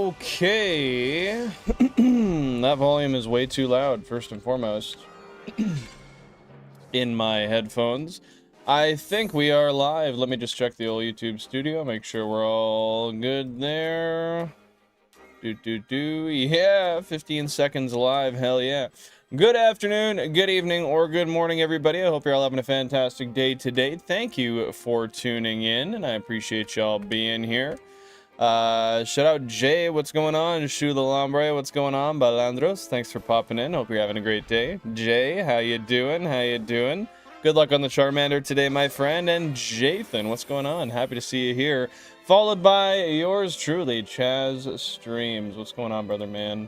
Okay. That volume is way too loud, first and foremost. In my headphones. I think we are live. Let me just check the old YouTube studio, make sure we're all good there. Yeah, 15 seconds live, hell yeah. Good afternoon, good evening, or good morning, everybody. I hope you're all having a fantastic day today. Thank you for tuning in, and I appreciate y'all being here. Shout out Jay, what's going on? Shu the Lambre, what's going on? Balandros, thanks for popping in. Hope you're having a great day. Jay, how you doing? How you doing? Good luck on the Charmander today, my friend. And Jathan, what's going on? Happy to see you here. Followed by yours truly, Chaz Streams. What's going on, brother man?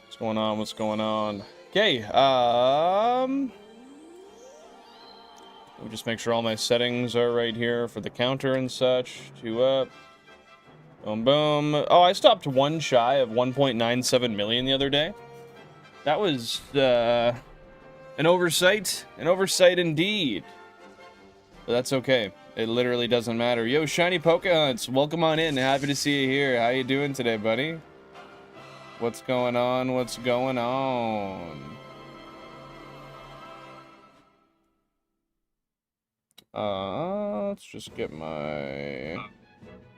What's going on? What's going on? Okay, we'll just make sure all my settings are right here for the counter and such. 2 up. Boom, boom. Oh, I stopped one shy of 1.97 million the other day. That was, an oversight. An oversight indeed. But that's okay. It literally doesn't matter. Yo, Shiny Pokehunts, welcome on in. Happy to see you here. How you doing today, buddy? What's going on? What's going on? Let's just get my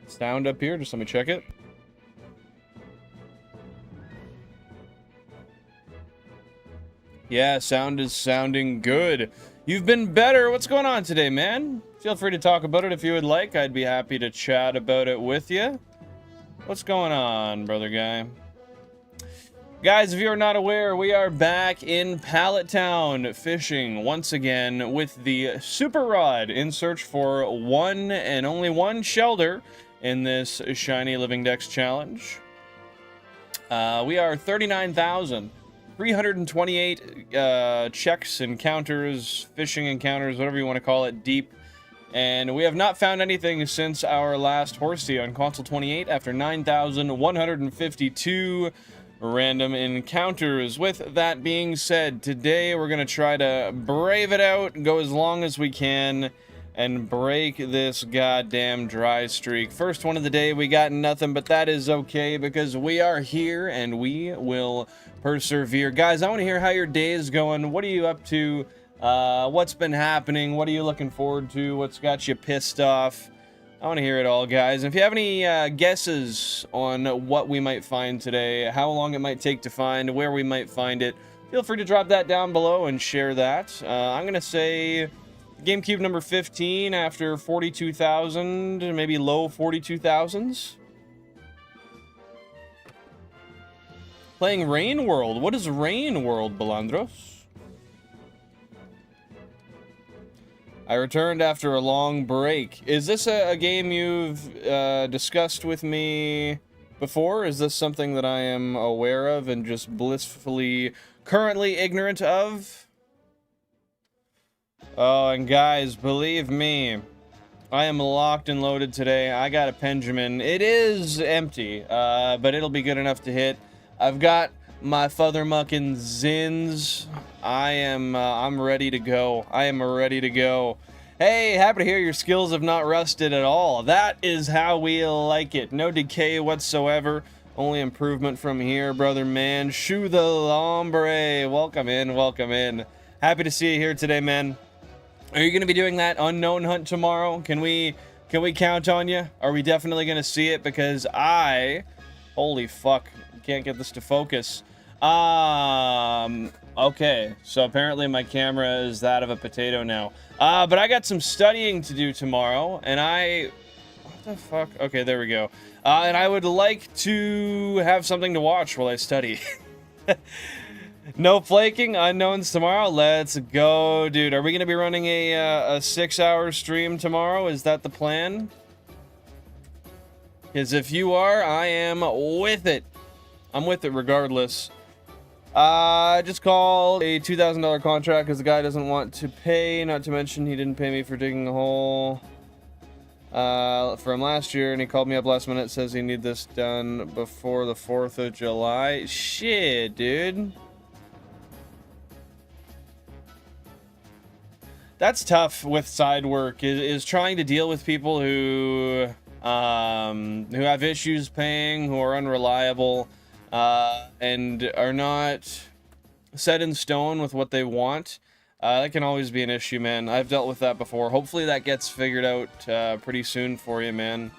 sound up here. Just let me check it. Yeah, sound is sounding good. You've been better. What's going on today, man? Feel free to talk about it if you would like. I'd be happy to chat about it with you. What's going on, brother guy? Guys, if you're not aware, we are back in Pallet Town fishing once again with the Super Rod in search for one and only one Shelder in this Shiny Living Pokédex challenge. We are 39,328 checks, encounters, fishing encounters, whatever you want to call it, deep. And we have not found anything since our last Horsey on Console 28 after 9,152 random encounters. With that being said, today we're going to try to brave it out, go as long as we can, and break this goddamn dry streak. First one of the day, we got nothing, but that is okay because we are here and we will persevere. Guys, I want to hear how your day is going. What are you up to? What's been happening? What are you looking forward to? What's got you pissed off? I want to hear it all, guys. If you have any guesses on what we might find today, how long it might take to find, where we might find it, feel free to drop that down below and share that. I'm going to say GameCube number 15 after 42,000, maybe low 42,000s. Playing Rain World. What is Rain World, Balandros? I returned after a long break. Is this a game you've discussed with me before? Is this something that I am aware of and just blissfully currently ignorant of? Oh, and guys, believe me, I am locked and loaded today. I got a Pendulum. It is empty, but it'll be good enough to hit. I've got my Futhermuckin' Zins. I'm ready to go. I am ready to go. Hey, happy to hear your skills have not rusted at all. That is how we like it. No decay whatsoever. Only improvement from here, brother man. Shu the Lambre. Welcome in, welcome in. Happy to see you here today, man. Are you going to be doing that unknown hunt tomorrow? Can we count on you? Are we definitely going to see it? Because holy fuck, can't get this to focus. Okay, so apparently my camera is that of a potato now. But I got some studying to do tomorrow, and what the fuck? Okay, there we go. And I would like to have something to watch while I study. No flaking, unknowns tomorrow. Let's go, dude. Are we gonna be running a 6-hour stream tomorrow? Is that the plan? Because if you are, I am with it. I'm with it regardless. I just called a $2,000 contract because the guy doesn't want to pay. Not to mention he didn't pay me for digging a hole from last year, and he called me up last minute. Says he need this done before the 4th of July. Shit, dude. That's tough with side work, is trying to deal with people who who have issues paying, who are unreliable, and are not set in stone with what they want. That can always be an issue, man. I've dealt with that before. Hopefully that gets figured out pretty soon for you, man.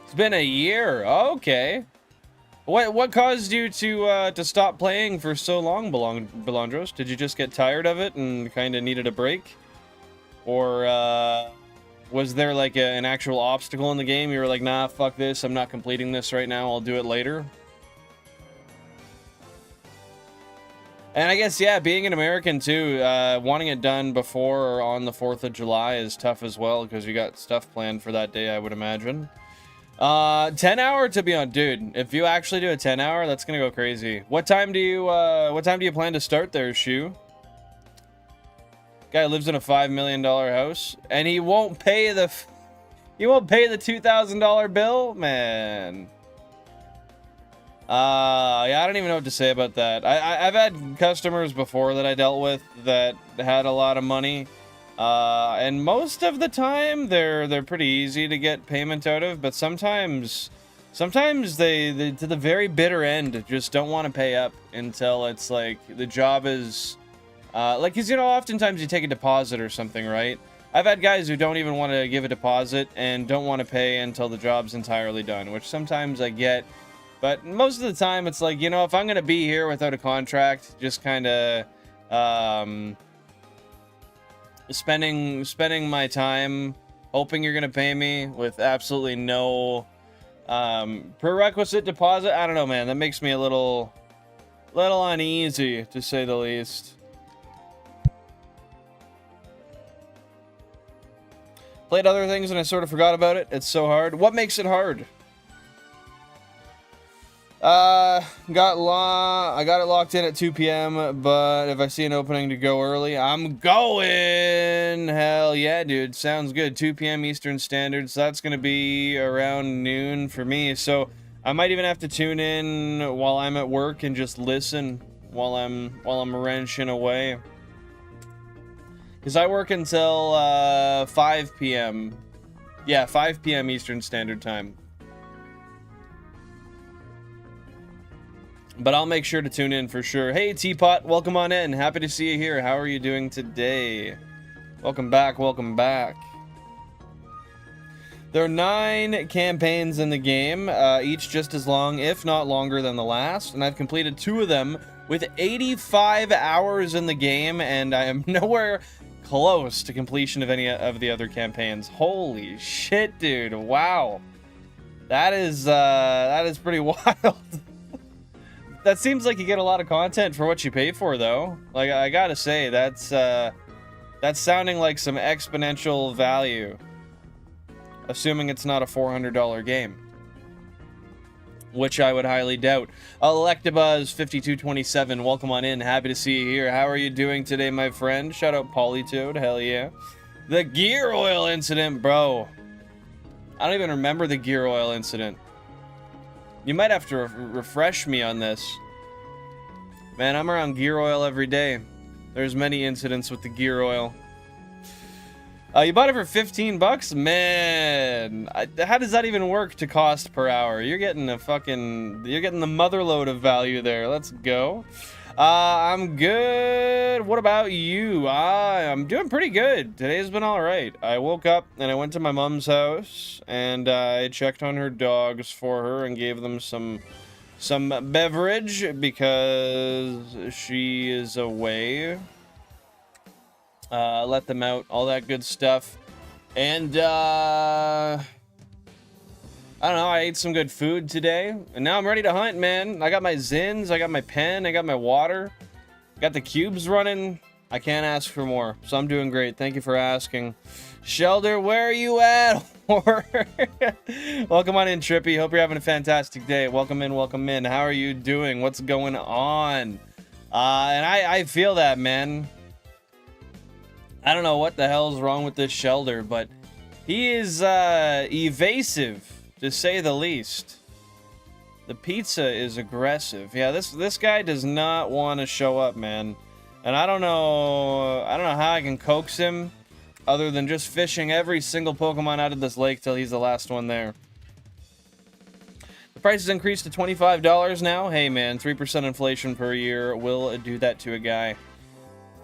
It's been a year. Okay. What caused you to stop playing for so long, Belondros? Did you just get tired of it and kind of needed a break? Or was there like an actual obstacle in the game? You were like, nah, fuck this. I'm not completing this right now. I'll do it later. And I guess, yeah, being an American too, wanting it done before or on the 4th of July is tough as well, because you got stuff planned for that day, I would imagine. 10 hour to be on, dude. If you actually do a 10 hour, that's gonna go crazy. What time do you plan to start there, Shu? Guy lives in a $5 million house, and he won't pay the $2,000 bill, man. Yeah, I don't even know what to say about that. I've had customers before that I dealt with that had a lot of money. And most of the time they're pretty easy to get payment out of, but sometimes they to the very bitter end just don't want to pay up until it's like the job is like, 'cause you know, oftentimes you take a deposit or something, right? I've had guys who don't even want to give a deposit and don't want to pay until the job's entirely done, which sometimes I get, but most of the time it's like, you know, if I'm gonna be here without a contract, just kind of spending my time hoping you're gonna pay me with absolutely no prerequisite deposit. I don't know, man. That makes me a little uneasy, to say the least. Played other things and I sort of forgot about it. It's so hard. What makes it hard? I got it locked in at 2 p.m, but if I see an opening to go early, I'm going. Hell yeah, dude. Sounds good. 2 p.m. Eastern Standard, so that's gonna be around noon for me. So I might even have to tune in while I'm at work and just listen while I'm wrenching away. Because I work until 5 p.m. Yeah, 5 p.m. Eastern Standard Time. But I'll make sure to tune in for sure. Hey, Teapot, welcome on in. Happy to see you here. How are you doing today? Welcome back, welcome back. There are 9 campaigns in the game, each just as long, if not longer than the last, and I've completed 2 of them with 85 hours in the game, and I am nowhere close to completion of any of the other campaigns. Holy shit, dude. Wow. That is pretty wild. That seems like you get a lot of content for what you pay for, though. Like, I gotta say, that's sounding like some exponential value. Assuming it's not a $400 game. Which I would highly doubt. Electabuzz5227, welcome on in. Happy to see you here. How are you doing today, my friend? Shout out Polytoad, hell yeah. The gear oil incident, bro. I don't even remember the gear oil incident. You might have to refresh me on this. Man, I'm around gear oil every day. There's many incidents with the gear oil. You bought it for 15 bucks? Man, how does that even work to cost per hour? You're getting the motherload of value there. Let's go. I'm good. What about you? I'm doing pretty good. Today's been all right. I woke up and I went to my mom's house and I checked on her dogs for her and gave them some beverage because she is away. Let them out, all that good stuff. And I don't know, I ate some good food today, and now I'm ready to hunt, man. I got my Zins, I got my pen, I got my water, got the cubes running. I can't ask for more, so I'm doing great. Thank you for asking. Shelder, where are you at? Welcome on in, Trippy. Hope you're having a fantastic day. Welcome in, welcome in. How are you doing? What's going on? And I feel that, man. I don't know what the hell's wrong with this Shelder, but he is evasive, to say the least. The pizza is aggressive. Yeah, this guy does not want to show up, man. And I don't know how I can coax him other than just fishing every single Pokemon out of this lake till he's the last one there. The price has increased to $25 now. Hey man, 3% inflation per year will do that to a guy.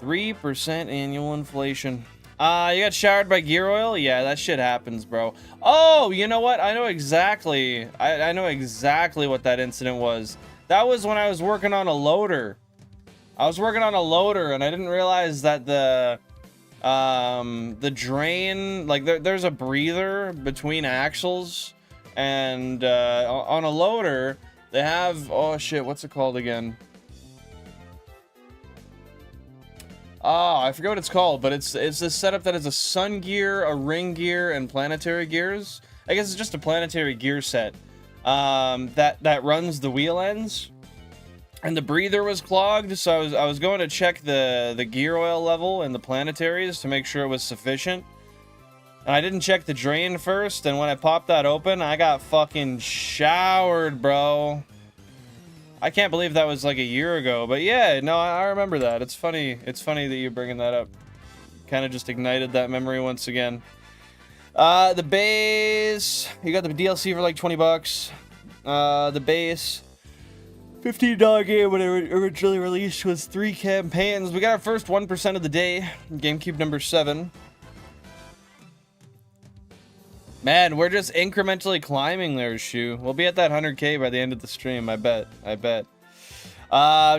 3% annual inflation. You got showered by gear oil? Yeah, that shit happens, bro. Oh, you know what? I know exactly. I know exactly what that incident was. That was when I was working on a loader. I was working on a loader, and I didn't realize that the drain, like there's a breather between axles, and on a loader they have, oh shit, what's it called again? Oh, I forget what it's called, but it's this setup that has a sun gear, a ring gear, and planetary gears. I guess it's just a planetary gear set that runs the wheel ends. And the breather was clogged, so I was going to check the gear oil level in the planetaries to make sure it was sufficient. And I didn't check the drain first, and when I popped that open, I got fucking showered, bro. I can't believe that was like a year ago, but yeah, no, I remember that. It's funny that you're bringing that up. Kind of just ignited that memory once again. The base, you got the DLC for like 20 bucks. The base, $15 game when it originally released, was 3 campaigns. We got our first 1% of the day, GameCube number 7. Man, we're just incrementally climbing there, Shu. We'll be at that 100K by the end of the stream, I bet.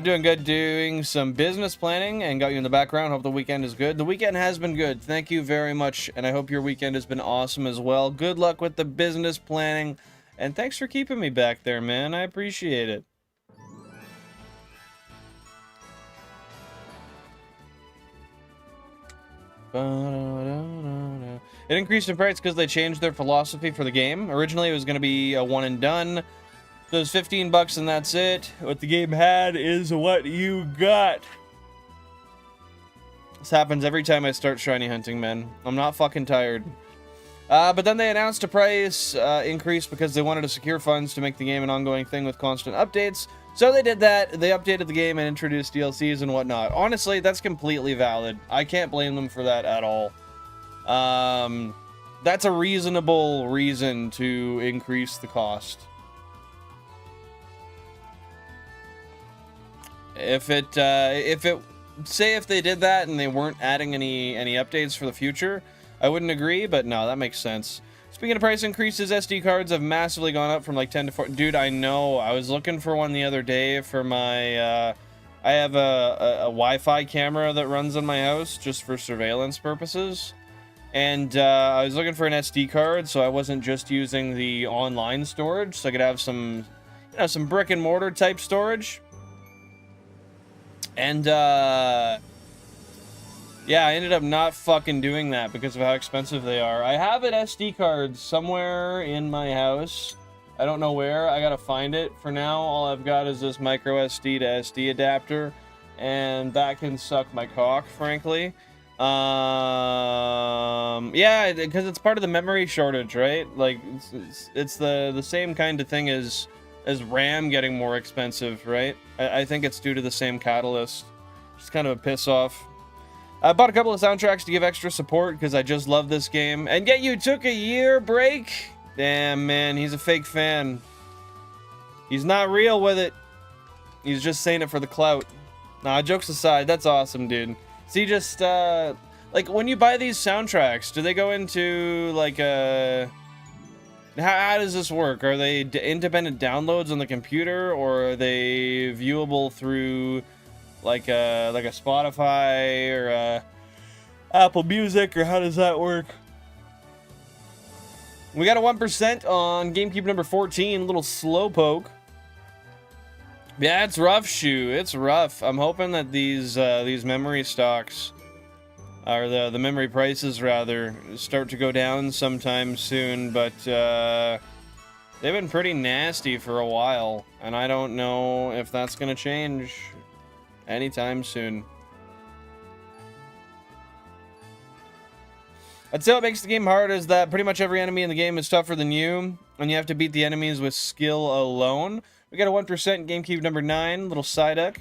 Doing good, doing some business planning, and got you in the background. Hope the weekend is good. The weekend has been good. Thank you very much, and I hope your weekend has been awesome as well. Good luck with the business planning, and thanks for keeping me back there, man. I appreciate it. It increased in price because they changed their philosophy for the game. Originally, it was going to be a one and done. So it was 15 bucks and that's it. What the game had is what you got. This happens every time I start shiny hunting, man. I'm not fucking tired. But then they announced a price increase because they wanted to secure funds to make the game an ongoing thing with constant updates. So they did that. They updated the game and introduced DLCs and whatnot. Honestly, that's completely valid. I can't blame them for that at all. That's a reasonable reason to increase the cost. If they did that and they weren't adding any updates for the future, I wouldn't agree, but no, that makes sense. Speaking of price increases, SD cards have massively gone up from like 10 to 4. Dude, I know. I was looking for one the other day for my, I have a Wi-Fi camera that runs in my house just for surveillance purposes. And I was looking for an SD card, so I wasn't just using the online storage, so I could have some, you know, some brick and mortar type storage. And, yeah, I ended up not fucking doing that because of how expensive they are. I have an SD card somewhere in my house. I don't know where. I gotta find it. For now, all I've got is this micro SD to SD adapter, and that can suck my cock, frankly. Yeah, because it's part of the memory shortage, right? Like, it's the same kind of thing as RAM getting more expensive, right? I think it's due to the same catalyst. Just kind of a piss off. I bought a couple of soundtracks to give extra support because I just love this game. And yet you took a year break? Damn, man, he's a fake fan. He's not real with it. He's just saying it for the clout. Nah, jokes aside, that's awesome, dude. See, just, like, when you buy these soundtracks, do they go into, like, how does this work? Are they independent downloads on the computer, or are they viewable through, like a Spotify or a Apple Music, or how does that work? We got a 1% on GameCube number 14, little slowpoke. Yeah, it's rough, Shu. It's rough. I'm hoping that these memory stocks, or the memory prices rather, start to go down sometime soon, but they've been pretty nasty for a while, and I don't know if that's gonna change anytime soon. I'd say what makes the game hard is that pretty much every enemy in the game is tougher than you, and you have to beat the enemies with skill alone. We got a 1% GameCube number 9, little Psyduck.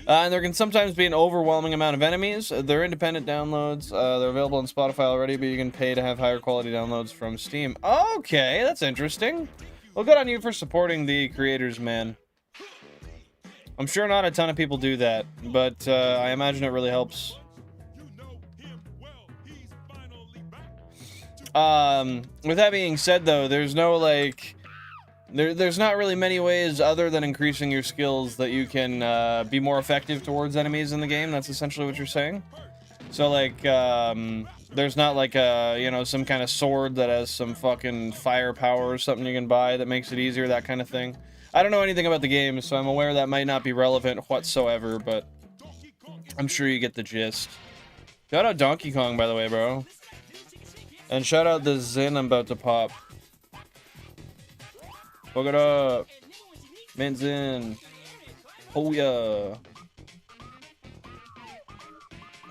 And there can sometimes be an overwhelming amount of enemies. They're independent downloads. They're available on Spotify already, but you can pay to have higher quality downloads from Steam. Okay, that's interesting. Well, good on you for supporting the creators, man. I'm sure not a ton of people do that, but I imagine it really helps. With that being said, though, there's no, like... There's not really many ways other than increasing your skills that you can be more effective towards enemies in the game. That's essentially what you're saying. So, like, there's not like a, you know, some kind of sword that has some fucking firepower or something you can buy that makes it easier, that kind of thing. I don't know anything about the game, so I'm aware that might not be relevant whatsoever, but I'm sure you get the gist. Shout out Donkey Kong, by the way, bro. And shout out the Zin I'm about to pop. Fuck it up. Manzin. Oh yeah.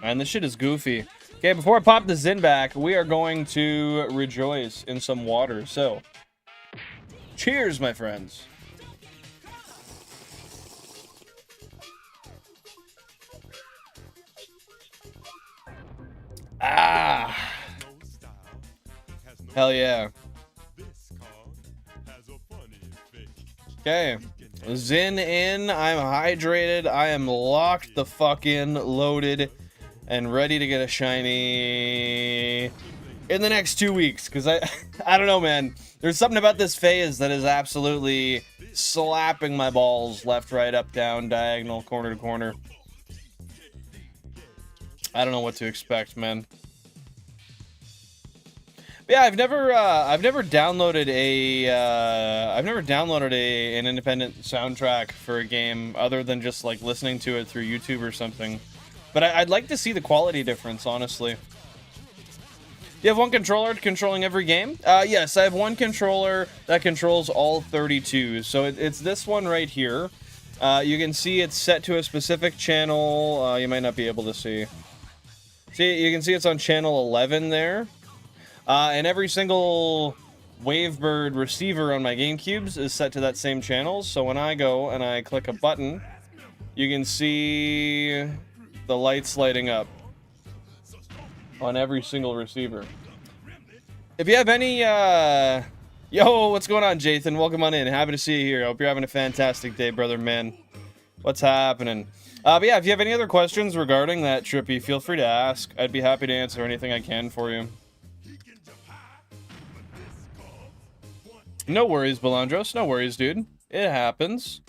And this shit is goofy. Okay, before I pop the Zin back, we are going to rejoice in some water. So, cheers, my friends. Ah. Hell yeah. Okay, Zin in, I'm hydrated, I am locked the fuck in, loaded, and ready to get a shiny in the next 2 weeks, because I don't know, man, there's something about this phase that is absolutely slapping my balls left, right, up, down, diagonal, corner to corner. I don't know what to expect, man. Yeah, I've never downloaded an independent soundtrack for a game other than just like listening to it through YouTube or something. But I'd like to see the quality difference, honestly. Do you have one controller controlling every game? Yes, I have one controller that controls all 32. So it's this one right here. You can see it's set to a specific channel. You might not be able to see. See, you can see it's on channel 11 there. And every single Wavebird receiver on my GameCubes is set to that same channel. So when I go and I click a button, you can see the lights lighting up on every single receiver. If you have any, yo, what's going on, Jathan? Welcome on in. Happy to see you here. Hope you're having a fantastic day, brother, man. What's happening? But yeah, if you have any other questions regarding that, Trippy, feel free to ask. I'd be happy to answer anything I can for you. No worries, Belandros. No worries, dude. It happens.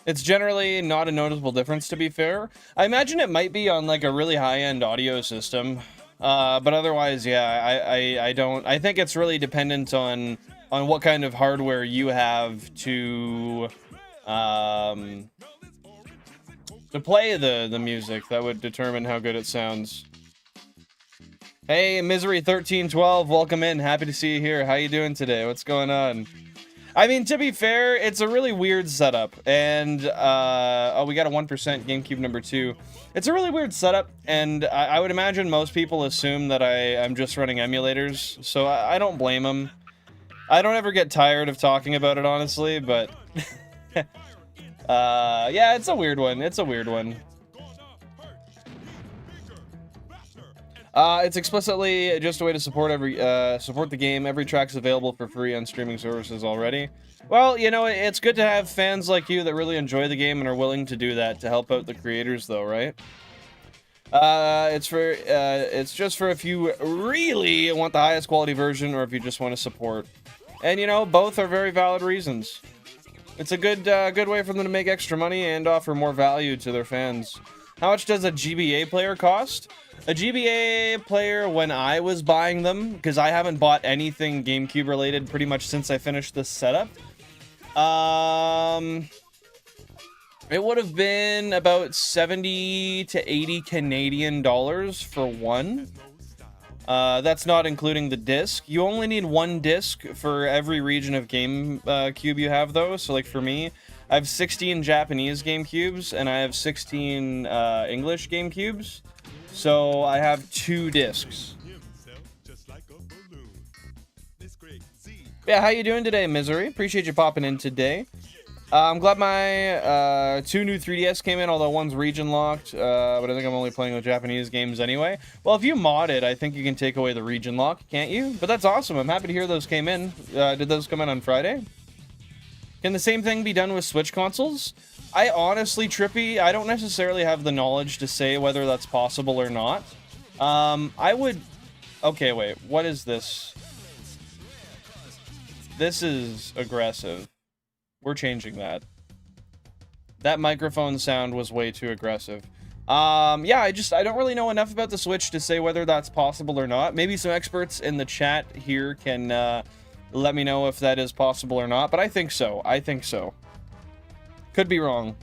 It's generally not a noticeable difference, to be fair. I imagine it might be on, like, a really high-end audio system. But otherwise, yeah, I don't... I think it's really dependent on what kind of hardware you have to play the music. That would determine how good it sounds. Hey, Misery1312, welcome in. Happy to see you here. How you doing today? What's going on? I mean, to be fair, it's a really weird setup. And, oh, we got a 1% GameCube number 2. It's a really weird setup, and I would imagine most people assume that I'm just running emulators, so I don't blame them. I don't ever get tired of talking about it, honestly, but... yeah, it's a weird one. It's a weird one. It's explicitly just a way to support support the game. Every track's available for free on streaming services already. Well, you know, it's good to have fans like you that really enjoy the game and are willing to do that to help out the creators, though, right? It's just for if you really want the highest quality version or if you just want to support. And, you know, both are very valid reasons. It's a good way for them to make extra money and offer more value to their fans. How much does a GBA player cost? A GBA player, when I was buying them, because I haven't bought anything GameCube related pretty much since I finished this setup, it would have been about 70 to 80 Canadian dollars for one. That's not including the disc. You only need one disc for every region of GameCube you have, though. So, like, for me, I have 16 Japanese GameCubes, and I have 16 English GameCubes. So, I have 2 discs. Yeah, how you doing today, Misery? Appreciate you popping in today. I'm glad my 2 new 3DS came in, although one's region locked, but I think I'm only playing with Japanese games anyway. Well, if you mod it, I think you can take away the region lock, can't you? But that's awesome. I'm happy to hear those came in. Did those come in on Friday? Can the same thing be done with Switch consoles? I honestly, Trippy, I don't necessarily have the knowledge to say whether that's possible or not. I would... Okay, wait. What is this? This is aggressive. We're changing that. That microphone sound was way too aggressive. Yeah, I don't really know enough about the Switch to say whether that's possible or not. Maybe some experts in the chat here can let me know if that is possible or not, but I think so. I think so. Could be wrong.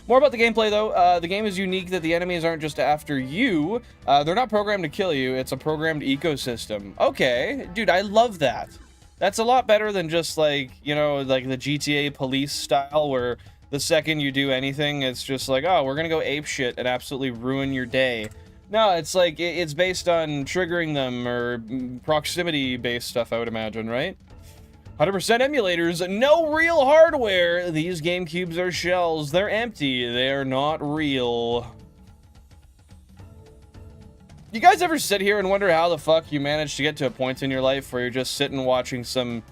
More about the gameplay, though. The game is unique that the enemies aren't just after you. They're not programmed to kill you. It's a programmed ecosystem. Okay. Dude, I love that. That's a lot better than just, like, you know, like the GTA police style where the second you do anything, it's just like, oh, we're gonna go apeshit and absolutely ruin your day. No, it's like, it's based on triggering them or proximity-based stuff, I would imagine, right? 100% emulators, no real hardware. These GameCubes are shells. They're empty. They are not real. You guys ever sit here and wonder how the fuck you managed to get to a point in your life where you're just sitting watching some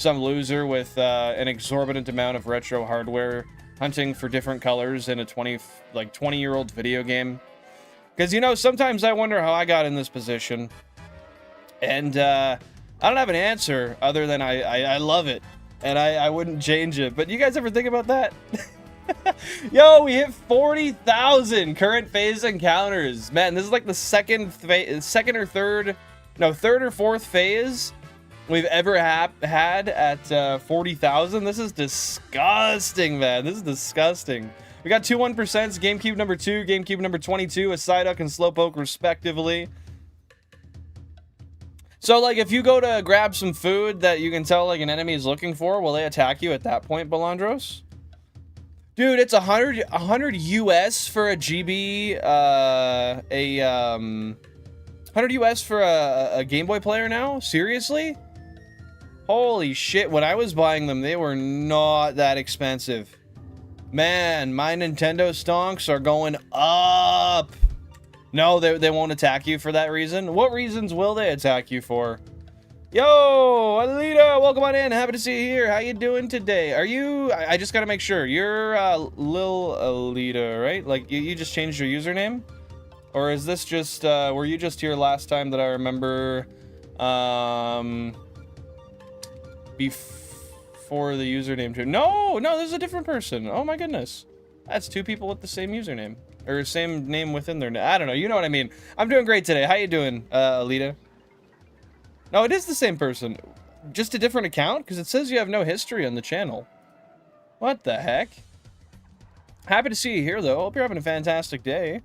loser with an exorbitant amount of retro hardware hunting for different colors in a 20-year-old video game? Because, you know, sometimes I wonder how I got in this position. And I don't have an answer other than I love it. And I wouldn't change it. But you guys ever think about that? Yo, we hit 40,000 current phase encounters. Man, this is like the third or fourth phase we've ever had at 40,000. This is disgusting, man. This is disgusting. We got 2 1%, GameCube number 2, GameCube number 22, a Psyduck and Slowpoke respectively. So, like, if you go to grab some food that you can tell, like, an enemy is looking for, will they attack you at that point, Balandros? Dude, it's 100 US for a GB, 100 US for a Game Boy player now? Seriously? Holy shit, when I was buying them, they were not that expensive. Man, my Nintendo stonks are going up. No, they won't attack you for that reason. What reasons will they attack you for? Yo, Alita, welcome on in. Happy to see you here. How you doing today? Are you... I just gotta make sure. You're Lil Alita, right? Like, you just changed your username? Or is this just... were you just here last time that I remember... before the username too? No, this is a different person. Oh my goodness. That's 2 people with the same username. Or same name within their name. I don't know. You know what I mean. I'm doing great today. How you doing, Alita? No, it is the same person. Just a different account? Because it says you have no history on the channel. What the heck? Happy to see you here, though. Hope you're having a fantastic day.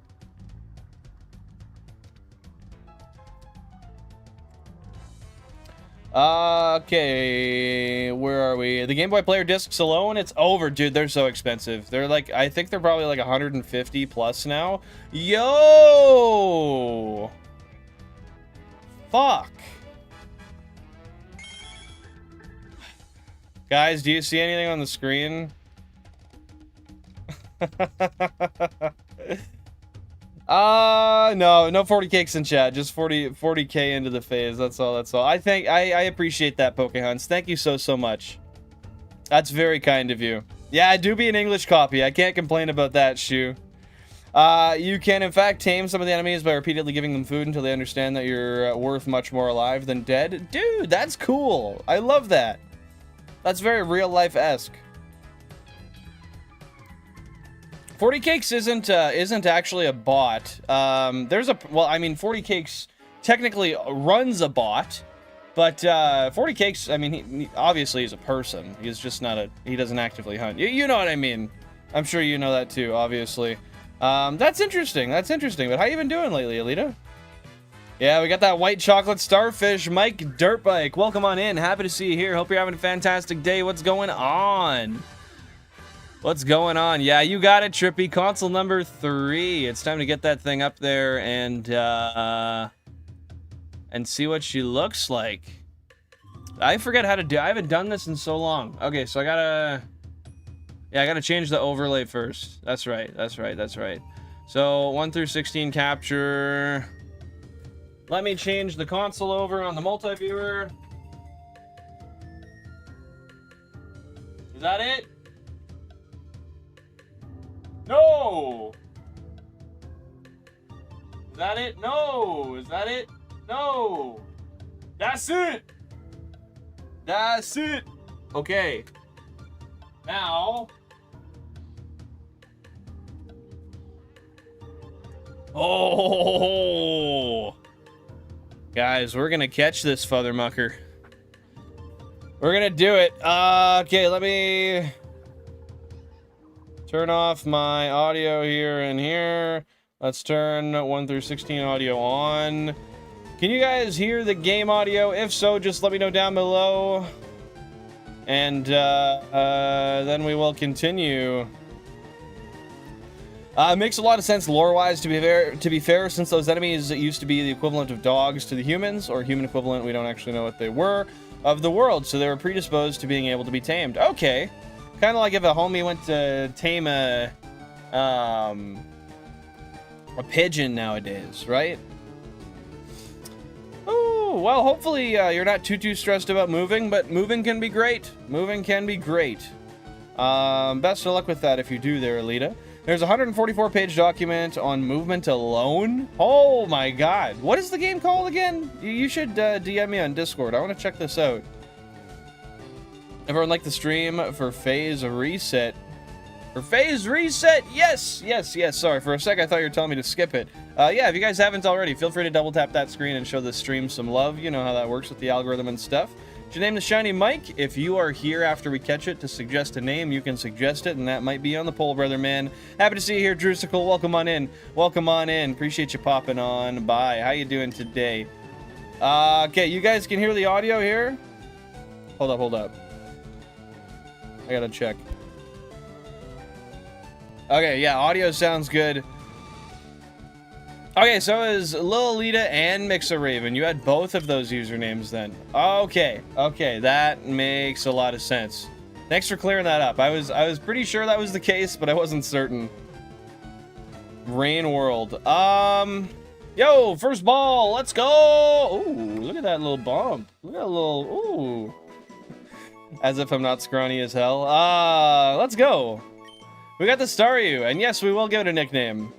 Okay, where are we? The Game Boy Player discs alone, it's over, dude. They're so expensive. They're like, I think they're probably like 150 plus now. Yo! Fuck. Guys, do you see anything on the screen? No 40 cakes in chat. Just 40K into the phase. That's all. I appreciate that, Pokehunts. Thank you so much. That's very kind of you. Yeah, I do be an English copy. I can't complain about that, Shu. You can, in fact, tame some of the enemies by repeatedly giving them food until they understand that you're worth much more alive than dead. Dude, that's cool. I love that. That's very real-life-esque. 40 Cakes isn't actually a bot. Well, I mean, 40 Cakes technically runs a bot, but 40 Cakes, I mean, he obviously is a person. He's just not he doesn't actively hunt. You know what I mean. I'm sure you know that too, obviously. That's interesting. But how you been doing lately, Alita? Yeah, we got that white chocolate starfish, Mike Dirtbike. Welcome on in. Happy to see you here. Hope you're having a fantastic day. What's going on? What's going on? Yeah, you got it, Trippy. Console number 3. It's time to get that thing up there and see what she looks like. I forget how to do. I haven't done this in so long. Okay, so I gotta Yeah, I gotta change the overlay first. That's right, that's right, that's right. So 1 through 16 capture. Let me change the console over on the multi-viewer. Is that it? No! Is that it? No! Is that it? No! That's it! That's it! Okay. Now... Oh! Guys, we're gonna catch this fathermucker. We're gonna do it. Okay, let me turn off my audio here and here. Let's turn 1 through 16 audio on. Can you guys hear the game audio? If so, just let me know down below. And then we will continue. It makes a lot of sense lore-wise, to be fair, since those enemies used to be the equivalent of dogs to the humans, or human equivalent, we don't actually know what they were, of the world, so they were predisposed to being able to be tamed. Okay. Kind of like if a homie went to tame a pigeon nowadays, right? Oh, well, hopefully you're not too stressed about moving, but moving can be great. Moving can be great. Best of luck with that if you do there, Alita. There's a 144-page document on movement alone. Oh my god. What is the game called again? You should DM me on Discord. I want to check this out. Everyone like the stream for phase reset. For phase reset? Yes, yes, yes. Sorry, for a sec I thought you were telling me to skip it. Yeah, if you guys haven't already, feel free to double tap that screen and show the stream some love. You know how that works with the algorithm and stuff. Should name the shiny mic. If you are here after we catch it to suggest a name, you can suggest it, and that might be on the poll, brother man. Happy to see you here, Drusicle. Welcome on in. Welcome on in. Appreciate you popping on by. How you doing today? Okay, you guys can hear the audio here? Hold up, hold up. I gotta check. Okay, yeah, audio sounds good. Okay, so is Lil Alita and Mixaraven. You had both of those usernames then. Okay, okay, that makes a lot of sense. Thanks for clearing that up. I was pretty sure that was the case, but I wasn't certain. Rain World. Yo, first ball, let's go! Ooh, look at that little bump. Look at that little, ooh. As if I'm not scrawny as hell. Let's go. We got the Staryu, and yes, we will give it a nickname.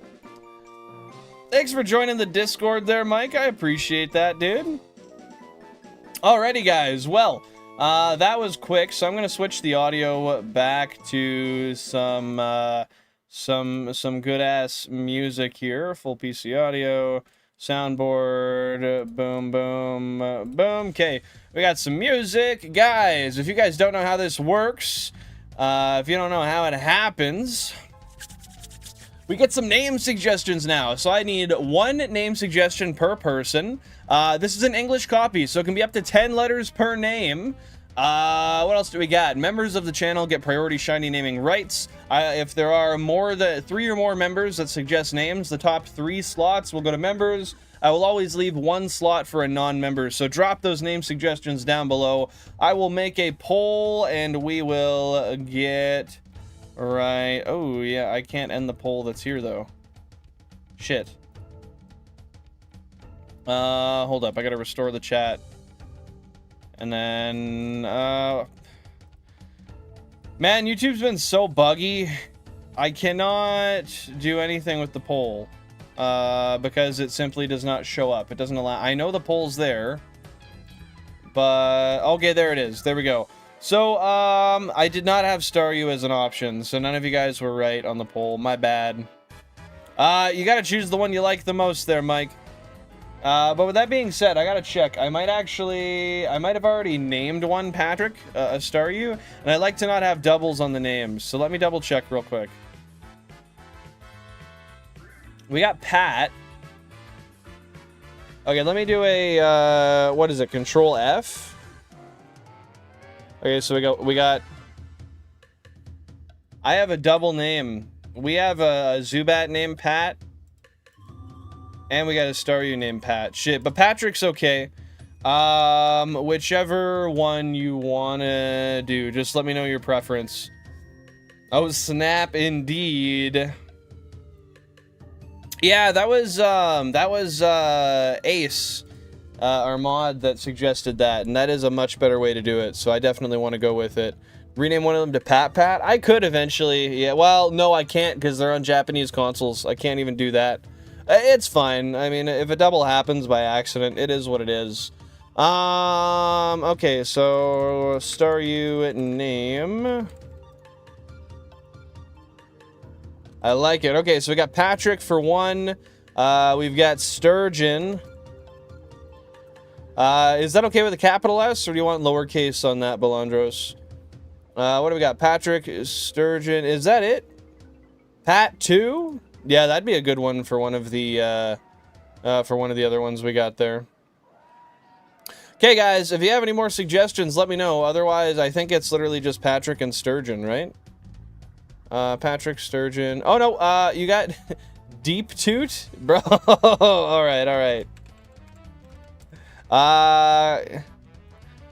Thanks for joining the Discord there, Mike. I appreciate that, dude. Alrighty, guys. Well, that was quick, so I'm gonna switch the audio back to some good-ass music here. Full PC audio, soundboard, boom, boom, boom. Okay, we got some music. Guys, if you guys don't know how this works, if you don't know how it happens... We get some name suggestions now, so I need 1 name suggestion per person. This is an English copy, so it can be up to 10 letters per name. What else do we got? Members of the channel get priority shiny naming rights. If there are more than 3 or more members that suggest names, the top 3 slots will go to members. I will always leave 1 slot for a non-member, so drop those name suggestions down below. I will make a poll, and we will get... Right. Oh, yeah, I can't end the poll that's here, though. Shit. Hold up. I gotta restore the chat. And then, man, YouTube's been so buggy. I cannot do anything with the poll. Because it simply does not show up. It doesn't allow... I know the poll's there. But... Okay, there it is. There we go. So, I did not have Staryu as an option, so none of you guys were right on the poll. My bad. You gotta choose the one you like the most there, Mike. But with that being said, I gotta check. I might have already named one Patrick, a Staryu, and I like to not have doubles on the names, so let me double check real quick. We got Pat. Okay, let me do a, what is it, Control F? Okay, so we got... I have a double name. We have a Zubat named Pat. And we got a Staryu named Pat. Shit, but Patrick's okay. Whichever one you wanna do, just let me know your preference. Oh, snap indeed. Yeah, that was Ace, our mod, that suggested that, and that is a much better way to do it, so I definitely want to go with it. Rename one of them to Pat Pat? I could eventually, yeah, well, no, I can't, because they're on Japanese consoles. I can't even do that. It's fine. I mean, if a double happens by accident, it is what it is. Okay, so, Staryu name. I like it. Okay, so we got Patrick for one. We've got Sturgeon. Is that okay with a capital S, or do you want lowercase on that, Balandros? What do we got? Patrick, Sturgeon. Is that it? Pat 2? Yeah, that'd be a good one for one of the other ones we got there. Okay, guys, if you have any more suggestions, let me know. Otherwise, I think it's literally just Patrick and Sturgeon, right? Patrick, Sturgeon. Oh, no, you got Deep Toot? Bro, alright.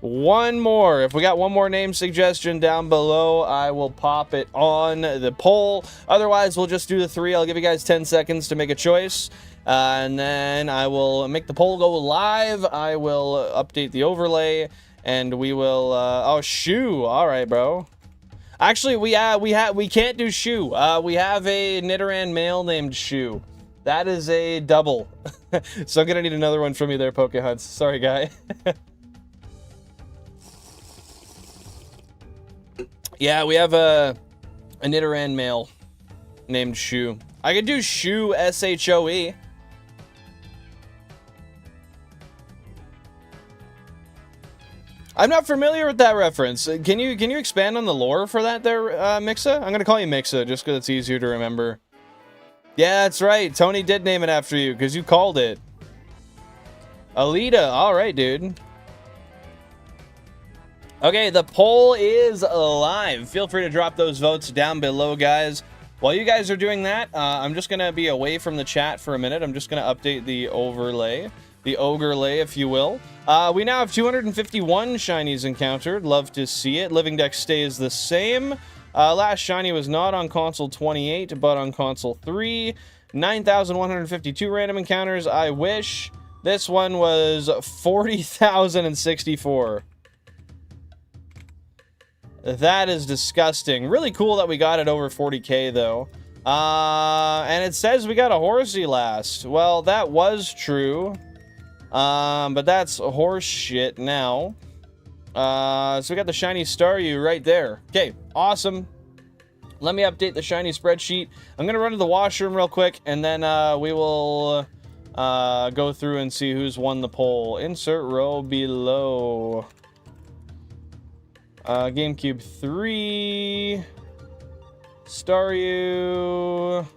One more. If we got one more name suggestion down below, I will pop it on the poll. Otherwise, we'll just do the 3. I'll give you guys 10 seconds to make a choice. And then I will make the poll go live. I will update the overlay. And we will, oh, Shoe. Alright, bro. Actually, we can't do Shoe. We have a Nidoran male named Shoe. That is a double. So I'm gonna need another one from you there, Pokehunts. Sorry, guy. Yeah, we have a Nidoran male named Shoe. I could do Shoe, S-H-O-E. I'm not familiar with that reference. Can you expand on the lore for that there, Mixa? I'm gonna call you Mixa, just because it's easier to remember. Yeah, that's right. Tony did name it after you, because you called it. Alita. Alright, dude. Okay, the poll is live. Feel free to drop those votes down below, guys. While you guys are doing that, I'm just gonna be away from the chat for a minute. I'm just gonna update the overlay. The Ogrelay, if you will. We now have 251 shinies encountered. Love to see it. Living Dex stays the same. Last shiny was not on console 28, but on console 3. 9,152 random encounters. I wish. This one was 40,064. That is disgusting. Really cool that we got it over 40k, though. And it says we got a Horsey last. Well, that was true. But that's horse shit now. So we got the shiny Staryu right there. Okay, awesome. Let me update the shiny spreadsheet. I'm gonna run to the washroom real quick, and then we will go through and see who's won the poll. Insert row below. GameCube 3. Staryu.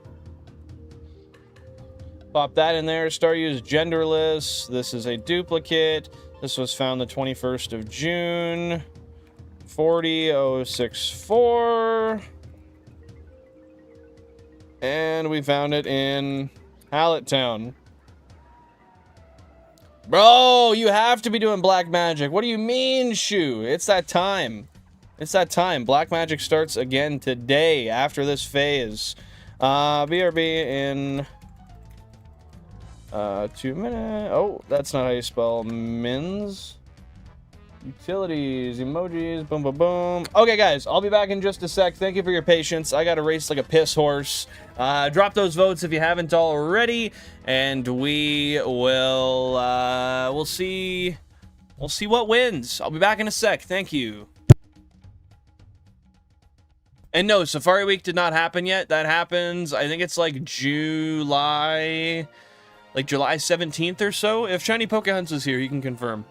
Pop that in there. Staryu is genderless. This is a duplicate. This was found the 21st of June. 40064. And we found it in Hallettown. Bro, you have to be doing black magic. What do you mean, Shoe? It's that time. It's that time. Black magic starts again today after this phase. BRB in 2 minutes. Oh, that's not how you spell mins. Utilities, emojis, boom, boom, boom. Okay, guys, I'll be back in just a sec. Thank you for your patience. I got to race like a piss horse. Drop those votes if you haven't already, and we will, we'll see what wins. I'll be back in a sec. Thank you. And no, Safari Week did not happen yet. That happens, I think it's like July 17th or so. If Shiny Pokehunts is here, he can confirm.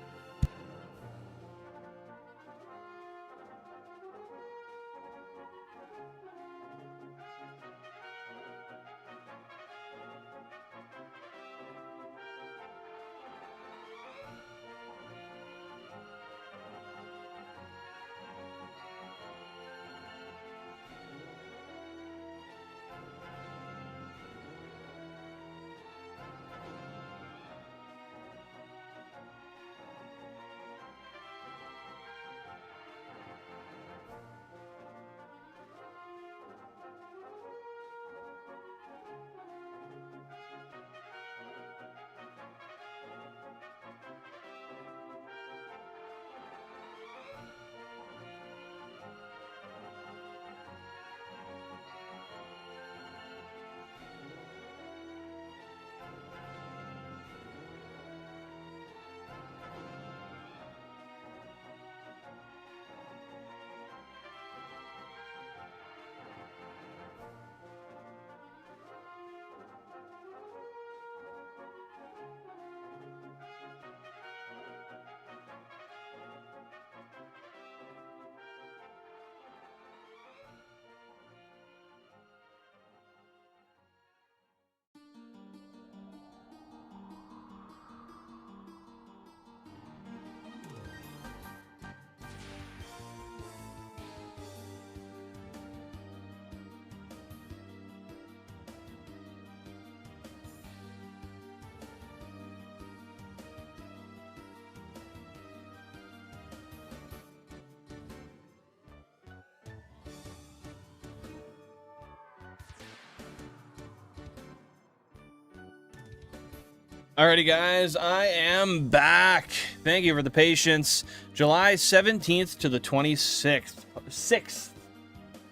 Alrighty, guys, I am back. Thank you for the patience. July 17th to the 26th. 6th.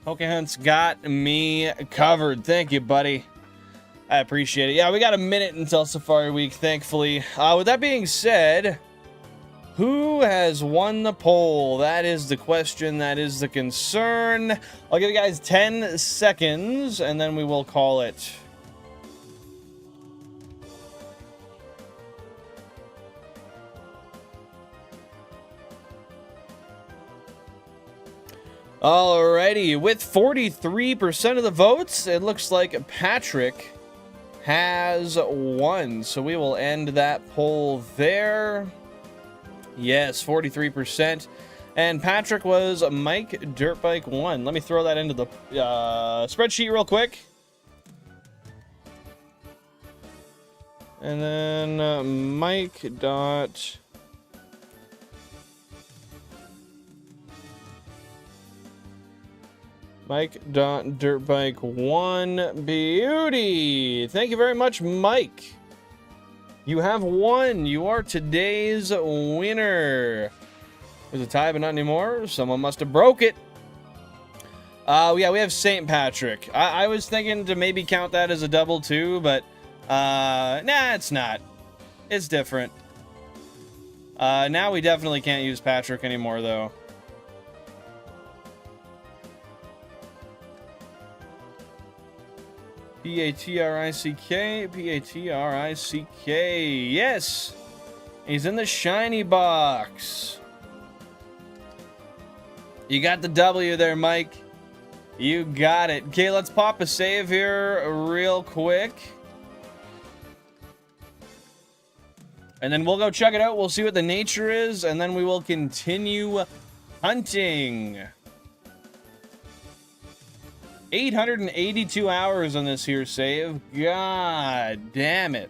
Pokehunt's got me covered. Thank you, buddy. I appreciate it. Yeah, we got a minute until Safari Week, thankfully. With that being said, who has won the poll? That is the question. That is the concern. I'll give you guys 10 seconds, and then we will call it. Alrighty, with 43% of the votes, it looks like Patrick has won. So we will end that poll there. Yes, 43%. And Patrick was Mike Dirtbike 1. Let me throw that into the spreadsheet real quick. And then Mike dot... Mike.Dirtbike1 beauty. Thank you very much, Mike. You have won. You are today's winner. There's a tie, but not anymore. Someone must have broke it. Yeah, we have St. Patrick. I was thinking to maybe count that as a double too, but nah, it's not. It's different. Now we definitely can't use Patrick anymore, though. P-A-T-R-I-C-K, P-A-T-R-I-C-K, yes! He's in the shiny box. You got the W there, Mike. You got it. Okay, let's pop a save here real quick. And then we'll go check it out. We'll see what the nature is, and then we will continue hunting. 882 hours on this here save. God damn it.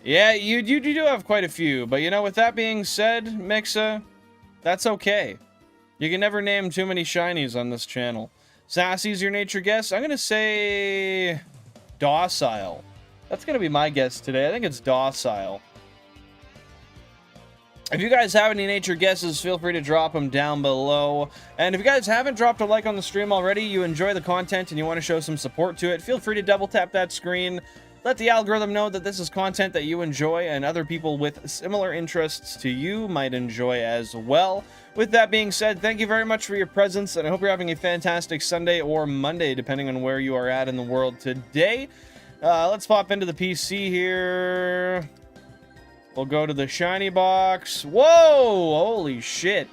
Yeah, you do have quite a few, but you know, with that being said, Mixa, that's okay. You can never name too many shinies on this channel. Sassy's your nature guess? I'm gonna say docile. That's gonna be my guess today. I think it's docile. If you guys have any nature guesses, feel free to drop them down below. And if you guys haven't dropped a like on the stream already, you enjoy the content and you want to show some support to it, feel free to double tap that screen. Let the algorithm know that this is content that you enjoy and other people with similar interests to you might enjoy as well. With that being said, thank you very much for your presence, and I hope you're having a fantastic Sunday or Monday, depending on where you are at in the world today. Let's pop into the PC here. We'll go to the shiny box. Whoa! Holy shit.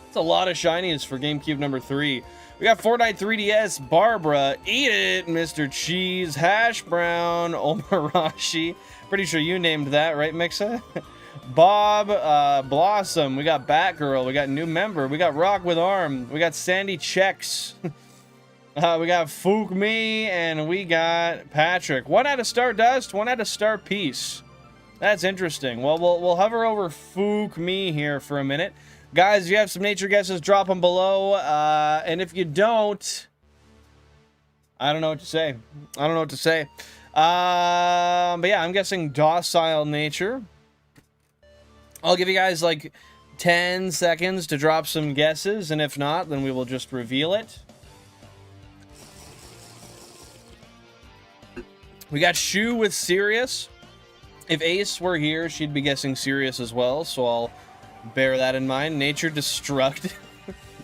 That's a lot of shinies for GameCube number 3. We got Fortnite 3DS, Barbara, Eat It, Mr. Cheese, Hash Brown, Omarashi. Pretty sure you named that, right, Mixa? Bob, Blossom. We got Batgirl. We got New Member. We got Rock with Arm. We got Sandy Checks. We got Fook Me, and we got Patrick. 1 out of Stardust, 1 out of Star Piece. That's interesting. Well, we'll hover over Fook Me here for a minute. Guys, if you have some nature guesses, drop them below. And if you don't, I don't know what to say. I don't know what to say. But yeah, I'm guessing docile nature. I'll give you guys like 10 seconds to drop some guesses, and if not, then we will just reveal it. We got Shu with Sirius. If Ace were here, she'd be guessing Sirius as well, so I'll bear that in mind. Nature Destruct.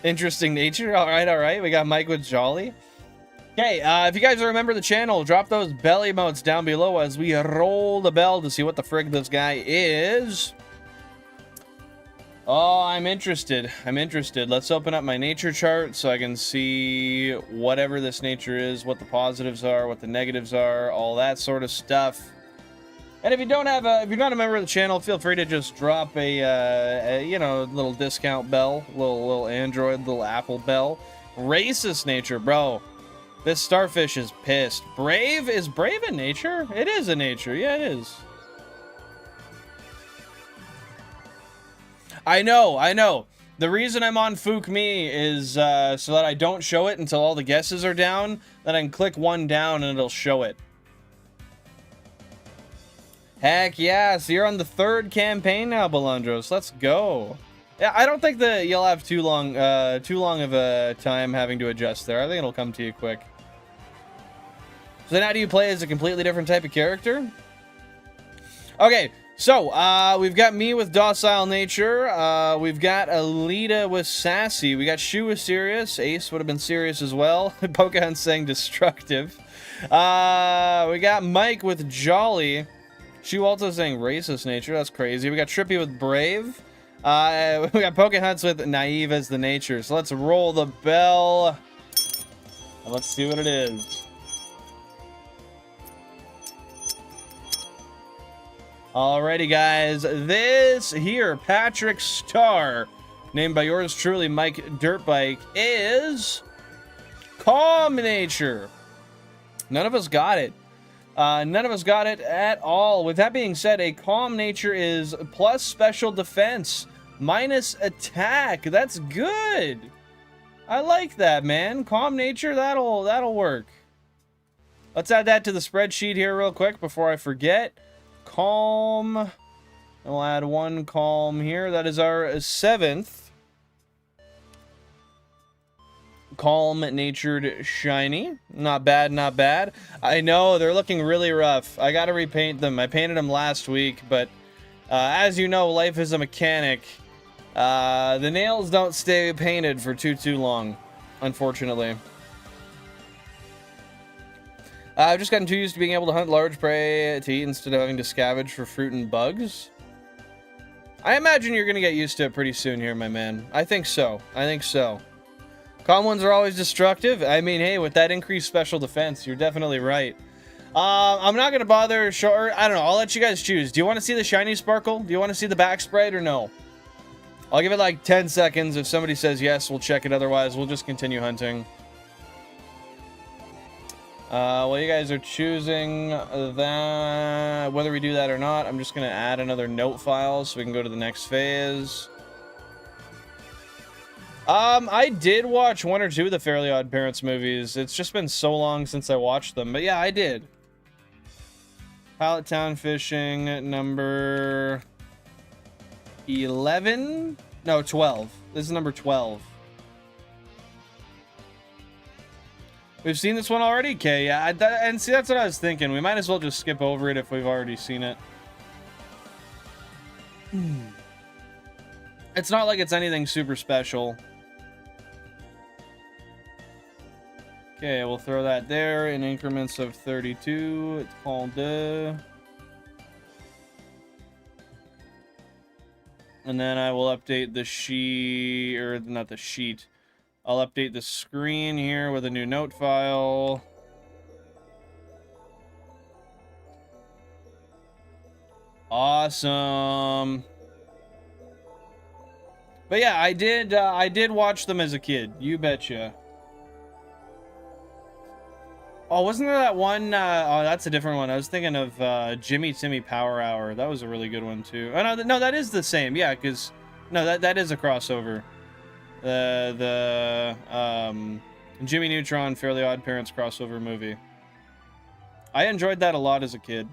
Interesting nature. All right. We got Mike with Jolly. Okay, if you guys remember the channel, drop those bell emotes down below as we roll the bell to see what the frig this guy is. Oh, I'm interested. Let's open up my nature chart so I can see whatever this nature is, what the positives are, what the negatives are, all that sort of stuff. And if you don't have if you're not a member of the channel, feel free to just drop a you know, little discount bell, little Android, little Apple bell. Racist nature, bro. This starfish is pissed. Brave? Is brave a nature? It is a nature. Yeah, it is. I know. The reason I'm on Fook Me is so that I don't show it until all the guesses are down. Then I can click one down and it'll show it. Heck yeah, so you're on the 3rd campaign now, Balandros. Let's go. Yeah, I don't think that you'll have too long of a time having to adjust there. I think it'll come to you quick. So now do you play as a completely different type of character? Okay, so we've got me with docile nature. We've got Alita with sassy. We got Shu with serious. Ace would have been serious as well. Pokemon's saying destructive. We got Mike with jolly. Shu also saying racist nature. That's crazy. We got Trippy with brave. We got Pokehunts with naive as the nature. So let's roll the bell. And let's see what it is. Alrighty, guys. This here, Patrick Star, named by yours truly, Mike Dirtbike, is calm nature. None of us got it. None of us got it at all. With that being said, a calm nature is plus special defense, minus attack. That's good. I like that, man. Calm nature, that'll work. Let's add that to the spreadsheet here real quick before I forget. Calm. And we'll add 1 calm here. That is our 7th calm-natured shiny. Not bad, not bad. I know, they're looking really rough. I gotta repaint them. I painted them last week, but as you know, life is a mechanic. The nails don't stay painted for too long, unfortunately. I've just gotten too used to being able to hunt large prey to eat instead of having to scavenge for fruit and bugs. I imagine you're going to get used to it pretty soon here, my man. I think so. I think so. Calm ones are always destructive. I mean, hey, with that increased special defense, you're definitely right. I'm not going to bother short. I don't know. I'll let you guys choose. Do you want to see the shiny sparkle? Do you want to see the back sprite or no? I'll give it like 10 seconds. If somebody says yes, we'll check it. Otherwise, we'll just continue hunting. Well, you guys are choosing that, whether we do that or not, I'm just going to add another note file so we can go to the next phase. I did watch 1 or 2 of the Fairly Odd Parents movies. It's just been so long since I watched them, but yeah, I did. Pallet Town Fishing, number 11? No, 12. This is number 12. We've seen this one already? Okay, yeah. And see, that's what I was thinking. We might as well just skip over it if we've already seen it. It's not like it's anything super special. Okay, we'll throw that there in increments of 32. It's called and then I will update the sheet, or not the sheet. I'll update the screen here with a new note file. Awesome. But yeah, I did watch them as a kid. You betcha. Oh, wasn't there that one? Oh, that's a different one. I was thinking of Jimmy Timmy Power Hour. That was a really good one too. Oh no, that is the same. Yeah, because no, that is a crossover. The Jimmy Neutron Fairly Odd Parents crossover movie. I enjoyed that a lot as a kid.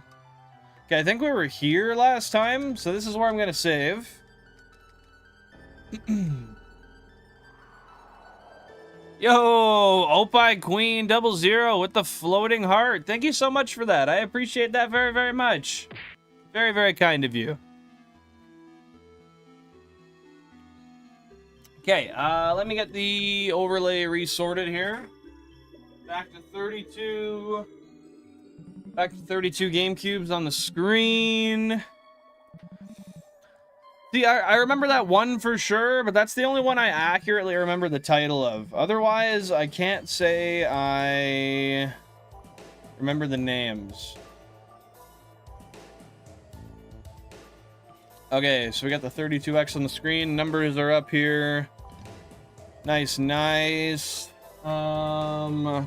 Okay, I think we were here last time, so this is where I'm gonna save. Yo, Opie Queen 00 with the floating heart. Thank you so much for that. I appreciate that very, very much. Very, very kind of you. Okay, let me get the overlay resorted here. Back to 32. Back to 32 GameCubes on the screen. See, I remember that one for sure, but that's the only one I accurately remember the title of. Otherwise, I can't say I remember the names. Okay, so we got the 32X on the screen. Numbers are up here. Nice, nice. No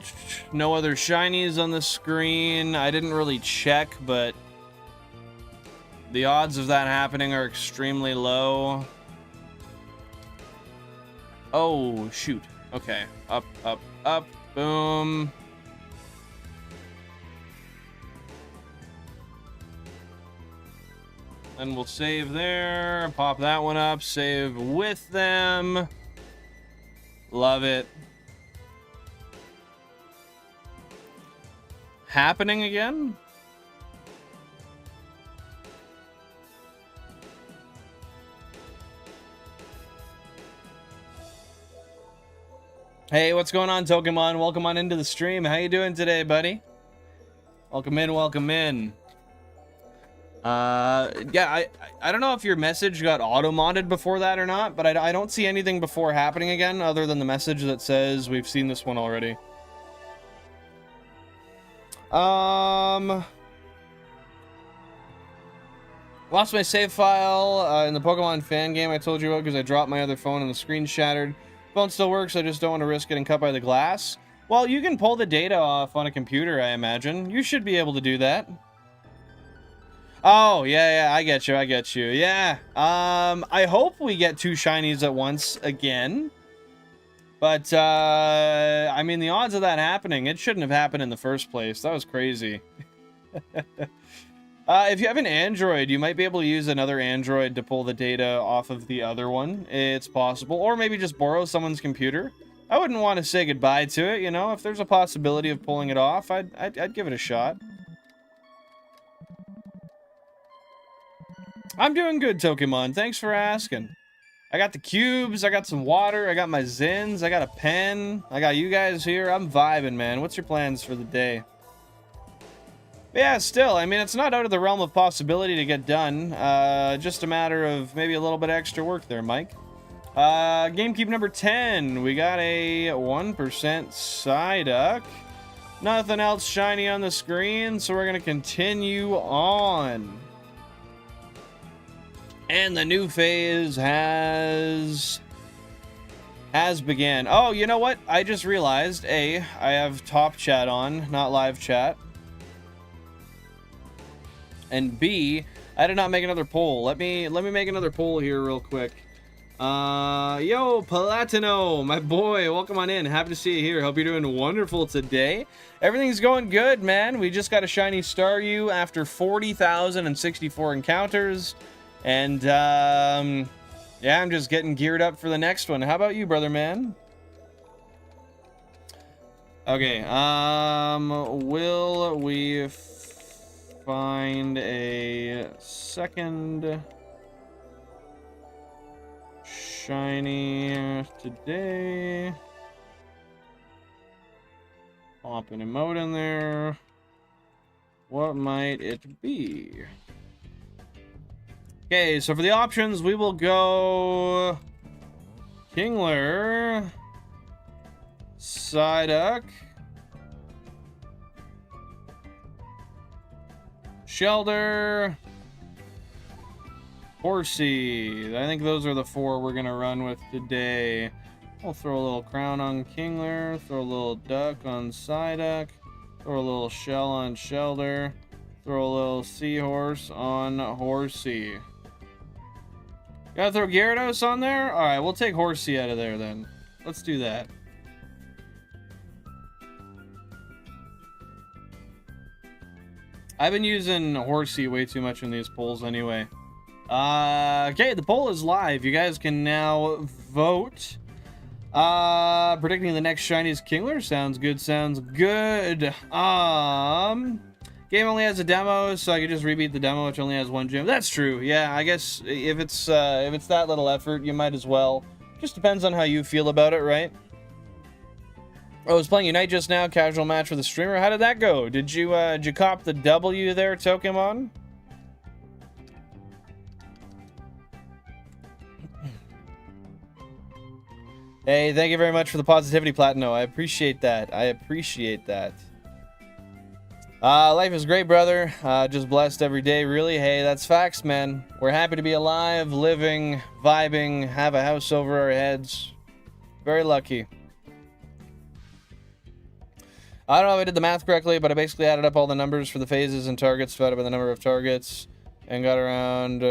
other shinies on the screen. I didn't really check, but the odds of that happening are extremely low. Oh, shoot. Okay. Up, up, up. Boom. And we'll save there. Pop that one up. Save with them. Love it. Happening again? Hey, what's going on, Pokemon? Welcome on into the stream. How you doing today, buddy? Welcome in, welcome in. Yeah, I don't know if your message got auto-modded before that or not, but I don't see anything before happening again other than the message that says we've seen this one already. Lost my save file in the Pokemon fan game I told you about because I dropped my other phone and the screen shattered. Phone still works, I just don't want to risk getting cut by the glass. Well, you can pull the data off on a computer, I imagine. You should be able to do that. Oh, yeah, I get you. Yeah, I hope we get 2 shinies at once again. But, I mean, the odds of that happening, it shouldn't have happened in the first place. That was crazy. If you have an Android, you might be able to use another Android to pull the data off of the other one. It's possible. Or maybe just borrow someone's computer. I wouldn't want to say goodbye to it, you know? If there's a possibility of pulling it off, I'd give it a shot. I'm doing good, Pokemon. Thanks for asking. I got the cubes, I got some water, I got my Zins, I got a pen, I got you guys here. I'm vibing, man. What's your plans for the day? But yeah, still, I mean, it's not out of the realm of possibility to get done. Just a matter of maybe a little bit extra work there, Mike. GameCube number 10. We got a 1% Psyduck. Nothing else shiny on the screen, so we're going to continue on. And the new phase has began. Oh, you know what? I just realized, A, I have top chat on, not live chat. And B, I did not make another poll. Let me make another poll here real quick. Yo, Platino, my boy, welcome on in. Happy to see you here. Hope you're doing wonderful today. Everything's going good, man. We just got a shiny Staryu after 40,064 encounters. And, yeah, I'm just getting geared up for the next one. How about you, brother man? Okay, will we find a second shiny today? Pop an emote in there. What might it be? Okay, so for the options, we will go Kingler, Psyduck, Shelder, Horsey. I think those are the 4 we're gonna run with today. We'll throw a little crown on Kingler, throw a little duck on Psyduck, throw a little shell on Shelder, throw a little seahorse on Horsey. Gotta throw Gyarados on there? Alright, we'll take Horsey out of there then. Let's do that. I've been using Horsey way too much in these polls anyway. Okay, the poll is live. You guys can now vote. Predicting the next shiniest Kingler. Sounds good, sounds good. Game only has a demo, so I could just rebeat the demo, which only has 1 gym. That's true. Yeah, I guess if it's that little effort, you might as well. Just depends on how you feel about it, right? I was playing Unite just now, casual match with a streamer. How did that go? Did you cop the W there, Pokemon? Hey, thank you very much for the positivity, Platino. I appreciate that. I appreciate that. Life is great, brother. Just blessed every day, really. Hey, that's facts, man. We're happy to be alive, living, vibing, have a house over our heads. Very lucky. I don't know if I did the math correctly, but I basically added up all the numbers for the phases and targets divided by the number of targets and got around,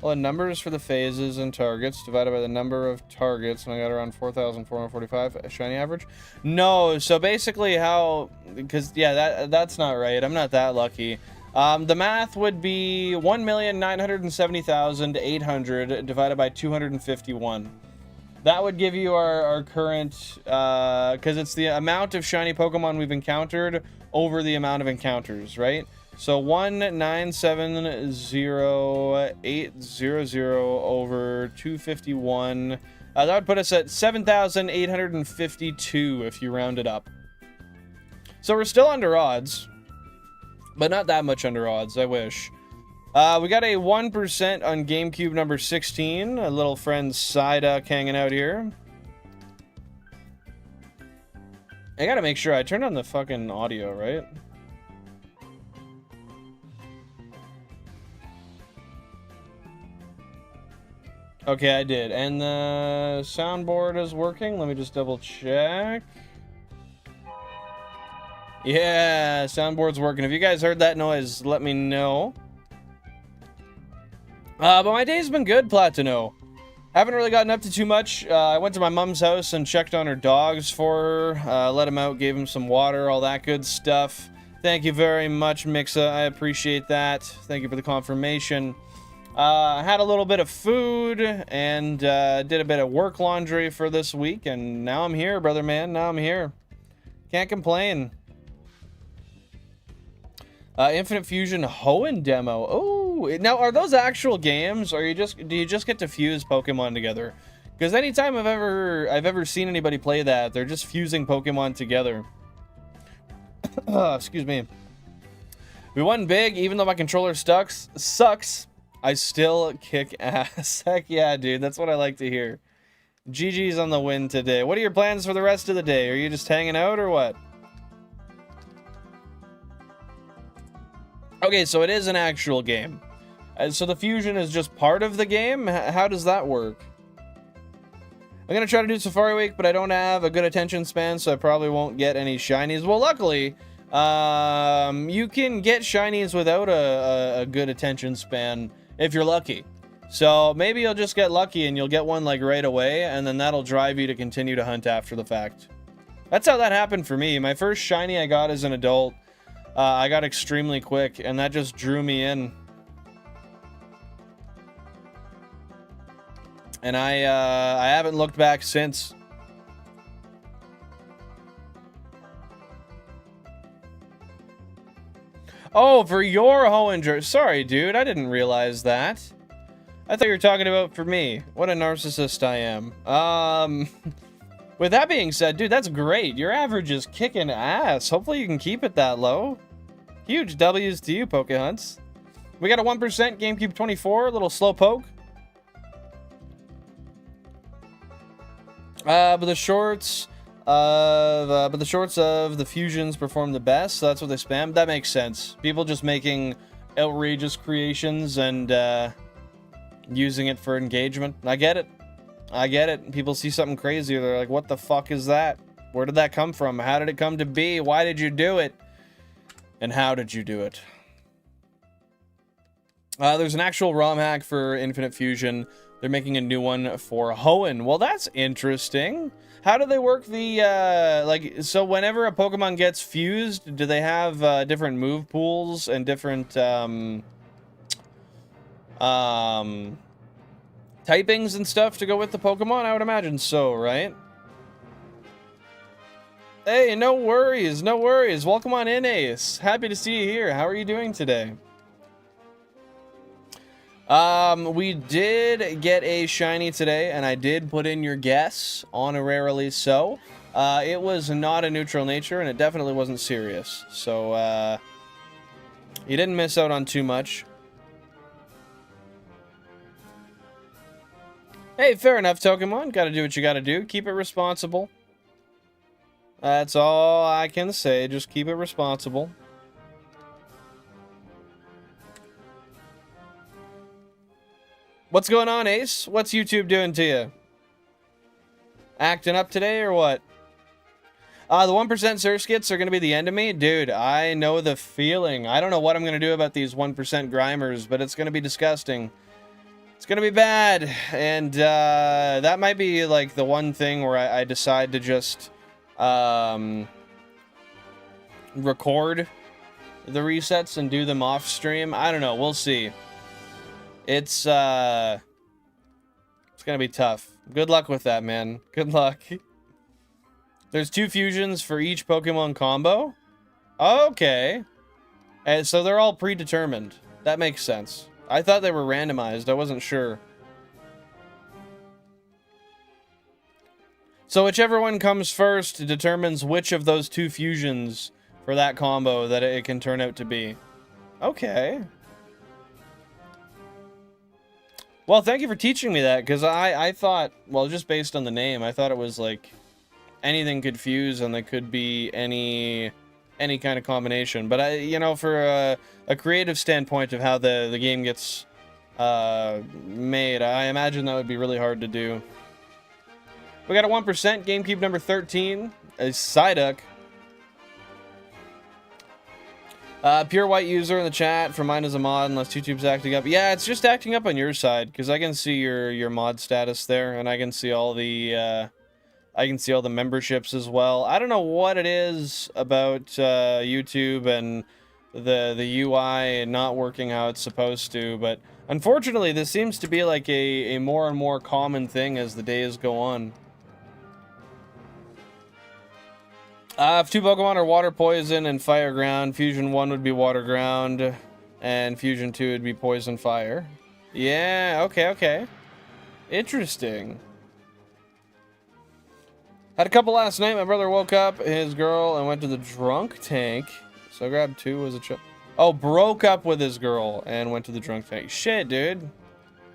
well, the numbers for the phases and targets divided by the number of targets, and I got around 4,445 shiny average. No, so basically how, because, yeah, that's not right. I'm not that lucky. The math would be 1,970,800 divided by 251. That would give you our current, because it's the amount of shiny Pokemon we've encountered over the amount of encounters, right? So 1,970,800 over 251. That would put us at 7,852 if you round it up. So we're still under odds, but not that much under odds, I wish. We got a 1% on GameCube number 16. A little friend Psyduck hanging out here. I gotta make sure I turned on the fucking audio, right? Okay, I did. And the soundboard is working. Let me just double check. Yeah, soundboard's working. If you guys heard that noise, let me know. But my day's been good, Platino. Haven't really gotten up to too much. I went to my mom's house and checked on her dogs for her. Let them out, gave them some water, all that good stuff. Thank you very much, Mixa. I appreciate that. Thank you for the confirmation. I had a little bit of food and did a bit of work laundry for this week. And now I'm here, brother man. Now I'm here. Can't complain. Infinite Fusion Hoenn demo. Oh, now are those actual games, or do you just get to fuse Pokemon together? Because anytime I've ever seen anybody play that, they're just fusing Pokemon together. Excuse me. We won big, even though my controller sucks. I still kick ass. Heck yeah, dude. That's what I like to hear. GG's on the win today. What are your plans for the rest of the day? Are you just hanging out or what? Okay, so it is an actual game. So the fusion is just part of the game? How does that work? I'm going to try to do Safari Week, but I don't have a good attention span, so I probably won't get any shinies. Well, luckily, you can get shinies without a good attention span if you're lucky. So maybe you'll just get lucky and you'll get one like right away, and then that'll drive you to continue to hunt after the fact. That's how that happened for me. My first shiny I got as an adult, I got extremely quick, and that just drew me in. And I haven't looked back since. Oh, for your Hoenn. Sorry, dude. I didn't realize that. I thought you were talking about for me. What a narcissist I am. With that being said, dude, that's great. Your average is kicking ass. Hopefully you can keep it that low. Huge W's to you, Pokehunts. We got a 1% GameCube 24, a little slow poke. But the shorts of the fusions perform the best, so that's what they spam. That makes sense. People just making outrageous creations and using it for engagement. I get it. I get it. People see something crazy, they're like, what the fuck is that? Where did that come from? How did it come to be? Why did you do it? And how did you do it? There's an actual ROM hack for Infinite Fusion. They're making a new one for Hoenn. Well, that's interesting. How do they work the, so whenever a Pokemon gets fused, do they have different move pools and different, typings and stuff to go with the Pokemon? I would imagine so, right? Hey, no worries, no worries. Welcome on in, Ace. Happy to see you here. How are you doing today? We did get a shiny today, and I did put in your guess, honorarily so. It was not a neutral nature, and it definitely wasn't serious. So, you didn't miss out on too much. Hey, fair enough, Pokemon. Gotta do what you gotta do. Keep it responsible. That's all I can say. Just keep it responsible. What's going on, Ace? What's YouTube doing to you? Acting up today or what? The 1% Surskits are going to be the end of me? Dude, I know the feeling. I don't know what I'm going to do about these 1% Grimers, but it's going to be disgusting. It's going to be bad. And that might be like the one thing where I decide to just record the resets and do them off stream. I don't know. We'll see. It's gonna be tough. Good luck with that, man. Good luck. There's 2 fusions for each Pokemon combo. Okay. And so they're all predetermined. That makes sense. I thought they were randomized. I wasn't sure. So whichever one comes first determines which of those 2 fusions for that combo that it can turn out to be. Okay. Well, thank you for teaching me that, because I thought, well, just based on the name, I thought it was like anything could fuse and there could be any kind of combination. But you know, for a creative standpoint of how the game gets made, I imagine that would be really hard to do. We got a 1%, GameCube number 13, a Psyduck. Pure white user in the chat from mine is a mod unless YouTube's acting up. Yeah, it's just acting up on your side, because I can see your mod status there, and I can see all the memberships as well. I don't know what it is about YouTube and the UI not working how it's supposed to, but unfortunately this seems to be like a more and more common thing as the days go on. If 2 Pokemon are Water Poison and Fire Ground, Fusion 1 would be Water Ground, and Fusion 2 would be Poison Fire. Yeah, okay. Interesting. Had a couple last night. My brother woke up his girl and went to the drunk tank. So I grabbed 2 as a chill. Oh, broke up with his girl and went to the drunk tank. Shit, dude.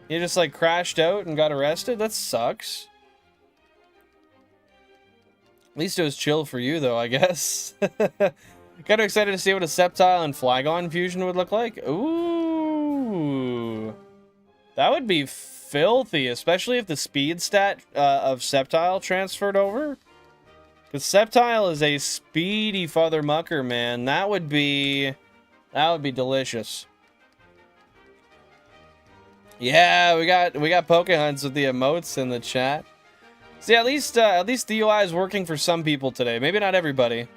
You just like crashed out and got arrested? That sucks. At least it was chill for you, though, I guess. Kind of excited to see what a Sceptile and Flygon fusion would look like. Ooh. That would be filthy, especially if the speed stat of Sceptile transferred over. Because Sceptile is a speedy father mucker, man. That would be delicious. Yeah, we got Pokehunts with the emotes in the chat. See, at least the UI is working for some people today. Maybe not everybody.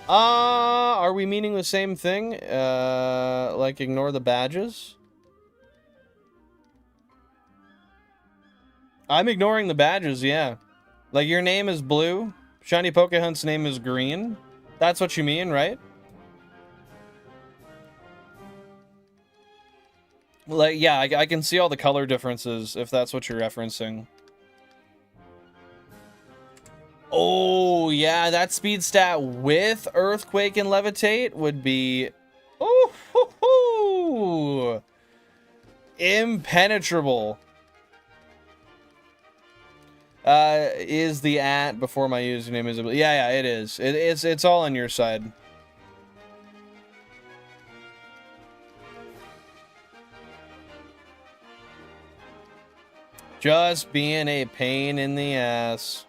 Are we meaning the same thing? Like ignore the badges? I'm ignoring the badges, yeah. Like your name is blue, Shiny Pokehunt's name is green. That's what you mean, right? Like, yeah, I can see all the color differences, if that's what you're referencing. Oh, yeah, that speed stat with Earthquake and Levitate would be... Oh, hoo, hoo, impenetrable. Is the @ before my username is... Yeah, it is. It's all on your side. Just being a pain in the ass.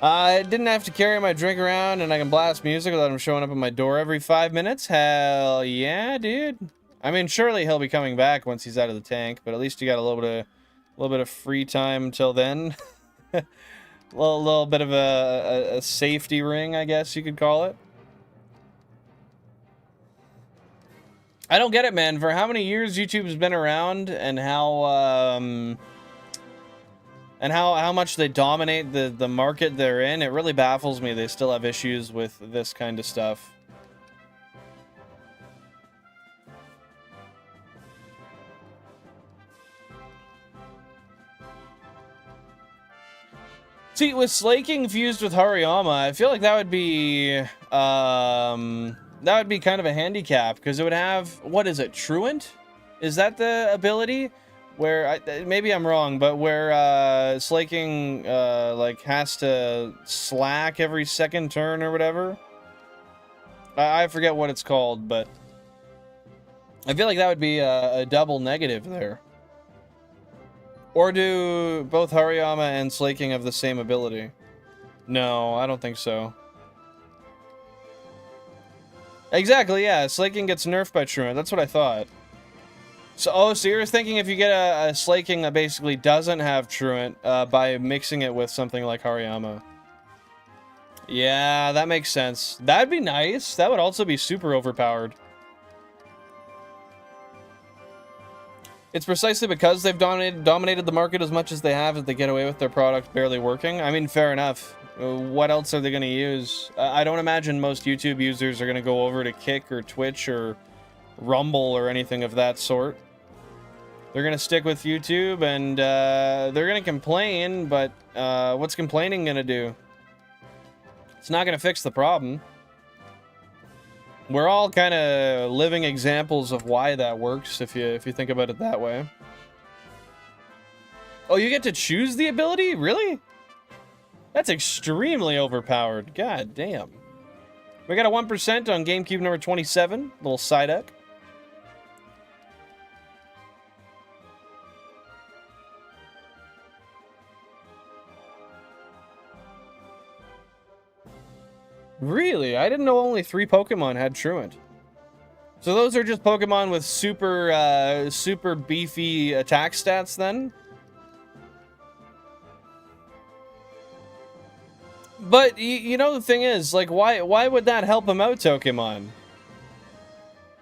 I didn't have to carry my drink around and I can blast music without him showing up at my door every 5 minutes. Hell yeah, dude. I mean, surely he'll be coming back once he's out of the tank, but at least you got a little bit of free time till then. little bit of a safety ring, I guess you could call it. I don't get it, man. For how many years YouTube's been around and how much they dominate the market they're in, it really baffles me they still have issues with this kind of stuff. See, with Slaking fused with Hariyama, I feel like that would be kind of a handicap, because it would have, what is it, Truant? Is that the ability? Where, maybe I'm wrong, but where Slaking like has to slack every second turn or whatever? I forget what it's called, but I feel like that would be a double negative there. Or do both Hariyama and Slaking have the same ability? No, I don't think so. Exactly, yeah. Slaking gets nerfed by Truant. That's what I thought. So you're thinking if you get a Slaking that basically doesn't have Truant by mixing it with something like Hariyama. Yeah, that makes sense. That'd be nice. That would also be super overpowered. It's precisely because they've dominated the market as much as they have that they get away with their product barely working. I mean, fair enough. What else are they going to use? I don't imagine most YouTube users are going to go over to Kick or Twitch or Rumble or anything of that sort. They're going to stick with YouTube and they're going to complain, but what's complaining going to do? It's not going to fix the problem. We're all kind of living examples of why that works, if you think about it that way. Oh, you get to choose the ability? Really? That's extremely overpowered. God damn. We got a 1% on GameCube number 27. Little Psyduck. Really? I didn't know only 3 Pokemon had Truant. So those are just Pokemon with super, super beefy attack stats then? But, you know, the thing is, like, why would that help him out, Pokemon?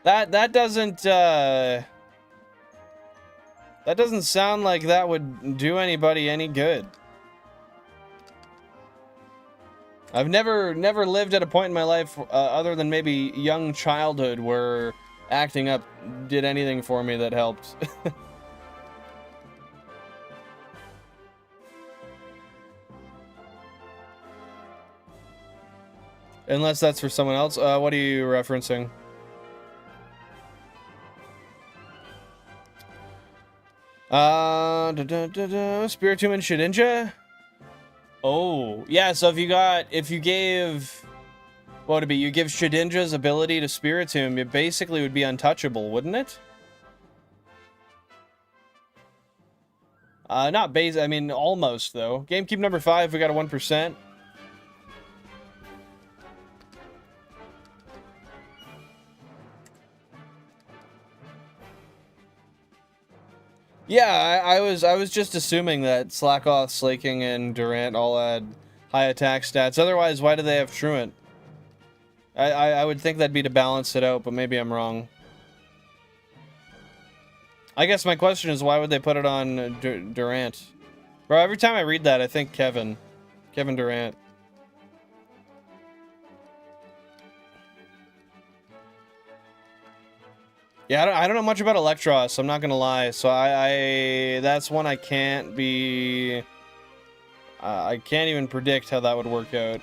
That doesn't sound like that would do anybody any good. I've never lived at a point in my life, other than maybe young childhood, where acting up did anything for me that helped. Unless that's for someone else. What are you referencing? Spiritomb and Shedinja? Oh, yeah, so if you gave, what would it be? You give Shedinja's ability to Spiritomb, it basically would be untouchable, wouldn't it? Not base, I mean, almost, though. GameCube number 5, we got a 1%. Yeah, I was just assuming that Slackoth, Slaking, and Durant all had high attack stats. Otherwise, why do they have Truant? I would think that'd be to balance it out, but maybe I'm wrong. I guess my question is, why would they put it on Durant? Bro, every time I read that, I think Kevin Durant. Yeah, I don't know much about Electros, I'm not gonna lie. So that's one I can't be... I can't even predict how that would work out.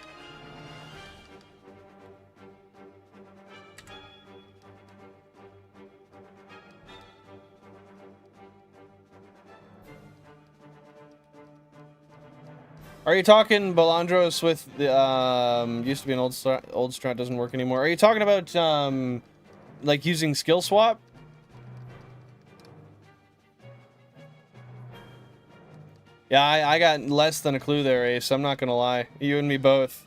Are you talking Balandros with the, used to be an old strat, doesn't work anymore. Are you talking about, like using skill swap? Yeah, I got less than a clue there, Ace. I'm not gonna lie. You and me both.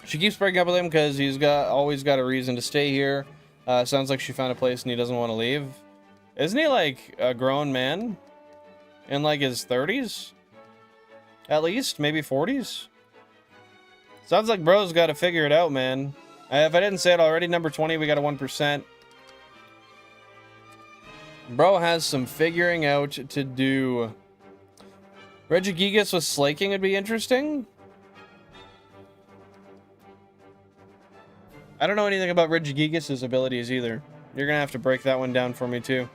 She keeps breaking up with him because he's always got a reason to stay here. Sounds like she found a place and he doesn't want to leave. Isn't he like a grown man? In like his 30s? At least? Maybe 40s? Sounds like bro's got to figure it out, man. If I didn't say it already, number 20, we got a 1%. Bro has some figuring out to do. Regigigas with Slaking would be interesting. I don't know anything about Regigigas' abilities either. You're gonna have to break that one down for me too.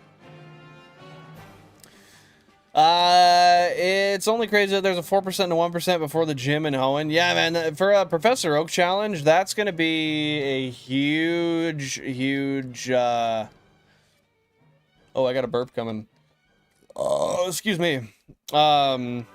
It's only crazy that there's a 4% and a 1% before the gym in Hoenn. Yeah, man, for a Professor Oak challenge, that's gonna be a huge... Oh, I got a burp coming. Oh, excuse me. That's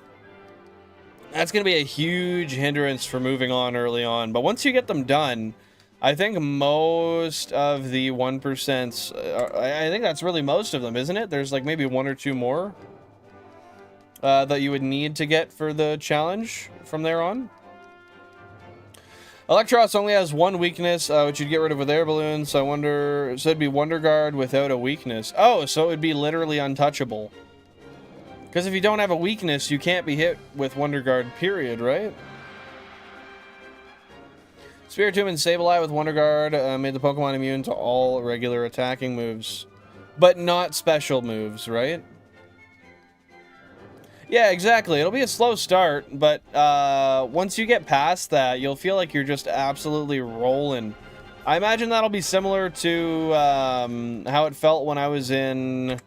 gonna be a huge hindrance for moving on early on. But once you get them done, I think most of the 1%, I think that's really most of them, isn't it? There's like maybe 1 or 2 more that you would need to get for the challenge from there on. Electros only has one weakness, which you'd get rid of with air balloons. So I wonder, so it'd be Wonder Guard without a weakness. Oh, so it would be literally untouchable. Because if you don't have a weakness, you can't be hit with Wonder Guard, period, right? Spiritomb and Sableye with Wonder Guard made the Pokemon immune to all regular attacking moves. But not special moves, right? Yeah, exactly. It'll be a slow start, but once you get past that, you'll feel like you're just absolutely rolling. I imagine that'll be similar to how it felt when I was in...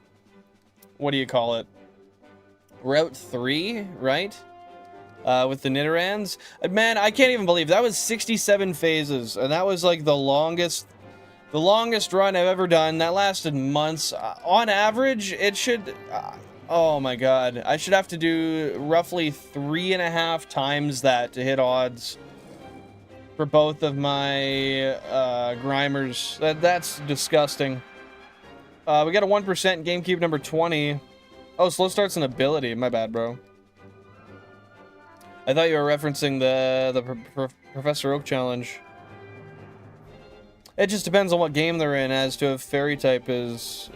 What do you call it? Route 3, right? With the Nidorans. Man, I can't even believe that was 67 phases, and that was like the longest run I've ever done. That lasted months. On average, it should... oh my god. I should have to do roughly 3.5 times that to hit odds for both of my Grimers. That's disgusting. We got a 1% GameCube number 20. Oh, slow start's an ability. My bad, bro. I thought you were referencing the Professor Oak challenge. It just depends on what game they're in as to if Fairy type is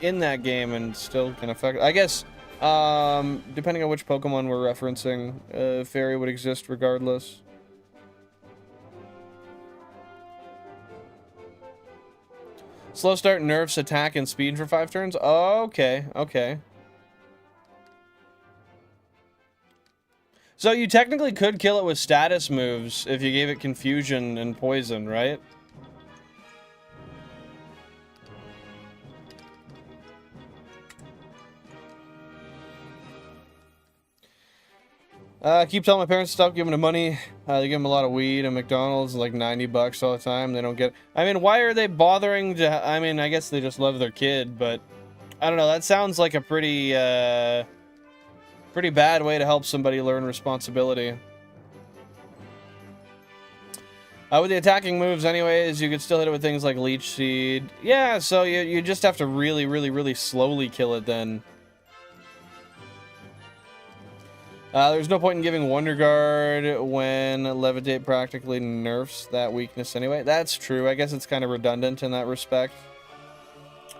in that game and still can affect. I guess depending on which Pokemon we're referencing, Fairy would exist regardless. Slow start nerfs attack and speed for 5 turns. Oh, okay, okay. So you technically could kill it with status moves if you gave it confusion and poison, right? I keep telling my parents to stop giving them money. They give them a lot of weed and McDonald's, like 90 bucks all the time. They don't get... I mean, why are they bothering to... I mean, I guess they just love their kid, but... I don't know, that sounds like a pretty, pretty bad way to help somebody learn responsibility. With the attacking moves anyways, you could still hit it with things like Leech Seed. Yeah, so you just have to really, really, really slowly kill it then. There's no point in giving Wonder Guard when Levitate practically nerfs that weakness anyway. That's true. I guess it's kind of redundant in that respect.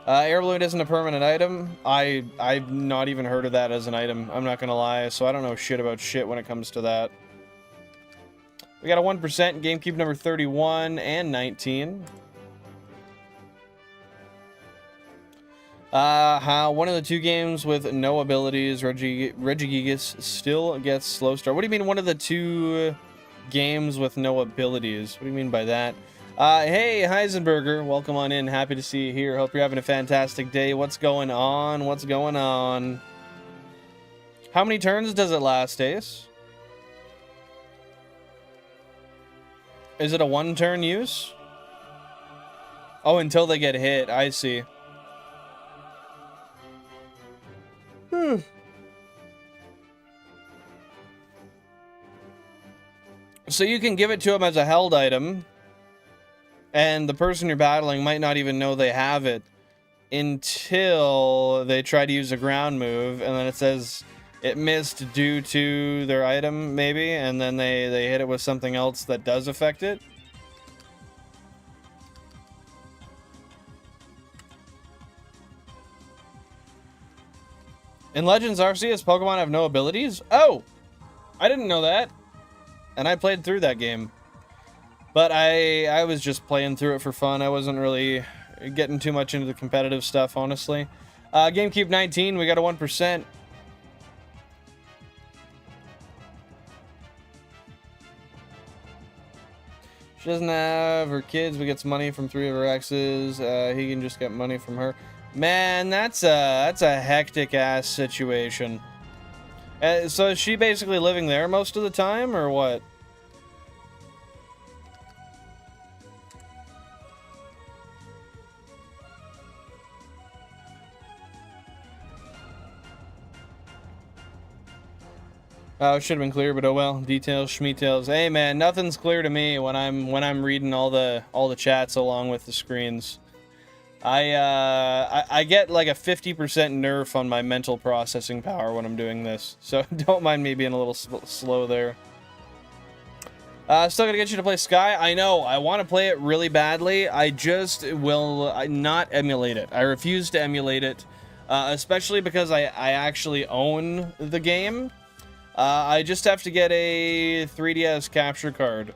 Air Balloon isn't a permanent item. I've not even heard of that as an item. I'm not gonna lie, so I don't know shit about shit when it comes to that. We got a 1% GameCube number 31 and 19. One of the 2 games with no abilities, Regigigas still gets slow start. What do you mean one of the 2 games with no abilities? What do you mean by that? Hey, Heisenberger, welcome on in. Happy to see you here. Hope you're having a fantastic day. What's going on? What's going on? How many turns does it last, Ace? Is it a 1-turn use? Oh, until they get hit. I see. So you can give it to them as a held item, and the person you're battling might not even know they have it until they try to use a ground move, and then it says it missed due to their item, maybe, and then they hit it with something else that does affect it. In Legends Arceus, Pokemon have no abilities? Oh! I didn't know that. And I played through that game. But I was just playing through it for fun. I wasn't really getting too much into the competitive stuff, honestly. GameCube 19, we got a 1%. She doesn't have her kids, but gets money from 3 of her exes. He can just get money from her. Man, that's a hectic ass situation. So is she basically living there most of the time, or what? Oh, it should have been clear, but oh well. Details, schmeetails. Hey man, nothing's clear to me when I'm reading all the chats along with the screens. I get like a 50% nerf on my mental processing power when I'm doing this, so don't mind me being a little slow there. Still gonna get you to play Sky. I know, I want to play it really badly. I just will not emulate it. I refuse to emulate it, especially because I actually own the game. I just have to get a 3DS capture card.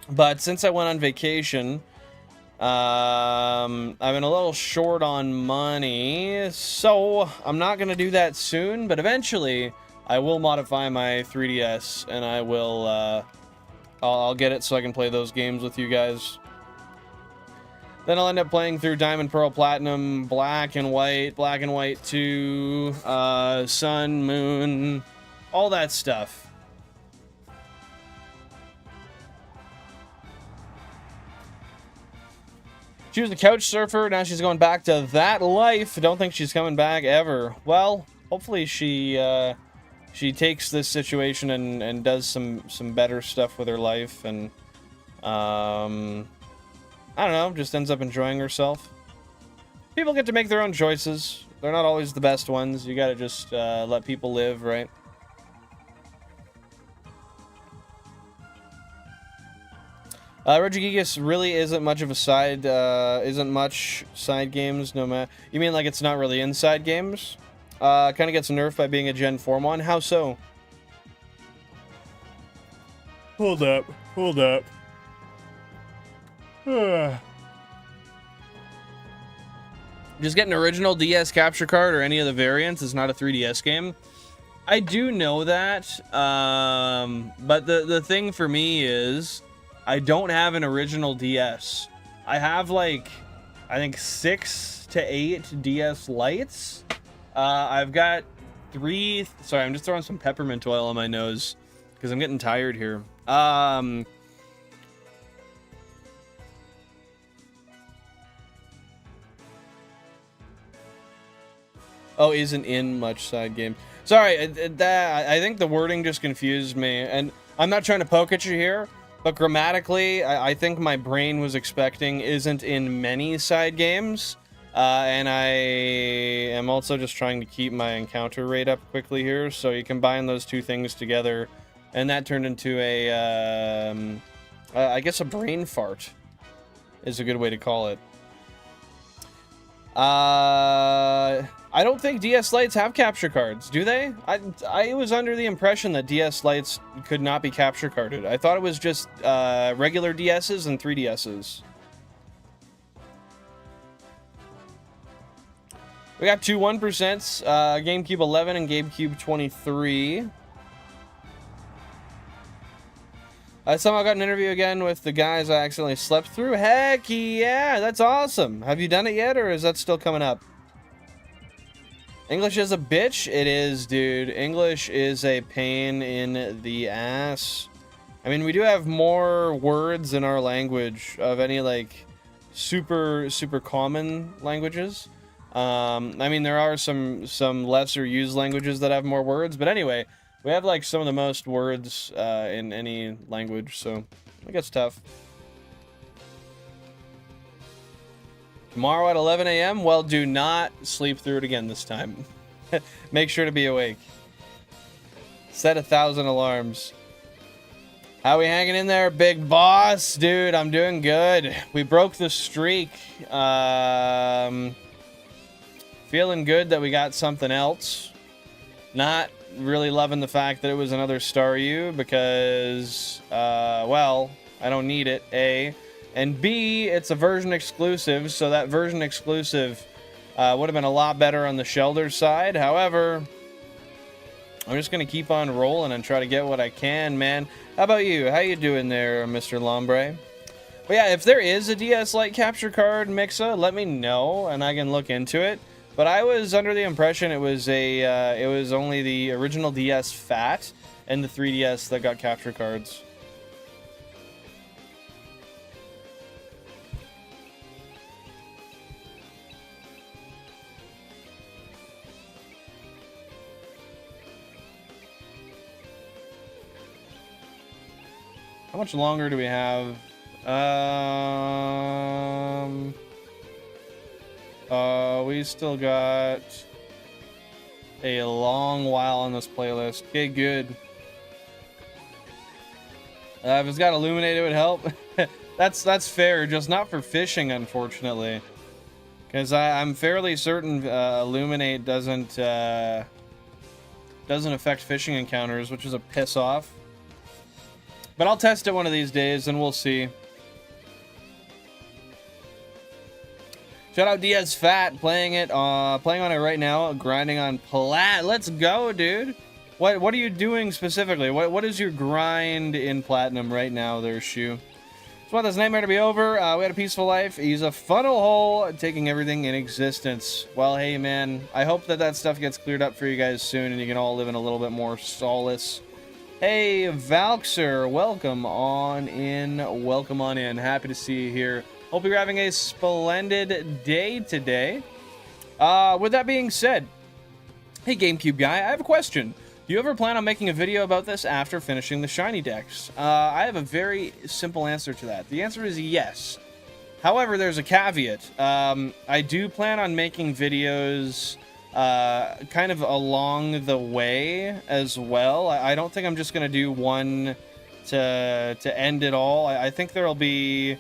But since I went on vacation, I've been a little short on money, so I'm not gonna do that soon, but eventually I will modify my 3DS and I will, I'll get it so I can play those games with you guys. Then I'll end up playing through Diamond, Pearl, Platinum, Black and White 2, Sun, Moon, all that stuff. She was a couch surfer, now she's going back to that life. Don't think she's coming back ever. Well, hopefully she takes this situation and does some better stuff with her life, and I don't know, just ends up enjoying herself. People get to make their own choices. They're not always the best ones. You gotta just let people live, right? Regigigas really isn't much of a side, isn't much side games, no matter. You mean like it's not really inside games? Kind of gets nerfed by being a Gen 4 one. How so? Hold up. Just get an original DS capture card or any of the variants is not a 3DS game. I do know that, but the thing for me is I don't have an original DS. I have like, I think 6 to 8 DS Lites. I've got 3, sorry, I'm just throwing some peppermint oil on my nose because I'm getting tired here. Oh, isn't in much side game. Sorry, I think the wording just confused me, and I'm not trying to poke at you here, but grammatically, I think my brain was expecting isn't in many side games. And I am also just trying to keep my encounter rate up quickly here, so you combine those two things together, and that turned into a, I guess a brain fart is a good way to call it. I don't think DS Lites have capture cards, do they? I was under the impression that DS Lites could not be capture carded. I thought it was just regular DSs and 3DSs. We got two 1%, GameCube 11 and GameCube 23. I somehow got an interview again with the guys I accidentally slept through. Heck yeah, that's awesome. Have you done it yet, or is that still coming up? English is a bitch? It is, dude. English is a pain in the ass. I mean, we do have more words in our language of any, like, super common languages. I mean, there are some lesser used languages that have more words, but anyway, we have, like, some of the most words in any language, so it gets tough. Tomorrow at 11 a.m.? Well, do not sleep through it again this time. Make sure to be awake. Set 1,000 alarms. How we hanging in there, big boss? Dude, I'm doing good. We broke the streak. Feeling good that we got something else. Not really loving the fact that it was another Staryu because, well, I don't need it, A. And B, it's a version exclusive, so that version exclusive would have been a lot better on the Shelder side. However, I'm just going to keep on rolling and try to get what I can, man. How about you? How you doing there, Mr. Lombre? But yeah, if there is a DS Lite capture card, Mixa, let me know, and I can look into it. But I was under the impression it was only the original DS Fat and the 3DS that got capture cards. How much longer do we have? We still got a long while on this playlist. Okay, good. If it's got Illuminate, it would help. That's fair, just not for fishing, unfortunately. Because I'm fairly certain Illuminate doesn't affect fishing encounters, which is a piss off. But I'll test it one of these days, and we'll see. Shout out DS Fat, playing on it right now, grinding on Plat. Let's go, dude. What are you doing specifically? What is your grind in Platinum right now there, Shu? Just want this nightmare to be over. We had a peaceful life. He's a funnel hole, taking everything in existence. Well, hey, man, I hope that stuff gets cleared up for you guys soon, and you can all live in a little bit more solace. Hey, Valxer, welcome on in. Welcome on in. Happy to see you here. Hope you're having a splendid day today. With that being said, hey, GameCube guy, I have a question. Do you ever plan on making a video about this after finishing the Shiny Dex? I have a very simple answer to that. The answer is yes. However, there's a caveat. I do plan on making videos kind of along the way as well. I don't think I'm just going to do one to end it all. I think there'll be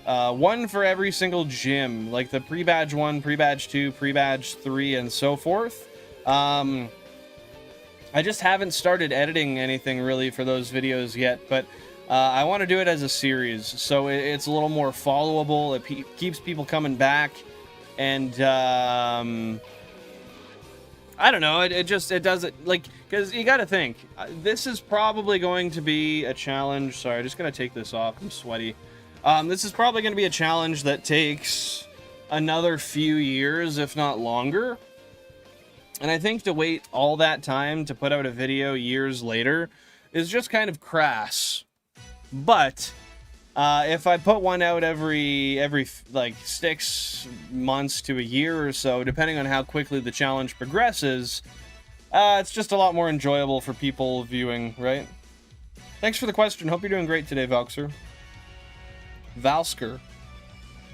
one for every single gym, like the pre-badge 1, pre-badge 2, pre-badge 3, and so forth. I just haven't started editing anything really for those videos yet, but I want to do it as a series, so it's a little more followable. It keeps people coming back, and I don't know, it does it, like, because you gotta think, this is probably going to be a challenge. Sorry, I'm just gonna take this off, I'm sweaty. This is probably going to be a challenge that takes another few years, if not longer. And I think to wait all that time to put out a video years later is just kind of crass. But if I put one out every like 6 months to a year or so, depending on how quickly the challenge progresses, it's just a lot more enjoyable for people viewing, right? Thanks for the question. Hope you're doing great today, Valxer. Valsker.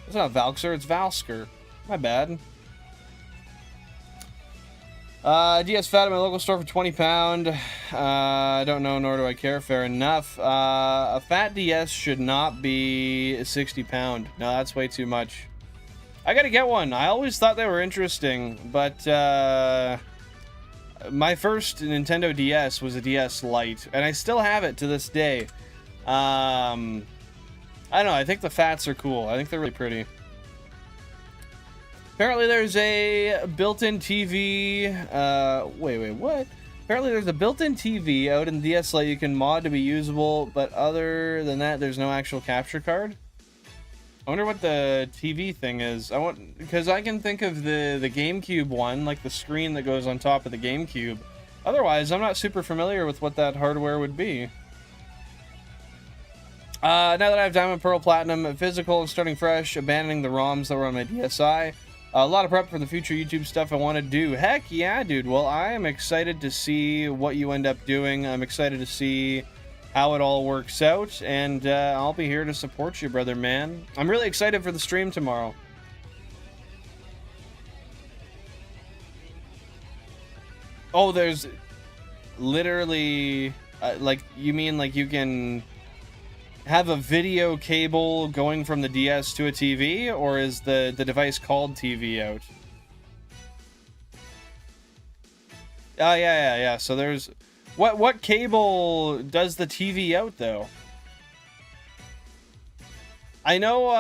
It's not Valxer, it's Valsker. My bad. DS Fat at my local store for £20. I don't know, nor do I care. Fair enough. A fat DS should not be £60. No, that's way too much. I gotta get one. I always thought they were interesting, but my first Nintendo DS was a DS Lite, and I still have it to this day. I don't know, I think the fats are cool. I think they're really pretty. Apparently there's a built-in TV, wait, what? Apparently there's a built-in TV out in DS Lite you can mod to be usable, but other than that, there's no actual capture card. I wonder what the TV thing is. Because I can think of the GameCube one, like the screen that goes on top of the GameCube. Otherwise, I'm not super familiar with what that hardware would be. Now that I have Diamond, Pearl, Platinum, Physical, starting fresh, abandoning the ROMs that were on my DSi. A lot of prep for the future YouTube stuff I want to do. Heck yeah, dude. Well, I am excited to see what you end up doing. I'm excited to see how it all works out. And I'll be here to support you, brother, man. I'm really excited for the stream tomorrow. Oh, there's literally... like, you mean like you can... have a video cable going from the DS to a TV, or is the device called TV out? Oh, yeah. So there's... What cable does the TV out, though? I know,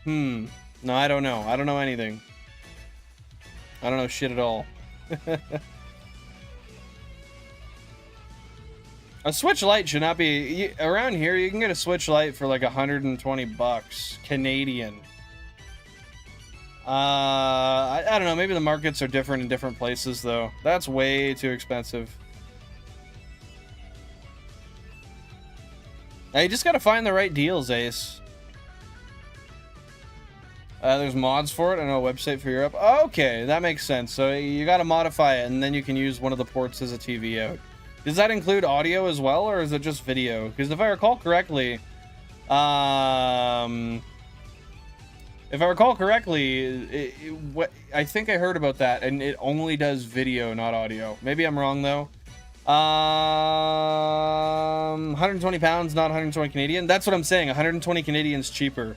No, I don't know. I don't know anything. I don't know shit at all. A Switch Lite should not be... Around here, you can get a Switch Lite for like 120 bucks Canadian. I don't know. Maybe the markets are different in different places, though. That's way too expensive. Now, you just gotta find the right deals, Ace. There's mods for it. I know a website for Europe. Okay, that makes sense. So you gotta modify it, and then you can use one of the ports as a TV out. Does that include audio as well, or is it just video? Because if I recall correctly, I think I heard about that, and it only does video, not audio. Maybe I'm wrong, though. 120 pounds, not 120 Canadian. That's what I'm saying. 120 Canadian's cheaper.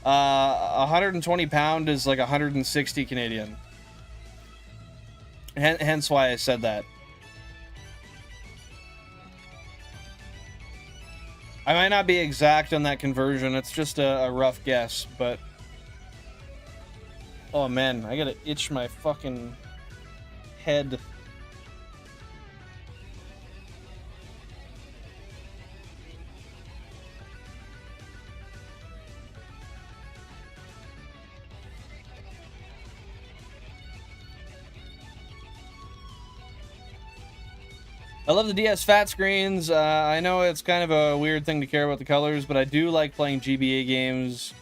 120 pound is like 160 Canadian. Hence why I said that. I might not be exact on that conversion. It's just a rough guess, but... Oh man, I gotta itch my fucking head. I love the DS fat screens. I know it's kind of a weird thing to care about the colors, but I do like playing GBA games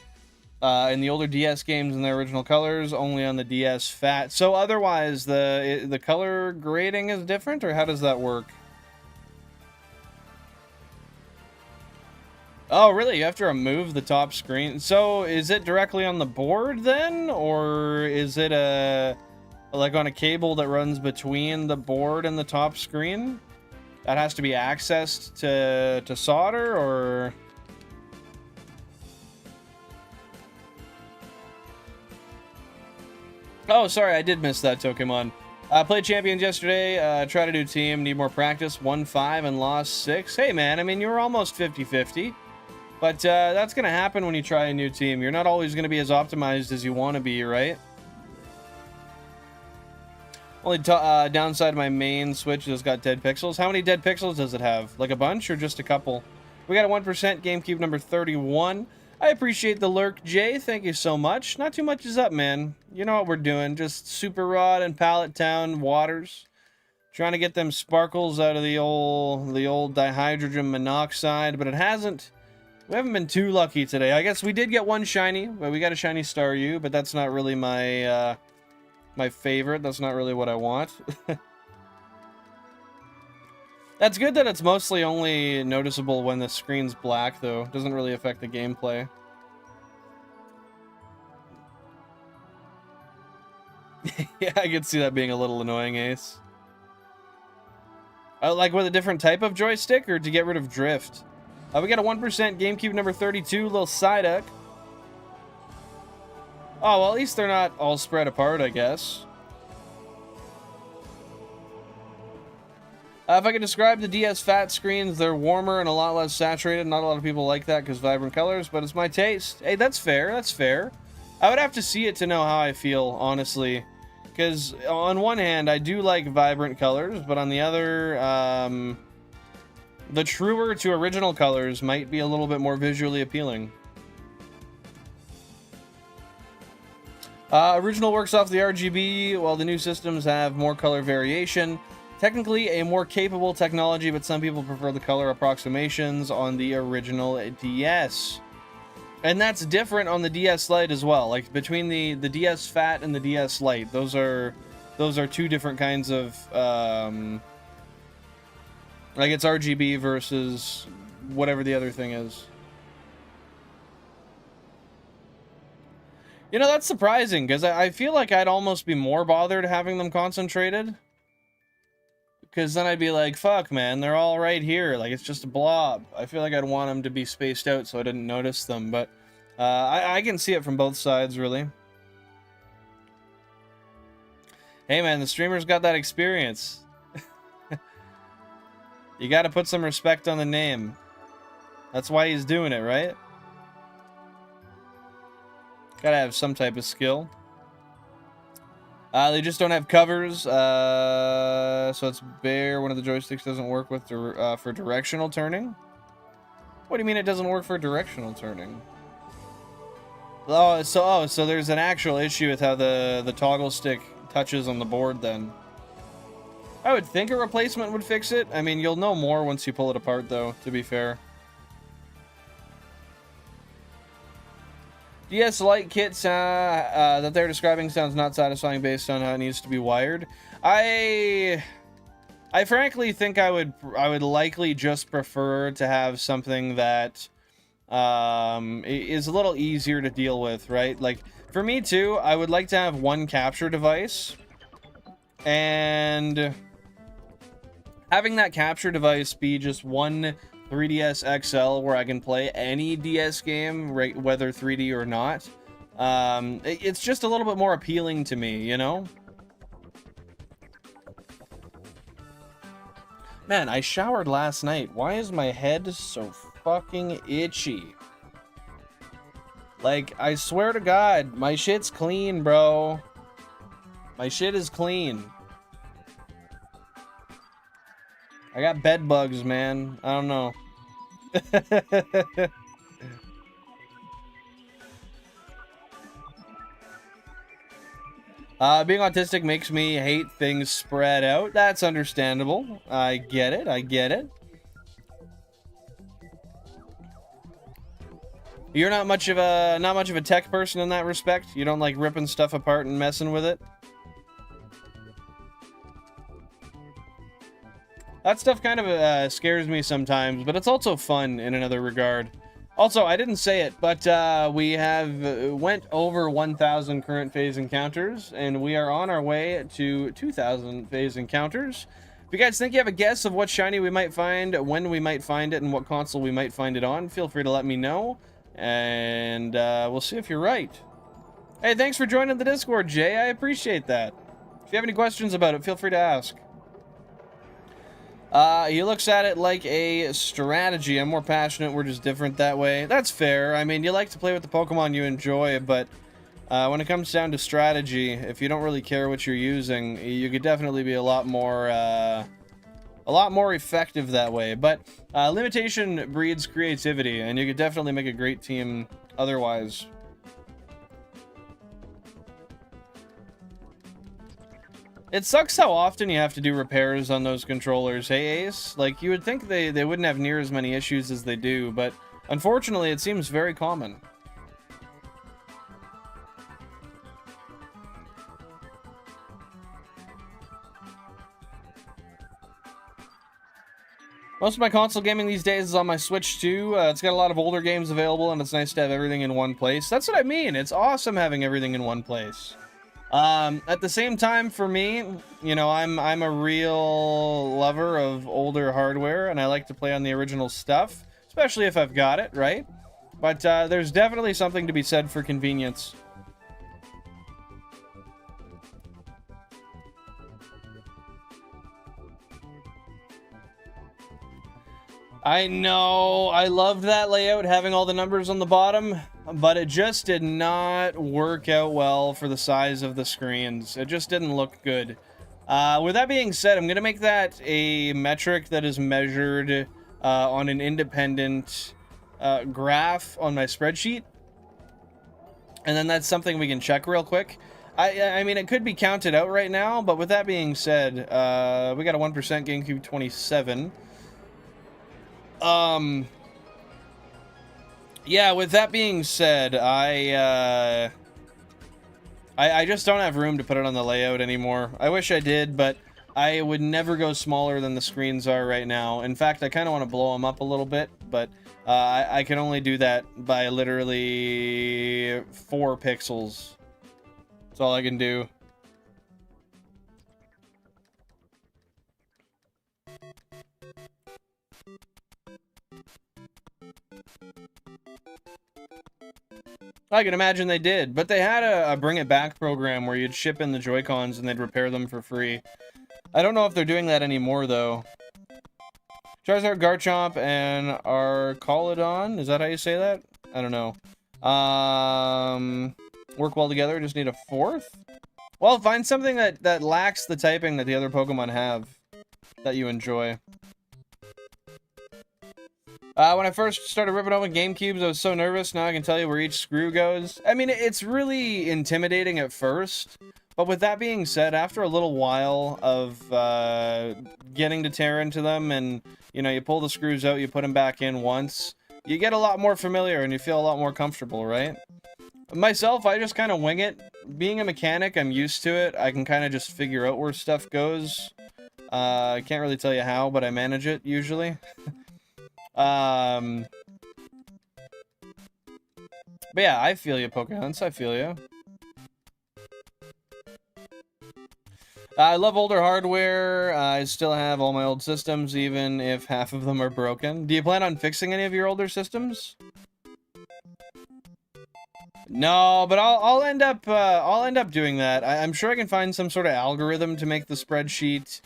in the older DS games in their original colors, only on the DS fat. So otherwise, the color grading is different, or how does that work? Oh, really? You have to remove the top screen. So is it directly on the board then, or is it like on a cable that runs between the board and the top screen? That has to be accessed to solder, or... Oh, sorry, I did miss that, Pokemon. Played Champions yesterday, tried to do team, need more practice, won 5 and lost 6. Hey man, I mean, you were almost 50-50. But that's going to happen when you try a new team. You're not always going to be as optimized as you want to be, right? Only downside of my main Switch has got dead pixels. How many dead pixels does it have? Like a bunch or just a couple? We got a 1% GameCube number 31. I appreciate the lurk, Jay. Thank you so much. Not too much is up, man. You know what we're doing. Just Super Rod and Pallet Town waters. Trying to get them sparkles out of the old dihydrogen monoxide, but it hasn't. We haven't been too lucky today. I guess we did get one shiny. Well, we got a shiny Staryu, but that's not really my my favorite. That's not really what I want. That's good that it's mostly only noticeable when the screen's black, though. It doesn't really affect the gameplay. Yeah, I could see that being a little annoying, Ace. Like with a different type of joystick, or to get rid of drift? We got a 1% GameCube number 32, little Psyduck. Oh, well, at least they're not all spread apart, I guess. If I could describe the DS fat screens, they're warmer and a lot less saturated. Not a lot of people like that because vibrant colors, but it's my taste. Hey, that's fair, that's fair. I would have to see it to know how I feel, honestly. Because on one hand, I do like vibrant colors, but on the other, the truer to original colors might be a little bit more visually appealing. Original works off the RGB, while the new systems have more color variation. Technically a more capable technology, but some people prefer the color approximations on the original DS. And that's different on the DS Lite as well. Like between the DS Fat and the DS Lite, those are two different kinds of like it's RGB versus whatever the other thing is. You know, that's surprising, because I feel like I'd almost be more bothered having them concentrated. Because then I'd be like, fuck, man, they're all right here. Like, it's just a blob. I feel like I'd want them to be spaced out so I didn't notice them. But I can see it from both sides, really. Hey, man, the streamer's got that experience. You gotta put some respect on the name. That's why he's doing it, right? Gotta have some type of skill. They just don't have covers, so it's bare. One of the joysticks doesn't work with for directional turning. What do you mean it doesn't work for directional turning? So there's an actual issue with how the toggle stick touches on the board then. I would think a replacement would fix it. I mean, you'll know more once you pull it apart, though, to be fair. DS Lite kits that they're describing sounds not satisfying based on how it needs to be wired. I frankly think I would likely just prefer to have something that is a little easier to deal with, right? Like for me too, I would like to have one capture device, and Having that capture device be just one 3DS XL where I can play any DS game, right, whether 3D or not, it's just a little bit more appealing to me, you know? Man, I showered last night. Why is my head so fucking itchy? Like, I swear to God, my shit's clean, bro. My shit is clean. I got bed bugs, man. I don't know. Being autistic makes me hate things spread out. That's understandable. I get it. I get it. You're not much of a tech person in that respect. You don't like ripping stuff apart and messing with it. That stuff kind of scares me sometimes, but it's also fun in another regard. Also, I didn't say it, but we have went over 1,000 current phase encounters, and we are on our way to 2,000 phase encounters. If you guys think you have a guess of what shiny we might find, when we might find it, and what console we might find it on, feel free to let me know, and we'll see if you're right. Hey, thanks for joining the Discord, Jay. I appreciate that. If you have any questions about it, feel free to ask. He looks at it like a strategy. I'm more passionate, we're just different that way. That's fair. I mean, you like to play with the Pokemon you enjoy, but when it comes down to strategy, if you don't really care what you're using, you could definitely be a lot more effective that way. But limitation breeds creativity, and you could definitely make a great team otherwise. It sucks how often you have to do repairs on those controllers, hey Ace? Like, you would think they wouldn't have near as many issues as they do, but unfortunately it seems very common. Most of my console gaming these days is on my Switch too. It's got a lot of older games available, and it's nice to have everything in one place. That's what I mean. It's awesome having everything in one place. At the same time, for me, you know, I'm a real lover of older hardware, and I like to play on the original stuff, especially if I've got it, right? But there's definitely something to be said for convenience. I know, I loved that layout, having all the numbers on the bottom, but it just did not work out well for the size of the screens. It just didn't look good. With that being said, I'm going to make that a metric that is measured on an independent graph on my spreadsheet. And then that's something we can check real quick. I mean, it could be counted out right now, but with that being said, we got a 1% GameCube 27. Yeah, with that being said, I just don't have room to put it on the layout anymore. I wish I did, but I would never go smaller than the screens are right now. In fact, I kind of want to blow them up a little bit, but I can only do that by literally 4 pixels. That's all I can do. I can imagine they did, but they had a Bring It Back program where you'd ship in the Joy-Cons and they'd repair them for free. I don't know if they're doing that anymore, though. Charizard, Garchomp, and Celadon. Is that how you say that? I don't know. Work well together, just need a 4th? Well, find something that lacks the typing that the other Pokemon have that you enjoy. When I first started ripping open GameCubes, I was so nervous. Now I can tell you where each screw goes. I mean, it's really intimidating at first. But with that being said, after a little while of getting to tear into them and, you know, you pull the screws out, you put them back in once, you get a lot more familiar and you feel a lot more comfortable, right? Myself, I just kind of wing it. Being a mechanic, I'm used to it. I can kind of just figure out where stuff goes. I can't really tell you how, but I manage it, usually. But yeah, I feel you, Pokehunts. I feel you. I love older hardware. I still have all my old systems, even if half of them are broken. Do you plan on fixing any of your older systems? No, but I'll end up doing that. I'm sure I can find some sort of algorithm to make the spreadsheet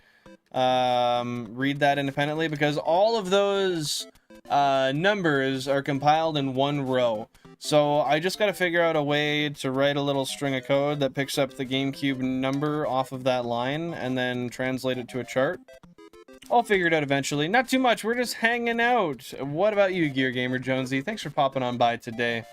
read that independently, because all of those numbers are compiled in one row. So I just got to figure out a way to write a little string of code that picks up the GameCube number off of that line and then translate it to a chart. I'll figure it out eventually. Not too much. We're just hanging out. What about you, Gear Gamer Jonesy? Thanks for popping on by today.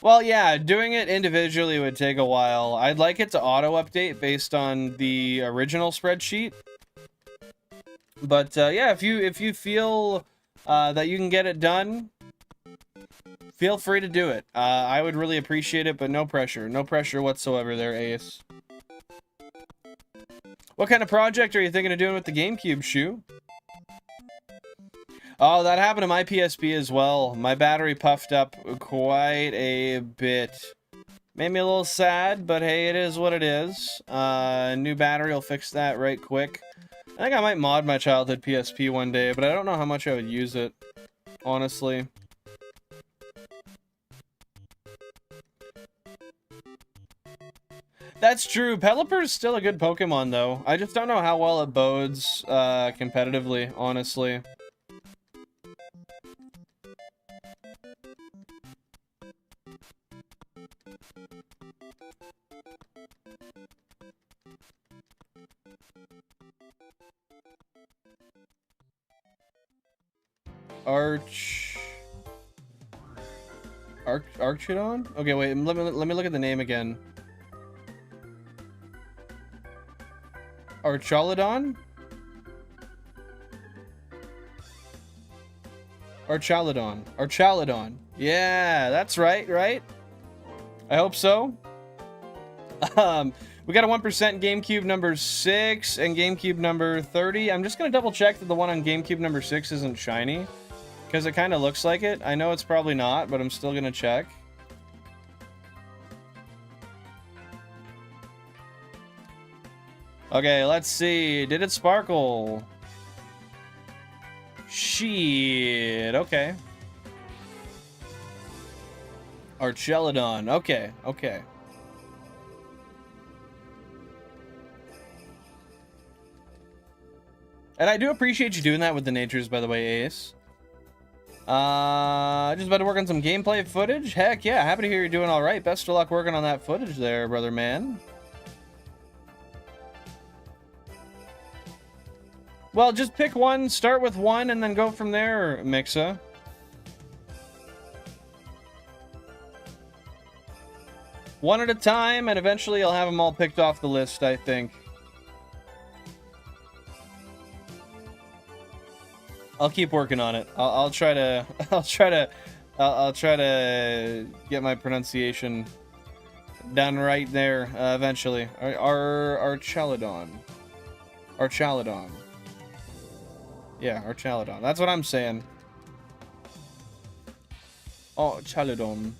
Well, yeah, doing it individually would take a while. I'd like it to auto-update based on the original spreadsheet. But, yeah, if you feel that you can get it done, feel free to do it. I would really appreciate it, but no pressure. No pressure whatsoever there, Ace. What kind of project are you thinking of doing with the GameCube, Shu? Oh, that happened to my PSP as well. My battery puffed up quite a bit. Made me a little sad, but hey, it is what it is. New battery will fix that right quick. I think I might mod my childhood PSP one day, but I don't know how much I would use it, honestly. That's true. Pelipper's still a good Pokemon, though. I just don't know how well it bodes competitively, honestly. Archidon? Okay, wait, let me look at the name again. Archaludon? Archaludon. Yeah, that's right? I hope so. We got a 1% GameCube number 6 and GameCube number 30. I'm just gonna double check that the one on GameCube number 6 isn't shiny, because it kind of looks like it. I know it's probably not, but I'm still gonna check. Okay, let's see. Did it sparkle? Shit. Okay. Archaludon. Okay. And I do appreciate you doing that with the natures, by the way, Ace. Just about to work on some gameplay footage. Heck yeah, happy to hear you're doing all right. Best of luck working on that footage there, brother man. Well, just pick one, start with one, and then go from there, Mixa. One at a time, and eventually I'll have them all picked off the list, I think. I'll keep working on it. I'll try to get my pronunciation done right there eventually. Archaludon. Yeah, Archaludon. That's what I'm saying. Oh, Chaludon.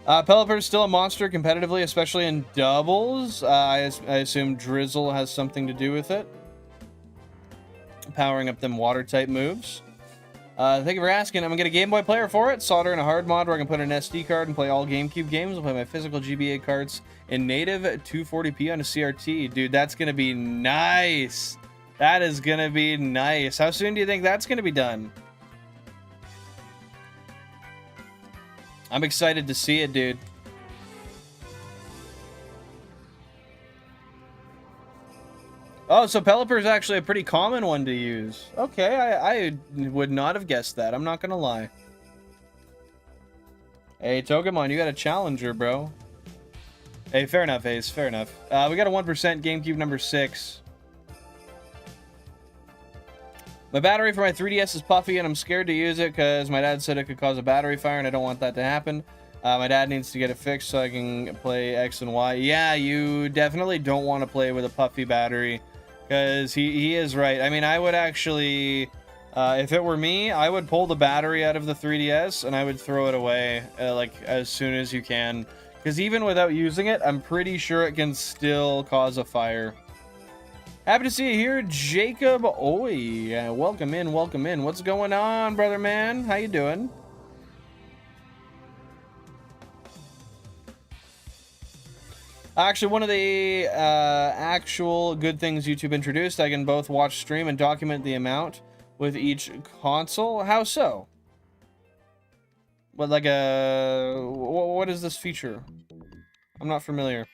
Pelipper's still a monster competitively, especially in doubles. I assume Drizzle has something to do with it. Powering up them water-type moves. Thank you for asking. I'm gonna get a Game Boy player for it. Solder in a hard mod where I can put an SD card and play all GameCube games. I'll play my physical GBA cards in native 240p on a CRT. Dude, that's gonna be nice. That is gonna be nice. How soon do you think that's gonna be done? I'm excited to see it, dude. Oh, so Pelipper is actually a pretty common one to use. Okay, I would not have guessed that. I'm not gonna lie. Hey, Togemon, you got a challenger, bro. Hey, fair enough, Ace. Fair enough. We got a 1% GameCube number 6. My battery for my 3DS is puffy, and I'm scared to use it because my dad said it could cause a battery fire, and I don't want that to happen. My dad needs to get it fixed so I can play X and Y. Yeah, you definitely don't want to play with a puffy battery, because he is right. I mean, I would actually, if it were me, I would pull the battery out of the 3DS, and I would throw it away, like, as soon as you can. Because even without using it, I'm pretty sure it can still cause a fire. Happy to see you here, Jacob. Oi, welcome in, welcome in. What's going on, brother man? How you doing? Actually, one of the actual good things YouTube introduced, I can both watch stream and document the amount with each console. How so? What, like what is this feature? I'm not familiar.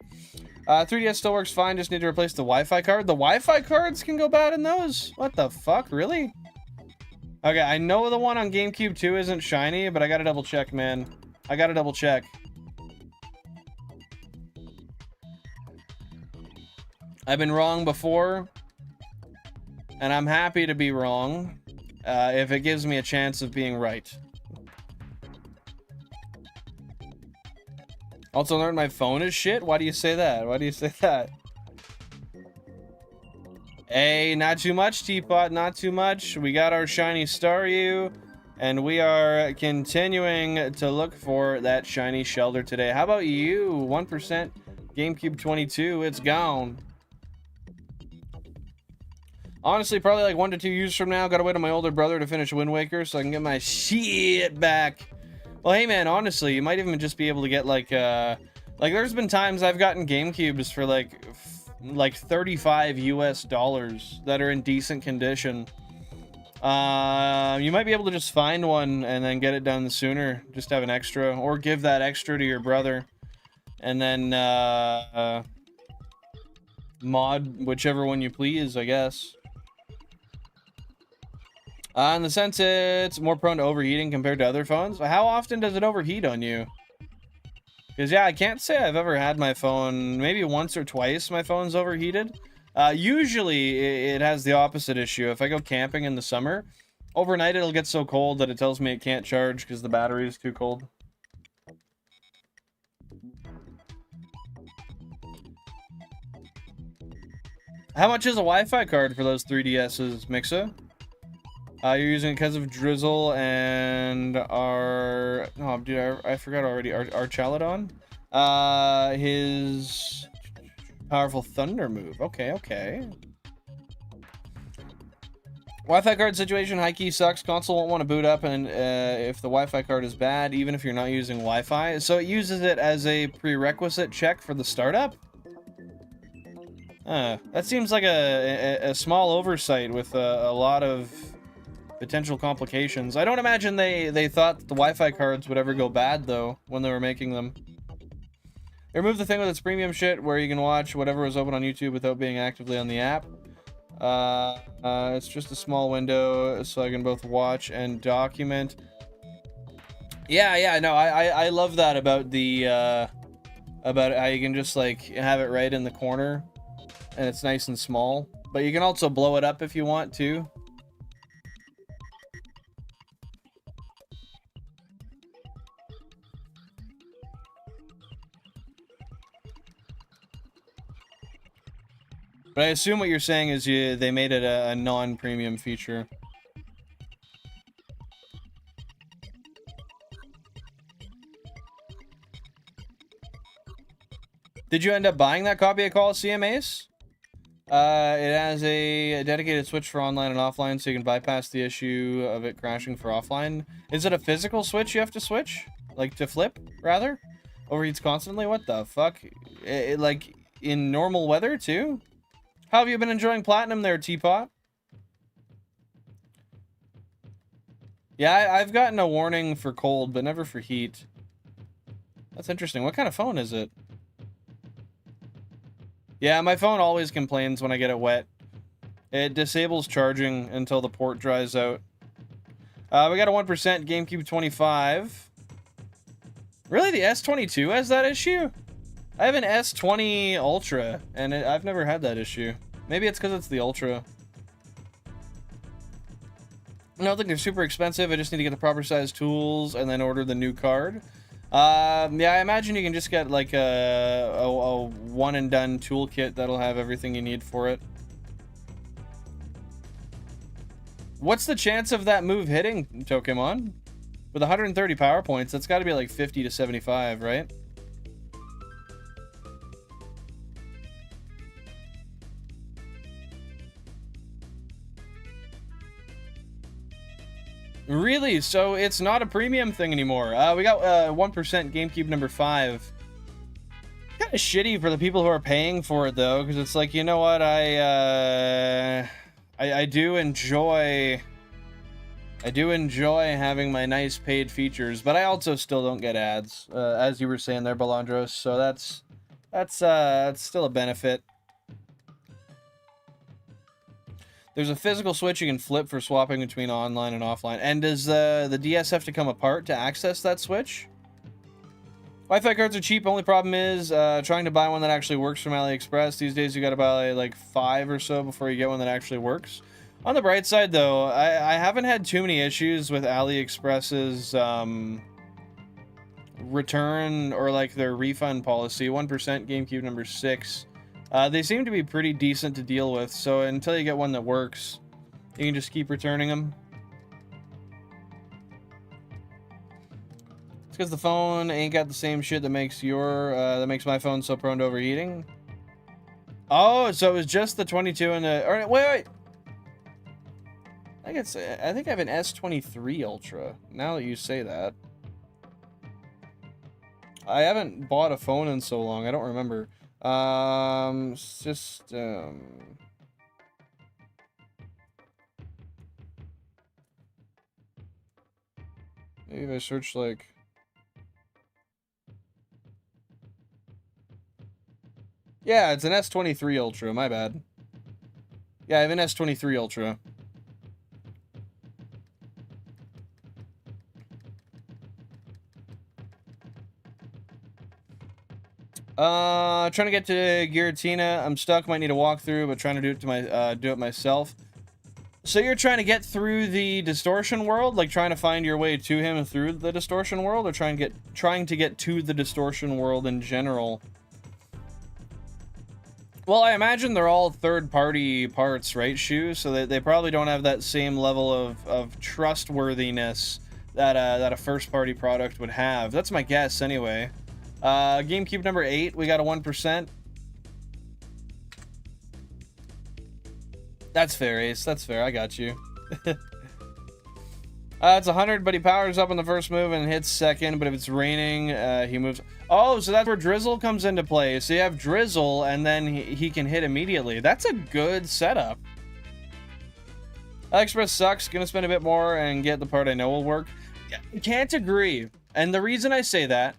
3DS still works fine, just need to replace the Wi-Fi card. The Wi-Fi cards can go bad in those? What the fuck, really? Okay, I know the one on GameCube 2 isn't shiny, but I gotta double check, man. I gotta double check. I've been wrong before, and I'm happy to be wrong if it gives me a chance of being right. Also learned my phone is shit? Why do you say that? Why do you say that? Hey, not too much, Teapot, not too much. We got our shiny Staryu, and we are continuing to look for that shiny Shellder today. How about you? 1% GameCube 22, it's gone. Honestly, probably like 1 to 2 years from now, gotta wait on my older brother to finish Wind Waker so I can get my shit back. Well, hey man, honestly, you might even just be able to get like there's been times I've gotten GameCubes for like $35 US that are in decent condition. You might be able to just find one and then get it done sooner, just have an extra, or give that extra to your brother, and then mod whichever one you please, I guess. In the sense it's more prone to overheating compared to other phones. How often does it overheat on you? Because, yeah, I can't say I've ever had my phone, maybe once or twice my phone's overheated. Usually it has the opposite issue. If I go camping in the summer, overnight it'll get so cold that it tells me it can't charge because the battery is too cold. How much is a Wi-Fi card for those 3DSs, Mixa? You're using it because of Drizzle and our... Oh, dude, I forgot already. Our Celadon? His powerful Thunder move. Okay, okay. Wi-Fi card situation, high key sucks. Console won't want to boot up and if the Wi-Fi card is bad, even if you're not using Wi-Fi. So it uses it as a prerequisite check for the startup? That seems like a small oversight with a lot of potential complications. I don't imagine they thought that the Wi-Fi cards would ever go bad, though, when they were making them. They removed the thing with its premium shit where you can watch whatever was open on YouTube without being actively on the app. It's just a small window, so I can both watch and document. Yeah, no, I love that about the, about how you can just, like, have it right in the corner, and it's nice and small. But you can also blow it up if you want, too. But I assume what you're saying is they made it a non-premium feature. Did you end up buying that copy of Coliseum, Ace? It has a dedicated switch for online and offline, so you can bypass the issue of it crashing for offline. Is it a physical switch you have to switch? Like, to flip, rather? Overheats constantly? What the fuck? Like, in normal weather, too? How have you been enjoying Platinum there, Teapot? Yeah, I've gotten a warning for cold, but never for heat. That's interesting. What kind of phone is it? Yeah, my phone always complains when I get it wet. It disables charging until the port dries out. We got a 1% GameCube 25. Really, the S22 has that issue? I have an S20 Ultra, and I've never had that issue. Maybe it's because it's the Ultra. I don't think they're super expensive. I just need to get the proper size tools and then order the new card. Yeah, I imagine you can just get like a one-and-done toolkit that'll have everything you need for it. What's the chance of that move hitting, Pokemon? With 130 power points, that's got to be like 50 to 75, right? Really? So it's not a premium thing anymore. We got 1% GameCube number 5. Kind of shitty for the people who are paying for it though, because it's like, you know what, I do enjoy having my nice paid features, but I also still don't get ads, as you were saying there, Balandros. So that's still a benefit. There's a physical switch you can flip for swapping between online and offline. And does the DS have to come apart to access that switch? Wi-Fi cards are cheap. Only problem is trying to buy one that actually works from AliExpress. These days you gotta buy like 5 or so before you get one that actually works. On the bright side though, I haven't had too many issues with AliExpress's return or like their refund policy. 1% GameCube number 6. They seem to be pretty decent to deal with, so until you get one that works, you can just keep returning them. It's because the phone ain't got the same shit that makes my phone so prone to overheating. Oh, so it was just the 22 and the... Or, wait. I think I have an S23 Ultra, now that you say that. I haven't bought a phone in so long, I don't remember. It's just, maybe if I search, like... Yeah, it's an S23 Ultra, my bad. Yeah, I have an S23 Ultra. Trying to get to Giratina. I'm stuck, might need a walkthrough, but trying to do it myself. So you're trying to get through the distortion world, like trying to find your way to him through the distortion world, or trying to get to the distortion world in general? Well, I imagine they're all third-party parts, right, Shu? So they probably don't have that same level of trustworthiness that a first-party product would have. That's my guess, anyway. GameCube number 8, we got a 1%. That's fair, Ace. That's fair. I got you. It's 100, but he powers up on the first move and hits second, but if it's raining, he moves... Oh, so that's where Drizzle comes into play. So you have Drizzle, and then he can hit immediately. That's a good setup. AliExpress sucks. Gonna spend a bit more and get the part I know will work. Yeah, can't agree. And the reason I say that,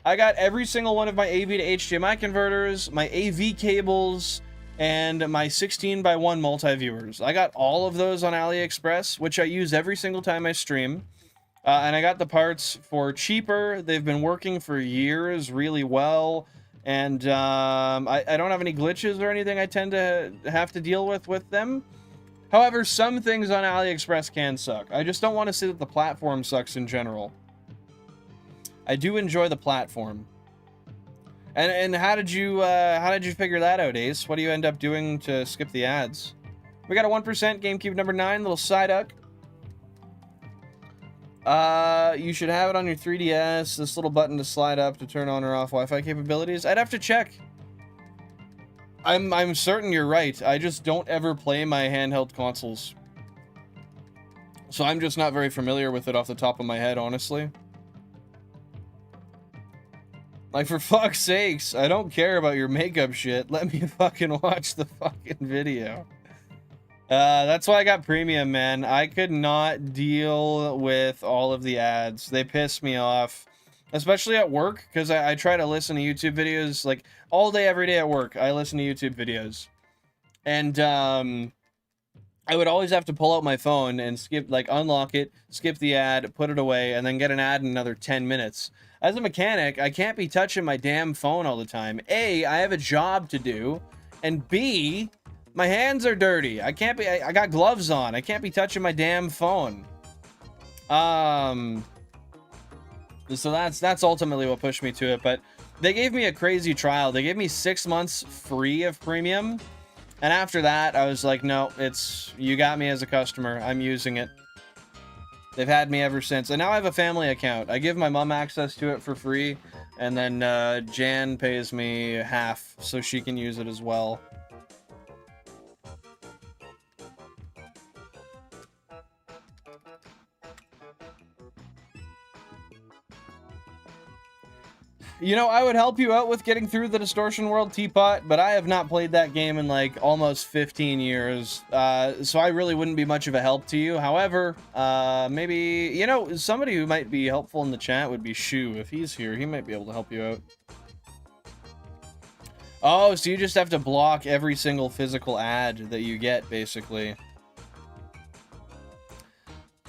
I got every single one of my AV to HDMI converters, my AV cables, and my 16:1 multi-viewers. I got all of those on AliExpress, which I use every single time I stream. And I got the parts for cheaper. They've been working for years really well. And I don't have any glitches or anything I tend to have to deal with them. However, some things on AliExpress can suck. I just don't want to say that the platform sucks in general. I do enjoy the platform. And how did you figure that out, Ace? What do you end up doing to skip the ads? We got a 1% GameCube number 9, little Psyduck. You should have it on your 3DS, this little button to slide up to turn on or off Wi-Fi capabilities. I'd have to check. I'm certain you're right. I just don't ever play my handheld consoles. So I'm just not very familiar with it off the top of my head, honestly. Like, for fuck's sakes, I don't care about your makeup shit. Let me fucking watch the fucking video. That's why I got premium, man. I could not deal with all of the ads. They piss me off. Especially at work, because I try to listen to YouTube videos, like, all day, every day at work, I listen to YouTube videos. And, I would always have to pull out my phone and skip, like, unlock it, skip the ad, put it away, and then get an ad in another 10 minutes. As a mechanic, I can't be touching my damn phone all the time. A, I have a job to do, and B, my hands are dirty. I got gloves on. I can't be touching my damn phone. So that's ultimately what pushed me to it, but they gave me a crazy trial. They gave me 6 months free of premium, and after that, I was like, no, you got me as a customer. I'm using it. They've had me ever since. And now I have a family account. I give my mom access to it for free, and then Jan pays me half so she can use it as well. You know, I would help you out with getting through the Distortion World Teapot, but I have not played that game in like almost 15 years, so I really wouldn't be much of a help to you. However, maybe, you know, somebody who might be helpful in the chat would be Shu. If he's here, he might be able to help you out. Oh, so you just have to block every single physical ad that you get, basically.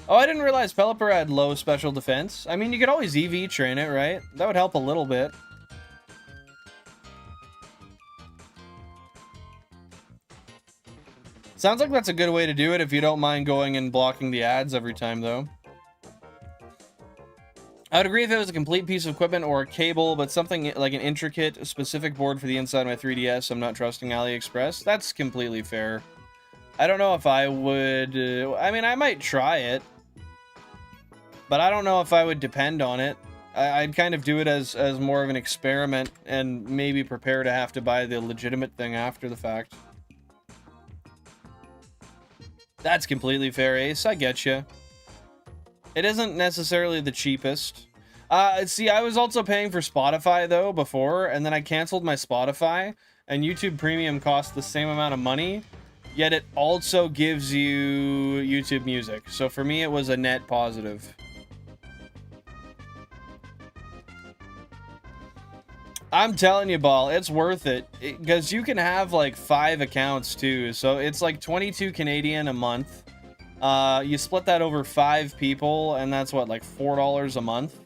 Oh, I didn't realize Pelipper had low special defense. I mean, you could always EV train it, right? That would help a little bit. Sounds like that's a good way to do it if you don't mind going and blocking the ads every time, though. I would agree if it was a complete piece of equipment or a cable, but something like an intricate, specific board for the inside of my 3DS, I'm not trusting AliExpress. That's completely fair. I don't know if I would... I mean, I might try it. But I don't know if I would depend on it. I'd kind of do it as more of an experiment and maybe prepare to have to buy the legitimate thing after the fact. That's completely fair, Ace. I get you. It isn't necessarily the cheapest. See, I was also paying for Spotify, though, before, and then I canceled my Spotify, and YouTube Premium costs the same amount of money, yet it also gives you YouTube Music. So for me, it was a net positive. I'm telling you, Ball, it's worth it, because you can have like 5 accounts too, so it's like 22 Canadian a month. You split that over 5 people, and that's what, like $4 a month?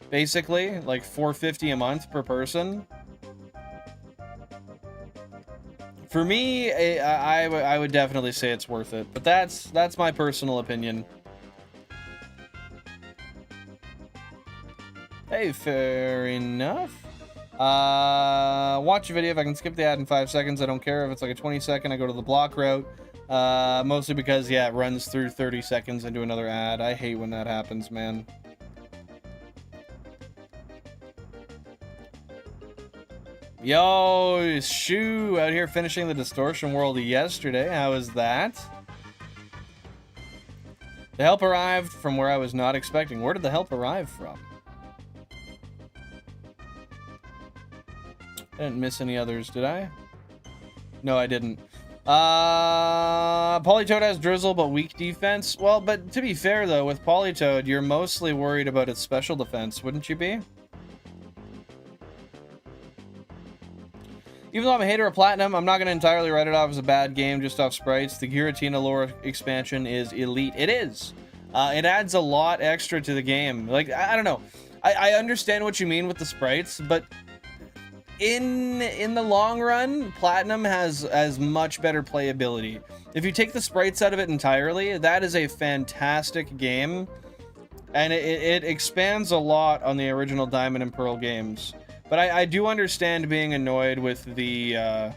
Basically, like $4.50 a month per person. For me, I would definitely say it's worth it, but that's my personal opinion. Hey, fair enough. Watch a video if I can skip the ad in 5 seconds. I don't care if it's like a 20-second. I go to the block route. Mostly because, yeah, it runs through 30 seconds into another ad. I hate when that happens, man. Yo, Shu out here finishing the Distortion World yesterday. How was that? The help arrived from where I was not expecting. Where did the help arrive from? I didn't miss any others, did I? No, I didn't. Politoed has Drizzle, but weak defense. Well, but to be fair, though, with Politoed, you're mostly worried about its special defense, wouldn't you be? Even though I'm a hater of Platinum, I'm not going to entirely write it off as a bad game just off sprites. The Giratina lore expansion is elite. It is. It adds a lot extra to the game. Like, I don't know. I understand what you mean with the sprites, but... In the long run, Platinum has much better playability. If you take the sprites out of it entirely, that is a fantastic game, and it expands a lot on the original Diamond and Pearl games. But I do understand being annoyed with the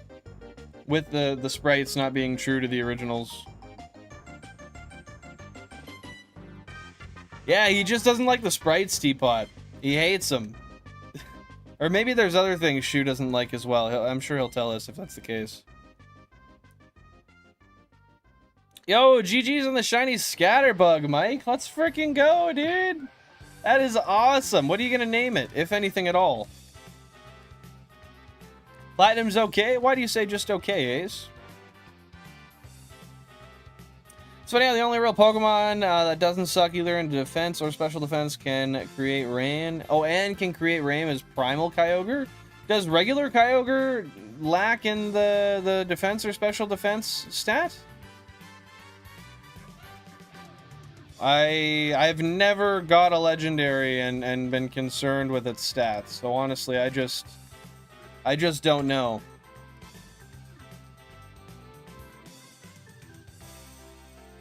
sprites not being true to the originals. Yeah, he just doesn't like the sprites, Teapot. He hates them. Or maybe there's other things Shu doesn't like as well. I'm sure he'll tell us if that's the case. Yo, GG's on the shiny Scatterbug, Mike. Let's freaking go, dude. That is awesome. What are you going to name it, if anything at all? Platinum's okay? Why do you say just okay, Ace? So anyhow, the only real Pokemon that doesn't suck either in defense or special defense can create rain. Oh, and can create rain is Primal Kyogre. Does regular Kyogre lack in the defense or special defense stat? I've never got a legendary and been concerned with its stats. So honestly, I just don't know.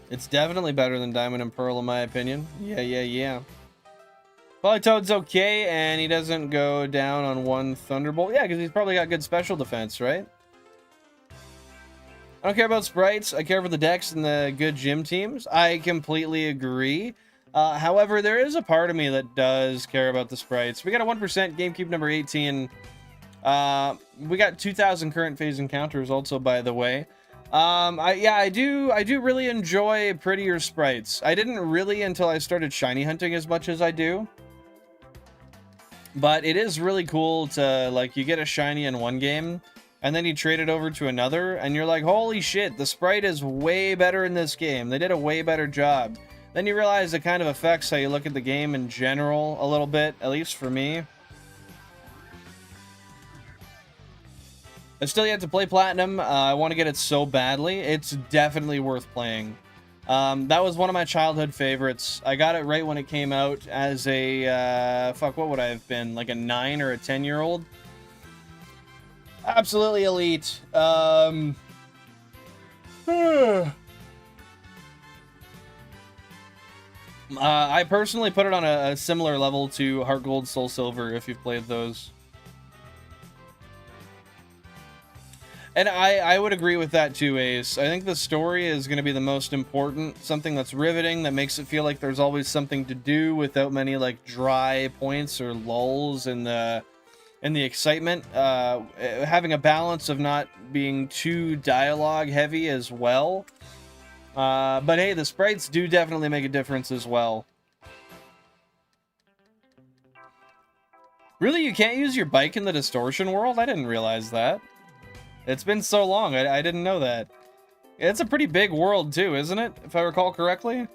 It's definitely better than Diamond and Pearl, in my opinion. Yeah. Politoed's okay, and he doesn't go down on one Thunderbolt. Yeah, because he's probably got good special defense, right? I don't care about sprites. I care for the decks and the good gym teams. I completely agree. However, there is a part of me that does care about the sprites. We got a 1% GameCube number 18. We got 2,000 current phase encounters also, by the way. I do really enjoy prettier sprites. I didn't really until I started shiny hunting as much as I do. But it is really cool to, like, you get a shiny in one game, and then you trade it over to another, and you're like, holy shit, the sprite is way better in this game. They did a way better job. Then you realize it kind of affects how you look at the game in general a little bit, at least for me. I've still yet to play Platinum. I want to get it so badly. It's definitely worth playing. That was one of my childhood favorites. I got it right when it came out as a, fuck, what would I have been? Like a 9 or a 10-year-old? Absolutely elite. I personally put it on a similar level to Heart Gold, Soul Silver, if you've played those. And I would agree with that too, Ace. I think the story is going to be the most important, something that's riveting, that makes it feel like there's always something to do without many like dry points or lulls in the excitement. Having a balance of not being too dialogue heavy as well. But hey, the sprites do definitely make a difference as well. Really, you can't use your bike in the distortion world? I didn't realize that. It's been so long, I didn't know that. It's a pretty big world too, isn't it? If I recall correctly.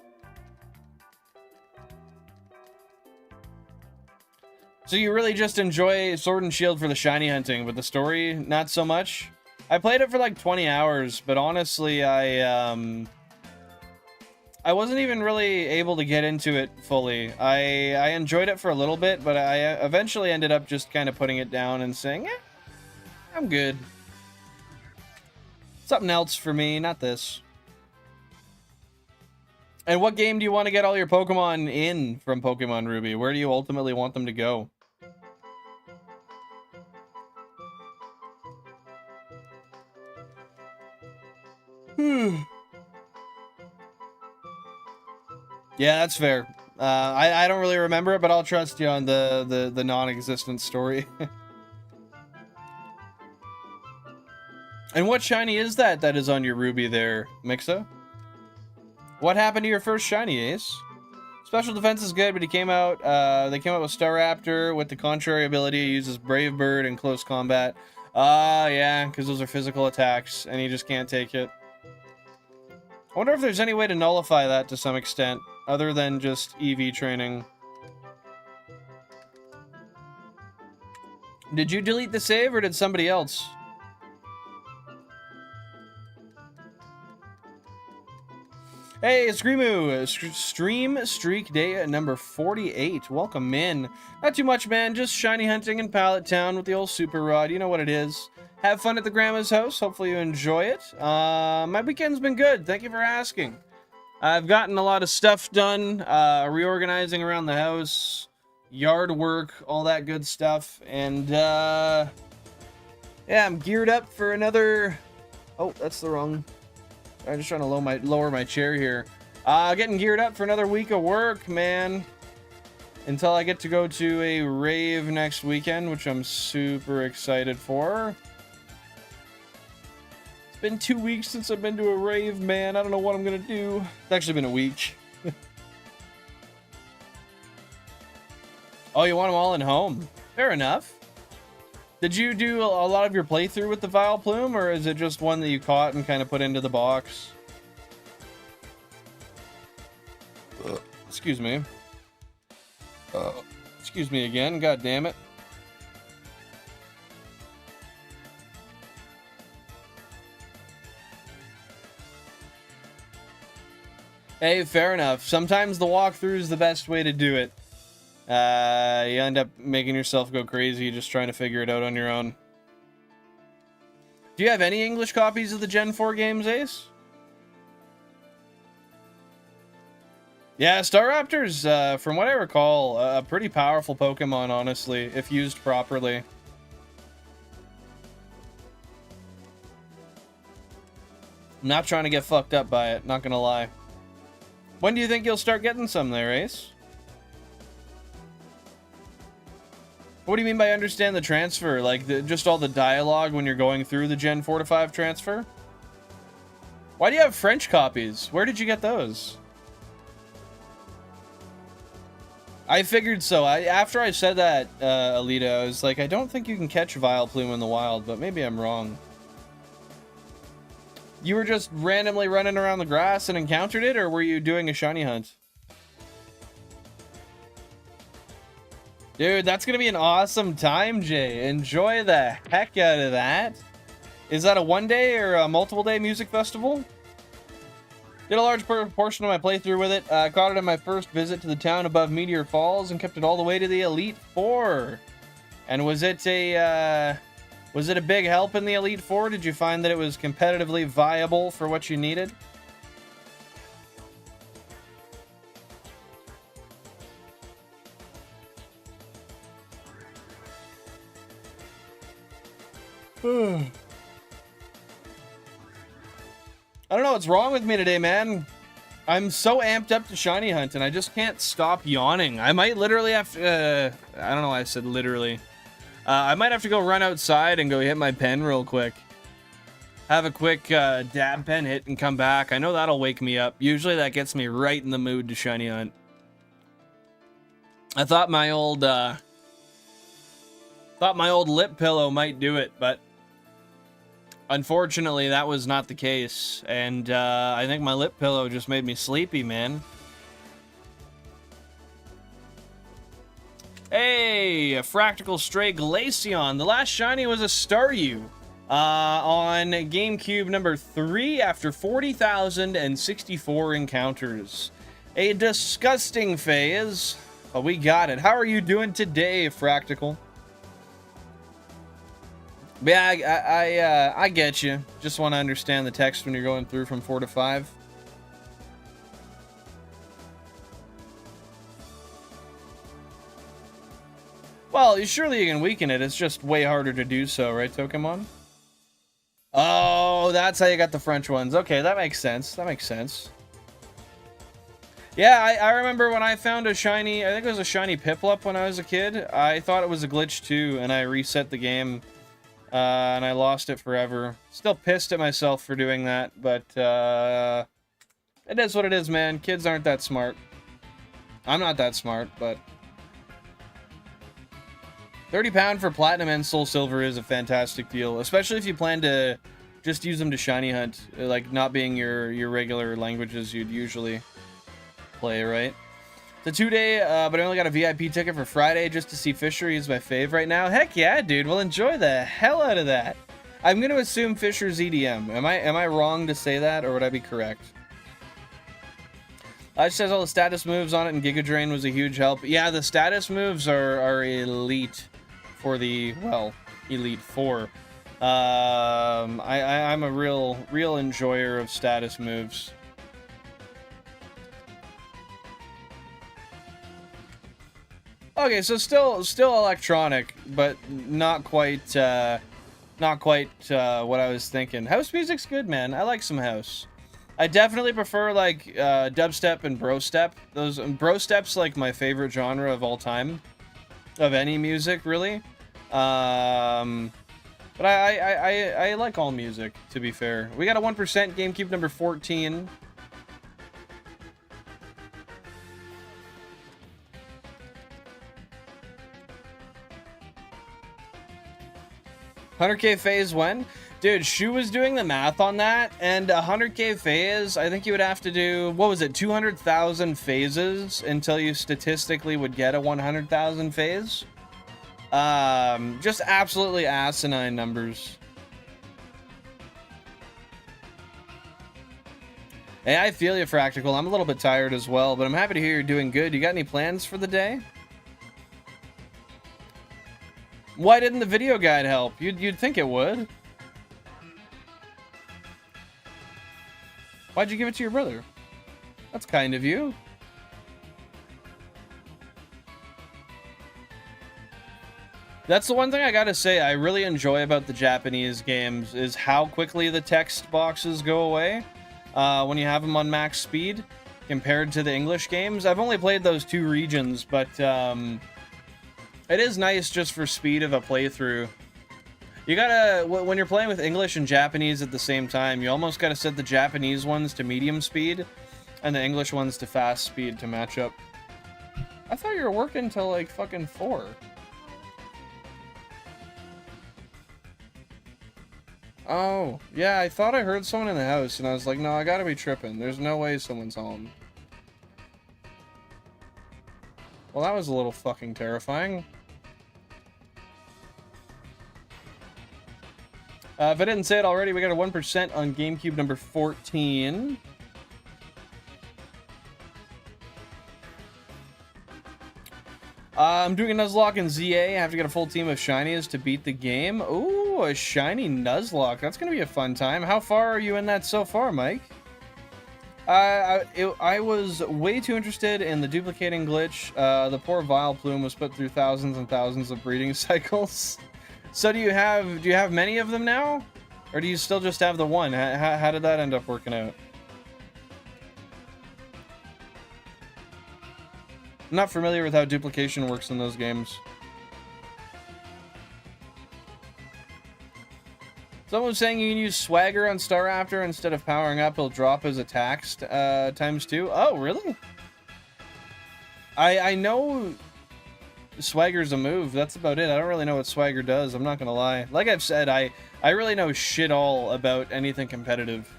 So you really just enjoy Sword and Shield for the shiny hunting, but the story, not so much? I played it for like 20 hours, but honestly, I wasn't even really able to get into it fully. I enjoyed it for a little bit, but I eventually ended up just kind of putting it down and saying, I'm good. Something else for me, not this. And what game do you want to get all your Pokemon in from Pokemon Ruby? Where do you ultimately want them to go? Yeah, that's fair. I don't really remember it, but I'll trust you on the non-existent story. And what shiny is that is on your Ruby there, Mixa? What happened to your first shiny, Ace? Special defense is good, but they came out with Staraptor with the contrary ability. He uses Brave Bird in close combat. Yeah, because those are physical attacks, and you just can't take it. I wonder if there's any way to nullify that to some extent, other than just EV training. Did you delete the save, or did somebody else? Hey, Screamoo! Stream Streak Day number 48. Welcome in. Not too much, man. Just shiny hunting in Pallet Town with the old Super Rod. You know what it is. Have fun at the grandma's house. Hopefully you enjoy it. My weekend's been good. Thank you for asking. I've gotten a lot of stuff done. Reorganizing around the house. Yard work. All that good stuff. And, yeah, I'm geared up for another... Oh, that's the wrong... I'm just trying to lower my chair here. Getting geared up for another week of work, man. Until I get to go to a rave next weekend, which I'm super excited for. It's been 2 weeks since I've been to a rave, man. I don't know what I'm gonna do. It's actually been a week. Oh, you want them all in home? Fair enough. Did you do a lot of your playthrough with the Vileplume, or is it just one that you caught and kind of put into the box? Excuse me. Excuse me again, god damn it. Hey, fair enough. Sometimes the walkthrough is the best way to do it. You end up making yourself go crazy just trying to figure it out on your own. Do you have any English copies of the Gen 4 games, Ace? Yeah, Staraptor's, from what I recall, a pretty powerful Pokemon, honestly, if used properly. I'm not trying to get fucked up by it, not gonna lie. When do you think you'll start getting some there, Ace? What do you mean by understand the transfer? Like, just all the dialogue when you're going through the Gen 4 to 5 transfer? Why do you have French copies? Where did you get those? I figured so. After I said that, Alita, I was like, I don't think you can catch Vileplume in the wild, but maybe I'm wrong. You were just randomly running around the grass and encountered it, or were you doing a shiny hunt? Dude, that's gonna be an awesome time, Jay. Enjoy the heck out of that. Is that a one-day or a multiple-day music festival? Did a large portion of my playthrough with it. Caught it on my first visit to the town above Meteor Falls and kept it all the way to the Elite Four. And was it a big help in the Elite Four? Did you find that it was competitively viable for what you needed? I don't know what's wrong with me today, man. I'm so amped up to shiny hunt, and I just can't stop yawning. I might literally have to, I don't know why I said literally. I might have to go run outside and go hit my pen real quick. Have a quick dab pen hit and come back. I know that'll wake me up. Usually that gets me right in the mood to shiny hunt. I thought my old lip pillow might do it, but unfortunately, that was not the case, and I think my lip pillow just made me sleepy, man. Hey, a Fractal Stray Glaceon. The last shiny was a Staryu on GameCube number 3 after 40,064 encounters. A disgusting phase, but we got it. How are you doing today, Fractal? Yeah, I get you. Just want to understand the text when you're going through from 4 to 5. Well, surely you can weaken it. It's just way harder to do so, right, Pokemon? Oh, that's how you got the French ones. Okay, that makes sense. That makes sense. Yeah, I remember when I found a shiny, I think it was a shiny Piplup when I was a kid. I thought it was a glitch too, and I reset the game. And I lost it forever. Still pissed at myself for doing that, but it is what it is, man. Kids aren't that smart. I'm not that smart, but £30 for Platinum and Soul Silver is a fantastic deal, especially if you plan to just use them to shiny hunt, like not being your regular languages you'd usually play, right? It's a 2-day, but I only got a VIP ticket for Friday just to see Fisher. He's my fave right now. Heck yeah, dude. Well, enjoy the hell out of that. I'm going to assume Fisher's EDM. Am I wrong to say that, or would I be correct? It says all the status moves on it, and Giga Drain was a huge help. Yeah, the status moves are elite for the, well, Elite Four. I'm a real enjoyer of status moves. Okay, so still electronic, but not quite what I was thinking. House music's good, man. I like some house. I definitely prefer like dubstep and brostep. Those brostep's like my favorite genre of all time, of any music really. But I like all music, to be fair. We got a 1% GameCube number 14. $100K phase when? Dude, Shu was doing the math on that, and 100K phase, I think you would have to do, what was it, 200,000 phases until you statistically would get a 100,000 phase? Just absolutely asinine numbers. Hey, I feel you, Fractal. I'm a little bit tired as well, but I'm happy to hear you're doing good. You got any plans for the day? Why didn't the video guide help? You'd think it would. Why'd you give it to your brother? That's kind of you. That's the one thing I gotta say I really enjoy about the Japanese games is how quickly the text boxes go away when you have them on max speed compared to the English games. I've only played those 2 regions, but it is nice just for speed of a playthrough. You gotta, when you're playing with English and Japanese at the same time, you almost gotta set the Japanese ones to medium speed and the English ones to fast speed to match up. I thought you were working till like fucking 4. Oh, yeah, I thought I heard someone in the house, and I was like, no, I gotta be tripping. There's no way someone's home. Well, that was a little fucking terrifying. If I didn't say it already, we got a 1% on GameCube number 14. I'm doing a Nuzlocke in ZA. I have to get a full team of Shinies to beat the game. Ooh, a Shiny Nuzlocke. That's going to be a fun time. How far are you in that so far, Mike? I was way too interested in the duplicating glitch. The poor Vileplume was put through thousands and thousands of breeding cycles. So do you have many of them now? Or do you still just have the one? How did that end up working out? I'm not familiar with how duplication works in those games. Someone was saying you can use Swagger on Staraptor instead of powering up. He'll drop his attacks ×2. Oh, really? I know Swagger's a move. That's about it. I don't really know what Swagger does. I'm not gonna lie. Like I've said, I really know shit all about anything competitive.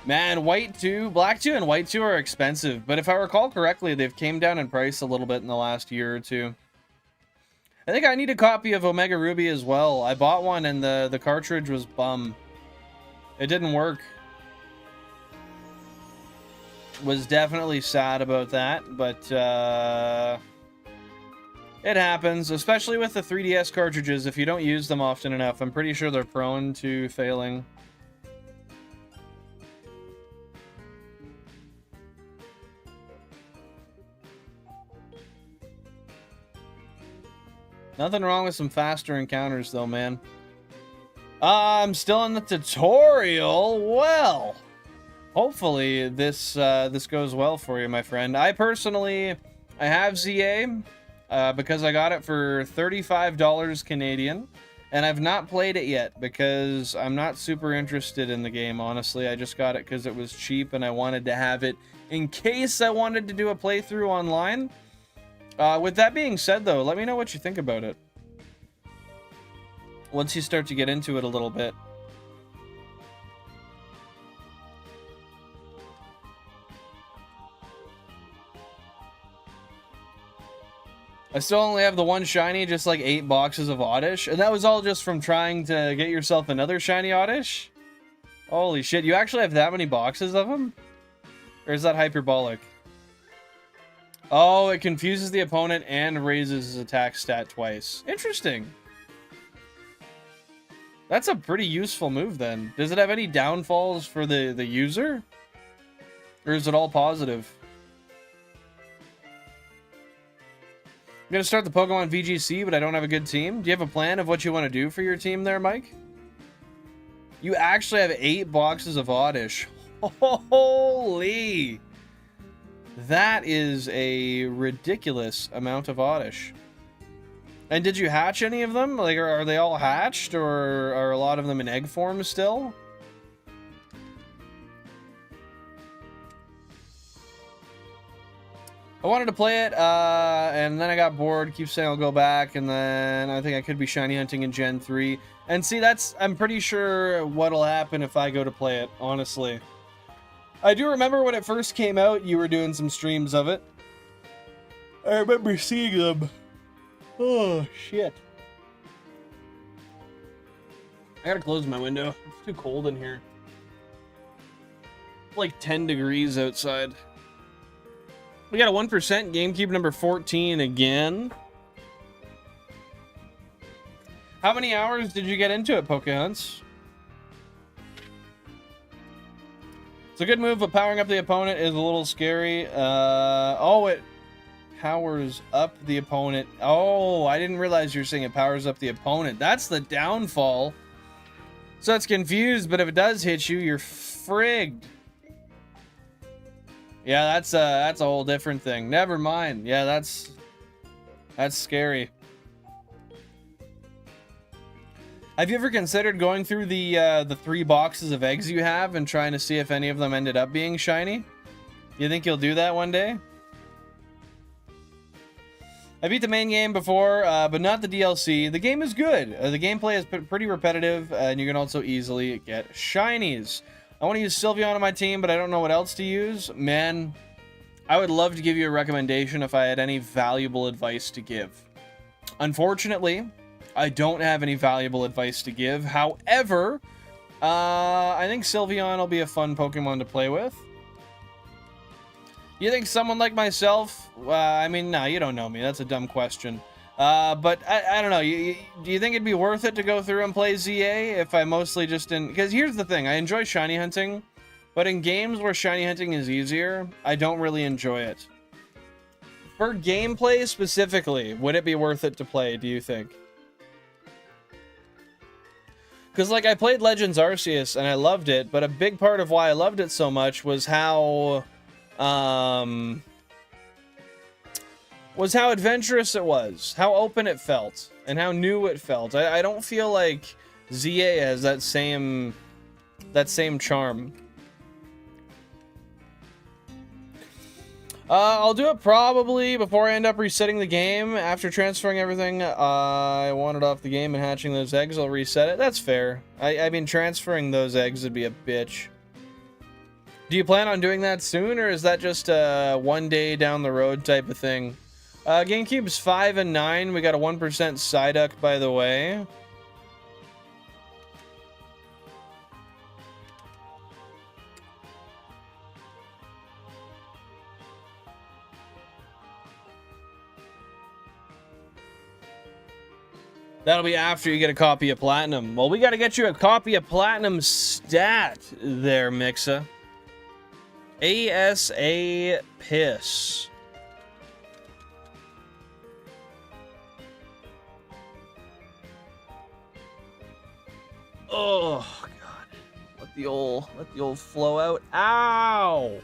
Man, White 2, Black 2 and White 2 are expensive, but if I recall correctly, they've came down in price a little bit in the last year or two. I think I need a copy of Omega Ruby as well. I bought one and the cartridge was bum. It didn't work. Was definitely sad about that, but it happens, especially with the 3DS cartridges. If you don't use them often enough, I'm pretty sure they're prone to failing. Nothing wrong with some faster encounters, though, man. I'm still in the tutorial. Well, hopefully this goes well for you, my friend. I have ZA because I got it for $35 Canadian, and I've not played it yet because I'm not super interested in the game, honestly. I just got it because it was cheap, and I wanted to have it in case I wanted to do a playthrough online. With that being said, though, let me know what you think about it. Once you start to get into it a little bit. I still only have the one shiny, just like 8 boxes of Oddish. And that was all just from trying to get yourself another shiny Oddish? Holy shit, you actually have that many boxes of them? Or is that hyperbolic? Oh, it confuses the opponent and raises his attack stat twice. Interesting. That's a pretty useful move then. Does it have any downfalls for the user? Or is it all positive? I'm gonna start the Pokemon VGC, but I don't have a good team. Do you have a plan of what you want to do for your team there, Mike? You actually have 8 boxes of Oddish. Holy! That is a ridiculous amount of Oddish. And did you hatch any of them? Like, are they all hatched, or are a lot of them in egg form still? I wanted to play it, and then I got bored. Keep saying I'll go back, and then I think I could be shiny hunting in Gen 3. And see, I'm pretty sure what'll happen if I go to play it, honestly. I do remember when it first came out, you were doing some streams of it. I remember seeing them. Oh, shit. I gotta close my window. It's too cold in here. It's like 10 degrees outside. We got a 1%, GameCube number 14 again. How many hours did you get into it, Pokehunts? It's a good move, but powering up the opponent is a little scary. Oh, it powers up the opponent. Oh, I didn't realize you were saying it powers up the opponent. That's the downfall. So it's confused, but if it does hit you, you're frigged. Yeah, that's a whole different thing. Never mind. Yeah, that's scary. Have you ever considered going through the 3 boxes of eggs you have and trying to see if any of them ended up being shiny? You think you'll do that one day? I beat the main game before, but not the DLC. The game is good. The gameplay is pretty repetitive, and you can also easily get shinies. I want to use Sylveon on my team, but I don't know what else to use. Man, I would love to give you a recommendation if I had any valuable advice to give. Unfortunately, I don't have any valuable advice to give. However, I think Sylveon will be a fun Pokemon to play with. You think someone like myself? I mean, no, you don't know me. That's a dumb question. But I don't know. Do you think it'd be worth it to go through and play ZA if I mostly just didn't? Because here's the thing. I enjoy shiny hunting, but in games where shiny hunting is easier, I don't really enjoy it. For gameplay specifically, would it be worth it to play, do you think? Because, like, I played Legends Arceus, and I loved it, but a big part of why I loved it so much was how adventurous it was, how open it felt, and how new it felt. I don't feel like ZA has that same charm. I'll do it probably before I end up resetting the game. After transferring everything I wanted off the game and hatching those eggs, I'll reset it. That's fair. I mean, transferring those eggs would be a bitch. Do you plan on doing that soon, or is that just a one day down the road type of thing? GameCube's 5 and 9. We got a 1% Psyduck, by the way. That'll be after you get a copy of Platinum. Well, we got to get you a copy of Platinum stat there, Mixa. ASA Piss. Oh God! Let the old flow out. Ow!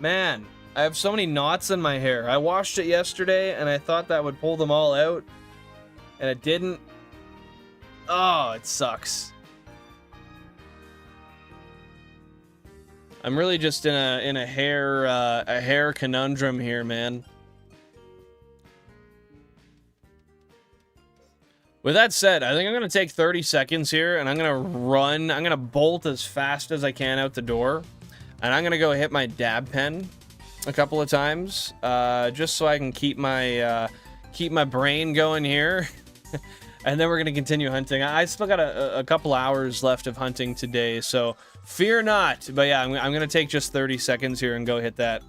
Man, I have so many knots in my hair. I washed it yesterday, and I thought that would pull them all out, and it didn't. Oh, it sucks. I'm really just in a hair conundrum here, man. With that said, I think I'm going to take 30 seconds here, and I'm going to run. I'm going to bolt as fast as I can out the door, and I'm going to go hit my dab pen a couple of times, just so I can keep my brain going here. And then we're going to continue hunting. I still got a couple hours left of hunting today, so fear not. But yeah, I'm going to take just 30 seconds here and go hit that.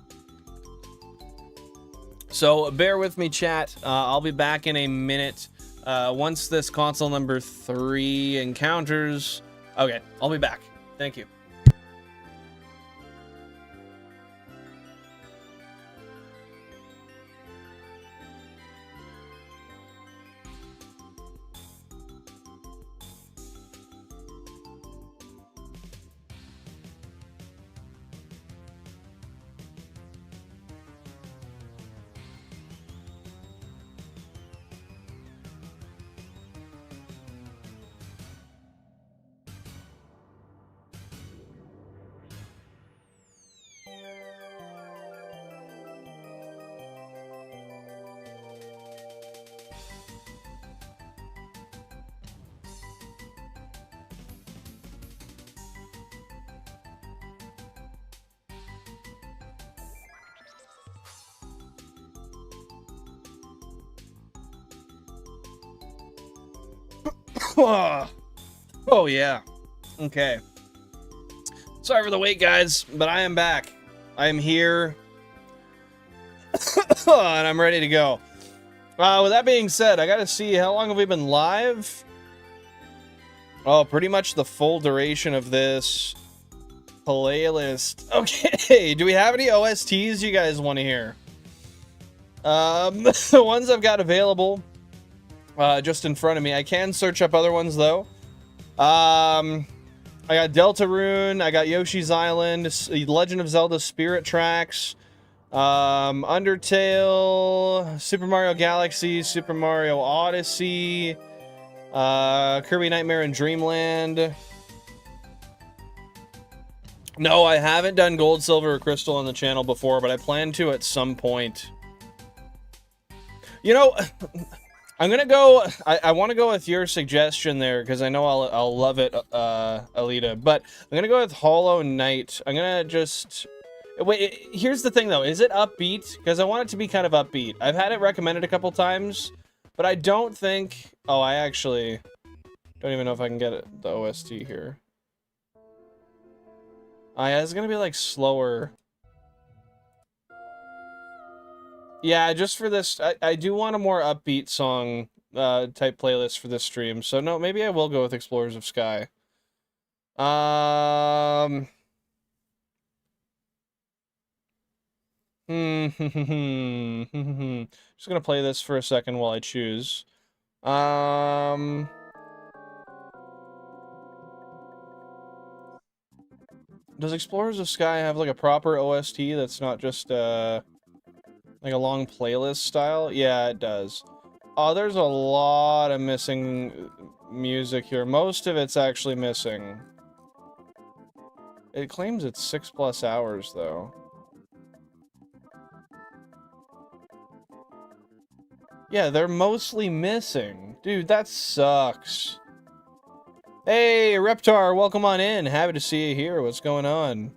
So bear with me, chat. I'll be back in a minute. Once this console number 3 encounters... Okay, I'll be back. Thank you. Oh yeah. Okay. Sorry for the wait, guys, but I am back. I am here. And I'm ready to go. With that being said, I gotta see, how long have we been live? Oh, pretty much the full duration of this playlist. Okay, do we have any OSTs you guys want to hear? The ones I've got available just in front of me. I can search up other ones, though. I got Deltarune, I got Yoshi's Island, Legend of Zelda Spirit Tracks, Undertale, Super Mario Galaxy, Super Mario Odyssey, Kirby Nightmare and Dreamland, No, I haven't done gold, silver, or crystal on the channel before, but I plan to at some point. You know, I'm gonna go. I want to go with your suggestion there because I know I'll love it, Alita. But I'm gonna go with Hollow Knight. I'm gonna just wait. Here's the thing though: is it upbeat? Because I want it to be kind of upbeat. I've had it recommended a couple times, but I don't think. Oh, I actually don't even know if I can get it, the OST here. Yeah, it's gonna be like slower. Yeah, just for this, I do want a more upbeat song type playlist for this stream. So no, maybe I will go with Explorers of Sky. Just gonna play this for a second while I choose. Does Explorers of Sky have like a proper OST that's not just like a long playlist style? Yeah, it does. Oh, there's a lot of missing music here. Most of it's actually missing. It claims it's 6+ hours, though. Yeah, they're mostly missing. Dude, that sucks. Hey, Reptar, welcome on in. Happy to see you here. What's going on?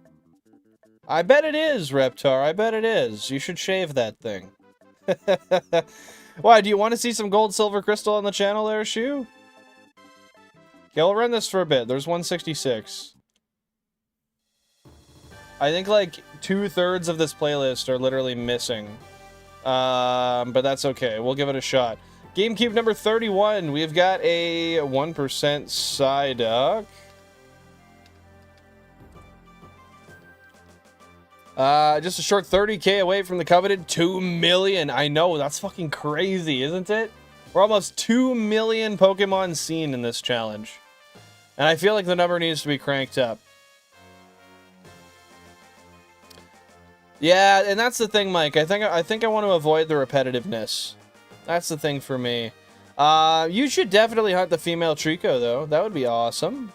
I bet it is, Reptar. I bet it is. You should shave that thing. Why, do you want to see some gold, silver, crystal on the channel there, Shu? Okay, we'll run this for a bit. There's 166. I think like 2/3 of this playlist are literally missing. But that's okay. We'll give it a shot. GameCube number 31. We've got a 1% Psyduck. Just a short 30k away from the coveted 2 million. I know, that's fucking crazy, isn't it? We're almost 2 million Pokemon seen in this challenge. And I feel like the number needs to be cranked up. Yeah, and that's the thing, Mike. I think I want to avoid the repetitiveness. That's the thing for me. You should definitely hunt the female Trico, though. That would be awesome.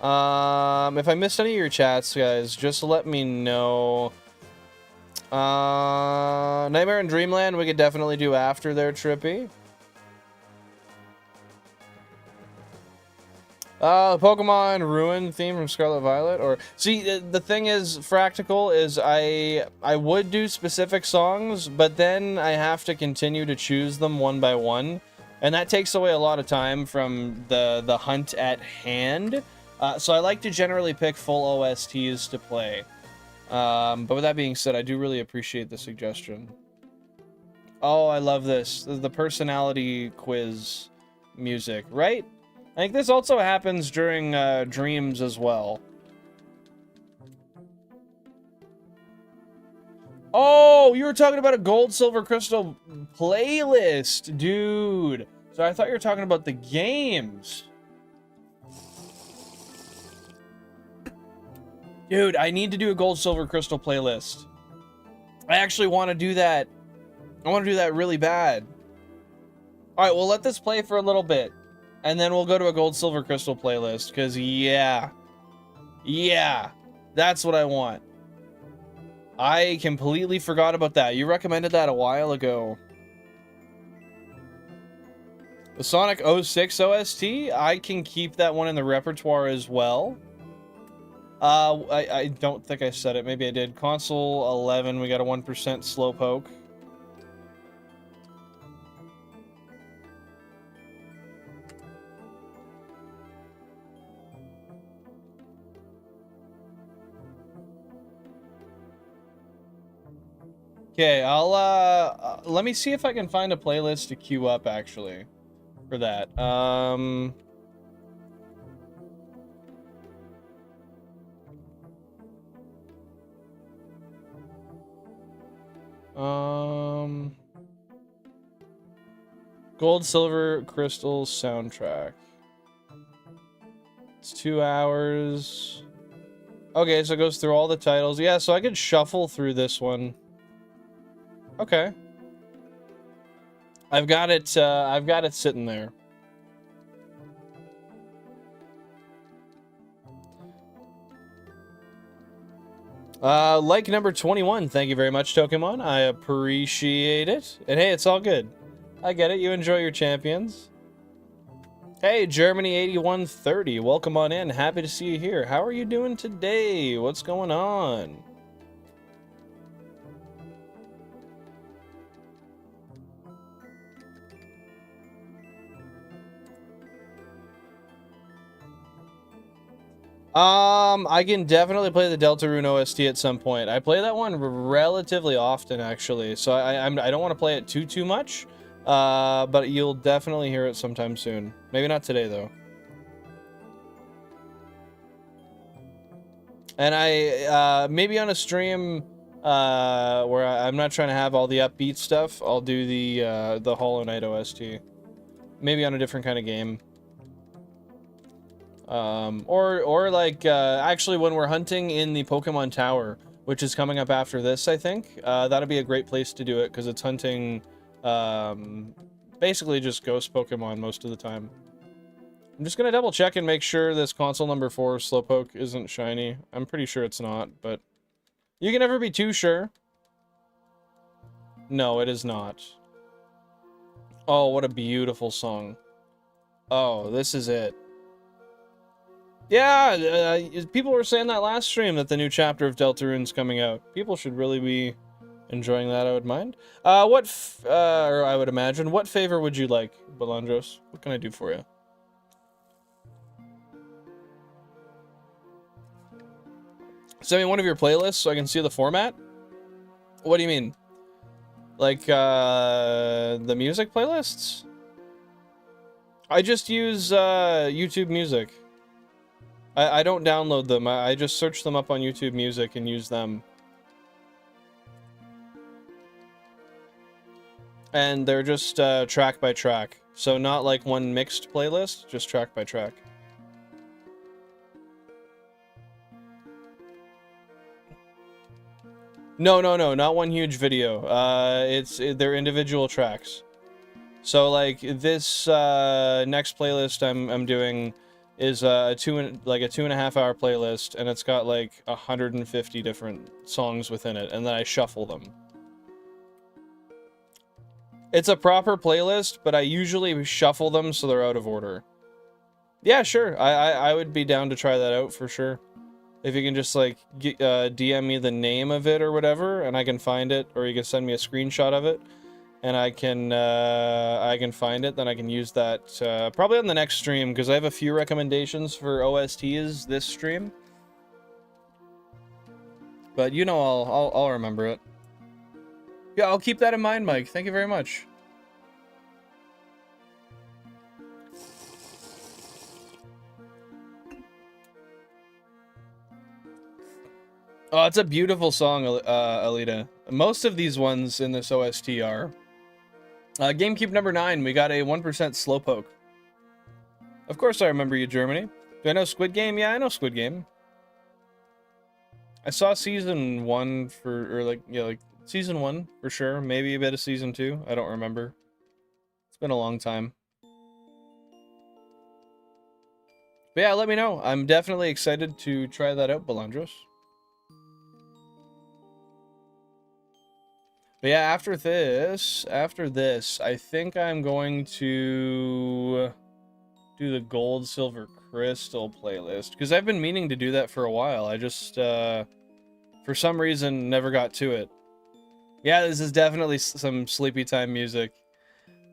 If I missed any of your chats, guys, just let me know. Nightmare in Dreamland, we could definitely do after there, Trippy. Pokemon Ruin theme from Scarlet Violet, or see, the thing is, Fractical, is I would do specific songs, but then I have to continue to choose them one by one, and that takes away a lot of time from the hunt at hand. So I like to generally pick full OSTs to play. But with that being said, I do really appreciate the suggestion. Oh, I love this. The personality quiz music, right? I think this also happens during dreams as well. Oh, you were talking about a gold, silver, crystal playlist, dude. So I thought you were talking about the games. Dude, I need to do a gold, silver, crystal playlist. I actually want to do that. I want to do that really bad. All right, we'll let this play for a little bit. And then we'll go to a gold, silver, crystal playlist. Because, yeah. Yeah. That's what I want. I completely forgot about that. You recommended that a while ago. The Sonic 06 OST? I can keep that one in the repertoire as well. I don't think I said it. Maybe I did. Console 11, we got a 1% Slowpoke. Okay, I'll, let me see if I can find a playlist to queue up, actually, for that. Gold, silver, crystal soundtrack. It's 2 hours. Okay, so it goes through all the titles. Yeah, so I could shuffle through this one. Okay. I've got it sitting there. Like number 21. Thank you very much, Pokemon. I appreciate it. And hey, it's all good. I get it. You enjoy your champions. Hey, Germany8130. Welcome on in. Happy to see you here. How are you doing today? What's going on? I can definitely play the Deltarune OST at some point. I play that one relatively often, actually, so I don't want to play it too much, but you'll definitely hear it sometime soon. Maybe not today, though. And I, maybe on a stream, where I'm not trying to have all the upbeat stuff, I'll do the Hollow Knight OST. Maybe on a different kind of game. Or like, actually when we're hunting in the Pokemon Tower, which is coming up after this, I think, that'll be a great place to do it, because it's hunting, basically just ghost Pokemon most of the time. I'm just gonna double check and make sure this console number 4 Slowpoke isn't shiny. I'm pretty sure it's not, but you can never be too sure. No, it is not. Oh, what a beautiful song. Oh, this is it. Yeah, people were saying that last stream that the new chapter of Deltarune's coming out. People should really be enjoying that, I would mind. Or I would imagine, what favor would you like, Balandros? What can I do for you? Send me one of your playlists so I can see the format? What do you mean? Like, the music playlists? I just use, YouTube Music. I don't download them. I just search them up on YouTube Music and use them. And they're just, track by track. So not like one mixed playlist, just track by track. No, not one huge video. They're individual tracks. So like this next playlist I'm doing is a 2.5 hour playlist, and it's got like 150 different songs within it, and then I shuffle them. It's a proper playlist, but I usually shuffle them so they're out of order. Yeah, sure. I would be down to try that out for sure. If you can just, like, DM me the name of it or whatever, and I can find it, or you can send me a screenshot of it, and I can find it, then I can use that, probably on the next stream, because I have a few recommendations for OSTs this stream. But, you know, I'll remember it. Yeah, I'll keep that in mind, Mike. Thank you very much. Oh, it's a beautiful song, Alita. Most of these ones in this OST are. GameCube number 9, we got a 1% Slowpoke. Of course I remember you, Germany. Do I know Squid Game? Yeah, I know Squid Game. I saw season 1 like season 1 for sure. Maybe a bit of season 2. I don't remember. It's been a long time. But yeah, let me know. I'm definitely excited to try that out, Balandros. But yeah, after this, I think I'm going to do the Gold, Silver, Crystal playlist. Because I've been meaning to do that for a while. I just, for some reason, never got to it. Yeah, this is definitely some sleepy time music.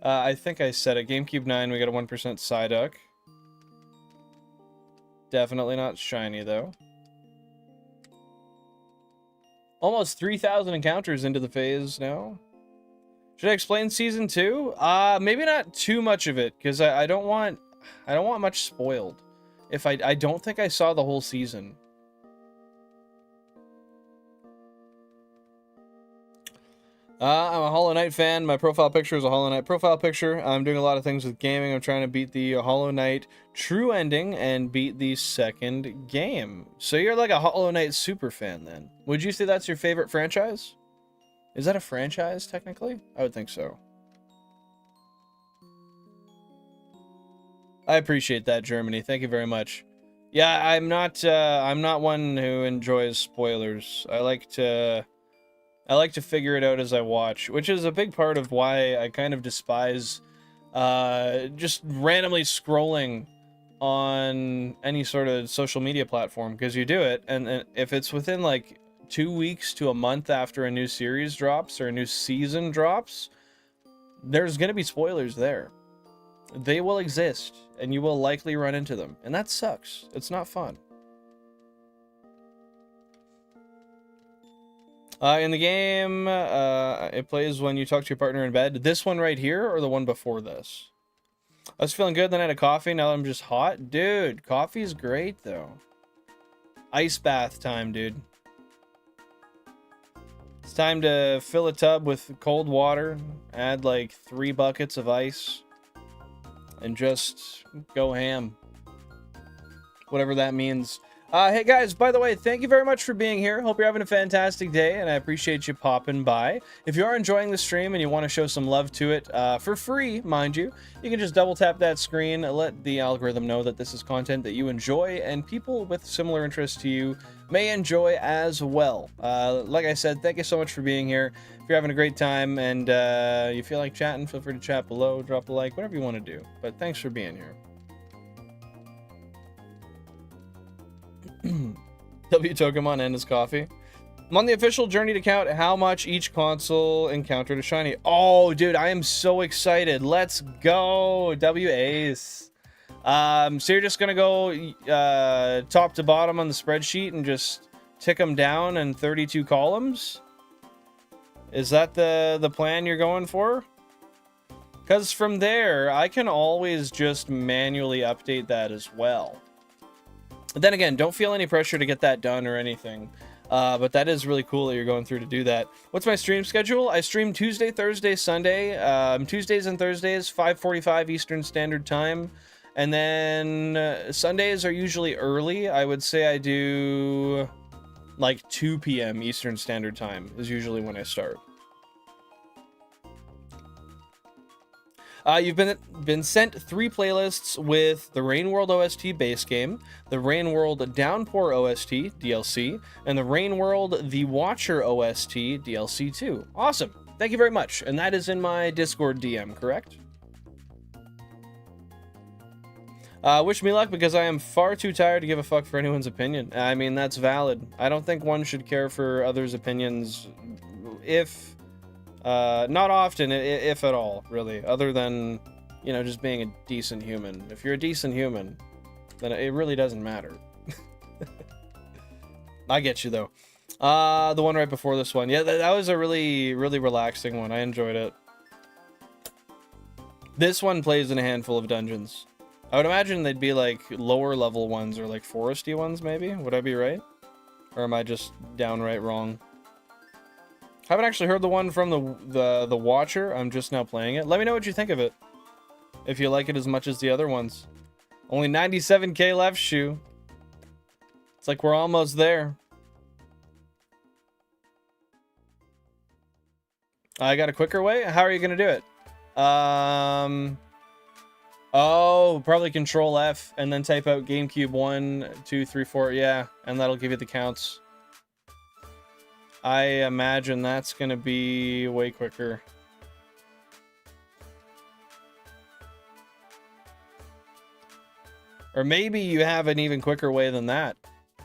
I think I said it. GameCube 9, we got a 1% Psyduck. Definitely not shiny, though. Almost 3,000 encounters into the phase now. Should I explain season 2? Maybe not too much of it, because I don't want much spoiled. If I don't think I saw the whole season. I'm a Hollow Knight fan. My profile picture is a Hollow Knight profile picture. I'm doing a lot of things with gaming. I'm trying to beat the Hollow Knight true ending and beat the second game. So you're like a Hollow Knight super fan then. Would you say that's your favorite franchise? Is that a franchise technically? I would think so. I appreciate that, Germany. Thank you very much. Yeah, I'm not one who enjoys spoilers. I like to figure it out as I watch, which is a big part of why I kind of despise just randomly scrolling on any sort of social media platform, because you do it, and if it's within like 2 weeks to a month after a new series drops or a new season drops, there's gonna be spoilers there. They will exist, and you will likely run into them, and that sucks. It's not fun. In the game, it plays when you talk to your partner in bed. This one right here, or the one before this? I was feeling good, then I had a coffee, now I'm just hot. Dude, coffee's great, though. Ice bath time, dude. It's time to fill a tub with cold water, add like 3 buckets of ice, and just go ham. Whatever that means. Hey guys, by the way, thank you very much for being here. Hope you're having a fantastic day, and I appreciate you popping by. If you are enjoying the stream and you want to show some love to it, for free, mind you, you can just double tap that screen, let the algorithm know that this is content that you enjoy, and people with similar interests to you may enjoy as well. Like I said, thank you so much for being here. If you're having a great time and you feel like chatting, feel free to chat below, drop a like, whatever you want to do. But thanks for being here. W Togemon and his coffee. I'm on the official journey to count how much each console encountered a shiny. Oh, dude, I am so excited. Let's go. W Ace. So you're just gonna go top to bottom on the spreadsheet and just tick them down in 32 columns? Is that the plan you're going for? Because from there, I can always just manually update that as well. But then again, don't feel any pressure to get that done or anything. But that is really cool that you're going through to do that. What's my stream schedule? I stream Tuesday, Thursday, Sunday. Tuesdays and Thursdays, 5:45 Eastern Standard Time. And then Sundays are usually early. I would say I do like 2 p.m. Eastern Standard Time is usually when I start. You've been sent 3 playlists with the Rain World OST base game, the Rain World Downpour OST DLC, and the Rain World The Watcher OST DLC 2. Awesome. Thank you very much. And that is in my Discord DM, correct? Wish me luck, because I am far too tired to give a fuck for anyone's opinion. I mean, that's valid. I don't think one should care for others' opinions if... not often, if at all, really, other than, you know, just being a decent human. If you're a decent human, then it really doesn't matter. I get you, though. The one right before this one. Yeah, that was a really, really relaxing one. I enjoyed it. This one plays in a handful of dungeons. I would imagine they'd be, like, lower level ones or, like, foresty ones, maybe? Would I be right? Or am I just downright wrong? Haven't actually heard the one from the Watcher. I'm just now playing it. Let me know what you think of it. If you like it as much as the other ones. Only 97k left, Shu. It's like we're almost there. I got a quicker way? How are you gonna do it? Oh, probably Control F and then type out GameCube 1, 2, 3, 4. Yeah, and that'll give you the counts. I imagine that's gonna be way quicker. Or maybe you have an even quicker way than that.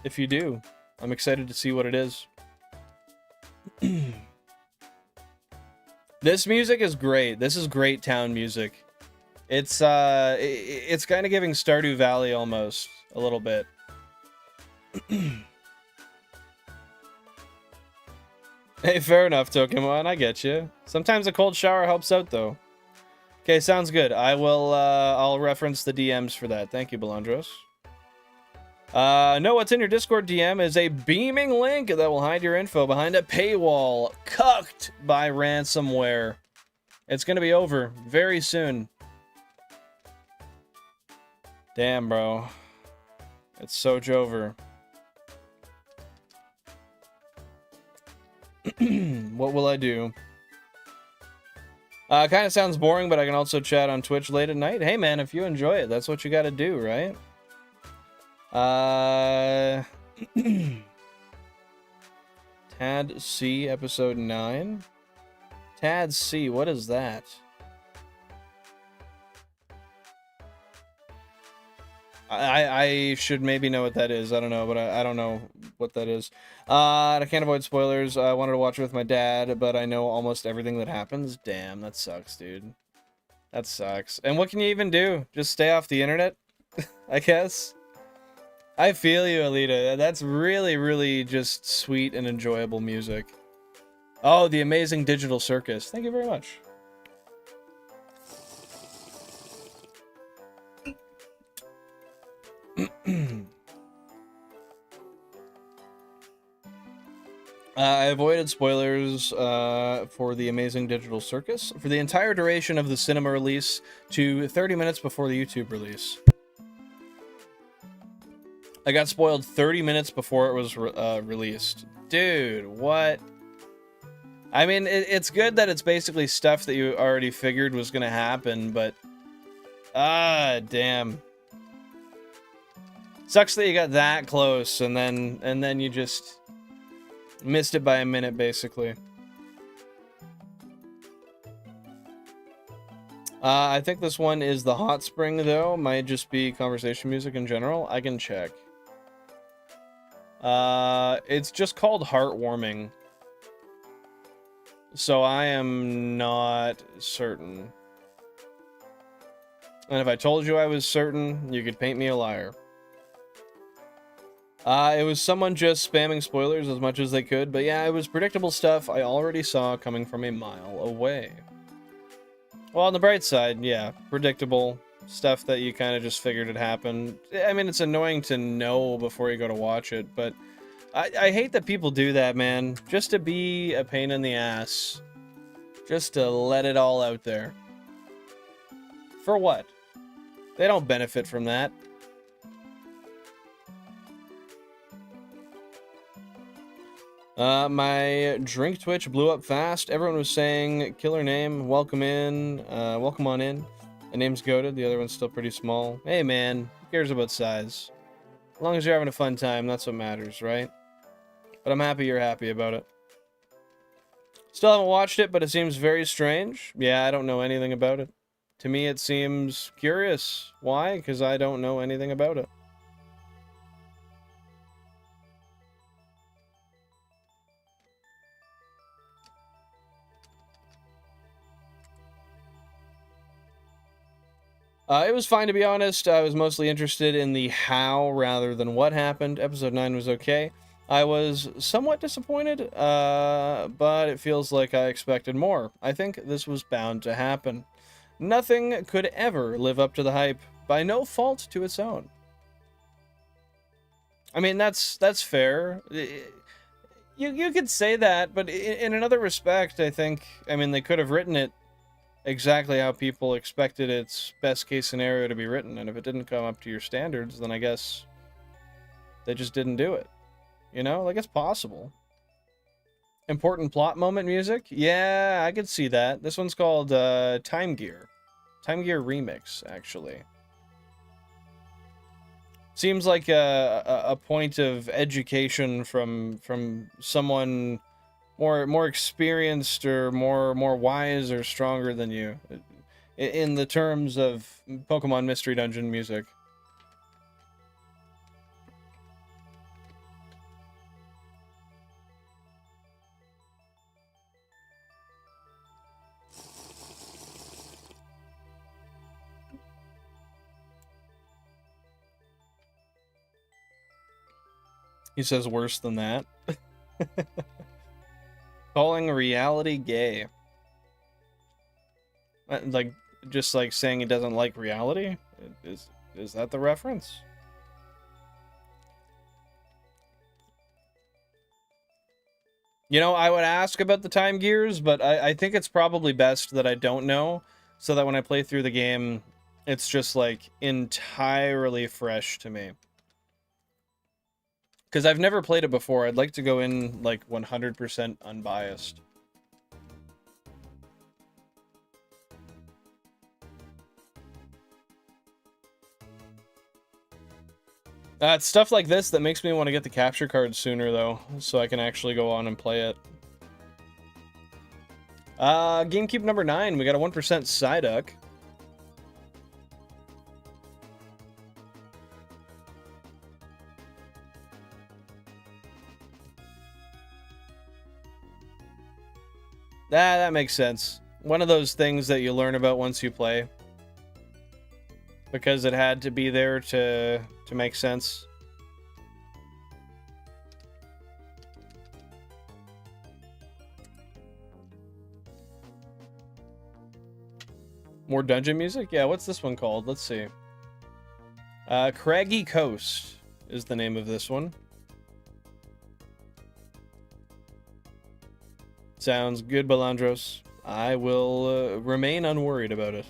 If you do, I'm excited to see what it is. This music is great. This is great town music. It's kind of giving Stardew Valley almost a little bit. Hey, fair enough, Pokemon. I get you. Sometimes a cold shower helps out, though. Okay, sounds good. I'll reference the DMs for that. Thank you, Belandros. No, what's in your Discord DM is a beaming link that will hide your info behind a paywall. Cucked by ransomware. It's gonna be over very soon. Damn, bro. It's so Jover. What will I do? Kind of sounds boring, but I can also chat on Twitch late at night. Hey, man, if you enjoy it, that's what you gotta do, right? Uh, Tad C, episode 9. Tad C, what is that? I should maybe know what that is. I don't know, but I don't know what that is. I can't avoid spoilers. I wanted to watch it with my dad, but I know almost everything that happens. Damn, that sucks, dude. That sucks. And what can you even do? Just stay off the internet? I guess. I feel you, Alita. That's really, really just sweet and enjoyable music. Oh, the amazing digital circus. Thank you very much. I avoided spoilers for the amazing digital circus for the entire duration of the cinema release to 30 minutes before the YouTube release. I got spoiled 30 minutes before it was released. Dude, what? I mean, it's good that it's basically stuff that you already figured was going to happen, but... damn. Sucks that you got that close, and then you just... missed it by a minute, basically. I think this one is the hot spring, though. Might just be conversation music in general. I can check. It's just called Heartwarming. So I am not certain. And if I told you I was certain, you could paint me a liar. It was someone just spamming spoilers as much as they could, but yeah, it was predictable stuff I already saw coming from a mile away. Well, on the bright side, yeah, predictable stuff that you kind of just figured had happened. I mean, it's annoying to know before you go to watch it, but I hate that people do that, man. Just to be a pain in the ass. Just to let it all out there. For what? They don't benefit from that. My drink Twitch blew up fast. Everyone was saying, killer name, welcome in, welcome on in. The name's goated, the other one's still pretty small. Hey man, who cares about size? As long as you're having a fun time, that's what matters, right? But I'm happy you're happy about it. Still haven't watched it, but it seems very strange. Yeah, I don't know anything about it. To me, it seems curious. Why? Because I don't know anything about it. It was fine, to be honest. I was mostly interested in the how rather than what happened. Episode 9 was okay. I was somewhat disappointed, but it feels like I expected more. I think this was bound to happen. Nothing could ever live up to the hype, by no fault to its own. I mean, that's fair. You could say that, but in another respect, I think, I mean, they could have written it exactly how people expected its best case scenario to be written, and if it didn't come up to your standards, then I guess they just didn't do it. You know, like, it's possible. Important plot moment music? Yeah, I could see that. This one's called Time Gear. Time Gear Remix, actually. Seems like a point of education from someone more experienced or more wise or stronger than you, in the terms of Pokemon Mystery Dungeon music. He says worse than that. Calling reality gay. Like, just like saying he doesn't like reality? Is that the reference? You know, I would ask about the time gears, but I think it's probably best that I don't know, so that when I play through the game, it's just, like, entirely fresh to me. Because I've never played it before. I'd like to go in, like, 100% unbiased. It's stuff like this that makes me want to get the capture card sooner, though, so I can actually go on and play it. GameCube number 9, we got a 1% Psyduck. That makes sense. One of those things that you learn about once you play. Because it had to be there to make sense. More dungeon music? Yeah, what's this one called? Let's see. Craggy Coast is the name of this one. Sounds good, Balandros. I will remain unworried about it.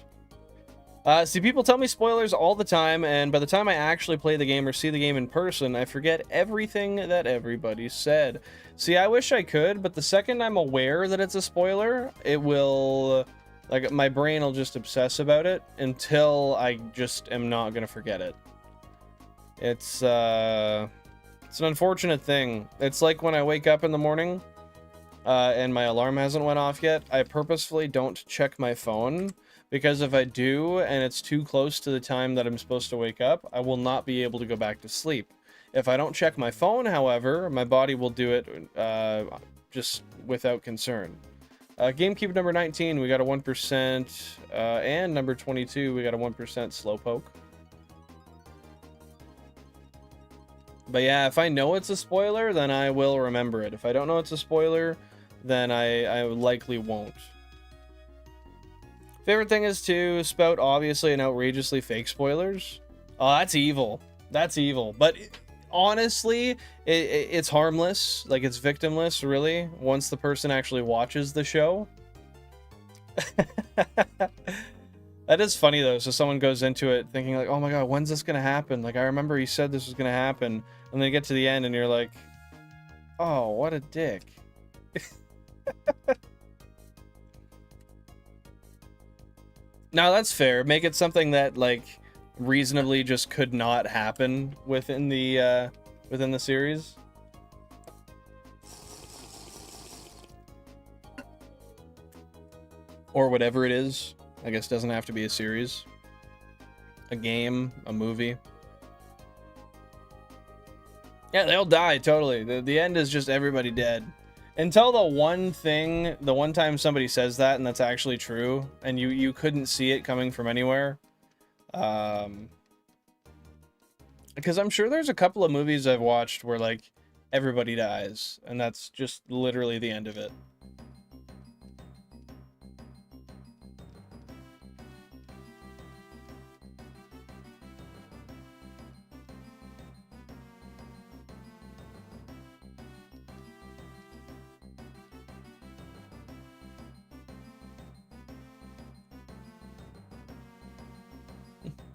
See, people tell me spoilers all the time, and by the time I actually play the game or see the game in person, I forget everything that everybody said. See, I wish I could, but the second I'm aware that it's a spoiler, it will... like, my brain will just obsess about it until I just am not gonna forget it. It's an unfortunate thing. It's like when I wake up in the morning, and my alarm hasn't went off yet, I purposefully don't check my phone, because if I do, and it's too close to the time that I'm supposed to wake up, I will not be able to go back to sleep. If I don't check my phone, however, my body will do it just without concern. GameCube number 19, we got a 1%, and number 22, we got a 1% Slowpoke. But yeah, if I know it's a spoiler, then I will remember it. If I don't know it's a spoiler, then I likely won't. Favorite thing is to spout obviously and outrageously fake spoilers. Oh, that's evil. That's evil. But honestly, it's harmless. Like, it's victimless, really, once the person actually watches the show. That is funny, though. So someone goes into it thinking, like, oh my god, when's this gonna happen? Like, I remember he said this was gonna happen. And then you get to the end and you're like, oh, what a dick. Now, that's fair. Make it something that, like, reasonably just could not happen within the series. Or whatever it is. I guess it doesn't have to be a series. A game, a movie. Yeah, they'll die, totally. The end is just everybody dead. Until the one time somebody says that, and that's actually true, and you couldn't see it coming from anywhere. Because I'm sure there's a couple of movies I've watched where, like, everybody dies, and that's just literally the end of it.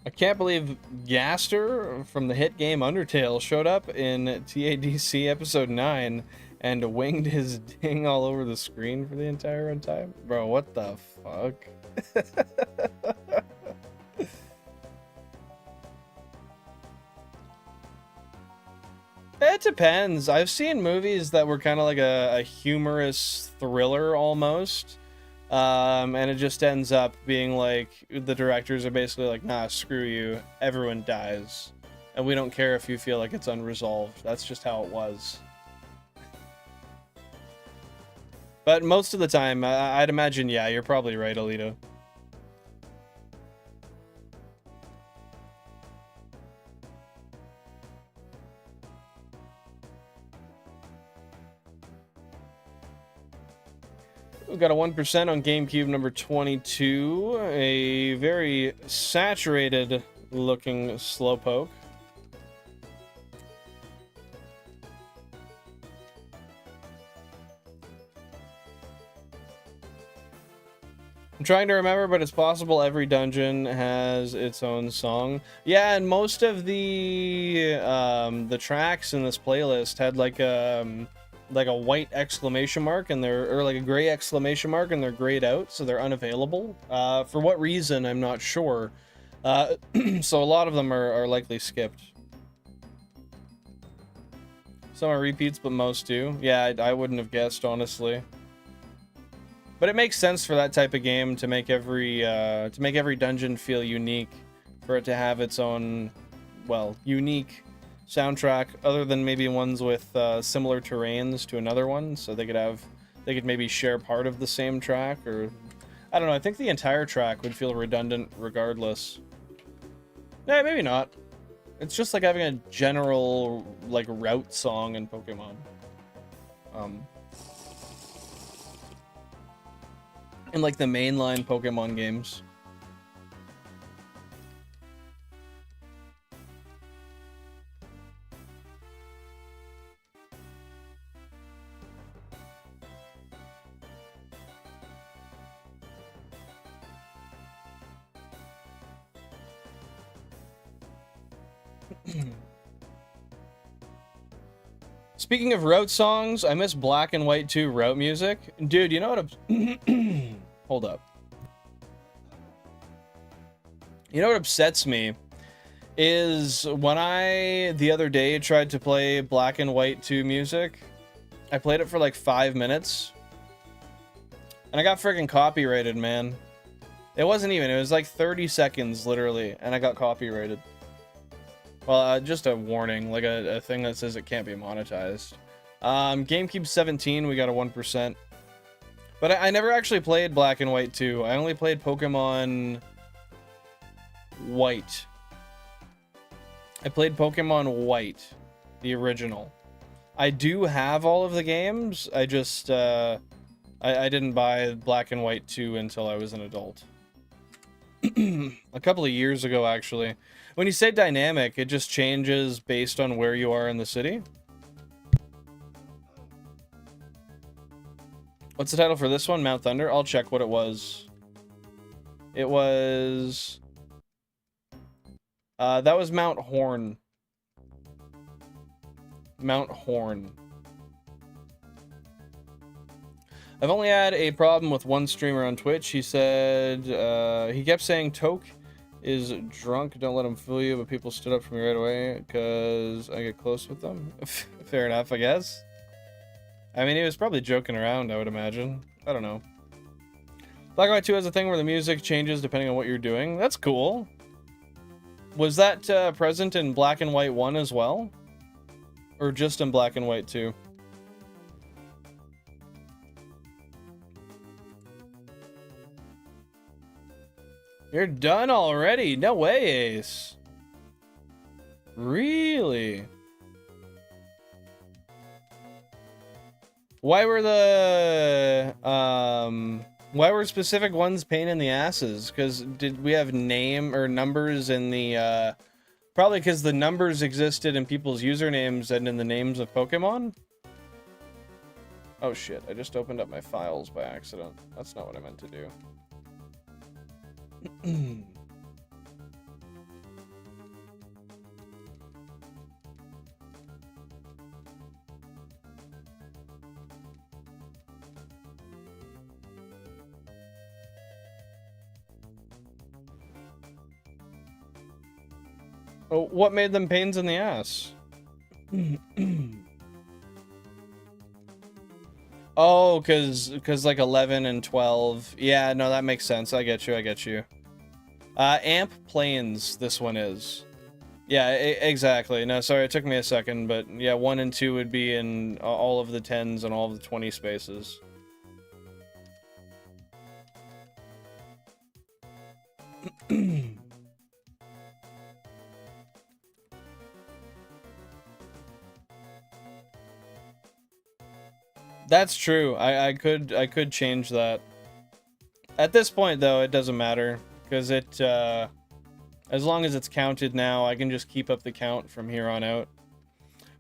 I can't believe Gaster from the hit game Undertale showed up in TADC episode 9 and winged his ding all over the screen for the entire runtime. Bro, what the fuck? It depends. I've seen movies that were kind of like a humorous thriller almost. And it just ends up being like, the directors are basically like, nah, screw you, everyone dies. And we don't care if you feel like it's unresolved. That's just how it was. But most of the time, I'd imagine, yeah, you're probably right, Alito. We've got a 1% on GameCube number 22. A very saturated looking Slowpoke. I'm trying to remember, but it's possible every dungeon has its own song. Yeah, and most of the tracks in this playlist had like a white exclamation mark and or like a gray exclamation mark, and they're grayed out, so they're unavailable. For what reason, I'm not sure. So a lot of them are likely skipped. Some are repeats, but most do. Yeah, I wouldn't have guessed, honestly. But it makes sense for that type of game to make every dungeon feel unique, for it to have its own, well, unique soundtrack, other than maybe ones with similar terrains to another one, so they could maybe share part of the same track, or I don't know. I think the entire track would feel redundant regardless. Yeah, maybe not. It's just like having a general like route song in Pokemon. In like the mainline Pokemon games. Speaking of route songs, I miss Black and White 2 route music. Dude, you know what? Hold up. You know what upsets me is when I, the other day, tried to play Black and White 2 music. I played it for like 5 minutes. And I got freaking copyrighted, man. It wasn't even, it was like 30 seconds, literally, and I got copyrighted. Well, just a warning, like a thing that says it can't be monetized. GameCube 17, we got a 1%. But I never actually played Black and White 2. I only played Pokemon White. I played Pokemon White, the original. I do have all of the games. I just, I didn't buy Black and White 2 until I was an adult. A couple of years ago, actually. When you say dynamic, it just changes based on where you are in the city. What's the title for this one? Mount Thunder? I'll check what it was. It was... that was Mount Horn. Mount Horn. I've only had a problem with one streamer on Twitch. He said, he kept saying Toke is drunk, don't let him fool you, but people stood up for me right away because I get close with them. Fair enough, I guess. I mean, he was probably joking around, I would imagine. I don't know. Black and White 2 has a thing where the music changes depending on what you're doing. That's cool. Was that present in Black and White 1 as well? Or just in Black and White 2? You're done already? No way, Ace. Really? Why were the why were specific ones pain in the asses? Because did we have name or numbers in the probably because the numbers existed in people's usernames and in the names of Pokemon? Oh shit, I just opened up my files by accident. That's not what I meant to do. Oh, what made them pains in the ass? Oh, cause like 11 and 12. Yeah, no, that makes sense. I get you. Amp Plains, this one is. Yeah, exactly. No, sorry, it took me a second, but yeah, 1 and 2 would be in all of the 10s and all of the 20 spaces. That's true. I could change that. At this point, though, it doesn't matter because it as long as it's counted now, I can just keep up the count from here on out.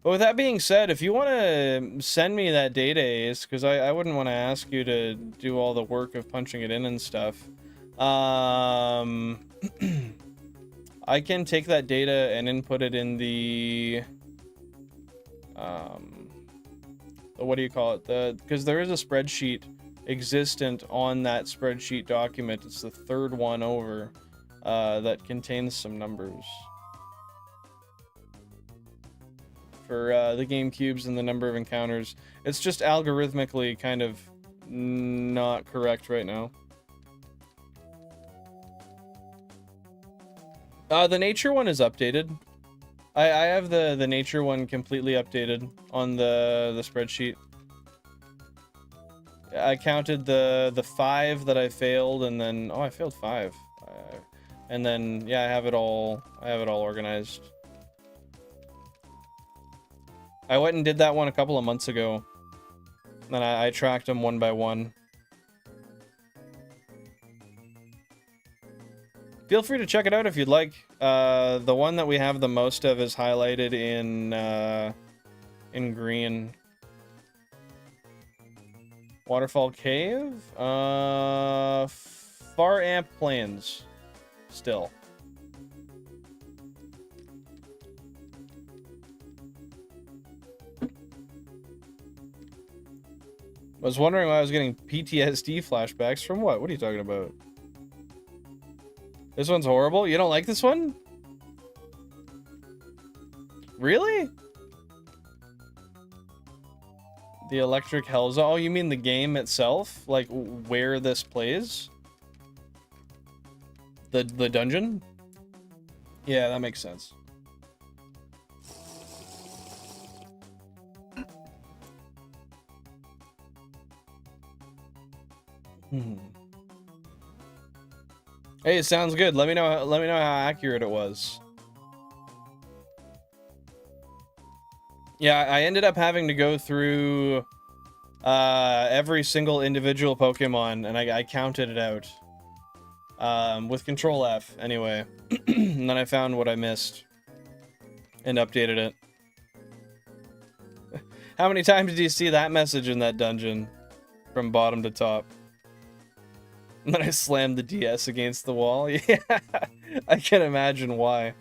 But with that being said, if you want to send me that data, Ace, because I wouldn't want to ask you to do all the work of punching it in and stuff. I can take that data and input it in the what do you call it? Because there is a spreadsheet existent on that spreadsheet document. It's the third one over that contains some numbers. for the GameCubes and the number of encounters. It's just algorithmically kind of not correct right now. The nature one is updated. I have the nature one completely updated on the spreadsheet. I counted the 5 that I failed, and then I failed 5, and then yeah, I have it all organized. I went and did that one a couple of months ago, and I tracked them one by one. Feel free to check it out if you'd like. The one that we have the most of is highlighted in green. Waterfall Cave? Far Amp Plains. Still. I was wondering why I was getting PTSD flashbacks from what? What are you talking about? This one's horrible? You don't like this one? Really? The Electric Hellzone? Oh, you mean the game itself? Like, where this plays? The dungeon? Yeah, that makes sense. Hey, it sounds good. Let me know how accurate it was. Yeah, I ended up having to go through every single individual Pokemon, and I counted it out. With Control F, anyway. And then I found what I missed and updated it. How many times did you see that message in that dungeon? From bottom to top. And then I slammed the DS against the wall. Yeah, I can imagine why.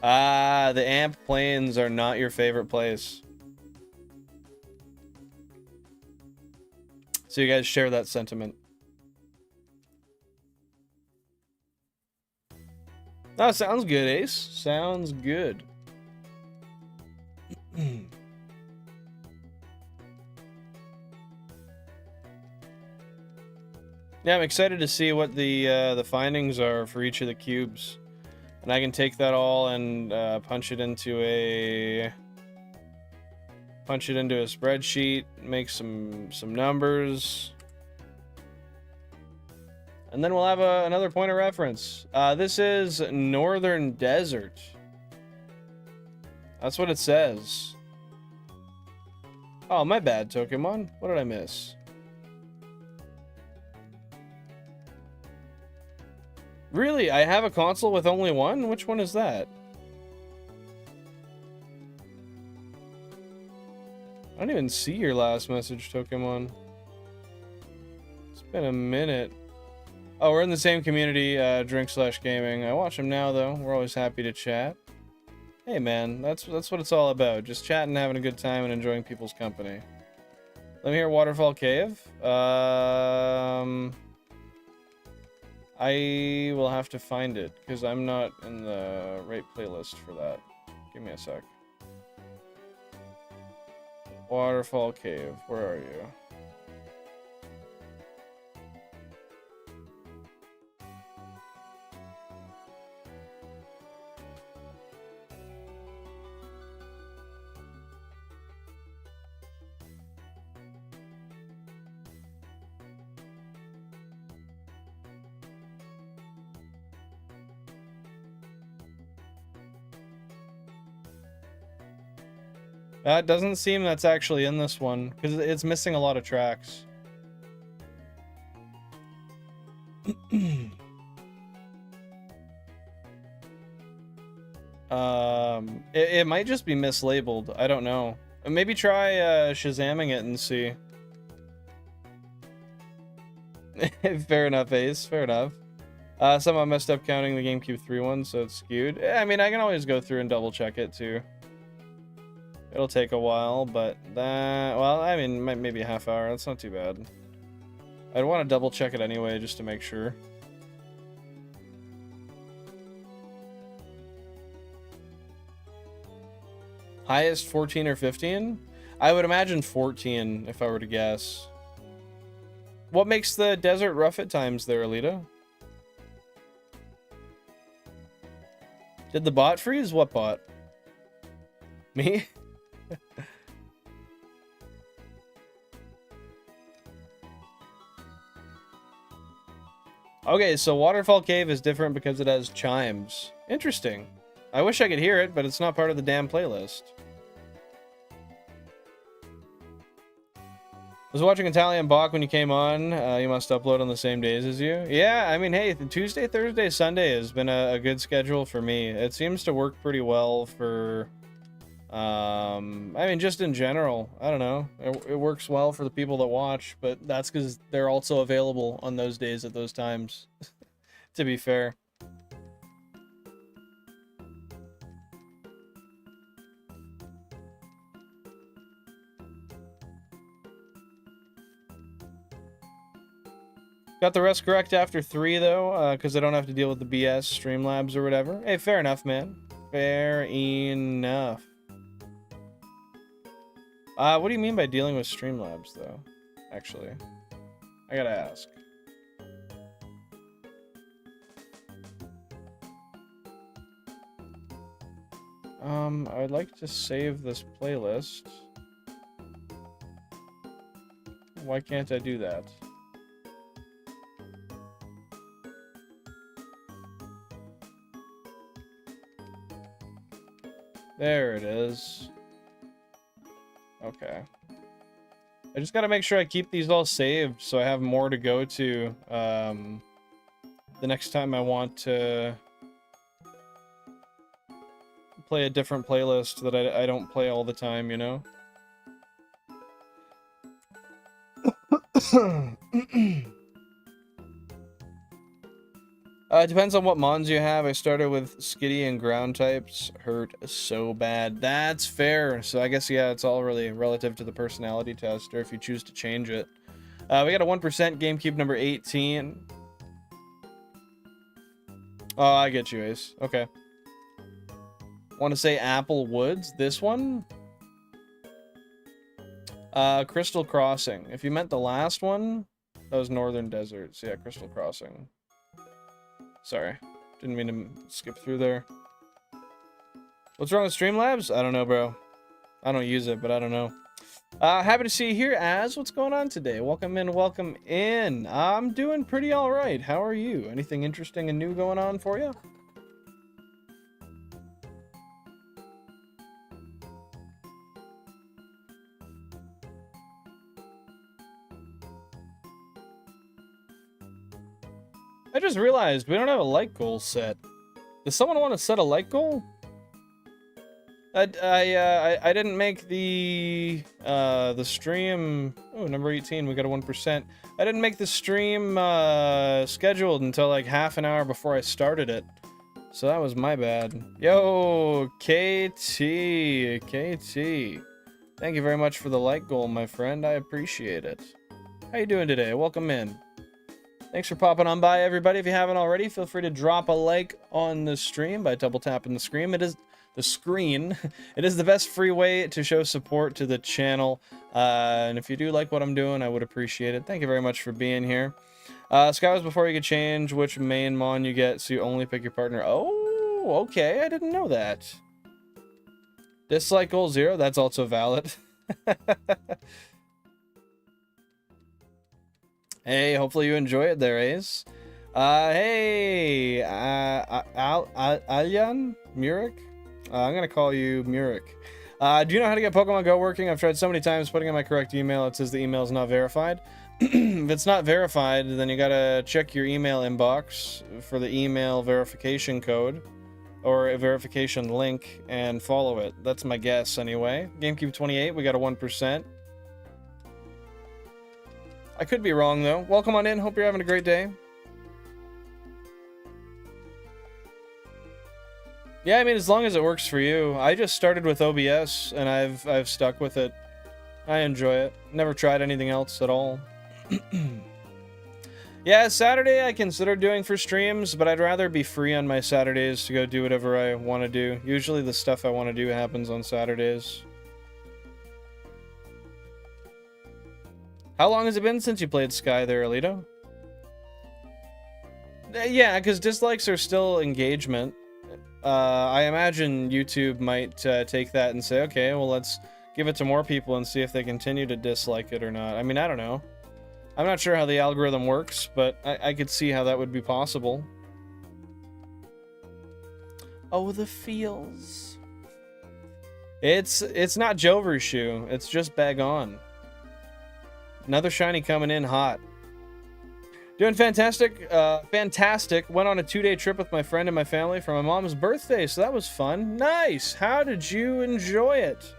Ah, the Amp Plains are not your favorite place. So you guys share that sentiment. Oh, sounds good, Ace. Sounds good. Yeah, I'm excited to see what the findings are for each of the cubes, and I can take that all and punch it into a spreadsheet, make some numbers, and then we'll have another point of reference. This is Northern Desert. That's what it says. Oh, my bad, Pokemon. What did I miss? Really? I have a console with only one? Which one is that? I don't even see your last message, Pokemon. It's been a minute. Oh, we're in the same community, drink/gaming. I watch them now, though. We're always happy to chat. Hey, man, that's what it's all about. Just chatting, having a good time, and enjoying people's company. Let me hear Waterfall Cave. I will have to find it, because I'm not in the right playlist for that. Give me a sec. Waterfall Cave, where are you? It doesn't seem that's actually in this one, because it's missing a lot of tracks. It might just be mislabeled. I don't know. Maybe try Shazamming it and see. Fair enough, Ace. Fair enough. Somehow messed up counting the GameCube 3 one, so it's skewed. I mean, I can always go through and double check it too. It'll take a while, but that... Well, I mean, maybe a half hour. That's not too bad. I'd want to double check it anyway, just to make sure. Highest 14 or 15? I would imagine 14 if I were to guess. What makes the desert rough at times there, Alita? Did the bot freeze? What bot? Me? Okay, so Waterfall Cave is different because it has chimes. Interesting. I wish I could hear it, but it's not part of the damn playlist. I was watching Italian Bach when you came on. You must upload on the same days as you. Yeah, I mean, hey, Tuesday, Thursday, Sunday has been a good schedule for me. It seems to work pretty well for... I mean, just in general. I don't know. It works well for the people that watch, but that's because they're also available on those days at those times, to be fair. Got the rest correct after 3, though, because I don't have to deal with the BS Streamlabs or whatever. Hey, fair enough, man. Fair enough. What do you mean by dealing with Streamlabs, though? Actually, I gotta ask. I'd like to save this playlist. Why can't I do that? There it is. Okay. I just gotta make sure I keep these all saved so I have more to go to the next time I want to play a different playlist that I don't play all the time, you know? It depends on what mons you have. I started with skitty and ground types. Hurt so bad. That's fair. So I guess, yeah, it's all really relative to the personality test, or if you choose to change it. We got a 1% GameCube number 18. Oh, I get you, Ace. Okay. Want to say Apple Woods? This one? Crystal Crossing. If you meant the last one, that was Northern Deserts. Yeah, Crystal Crossing. Sorry, didn't mean to skip through there. What's wrong with Streamlabs? I don't know, bro. I don't use it, but I don't know. Happy to see you here, Az. What's going on today? Welcome in, welcome in. I'm doing pretty all right. How are you? Anything interesting and new going on for you? I just realized we don't have a like goal set. Does someone want to set a like goal? I didn't make the stream. Oh, number 18. We got a 1%. I didn't make the stream scheduled until like half an hour before I started it. So that was my bad. Yo, KT. Thank you very much for the like goal, my friend. I appreciate it. How you doing today? Welcome in. Thanks for popping on by, everybody. If you haven't already, feel free to drop a like on the stream by double tapping the screen. It is the screen. It is the best free way to show support to the channel. And if you do like what I'm doing, I would appreciate it. Thank you very much for being here. Skies, before you could change which main mon you get, so you only pick your partner. Oh, okay. I didn't know that. Dislike goal 0. That's also valid. Hey, hopefully you enjoy it there, Ace. Hey, Alyan? Murik? I'm gonna call you Murik. Do you know how to get Pokemon Go working? I've tried so many times putting in my correct email. It says the email is not verified. If it's not verified, then you gotta check your email inbox for the email verification code or a verification link and follow it. That's my guess anyway. GameCube 28, we got a 1%. I could be wrong, though. Welcome on in. Hope you're having a great day. Yeah, I mean, as long as it works for you. I just started with OBS, and I've stuck with it. I enjoy it. Never tried anything else at all. Yeah, Saturday I consider doing for streams, but I'd rather be free on my Saturdays to go do whatever I want to do. Usually the stuff I want to do happens on Saturdays. How long has it been since you played Sky there, Alito? Yeah, because dislikes are still engagement. I imagine YouTube might take that and say, okay, well, let's give it to more people and see if they continue to dislike it or not. I mean, I don't know. I'm not sure how the algorithm works, but I could see how that would be possible. Oh, the feels. It's not Jover's shoe. It's just bag on. Another shiny coming in hot. Doing fantastic. Fantastic. Went on a 2-day trip with my friend and my family for my mom's birthday, so that was fun. Nice. How did you enjoy it?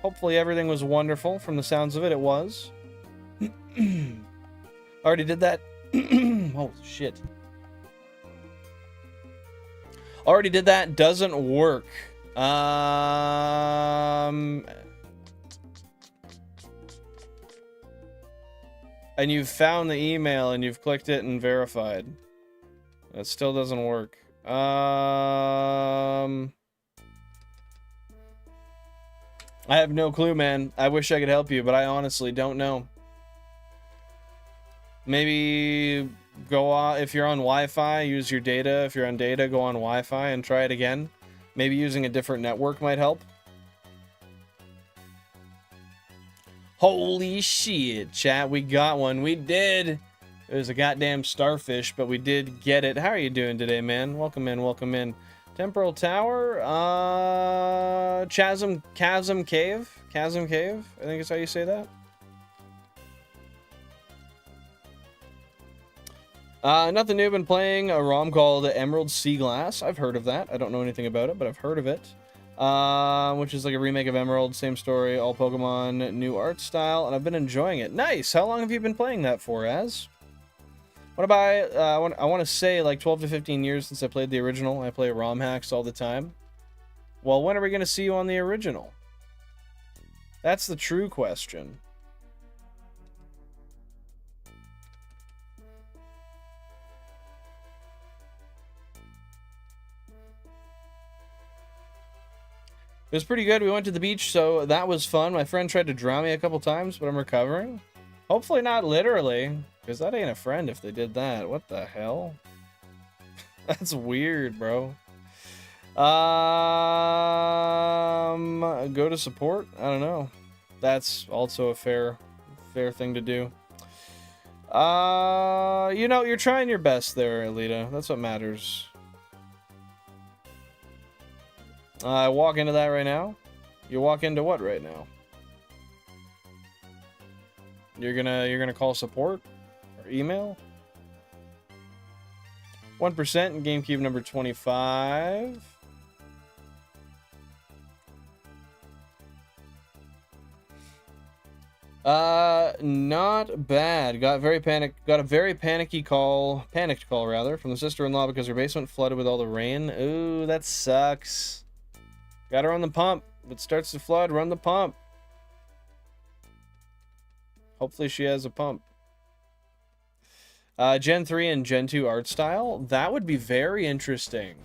Hopefully everything was wonderful. From the sounds of it, it was. Already did that. Oh, shit. Already did that. Doesn't work. And you've found the email and you've clicked it and verified. That still doesn't work. I have no clue, man. I wish I could help you, but I honestly don't know. Maybe go on, if you're on Wi-Fi, use your data. If you're on data, go on Wi-Fi and try it again. Maybe using a different network might help. Holy shit, chat, we got one. We did. It was a goddamn starfish, but we did get it. How are you doing today, man? Welcome in, welcome in. Temporal Tower, Chasm Cave, I think is how you say that. Nothing new. Been playing a ROM called Emerald Sea Glass. I've heard of that. I don't know anything about it, but I've heard of it. Which is like a remake of Emerald, same story, all Pokemon, new art style, and I've been enjoying it. Nice. How long have you been playing that for, Az? What about I want to say like 12 to 15 years since I played the original. I play ROM hacks all the time. Well, when are we going to see you on the original? That's the true question. It was pretty good. We went to the beach, so that was fun. My friend tried to drown me a couple times, but I'm recovering. Hopefully not literally, because that ain't a friend if they did that. What the hell? That's weird, bro. Go to support? I don't know. That's also a fair thing to do. You know, you're trying your best there, Alita. That's what matters. I walk into that right now. You walk into what right now? You're gonna call support or email? 1% in GameCube number 25. Not bad. Got a very panicked call rather, from the sister-in-law because her basement flooded with all the rain. Ooh, that sucks. Gotta run the pump. If it starts to flood, run the pump. Hopefully she has a pump. Gen 3 and Gen 2 art style. That would be very interesting.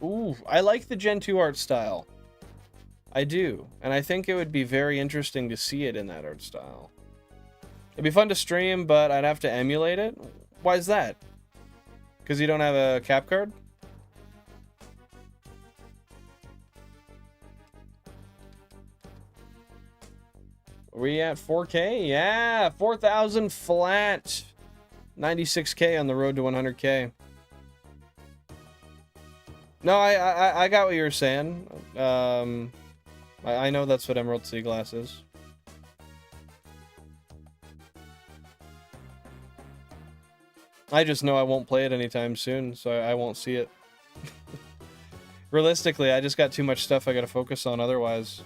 Ooh, I like the Gen 2 art style. I do. And I think it would be very interesting to see it in that art style. It'd be fun to stream, but I'd have to emulate it. Why is that? Because you don't have a cap card? Are we at 4K? Yeah, 4,000 flat. 96K on the road to 100K. No, I got what you were saying. I know that's what Emerald Sea Glass is. I just know I won't play it anytime soon, so I won't see it. Realistically, I just got too much stuff I gotta focus on otherwise.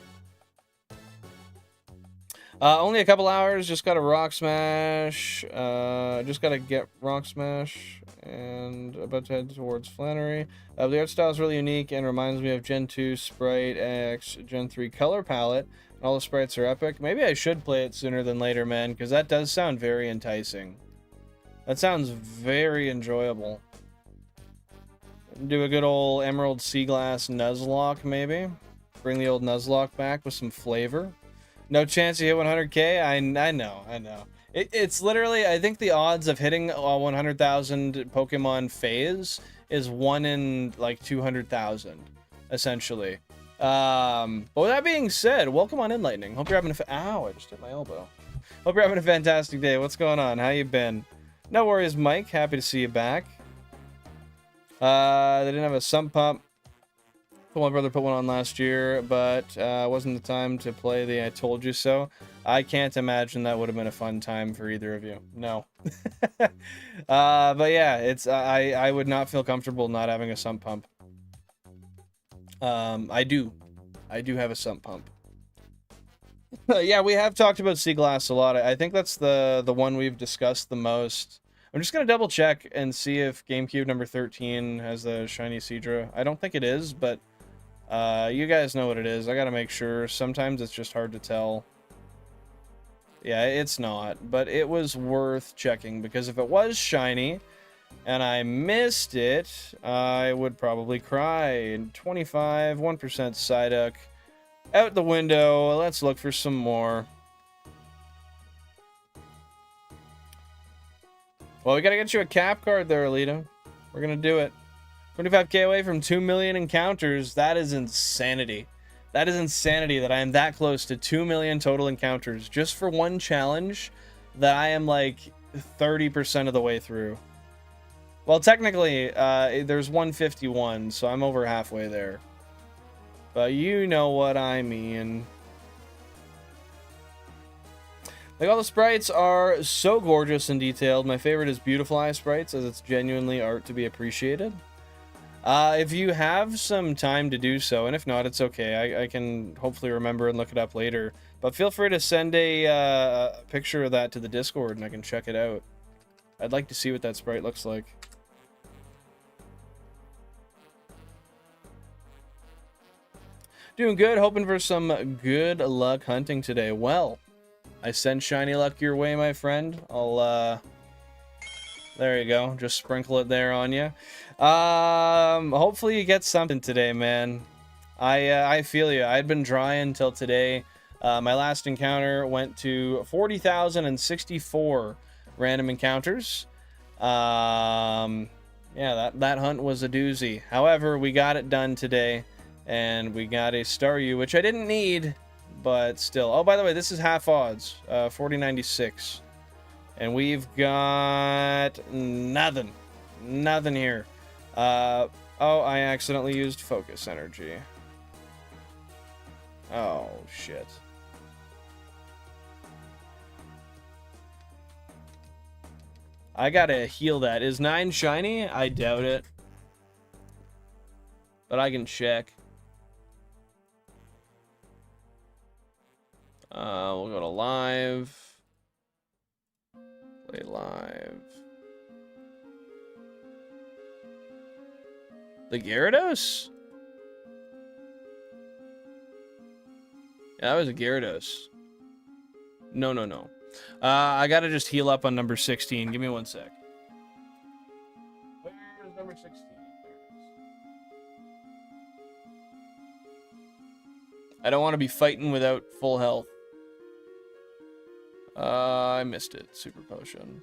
Only a couple hours, just got a Rock Smash, just gotta get Rock Smash, and about to head towards Flannery. The art style is really unique and reminds me of Gen 2 Sprite X, Gen 3 color palette. All the sprites are epic. Maybe I should play it sooner than later, man, because that does sound very enticing. That sounds very enjoyable. Do a good old Emerald Sea Glass Nuzlocke, maybe. Bring the old Nuzlocke back with some flavor. No chance you hit 100k? I know. It's literally, I think the odds of hitting a 100,000 Pokemon phase is 1 in like 200,000, essentially. But with that being said, welcome on in, Lightning. Hope you're having a ow, I just hit my elbow. Hope you're having a fantastic day. What's going on? How you been? No worries, Mike. Happy to see you back. They didn't have a sump pump. My brother put one on last year, but wasn't the time to play the I Told You So. I can't imagine that would have been a fun time for either of you. No. But yeah, it's I would not feel comfortable not having a sump pump. I do have a sump pump. Yeah, we have talked about Sea Glass a lot. I think that's the one we've discussed the most. I'm just gonna double check and see if GameCube number 13 has the shiny Seadra. I don't think it is, but you guys know what it is. I gotta make sure. Sometimes it's just hard to tell. Yeah, it's not, but it was worth checking, because if it was shiny and I missed it, I would probably cry. 25, 1% Psyduck. Out the window. Let's look for some more. Well, we gotta get you a cap card there, Alita. We're gonna do it. 25k away from 2 million encounters. That is insanity. That is insanity that I am that close to 2 million total encounters just for one challenge that I am like 30% of the way through. Well, technically, there's 151, so I'm over halfway there. But you know what I mean. Like, all the sprites are so gorgeous and detailed. My favorite is Beautiful Eye sprites, as it's genuinely art to be appreciated. If you have some time to do so, and if not, it's okay. I can hopefully remember and look it up later. But feel free to send a picture of that to the Discord, and I can check it out. I'd like to see what that sprite looks like. Doing good, hoping for some good luck hunting today. Well, I send shiny luck your way, my friend. I'll, there you go. Just sprinkle it there on you. Hopefully you get something today, man. I feel you. I'd been dry until today. My last encounter went to 40,064 random encounters. Yeah, that hunt was a doozy. However, we got it done today, and we got a Staryu, which I didn't need, but still. Oh, by the way, this is half odds, 4096. And we've got nothing here. Oh, I accidentally used focus energy. Oh, shit. I gotta heal that. Is 9 shiny? I doubt it. But I can check. We'll go to live. Play live. The Gyarados? Yeah, that was a Gyarados. No. I gotta just heal up on number 16. Give me one sec. Where's number 16? I don't want to be fighting without full health. I missed it. Super potion.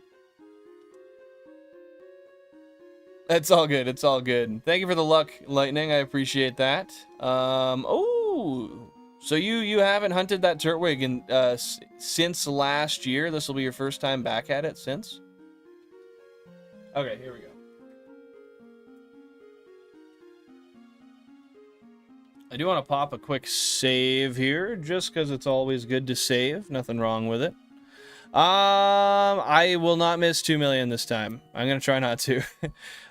It's all good. It's all good. Thank you for the luck, Lightning. I appreciate that. Oh, so you haven't hunted that Turtwig in since last year. This will be your first time back at it since. Okay, here we go. I do want to pop a quick save here, just because it's always good to save. Nothing wrong with it. I will not miss 2 million this time. I'm gonna try not to.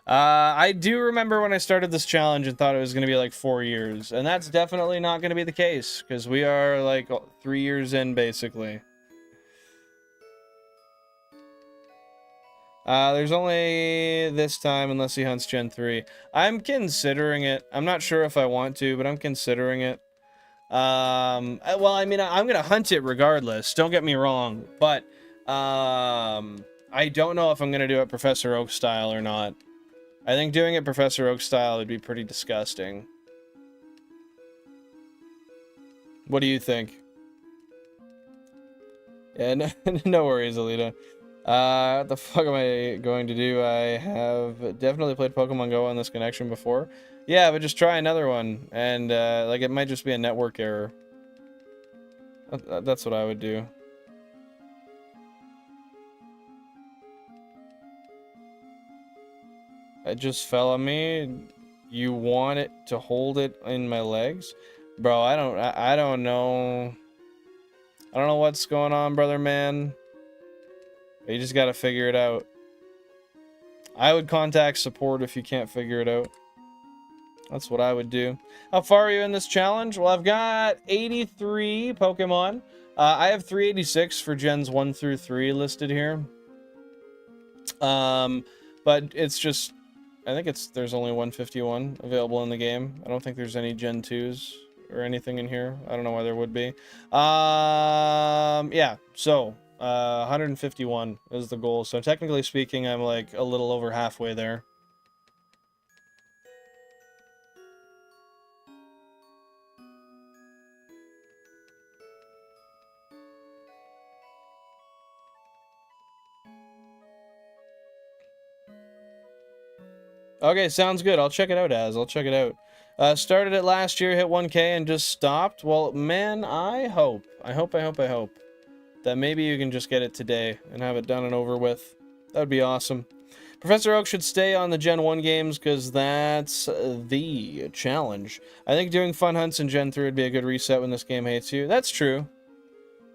I do remember when I started this challenge and thought it was gonna be like 4 years, and that's definitely not gonna be the case, because we are like 3 years in, basically. There's only this time, unless he hunts Gen 3. I'm considering it. I'm not sure if I want to, but I'm considering it. Well, I mean, I'm gonna hunt it regardless. Don't get me wrong, but I don't know if I'm gonna do it Professor Oak style or not. I think doing it Professor Oak style would be pretty disgusting. What do you think? Yeah, no, no worries, Alita. What the fuck am I going to do? I have definitely played Pokemon Go on this connection before. Yeah, but just try another one, and like it might just be a network error. That's what I would do. It just fell on me. You want it to hold it in my legs? Bro, I don't know. I don't know what's going on, brother man. You just gotta figure it out. I would contact support if you can't figure it out. That's what I would do. How far are you in this challenge? Well, I've got 83 Pokemon. I have 386 for Gens 1 through 3 listed here. But it's just... I think there's only 151 available in the game. I don't think there's any Gen 2s or anything in here. I don't know why there would be. Yeah, so 151 is the goal. So technically speaking, I'm like a little over halfway there. Okay, sounds good. I'll check it out, I'll check it out. Started it last year, hit 1K, and just stopped. Well, man, I hope that maybe you can just get it today and have it done and over with. That would be awesome. Professor Oak should stay on the Gen 1 games because that's the challenge. I think doing fun hunts in Gen 3 would be a good reset when this game hates you. That's true.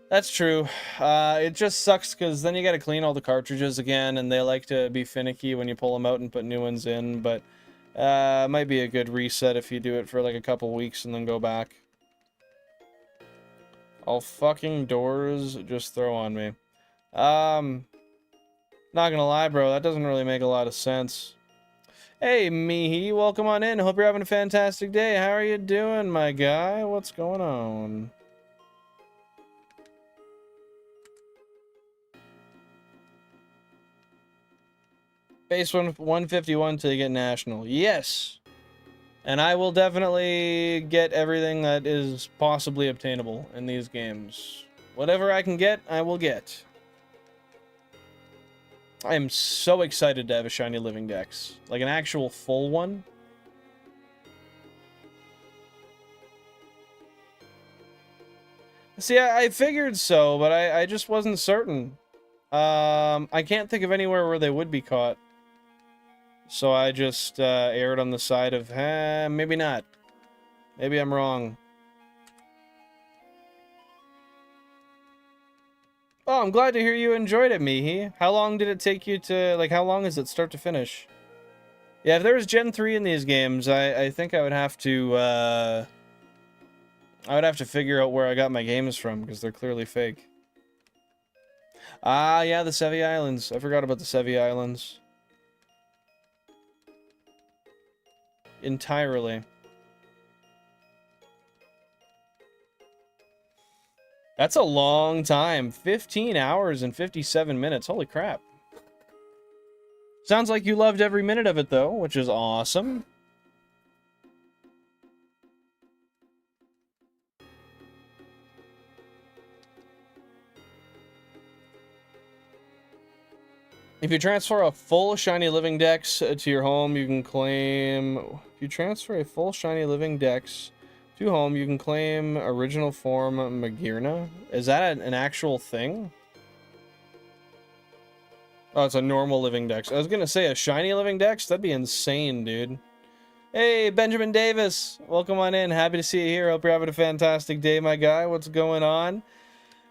That's true. It just sucks because then you got to clean all the cartridges again, and they like to be finicky when you pull them out and put new ones in, but it might be a good reset if you do it for like a couple weeks and then go back. All fucking doors just throw on me. Not gonna lie, bro, that doesn't really make a lot of sense. Hey, Mihi, welcome on in. Hope you're having a fantastic day. How are you doing, my guy? What's going on? Base 151 till you get national. Yes! And I will definitely get everything that is possibly obtainable in these games. Whatever I can get, I will get. I am so excited to have a Shiny Living Dex. Like an actual full one. See, I figured so, but I just wasn't certain. I can't think of anywhere where they would be caught. So I just erred on the side of, maybe not. Maybe I'm wrong. Oh, I'm glad to hear you enjoyed it, Mihi. How long did it take you to, like, how long is it start to finish? Yeah, if there was Gen 3 in these games, I think I would have to figure out where I got my games from, because they're clearly fake. Ah, yeah, the Sevi Islands. I forgot about the Sevi Islands. Entirely. That's a long time. 15 hours and 57 minutes. Holy crap. Sounds like you loved every minute of it, though, which is awesome. If you transfer a full Shiny Living Dex to your home, you can claim... If you transfer a full Shiny Living Dex to home, you can claim original form Magirna. Is that an actual thing? Oh, it's a normal Living Dex. I was gonna say a Shiny Living Dex? That'd be insane, dude. Hey, Benjamin Davis. Welcome on in. Happy to see you here. Hope you're having a fantastic day, my guy. What's going on?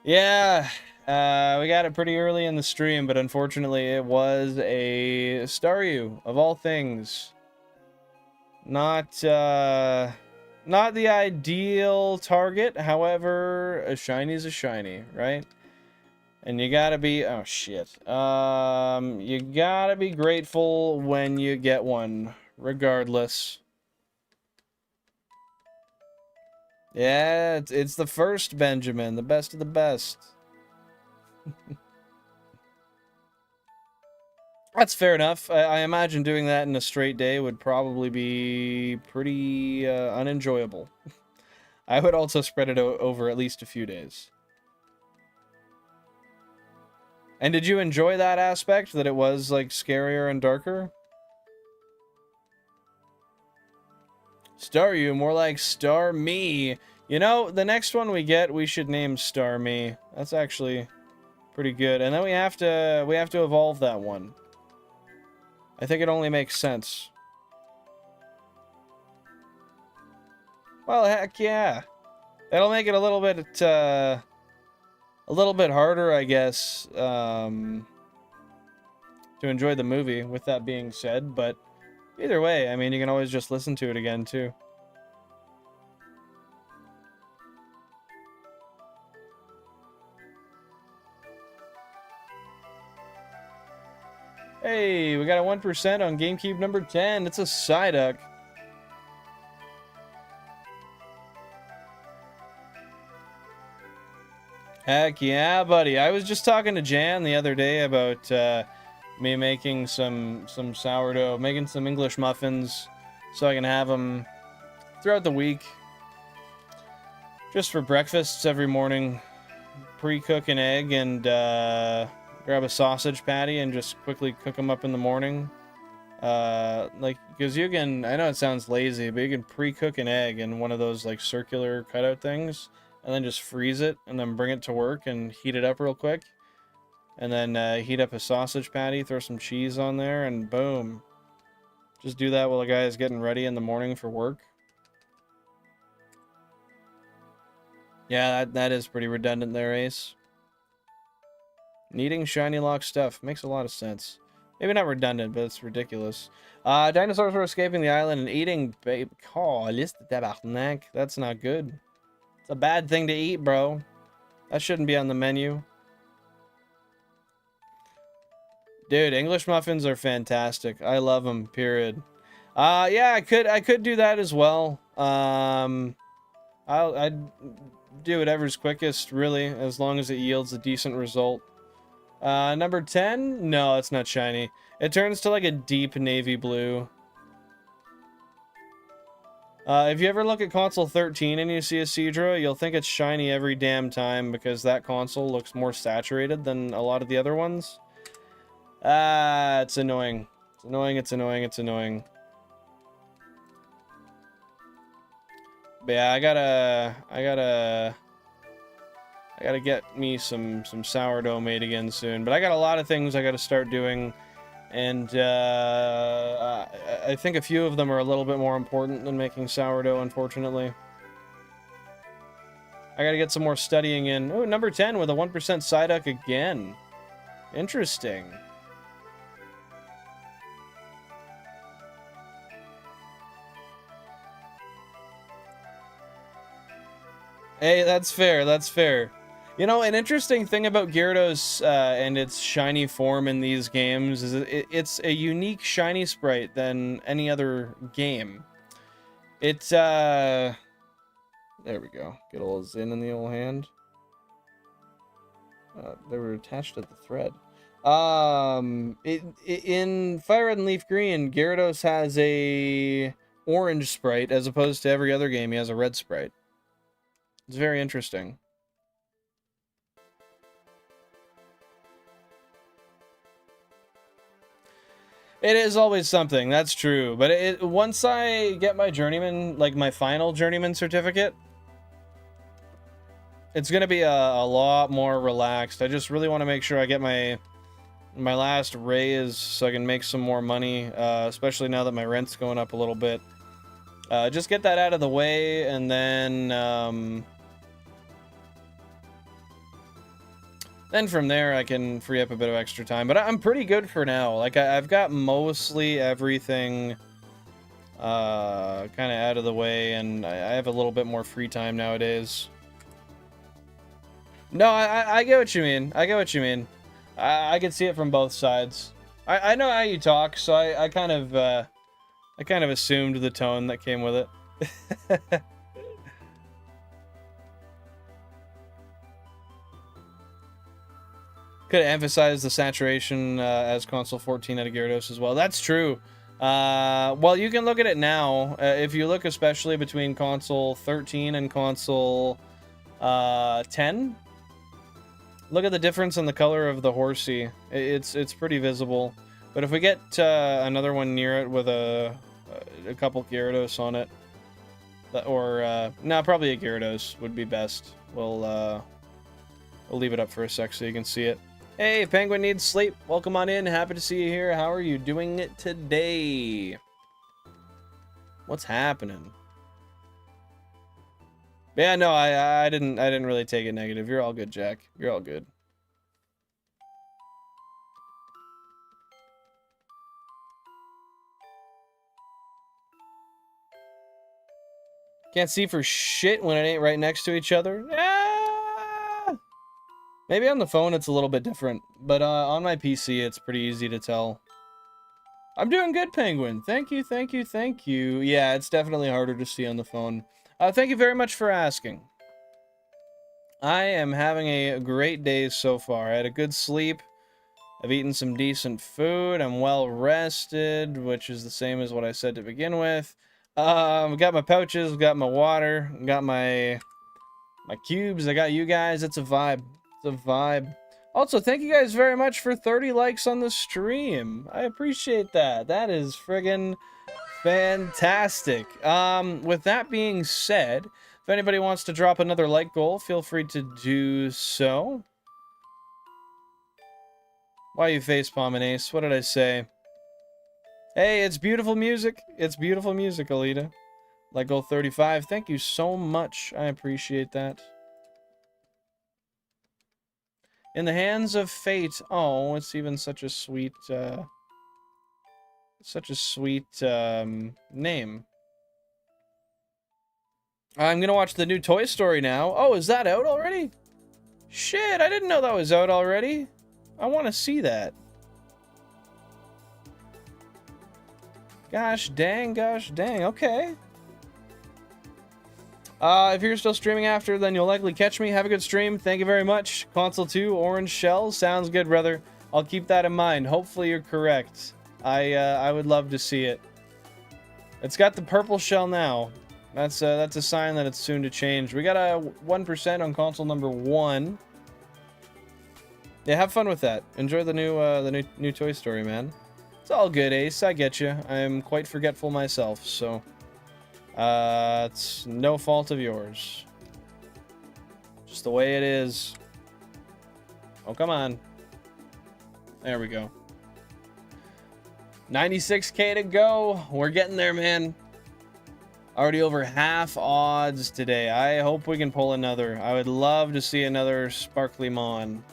Yeah... we got it pretty early in the stream, but unfortunately it was a Staryu, of all things. Not the ideal target, however, a shiny's a shiny, right? And you gotta be, oh shit. You gotta be grateful when you get one, regardless. Yeah, it's the first Benjamin, the best of the best. That's fair enough. I imagine doing that in a straight day would probably be pretty unenjoyable. I would also spread it over at least a few days. And did you enjoy that aspect, that it was, like, scarier and darker? Star you, more like Star Me. You know, the next one we get, we should name Star Me. That's actually pretty good. And then we have to evolve that one. I think it only makes sense. Well, heck yeah. That'll make it a little bit harder, I guess, to enjoy the movie, with that being said, but either way, I mean, you can always just listen to it again, too. Hey, we got a 1% on GameCube number 10. It's a Psyduck. Heck yeah, buddy. I was just talking to Jan the other day about me making some sourdough, making some English muffins so I can have them throughout the week. Just for breakfasts every morning. Pre-cook an egg and grab a sausage patty and just quickly cook them up in the morning. Like, because you can, I know it sounds lazy, but you can pre-cook an egg in one of those, like, circular cutout things, and then just freeze it, and then bring it to work and heat it up real quick. And then heat up a sausage patty, throw some cheese on there, and boom. Just do that while the guy is getting ready in the morning for work. Yeah, that is pretty redundant there, Ace. Needing shiny lock stuff. Makes a lot of sense. Maybe not redundant, but it's ridiculous. Dinosaurs were escaping the island and eating babe. Oh, list the tabarnak. That's not good. It's a bad thing to eat, bro. That shouldn't be on the menu. Dude, English muffins are fantastic. I love them, period. Yeah, I could do that as well. I'd do whatever's quickest, really, as long as it yields a decent result. Number 10? No, it's not shiny. It turns to like a deep navy blue. If you ever look at console 13 and you see a Seadra, you'll think it's shiny every damn time because that console looks more saturated than a lot of the other ones. It's annoying. It's annoying, it's annoying, it's annoying. But yeah, I gotta get me some sourdough made again soon. But I got a lot of things I gotta start doing, and I think a few of them are a little bit more important than making sourdough, unfortunately. I gotta get some more studying in. Oh, number 10 with a 1% Psyduck again. Interesting. Hey, that's fair, that's fair. You know, an interesting thing about Gyarados and its shiny form in these games is it's a unique shiny sprite than any other game. It's, there we go. Get a little Zin in the old hand. They were attached to the thread. In FireRed and LeafGreen, Gyarados has a orange sprite as opposed to every other game he has a red sprite. It's very interesting. It is always something, that's true. But once I get my journeyman, like my final journeyman certificate, it's gonna be a lot more relaxed. I just really want to make sure I get my last raise so I can make some more money, especially now that my rent's going up a little bit. Just get that out of the way, and then from there, I can free up a bit of extra time. But I'm pretty good for now. Like, I've got mostly everything kind of out of the way, and I have a little bit more free time nowadays. No, I get what you mean. I get what you mean. I can see it from both sides. I know how you talk, so I kind of assumed the tone that came with it. Could emphasize the saturation as console 14 at a Gyarados as well. That's true. Well, you can look at it now. If you look especially between console 13 and console 10, look at the difference in the color of the Horsey. It's pretty visible. But if we get another one near it with a couple Gyarados on it, or no, probably a Gyarados would be best. We'll leave it up for a sec so you can see it. Hey, Penguin needs sleep. Welcome on in. Happy to see you here. How are you doing it today? What's happening? Yeah, no, I didn't really take it negative. You're all good, Jack. You're all good. Can't see for shit when it ain't right next to each other. Ah! Maybe on the phone it's a little bit different, but on my PC it's pretty easy to tell. I'm doing good, Penguin. Thank you, thank you, thank you. Yeah, it's definitely harder to see on the phone. Thank you very much for asking. I am having a great day so far. I had a good sleep. I've eaten some decent food. I'm well rested, which is the same as what I said to begin with. Got my pouches, got my water, got my cubes. I got you guys. It's a vibe. It's a vibe. Also, thank you guys very much for 30 likes on the stream. I appreciate that. That is friggin' fantastic. With that being said, if anybody wants to drop another like goal, feel free to do so. Why are you facepalming, Ace? What did I say? Hey, it's beautiful music. It's beautiful music, Alita. Like goal 35. Thank you so much. I appreciate that. In the hands of fate. Oh, it's even such a sweet, name. I'm gonna watch the new Toy Story now. Oh, is that out already? Shit, I didn't know that was out already. I want to see that. Gosh dang, okay. If you're still streaming after, then you'll likely catch me. Have a good stream. Thank you very much. Console 2, Orange Shell. Sounds good, brother. I'll keep that in mind. Hopefully you're correct. I would love to see it. It's got the purple shell now. That's a sign that it's soon to change. We got a 1% on console number 1. Yeah, have fun with that. Enjoy the new Toy Story, man. It's all good, Ace. I get you. I'm quite forgetful myself, so it's no fault of yours. Just the way it is. Oh, come on. There we go. 96K to go. We're getting there, man. Already over half odds today. I hope we can pull another. I would love to see another Sparkly Mon.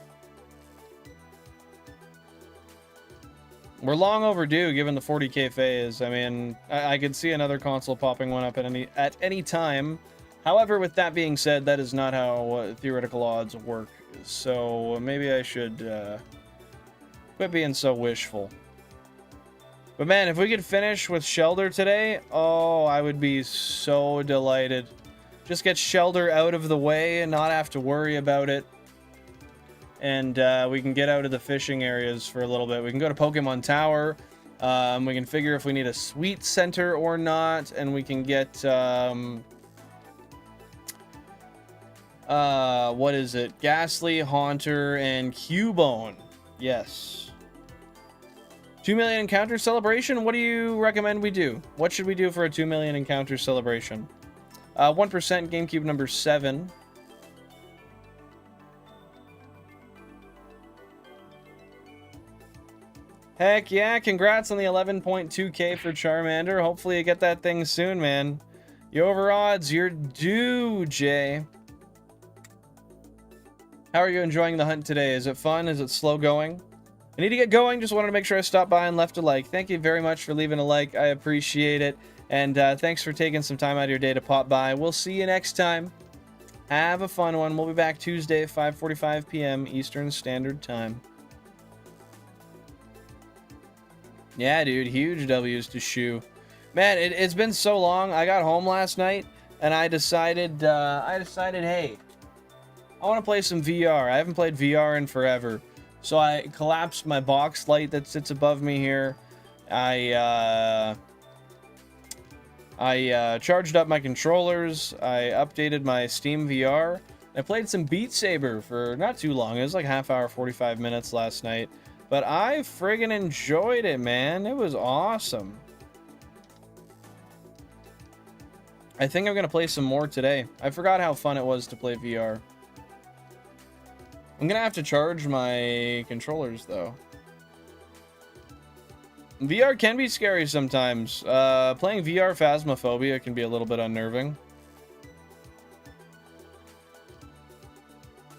We're long overdue, given the 40K phase. I mean, I could see another console popping one up at any time. However, with that being said, that is not how theoretical odds work. So maybe I should quit being so wishful. But man, if we could finish with Shelder today, oh, I would be so delighted. Just get Shelder out of the way and not have to worry about it. And we can get out of the fishing areas for a little bit. We can go to Pokemon Tower. We can figure if we need a Sweet Center or not. And we can get... what is it? Ghastly, Haunter, and Cubone. Yes. 2 million encounter celebration? What do you recommend we do? What should we do for a 2 million encounter celebration? 1% GameCube number 7. Heck yeah, congrats on the 11.2K for Charmander. Hopefully you get that thing soon, man. You over odds, you're due, Jay. How are you enjoying the hunt today? Is it fun? Is it slow going? I need to get going. Just wanted to make sure I stopped by and left a like. Thank you very much for leaving a like. I appreciate it. And thanks for taking some time out of your day to pop by. We'll see you next time. Have a fun one. We'll be back Tuesday at 5:45 p.m. Eastern Standard Time. Yeah, dude. Huge W's to shoe. Man, it's been so long. I got home last night and I decided, hey, I want to play some VR. I haven't played VR in forever. So I collapsed my box light that sits above me here. I charged up my controllers. I updated my Steam VR. I played some Beat Saber for not too long. It was like half hour, 45 minutes last night. But I friggin' enjoyed it, man. It was awesome. I think I'm going to play some more today. I forgot how fun it was to play VR. I'm going to have to charge my controllers, though. VR can be scary sometimes. Playing VR Phasmophobia can be a little bit unnerving.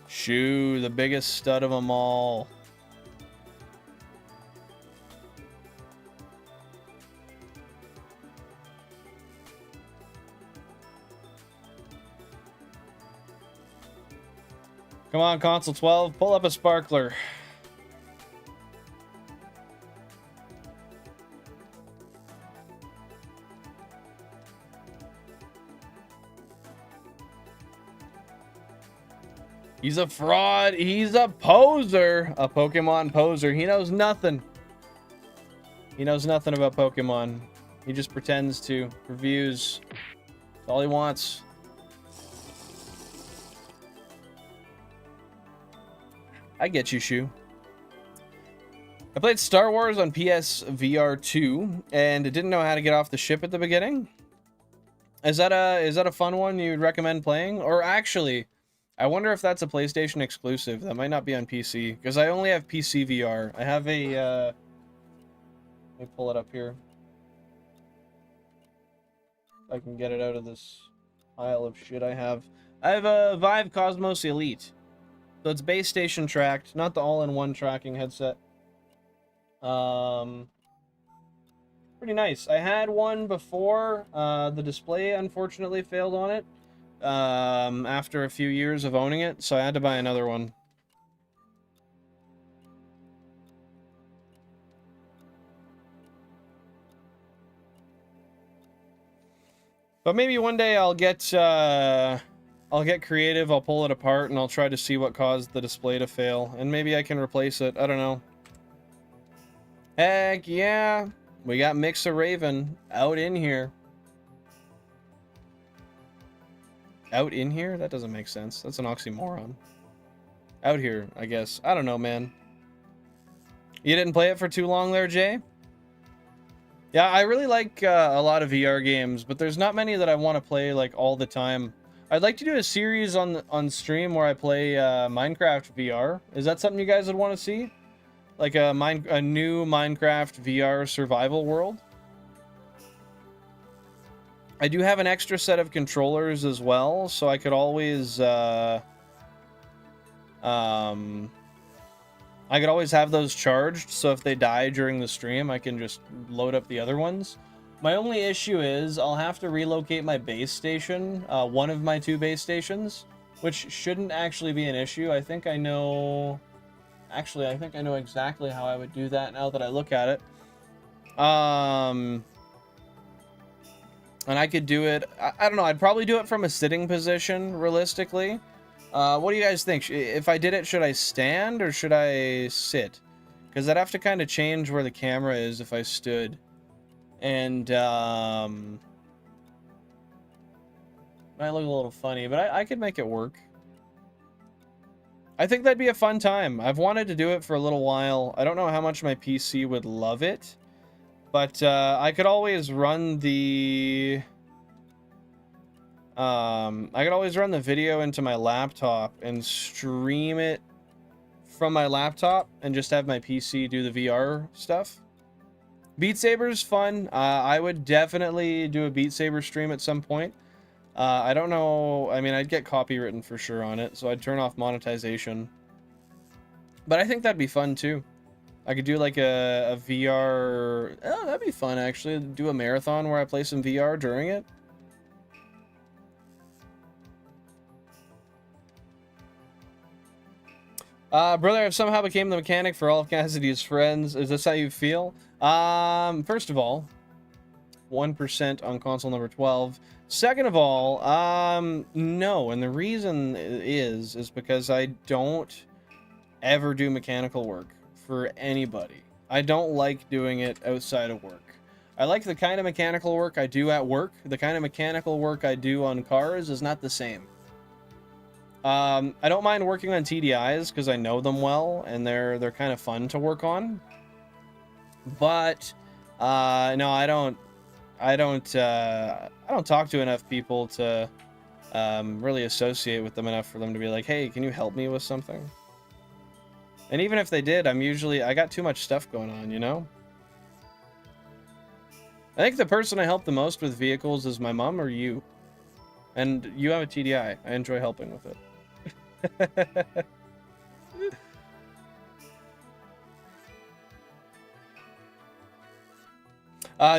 Shoo, the biggest stud of them all. Come on, Console 12, pull up a sparkler. He's a fraud. He's a poser. A Pokemon poser. He knows nothing. He knows nothing about Pokemon. He just pretends to. For views. That's all he wants. I get you, Shu. I played Star Wars on PSVR 2 and didn't know how to get off the ship at the beginning. Is that a fun one you'd recommend playing? Or actually, I wonder if that's a PlayStation exclusive. That might not be on PC because I only have PC VR. I have a let me pull it up here. If I can get it out of this pile of shit I have. I have a Vive Cosmos Elite. So it's base station tracked, not the all-in-one tracking headset. Pretty nice. I had one before. The display unfortunately failed on it after a few years of owning it, so I had to buy another one. But maybe one day I'll get creative, I'll pull it apart, and I'll try to see what caused the display to fail. And maybe I can replace it. I don't know. Heck yeah. We got Mixa Raven out in here. Out in here? That doesn't make sense. That's an oxymoron. Out here, I guess. I don't know, man. You didn't play it for too long there, Jay? Yeah, I really like a lot of VR games, but there's not many that I want to play like all the time. I'd like to do a series on stream where I play Minecraft VR. Is that something you guys would want to see? Like a new Minecraft VR survival world? I do have an extra set of controllers as well, so I could always I could always have those charged, so if they die during the stream, I can just load up the other ones. My only issue is I'll have to relocate my base station, one of my 2 base stations, which shouldn't actually be an issue. I think I know... Actually, I think I know exactly how I would do that now that I look at it. And I could do it... I don't know, I'd probably do it from a sitting position, realistically. What do you guys think? If I did it, should I stand or should I sit? Because I'd have to kind of change where the camera is if I stood. And, might look a little funny, but I could make it work. I think that'd be a fun time. I've wanted to do it for a little while. I don't know how much my PC would love it, but I could always run the... I could always run the video into my laptop and stream it from my laptop and just have my PC do the VR stuff. Beat Saber's fun. I would definitely do a Beat Saber stream at some point. I don't know. I mean, I'd get copywritten for sure on it, so I'd turn off monetization. But I think that'd be fun too. I could do like a VR... Oh, that'd be fun actually. Do a marathon where I play some VR during it. Brother, I've somehow became the mechanic for all of Cassidy's friends. Is this how you feel? First of all, 1% on console number 12. Second of all, no. And the reason is because I don't ever do mechanical work for anybody. I don't like doing it outside of work. I like the kind of mechanical work I do at work. The kind of mechanical work I do on cars is not the same. I don't mind working on TDIs because I know them well and they're kind of fun to work on. But no, I don't talk to enough people to really associate with them enough for them to be like, hey, can you help me with something? And even if they did, I got too much stuff going on, you know? I think the person I help the most with vehicles is my mom or you. And you have a TDI. I enjoy helping with it.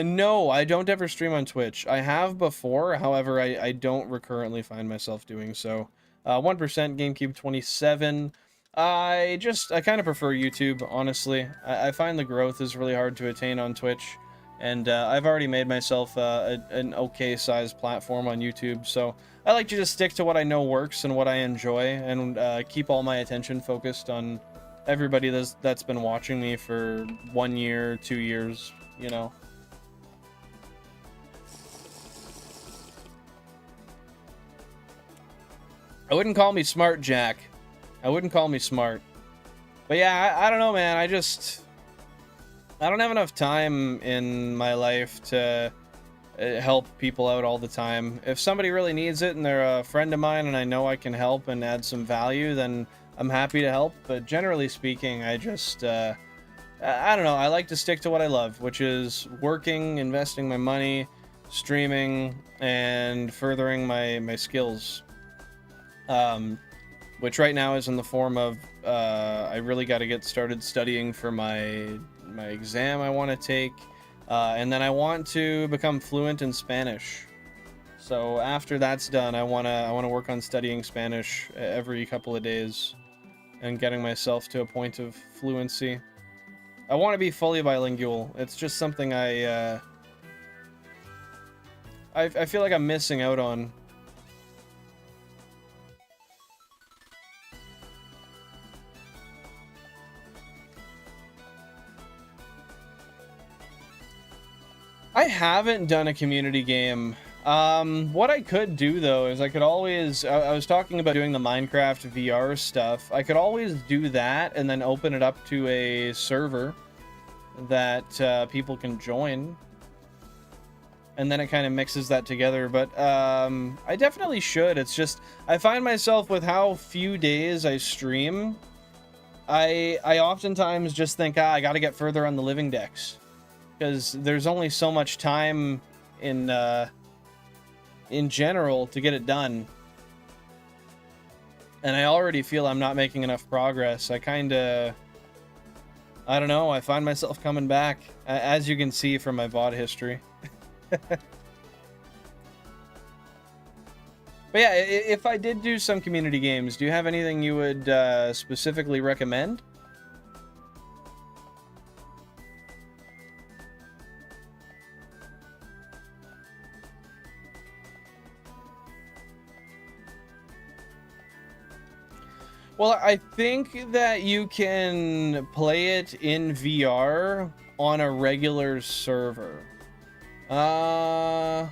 No, I don't ever stream on Twitch. I have before, however, I don't recurrently find myself doing so. 1% GameCube 27. I kind of prefer YouTube, honestly. I find the growth is really hard to attain on Twitch. And I've already made myself an okay-sized platform on YouTube, so I like to just stick to what I know works and what I enjoy, and keep all my attention focused on everybody that's been watching me for 1 year, 2 years, you know. I wouldn't call me smart, Jack. I wouldn't call me smart. But yeah, I don't know, man. I don't have enough time in my life to help people out all the time. If somebody really needs it and they're a friend of mine and I know I can help and add some value, then I'm happy to help. But generally speaking, I don't know. I like to stick to what I love, which is working, investing my money, streaming, and furthering my skills. Which right now is in the form of I really got to get started studying for my exam I want to take, and then I want to become fluent in Spanish. So after that's done, I want to work on studying Spanish every couple of days and getting myself to a point of fluency. I want to be fully bilingual. It's just something I feel like I'm missing out on. I haven't done a community game. What I could do, though, is I could always... I was talking about doing the Minecraft VR stuff. I could always do that and then open it up to a server that people can join. And then it kind of mixes that together. But I definitely should. It's just... I find myself with how few days I stream, I oftentimes just think, I gotta get further on the living decks. Because there's only so much time in general to get it done. And I already feel I'm not making enough progress. I don't know, I find myself coming back, as you can see from my VOD history. But yeah, if I did do some community games, do you have anything you would specifically recommend? Well, I think that you can play it in VR on a regular server. No,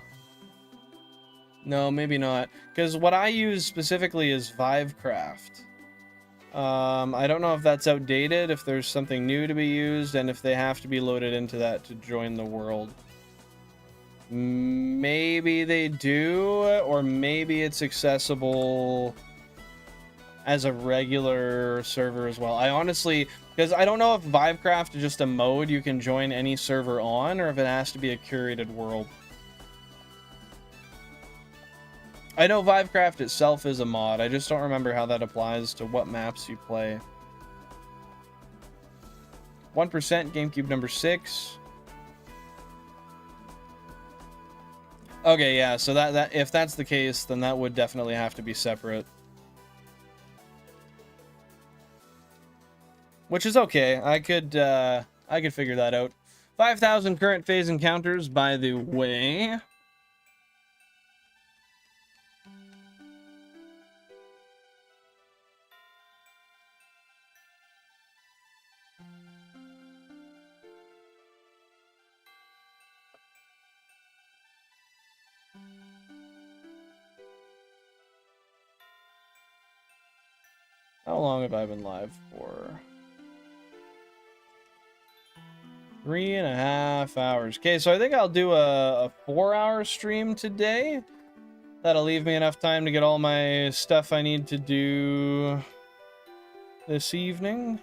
maybe not. Because what I use specifically is Vivecraft. I don't know if that's outdated, if there's something new to be used, and if they have to be loaded into that to join the world. Maybe they do, or maybe it's accessible as a regular server as well. I honestly, because I don't know if Vivecraft is just a mode you can join any server on, or if it has to be a curated world. I know Vivecraft itself is a mod, I just don't remember how that applies to what maps you play. 1% GameCube number 6. Okay, yeah, so that if that's the case, then that would definitely have to be separate. Which is okay. I could figure that out. 5,000 current phase encounters, by the way. How long have I been live for? 3.5 hours. Okay, so I think I'll do a 4-hour stream today. That'll leave me enough time to get all my stuff I need to do this evening.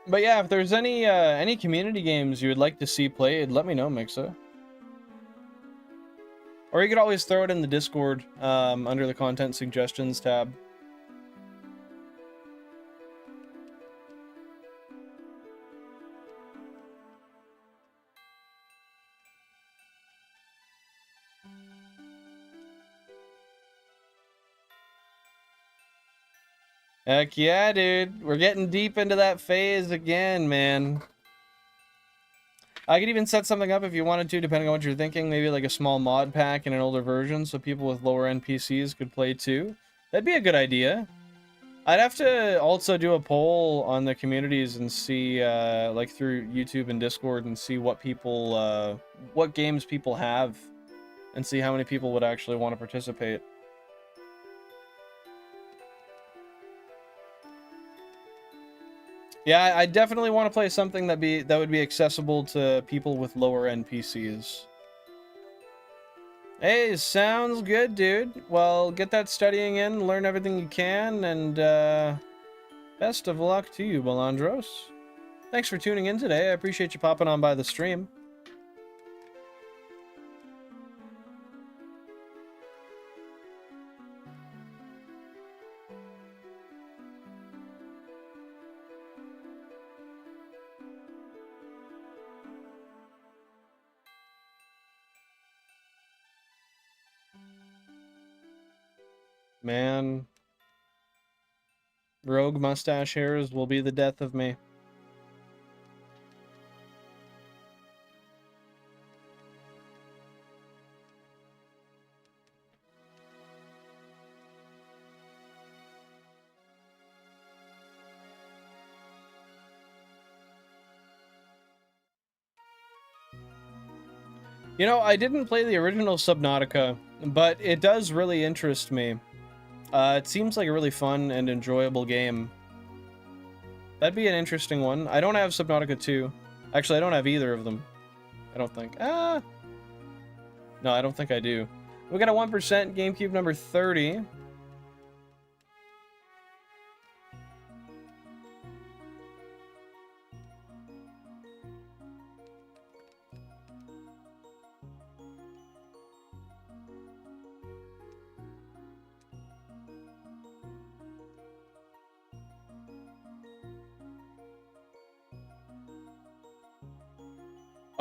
But yeah, if there's any community games you would like to see played, let me know, Mixa. Or you could always throw it in the Discord under the content suggestions tab. Heck yeah, dude. We're getting deep into that phase again, man. I could even set something up if you wanted to, depending on what you're thinking. Maybe like a small mod pack in an older version so people with lower end PCs could play too. That'd be a good idea. I'd have to also do a poll on the communities and see, like through YouTube and Discord, and see what people, what games people have, and see how many people would actually want to participate. Yeah, I definitely want to play something that would be accessible to people with lower end PCs. Hey, sounds good, dude. Well, get that studying in, learn everything you can, and best of luck to you, Balandros. Thanks for tuning in today. I appreciate you popping on by the stream. Man, rogue mustache hairs will be the death of me. You know, I didn't play the original Subnautica, but it does really interest me. It seems like a really fun and enjoyable game. That'd be an interesting one. I don't have Subnautica 2. Actually, I don't have either of them. I don't think. No, I don't think I do. We got a 1% GameCube number 30.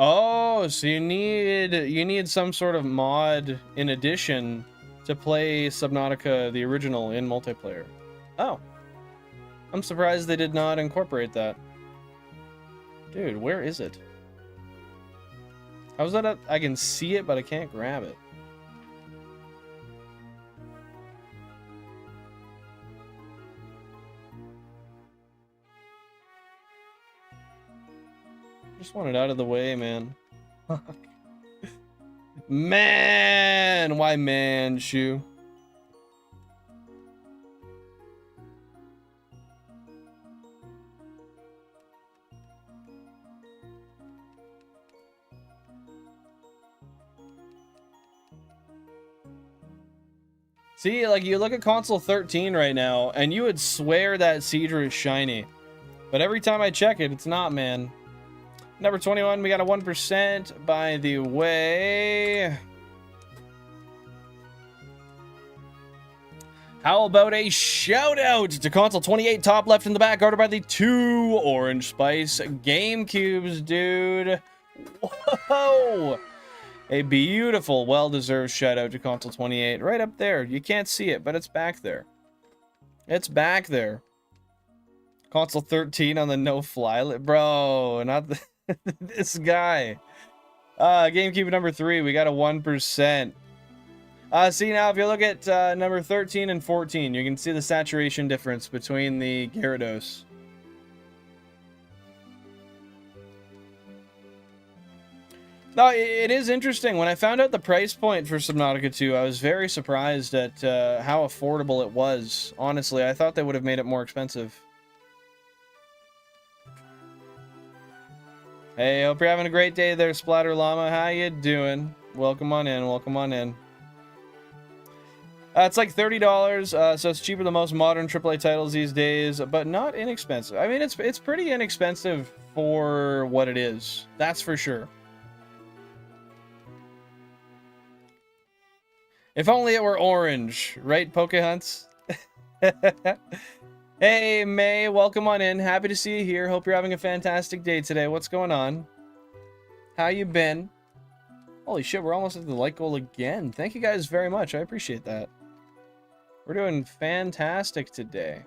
Oh, so you need some sort of mod in addition to play Subnautica the original in multiplayer. Oh. I'm surprised they did not incorporate that. Dude, where is it? How's that I can see it, but I can't grab it. Just want it out of the way, man. Man! Why man, Shu? See, like, you look at console 13 right now, and you would swear that Seadra is shiny. But every time I check it, it's not, man. Number 21, we got a 1% by the way. How about a shout out to console 28, top left in the back, guarded by the 2 Orange Spice GameCubes, dude. Whoa! A beautiful, well-deserved shout out to console 28. Right up there. You can't see it, but it's back there. It's back there. Console 13 on the no-fly. Bro, not the... this guy. GameCube number 3, we got a 1%. See now, if you look at number 13 and 14, you can see the saturation difference between the Gyarados. No, it is interesting. When I found out the price point for Subnautica 2, I was very surprised at how affordable it was. Honestly, I thought they would have made it more expensive. Hey, hope you're having a great day there, Splatter Llama. How you doing? Welcome on in, welcome on in. It's like $30, so it's cheaper than most modern AAA titles these days, but not inexpensive. I mean, it's pretty inexpensive for what it is. That's for sure. If only it were orange, right, Pokehunts? Hey, May, welcome on in. Happy to see you here. Hope you're having a fantastic day today. What's going on? How you been? Holy shit, we're almost at the like goal again. Thank you guys very much. I appreciate that. We're doing fantastic today.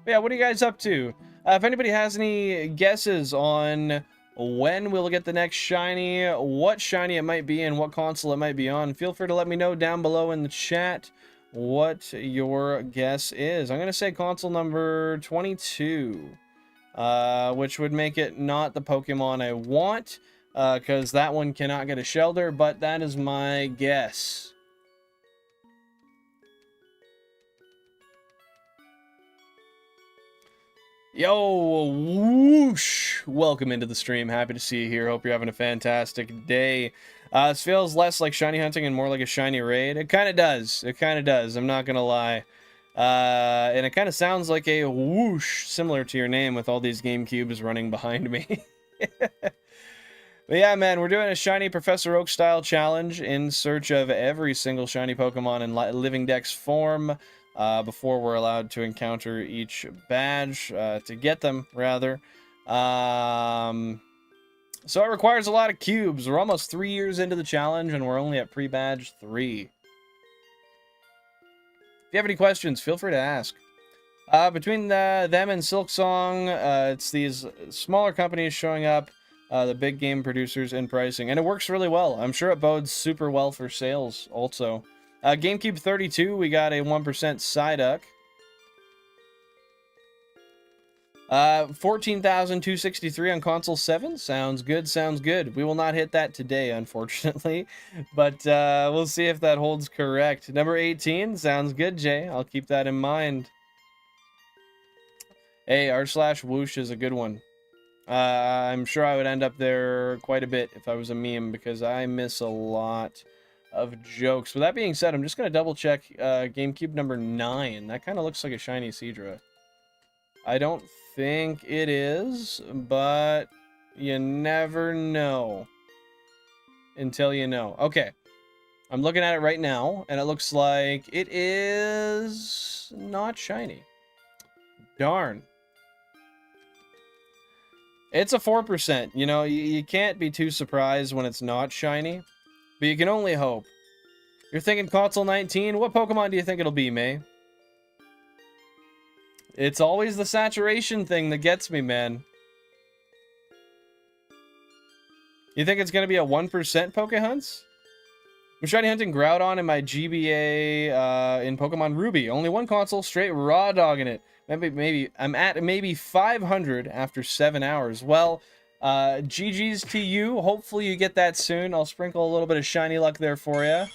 But yeah, what are you guys up to? If anybody has any guesses on when we'll get the next shiny, what shiny it might be, and what console it might be on, feel free to let me know down below in the chat what your guess is. I'm going to say console number 22, which would make it not the Pokemon I want, because that one cannot get a Shelder, but that is my guess. Yo, whoosh! Welcome into the stream. Happy to see you here. Hope you're having a fantastic day. This feels less like shiny hunting and more like a shiny raid. It kind of does. It kind of does. I'm not going to lie. And it kind of sounds like a whoosh, similar to your name with all these GameCubes running behind me. But yeah, man, we're doing a shiny Professor Oak style challenge in search of every single shiny Pokemon in Living Dex form. Before we're allowed to encounter each badge, to get them, rather. So it requires a lot of cubes. We're almost 3 years into the challenge, and we're only at pre-badge 3. If you have any questions, feel free to ask. Between them and Silksong, it's these smaller companies showing up, the big game producers in pricing, and it works really well. I'm sure it bodes super well for sales also. GameCube 32, we got a 1% Psyduck. 14,263 on console 7. Sounds good, sounds good. We will not hit that today, unfortunately. But we'll see if that holds correct. Number 18, sounds good, Jay. I'll keep that in mind. Hey, r/whoosh is a good one. I'm sure I would end up there quite a bit if I was a meme, because I miss a lot of jokes. With that being said, I'm just going to double check GameCube number 9. That kind of looks like a shiny Seadra. I don't think it is, but you never know until you know. Okay, I'm looking at it right now, and it looks like it is not shiny. Darn. It's a 4%. You know, you can't be too surprised when it's not shiny. But you can only hope. You're thinking console 19? What Pokemon do you think it'll be, May? It's always the saturation thing that gets me, man. You think it's going to be a 1% Pokehunts? I'm shiny hunting Groudon in my GBA in Pokemon Ruby. Only one console, straight raw dogging it. Maybe I'm at maybe 500 after 7 hours. Well, GG's to you. Hopefully you get that soon. I'll sprinkle a little bit of shiny luck there for you.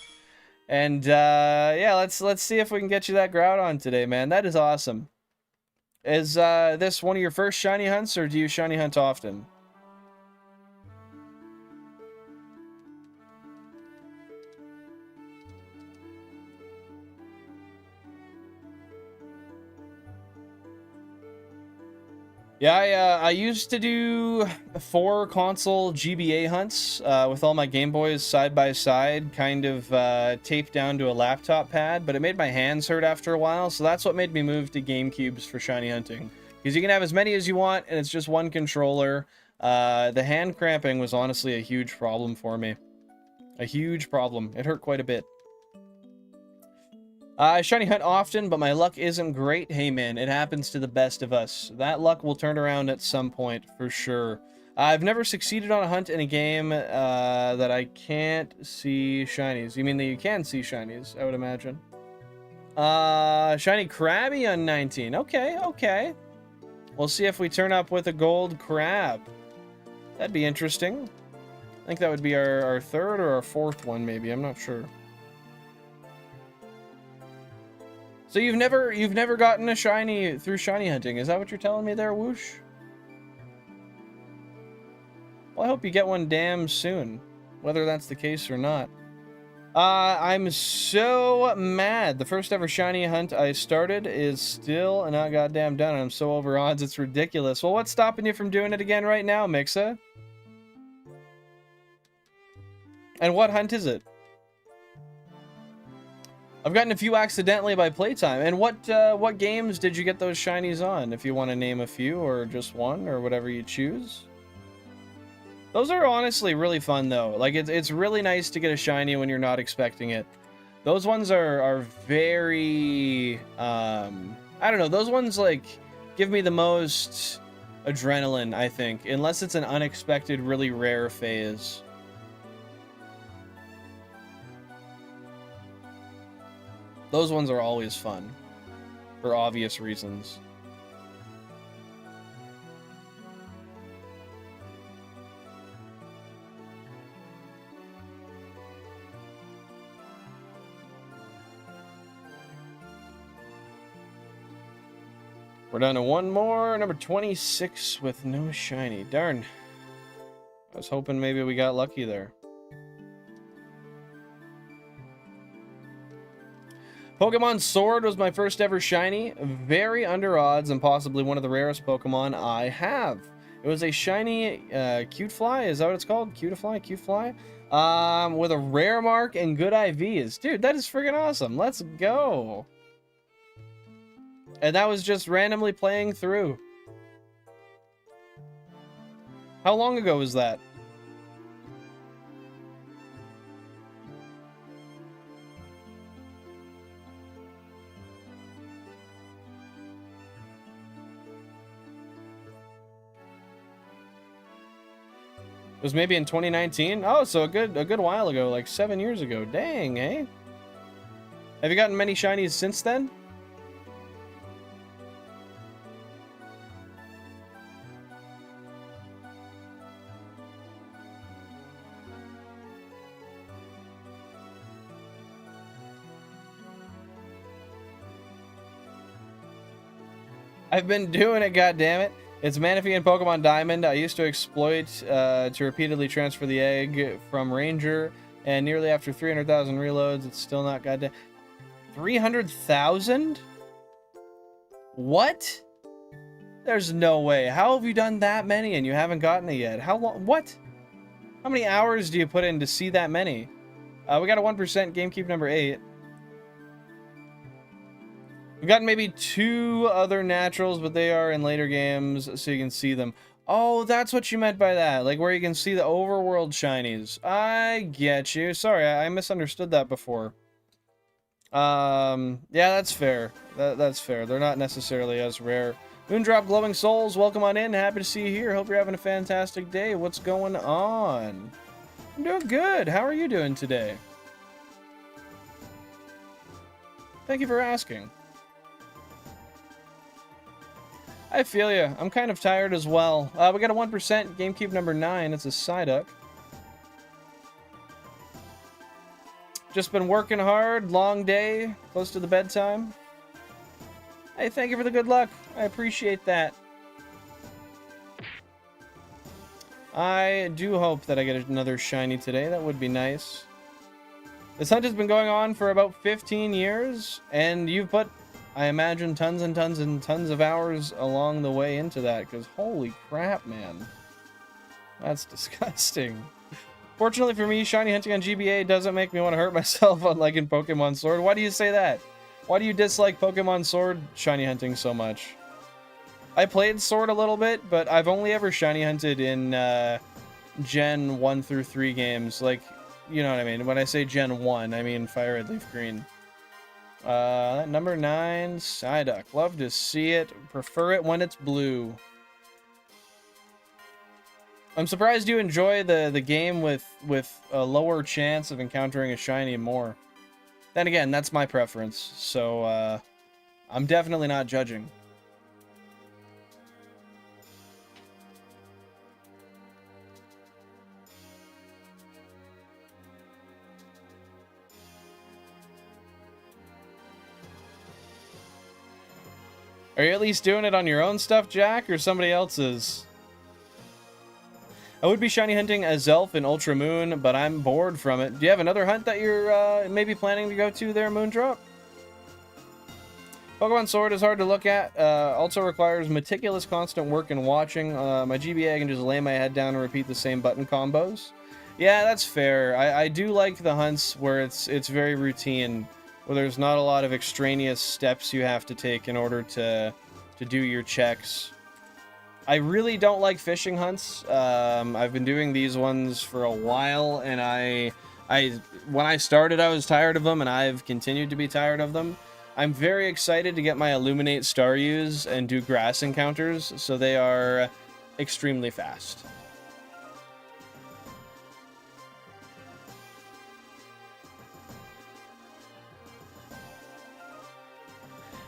And yeah, let's see if we can get you that Groudon today, man. That is awesome. Is this one of your first shiny hunts, or do you shiny hunt often? Yeah, I used to do 4 console GBA hunts with all my Game Boys side by side, kind of taped down to a laptop pad, but it made my hands hurt after a while, so that's what made me move to GameCubes for shiny hunting. Because you can have as many as you want, and it's just one controller. The hand cramping was honestly a huge problem for me. A huge problem. It hurt quite a bit. I shiny hunt often, but my luck isn't great. Hey man, it happens to the best of us. That luck will turn around at some point, for sure. I've never succeeded on a hunt in a game that I can't see shinies. You mean that you can see shinies, I would imagine. Shiny Krabby on 19. Okay, okay. We'll see if we turn up with a gold crab. That'd be interesting. I think that would be our third or our fourth one, maybe. I'm not sure. So you've never gotten a shiny through shiny hunting. Is that what you're telling me there, Whoosh? Well, I hope you get one damn soon, whether that's the case or not. I'm so mad. The first ever shiny hunt I started is still not goddamn done. I'm so over odds, it's ridiculous. Well, what's stopping you from doing it again right now, Mixa? And what hunt is it? I've gotten a few accidentally by playtime. And what games did you get those shinies on? If you want to name a few, or just one, or whatever you choose. Those are honestly really fun, though. Like, it's really nice to get a shiny when you're not expecting it. Those ones are very... I don't know. Those ones, like, give me the most adrenaline, I think. Unless it's an unexpected, really rare phase. Those ones are always fun. For obvious reasons. We're down to one more, number 26 with no shiny. Darn. I was hoping maybe we got lucky there. Pokemon Sword was my first ever shiny. Very under odds and possibly one of the rarest Pokemon I have. It was a shiny Cutefly, is that what it's called? Cutefly? With a rare mark and good IVs. Dude, that is friggin' awesome. Let's go. And that was just randomly playing through. How long ago was that? It was maybe in 2019? Oh, so a good while ago, like 7 years ago. Dang, eh? Have you gotten many shinies since then? I've been doing it, goddammit. It's Manaphy and Pokemon Diamond. I used to exploit to repeatedly transfer the egg from Ranger, and nearly after 300,000 reloads, it's still not goddamn... 300,000? What? There's no way. How have you done that many and you haven't gotten it yet? How long? What? How many hours do you put in to see that many? We got a 1% GameCube number 8. We've gotten maybe 2 other naturals, but they are in later games, so you can see them. Oh, that's what you meant by that. Like, where you can see the overworld shinies. I get you. Sorry, I misunderstood that before. Yeah, that's fair. That's fair. They're not necessarily as rare. Moondrop Glowing Souls, welcome on in. Happy to see you here. Hope you're having a fantastic day. What's going on? I'm doing good. How are you doing today? Thank you for asking. I feel ya. I'm kind of tired as well. We got a 1% GameCube number 9. It's a Psyduck. Just been working hard. Long day. Close to the bedtime. Hey, thank you for the good luck. I appreciate that. I do hope that I get another shiny today. That would be nice. This hunt has been going on for about 15 years, and you've put, I imagine, tons and tons and tons of hours along the way into that, because holy crap, man. That's disgusting. Fortunately for me, shiny hunting on GBA doesn't make me want to hurt myself, unlike in Pokemon Sword. Why do you say that? Why do you dislike Pokemon Sword shiny hunting so much? I played Sword a little bit, but I've only ever shiny hunted in Gen 1 through 3 games. Like, you know what I mean? When I say Gen 1, I mean FireRed, LeafGreen. Number 9, Psyduck. Love to see it. Prefer it when it's blue. I'm surprised you enjoy the game with a lower chance of encountering a shiny more. Then again, that's my preference, so I'm definitely not judging. Are you at least doing it on your own stuff, Jack, or somebody else's? I would be shiny hunting as Elf in Ultra Moon, but I'm bored from it. Do you have another hunt that you're maybe planning to go to there, Moondrop? Pokemon Sword is hard to look at. Also requires meticulous constant work and watching. My GBA, I can just lay my head down and repeat the same button combos. Yeah, that's fair. I do like the hunts where it's very routine, where there's not a lot of extraneous steps you have to take in order to do your checks. I really don't like fishing hunts. I've been doing these ones for a while, and when I started, I was tired of them, and I've continued to be tired of them. I'm very excited to get my Illuminate Staryus and do grass encounters, so they are extremely fast.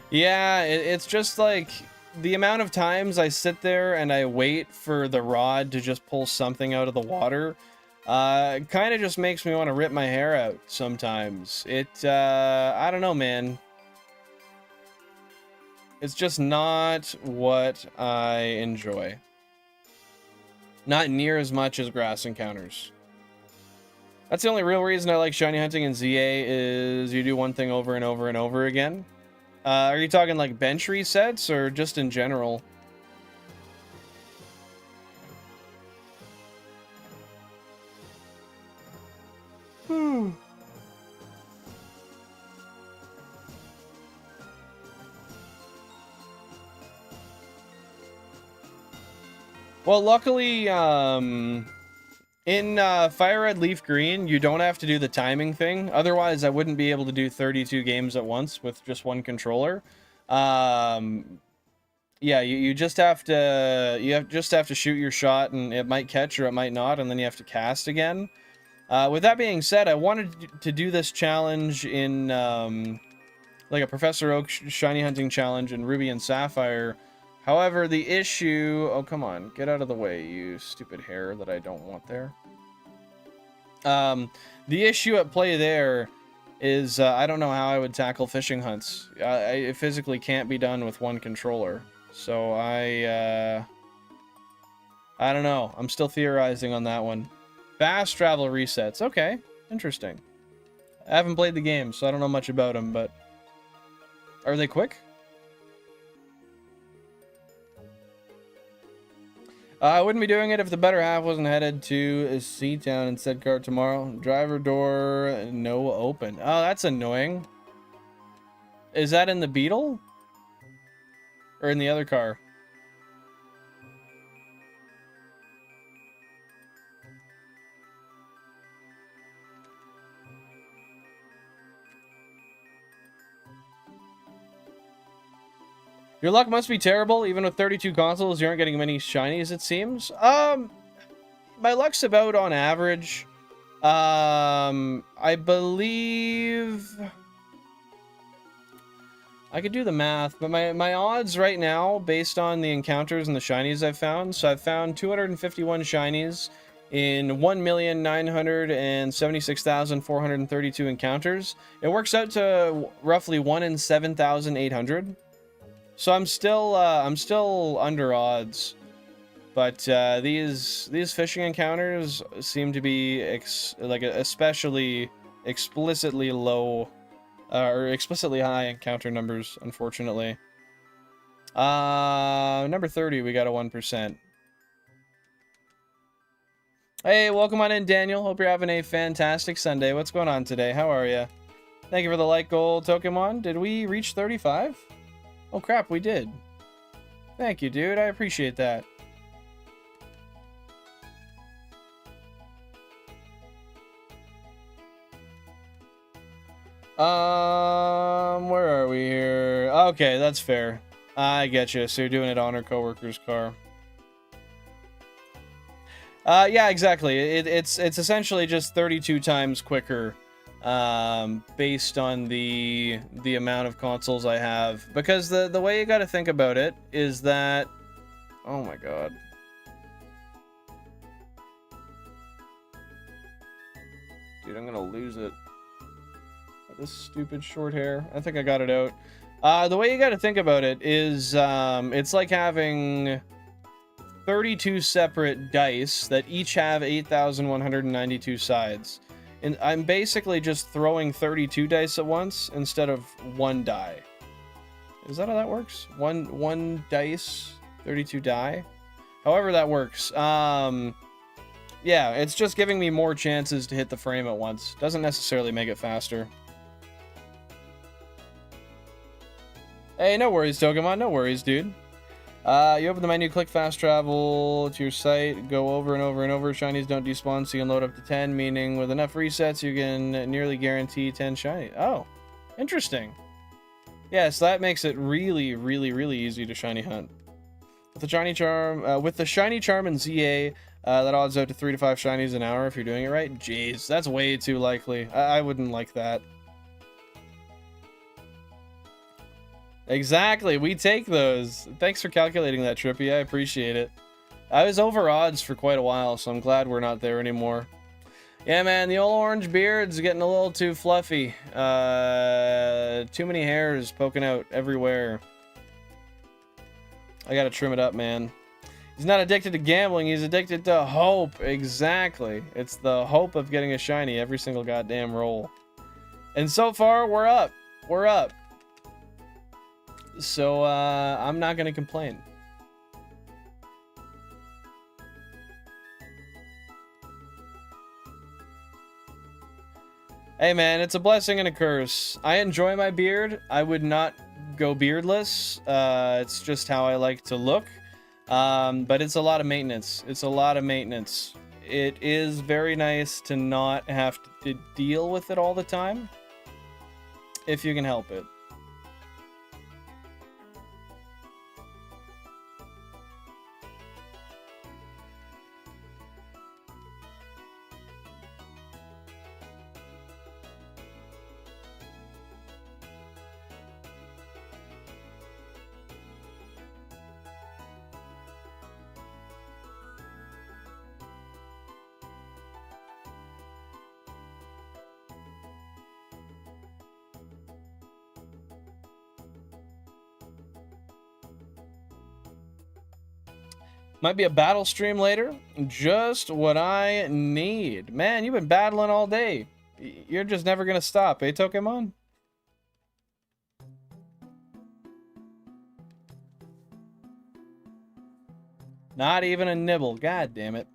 Yeah, it's just like the amount of times I sit there and I wait for the rod to just pull something out of the water, kind of just makes me want to rip my hair out sometimes. I don't know, man. It's just not what I enjoy. Not near as much as grass encounters. That's the only real reason I like shiny hunting in ZA is you do one thing over and over and over again. Are you talking like bench resets or just in general? Well, luckily, in FireRed LeafGreen, you don't have to do the timing thing. Otherwise, I wouldn't be able to do 32 games at once with just one controller. Yeah, you just have to shoot your shot, and it might catch or it might not, and then you have to cast again. With that being said, I wanted to do this challenge in like a Professor Oak shiny hunting challenge in Ruby and Sapphire. However, the issue... Oh, come on. Get out of the way, you stupid hair that I don't want there. The issue at play there is I don't know how I would tackle fishing hunts. It physically can't be done with one controller. So I don't know. I'm still theorizing on that one. Fast travel resets. Okay. Interesting. I haven't played the game, so I don't know much about them, but... Are they quick? I wouldn't be doing it if the better half wasn't headed to Seatown and said car tomorrow. Driver door, no open. Oh, that's annoying. Is that in the Beetle? Or in the other car? Your luck must be terrible. Even with 32 consoles, you aren't getting many shinies, it seems. My luck's about on average. I believe... I could do the math, but my odds right now, based on the encounters and the shinies I've found, so I've found 251 shinies in 1,976,432 encounters. It works out to roughly 1 in 7,800. So I'm still under odds, but these fishing encounters seem to be especially explicitly low or explicitly high encounter numbers, unfortunately. Number 30, we got a 1%. Hey, welcome on in, Daniel. Hope you're having a fantastic Sunday. What's going on today? How are you? Thank you for the light gold, Pokemon. Did we reach 35? Oh crap, we did. Thank you, dude. I appreciate that. Where are we here? Okay, that's fair. I get you. So you're doing it on our coworker's car. Yeah, exactly. It's essentially just 32 times quicker, based on the amount of consoles I have. Because the way you got to think about it is that, oh my god, dude, I'm gonna lose it. This stupid short hair. I think I got it out. The way you got to think about it is, it's like having 32 separate dice that each have 8,192 sides. And I'm basically just throwing 32 dice at once instead of one die. Is that how that works? One dice, 32 die? However that works. Yeah, it's just giving me more chances to hit the frame at once. Doesn't necessarily make it faster. Hey, no worries, Pokemon. No worries, dude. You open the menu, click fast travel to your site, go over and over and over. Shinies don't despawn, so you can load up to 10, meaning with enough resets, you can nearly guarantee 10 shiny. Oh, interesting. Yeah, so that makes it really, really, really easy to shiny hunt. With the shiny charm and ZA, that odds out to 3 to 5 shinies an hour if you're doing it right. Jeez, that's way too likely. I wouldn't like that. Exactly, we take those. Thanks for calculating that, Trippy. I appreciate it. I was over odds for quite a while, so I'm glad we're not there anymore. Yeah, man, the old orange beard's getting a little too fluffy. Too many hairs poking out everywhere. I gotta trim it up, man. He's not addicted to gambling, he's addicted to hope. Exactly. It's the hope of getting a shiny every single goddamn roll. And so far, we're up. We're up. So, I'm not gonna complain. Hey man, it's a blessing and a curse. I enjoy my beard. I would not go beardless. It's just how I like to look. But it's a lot of maintenance. It's a lot of maintenance. It is very nice to not have to deal with it all the time, if you can help it. Might be a battle stream later. Just what I need. Man, you've been battling all day. You're just never gonna stop, eh, Pokemon? Not even a nibble. God damn it.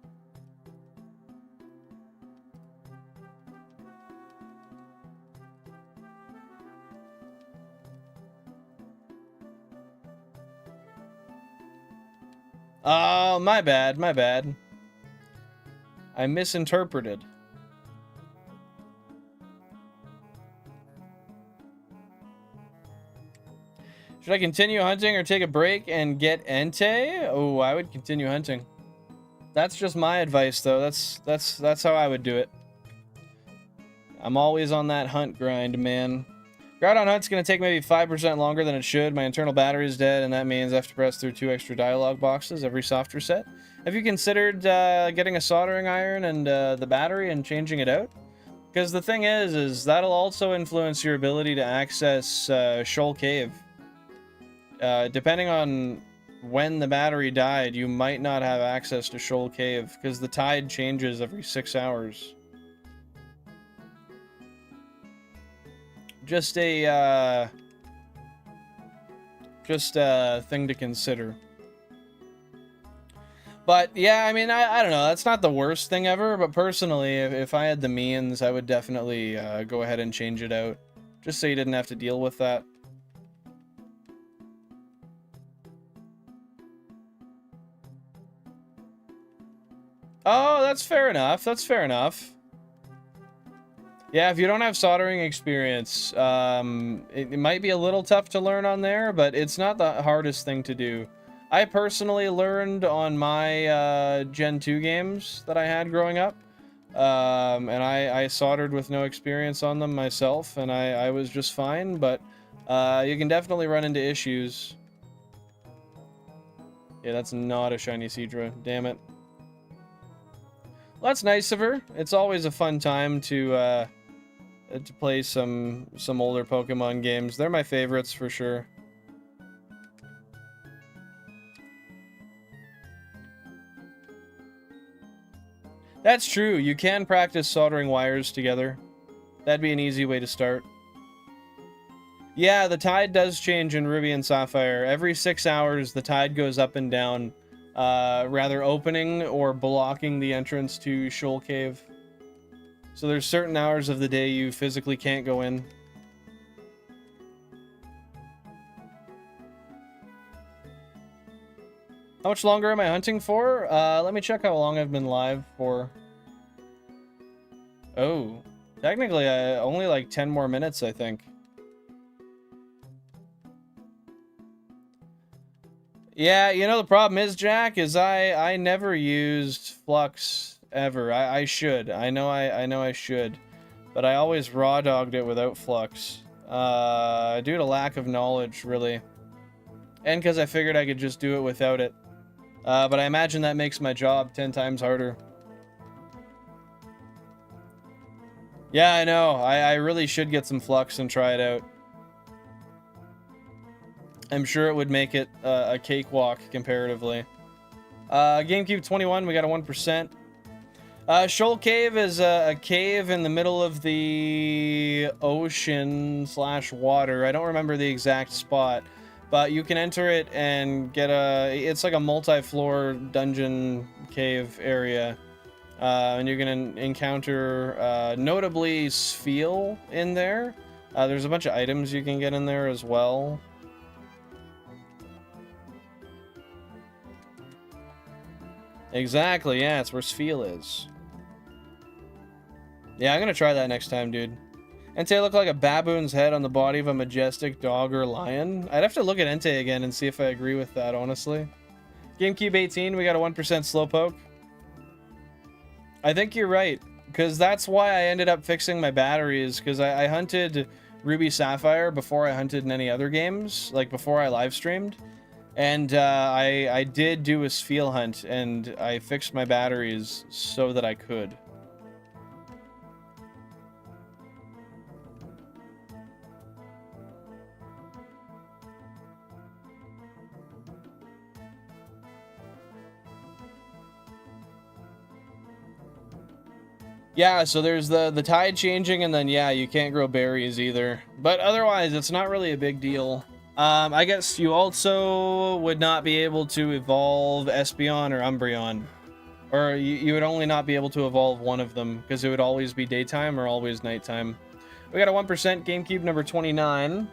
Oh, my bad, my bad. I misinterpreted. Should I continue hunting or take a break and get Entei? Oh, I would continue hunting. That's just my advice, though. That's how I would do it. I'm always on that hunt grind, man. Groudon Hunt's gonna take maybe 5% longer than it should. My internal battery is dead, and that means I have to press through 2 extra dialogue boxes every soft reset. Have you considered getting a soldering iron and the battery and changing it out? Because the thing is that'll also influence your ability to access Shoal Cave. Depending on when the battery died, you might not have access to Shoal Cave, because the tide changes every 6 hours. Just a thing to consider. But yeah, I mean, I don't know. That's not the worst thing ever. But personally, if I had the means, I would definitely go ahead and change it out, just so you didn't have to deal with that. Oh, that's fair enough. That's fair enough. Yeah, if you don't have soldering experience, it might be a little tough to learn on there, but it's not the hardest thing to do. I personally learned on my Gen 2 games that I had growing up. And I soldered with no experience on them myself, and I was just fine, but you can definitely run into issues. Yeah, that's not a shiny Seadra, damn it. Well, that's nice of her. It's always a fun time to play some older Pokemon games. They're my favorites for sure. That's true. You can practice soldering wires together. That'd be an easy way to start. Yeah, the tide does change in Ruby and Sapphire. Every 6 hours, the tide goes up and down, rather opening or blocking the entrance to Shoal Cave. So there's certain hours of the day you physically can't go in. How much longer am I hunting for? Let me check how long I've been live for. Oh, technically, only like 10 more minutes, I think. Yeah, you know, the problem is, Jack, is I never used Flux ever. I should. I know I should. But I always raw dogged it without Flux. Due to lack of knowledge, really. And because I figured I could just do it without it. But I imagine that makes my job 10 times harder. Yeah, I know. I really should get some Flux and try it out. I'm sure it would make it a cakewalk comparatively. GameCube 21, we got a 1%. Shoal Cave is a cave in the middle of the ocean / water. I don't remember the exact spot, but you can enter it and get it's like a multi-floor dungeon cave area. And you're going to encounter, notably, Spheal in there. There's a bunch of items you can get in there as well. Exactly, yeah, it's where Spheal is. Yeah, I'm gonna try that next time, dude. Entei look like a baboon's head on the body of a majestic dog or lion. I'd have to look at Entei again and see if I agree with that, honestly. GameCube 18, we got a 1% Slowpoke. I think you're right, because that's why I ended up fixing my batteries, because I hunted Ruby Sapphire before I hunted in any other games, like before I live streamed. And I did do a Spheal hunt, and I fixed my batteries so that I could. Yeah, so there's the tide changing, and then, yeah, you can't grow berries either. But otherwise, it's not really a big deal. I guess you also would not be able to evolve Espeon or Umbreon. Or you would only not be able to evolve one of them, because it would always be daytime or always nighttime. We got a 1% GameCube number 29.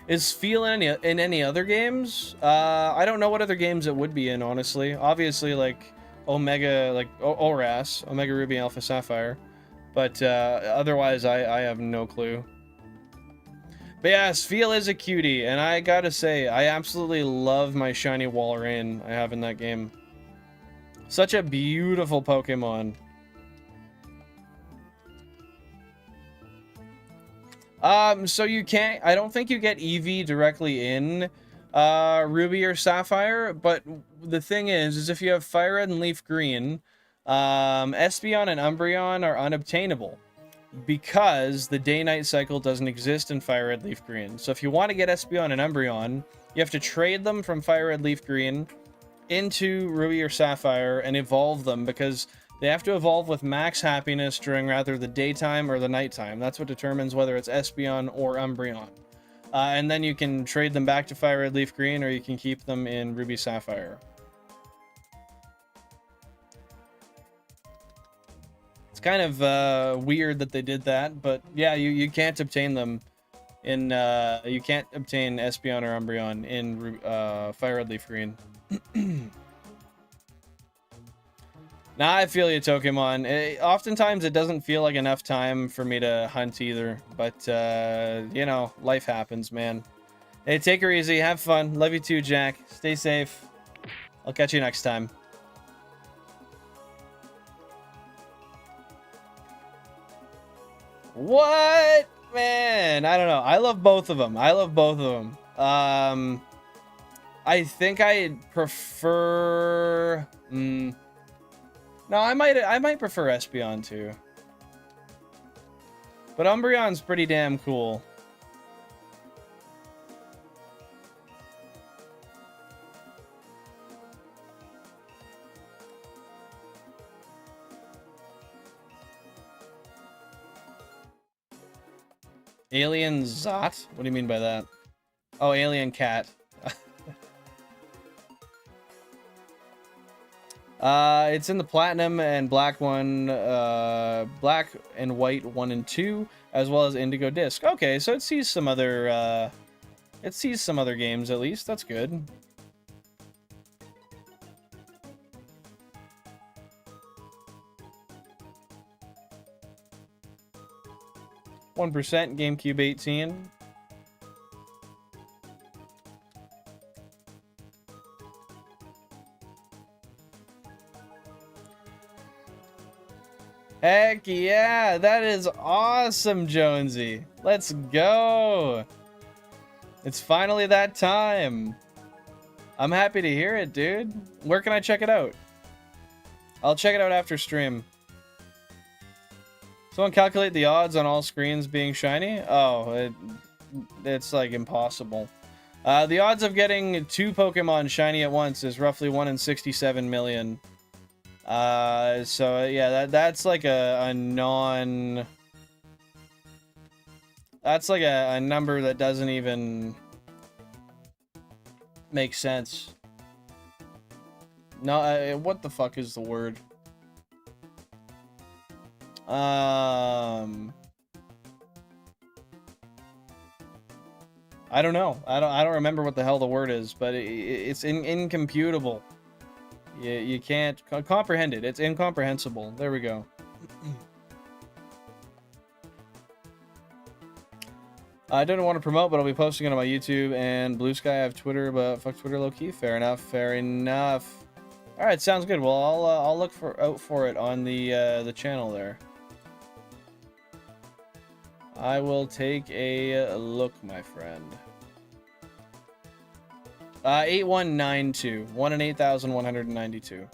Is Spheal in any other games? I don't know what other games it would be in, honestly. Obviously, like Omega, like ORAS, Omega Ruby Alpha Sapphire. But otherwise, I have no clue. But yeah, Spheal is a cutie, and I gotta say, I absolutely love my shiny Walrein I have in that game. Such a beautiful Pokemon. So you can't, I don't think you get EV directly in Ruby or Sapphire, but the thing is if you have FireRed and LeafGreen, Espeon and Umbreon are unobtainable, because the day-night cycle doesn't exist in FireRed LeafGreen. So if you want to get Espeon and Umbreon, you have to trade them from FireRed LeafGreen into Ruby or Sapphire and evolve them, because they have to evolve with max happiness during rather the daytime or the nighttime. That's what determines whether it's Espeon or Umbreon. And then you can trade them back to FireRed LeafGreen, or you can keep them in Ruby Sapphire. Kind of weird that they did that, but yeah, you can't obtain them in you can't obtain Espeon or Umbreon in FireRed LeafGreen. Nah, I feel you, Pokemon. Oftentimes it doesn't feel like enough time for me to hunt either, but you know, life happens, man. Hey, take her easy. Have fun. Love you too, Jack. Stay safe. I'll catch you next time. What? Man, I don't know. I love both of them. I love both of them. I think I prefer... no, I might prefer Espeon too. But Umbreon's pretty damn cool. Alien Zot? What do you mean by that? Oh, Alien Cat. It's in the Platinum and Black one, Black and White 1 and 2, as well as Indigo Disc. Okay, so it sees some other, games at least. That's good. %, GameCube 18. Heck yeah, that is awesome, Jonesy. Let's go. It's finally that time. I'm happy to hear it, dude. Where can I check it out? I'll check it out after stream. Someone calculate the odds on all screens being shiny? Oh, it's like impossible. The odds of getting 2 Pokemon shiny at once is roughly 1 in 67 million. So yeah, that's like a non... That's like a number that doesn't even make sense. No, what the fuck is the word? I don't know. I don't remember what the hell the word is, but it's incomputable. You can't comprehend it. It's incomprehensible. There we go. I don't want to promote, but I'll be posting it on my YouTube and Blue Sky. I have Twitter, but fuck Twitter low key. Fair enough. Fair enough. All right, sounds good. Well, I'll look out for it on the channel there. I will take a look, my friend. 8192. 1 in 8,192.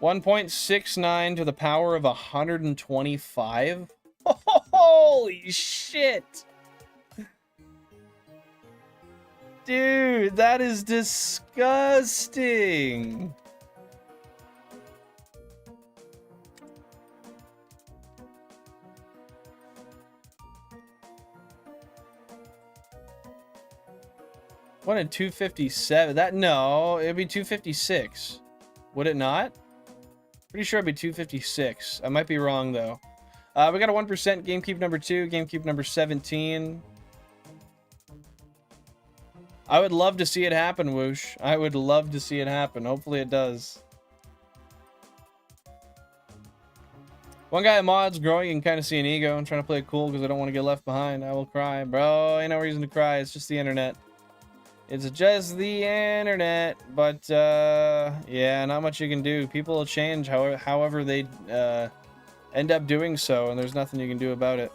.69 to the power of 125. Holy shit! Dude, that is disgusting. What a 257. That no, it'd be 256. Would it not? Pretty sure it'd be 256. I might be wrong though. We got a 1% GameCube number 2, GameCube number 17. I would love to see it happen, Whoosh. I would love to see it happen. Hopefully it does. One guy at mods growing, you can kind of see an ego. I'm trying to play it cool because I don't want to get left behind. I will cry. Bro, ain't no reason to cry. It's just the internet. It's just the internet. But, yeah, not much you can do. People will change however they end up doing so, and there's nothing you can do about it.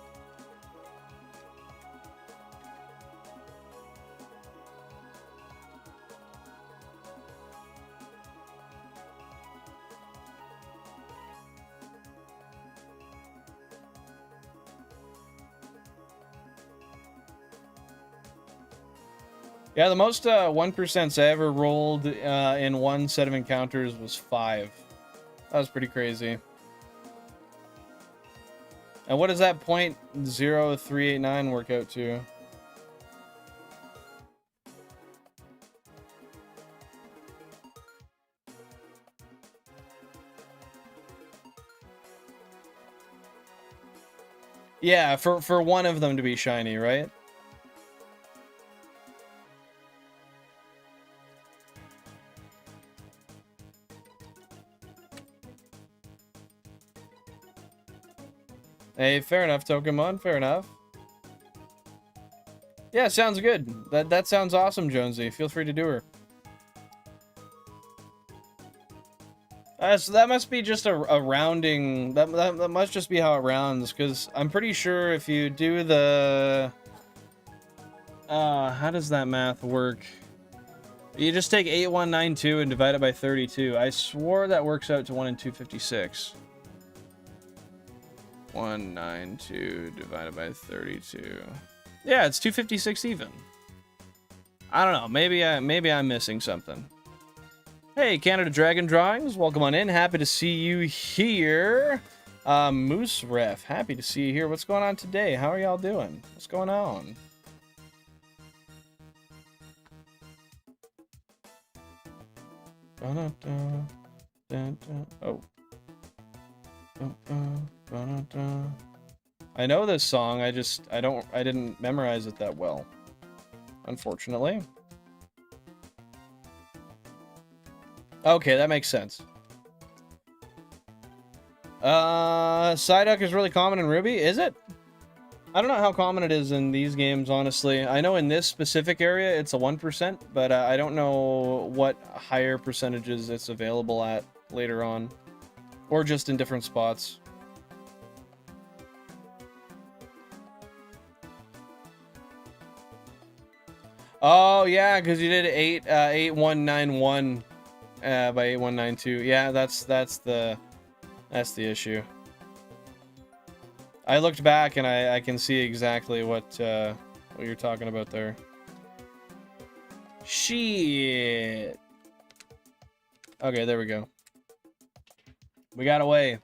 Yeah, the most 1% I ever rolled in one set of encounters was 5. That was pretty crazy. And what does that .0389 work out to? Yeah, for one of them to be shiny, right? Hey, fair enough, Pokemon. Fair enough. Yeah, sounds good. That sounds awesome, Jonesy. Feel free to do her. So that must be just a rounding. That must just be how it rounds, because I'm pretty sure if you do the... how does that math work? You just take 8192 and divide it by 32. I swore that works out to 1 in 256. 192 divided by 32. Yeah, it's 256 even. I don't know. Maybe I'm missing something. Hey, Canada Dragon Drawings, welcome on in. Happy to see you here. Moose Ref, happy to see you here. What's going on today? How are y'all doing? What's going on? Oh. I know this song, I didn't memorize it that well, unfortunately. Okay, that makes sense. Psyduck is really common in Ruby, is it? I don't know how common it is in these games, honestly. I know in this specific area it's a 1%, but I don't know what higher percentages it's available at later on. Or just in different spots. Oh, yeah, because you did 8191 by 8192. Yeah, that's the issue. I looked back and I can see exactly what you're talking about there. Shit. Okay, there we go. We got away.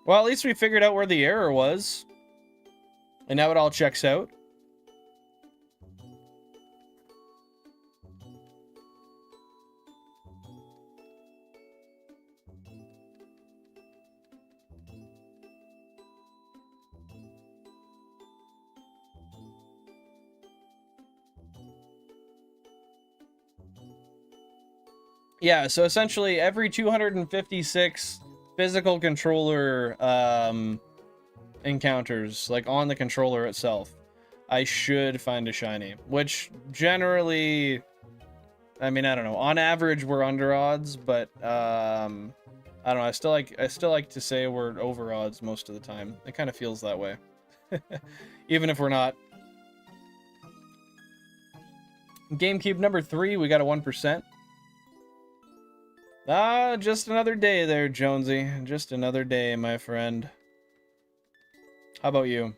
Well, at least we figured out where the error was. And now it all checks out. Yeah, so essentially every 256 physical controller encounters, like on the controller itself, I should find a shiny, which generally, I mean, I don't know, on average we're under odds, but I don't know, I still like to say we're over odds most of the time. It kind of feels that way. Even if we're not. GameCube number 3, we got a 1%. Ah, just another day there, Jonesy. Just another day, my friend. How about you?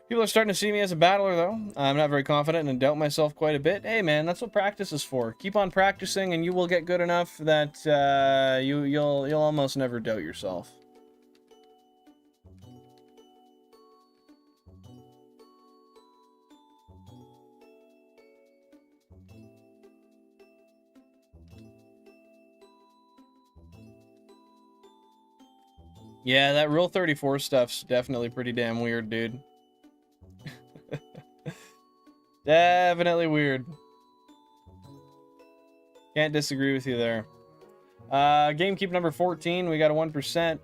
People are starting to see me as a battler, though. I'm not very confident and doubt myself quite a bit. Hey, man, that's what practice is for. Keep on practicing, and you will get good enough that you'll almost never doubt yourself. Yeah, that Rule 34 stuff's definitely pretty damn weird, dude. Definitely weird. Can't disagree with you there. GameCube number 14, we got a 1%.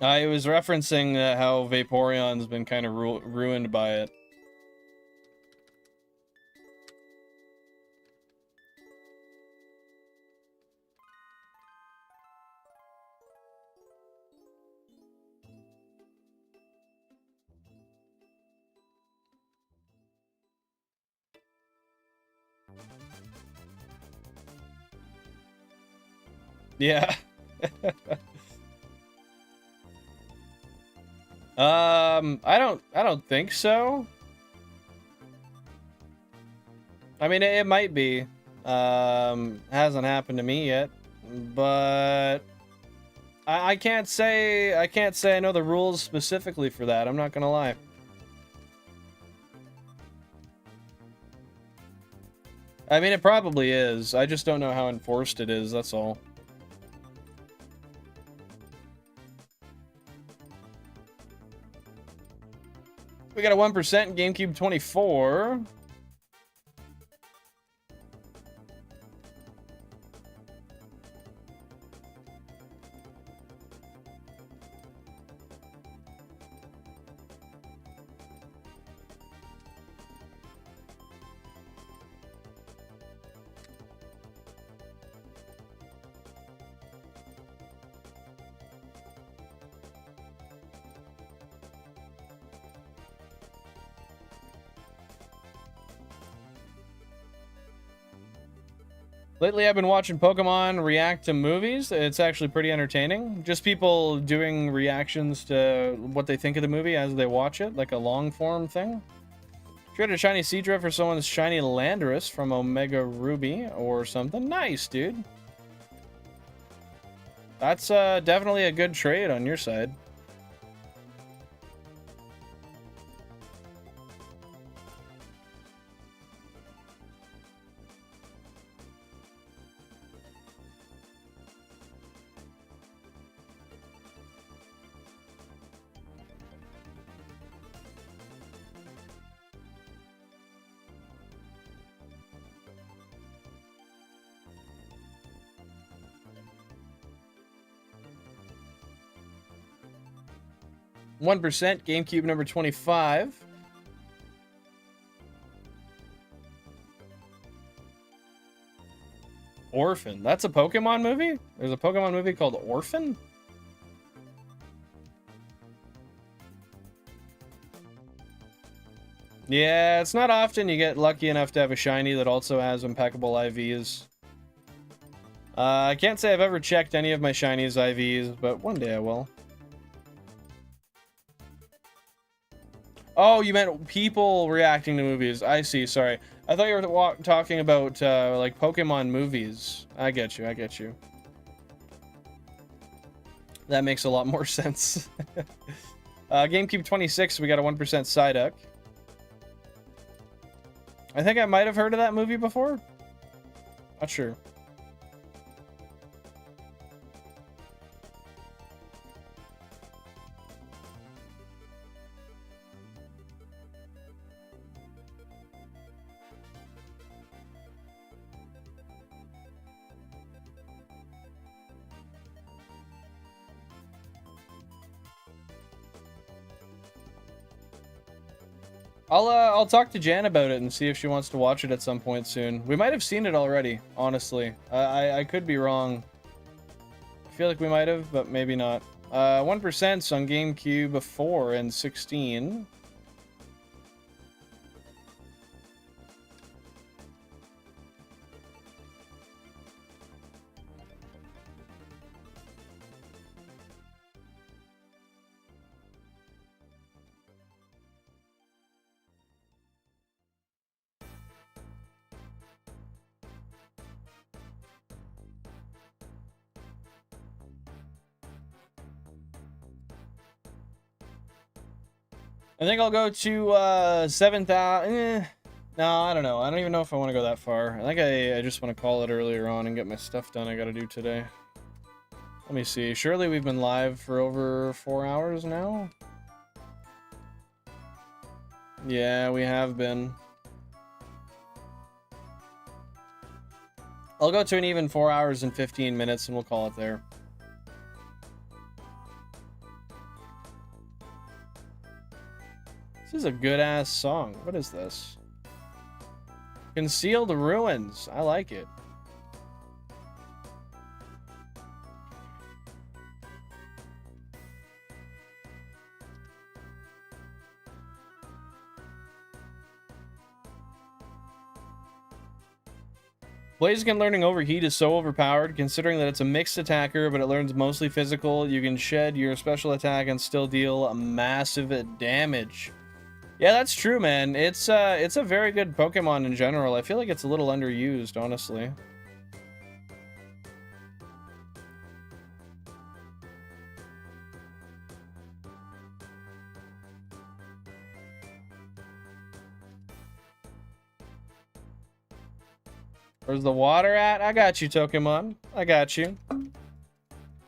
I was referencing how Vaporeon's been kind of ruined by it. Yeah. I don't think so. I mean, it might be. Hasn't happened to me yet, but I can't say I know the rules specifically for that. I'm not gonna lie. I mean, it probably is. I just don't know how enforced it is, that's all. We got a 1% in GameCube 24. Lately, I've been watching Pokemon react to movies. It's actually pretty entertaining. Just people doing reactions to what they think of the movie as they watch it, like a long-form thing. Traded a shiny Seadra for someone's shiny Landorus from Omega Ruby or something. Nice, dude. That's definitely a good trade on your side. One percent GameCube number 25. Orphan. That's a Pokemon movie? There's a Pokemon movie called Orphan? Yeah, it's not often you get lucky enough to have a shiny that also has impeccable IVs. I can't say I've ever checked any of my shinies IVs, but one day I will. Oh, you meant people reacting to movies. I see, sorry. I thought you were talking about, like, Pokemon movies. I get you, I get you. That makes a lot more sense. GameCube 26, we got a 1% Psyduck. I think I might have heard of that movie before. Not sure. I'll talk to Jan about it and see if she wants to watch it at some point soon. We might have seen it already, honestly. I could be wrong. I feel like we might have, but maybe not. 1% on GameCube 4 and 16. I think I'll go to 7,000. No, I don't know. I don't even know if I want to go that far. I think I just want to call it earlier on and get my stuff done I got to do today. Let me see. Surely we've been live for over 4 hours now? Yeah, we have been. I'll go to an even 4 hours and 15 minutes and we'll call it there. This is a good-ass song. What is this? Concealed Ruins. I like it. Blaziken learning Overheat is so overpowered, considering that it's a mixed attacker, but it learns mostly physical. You can shed your special attack and still deal massive damage. Yeah, that's true, man. It's a very good Pokemon in general. I feel like it's a little underused, honestly. Where's the water at? I got you, Pokemon. I got you.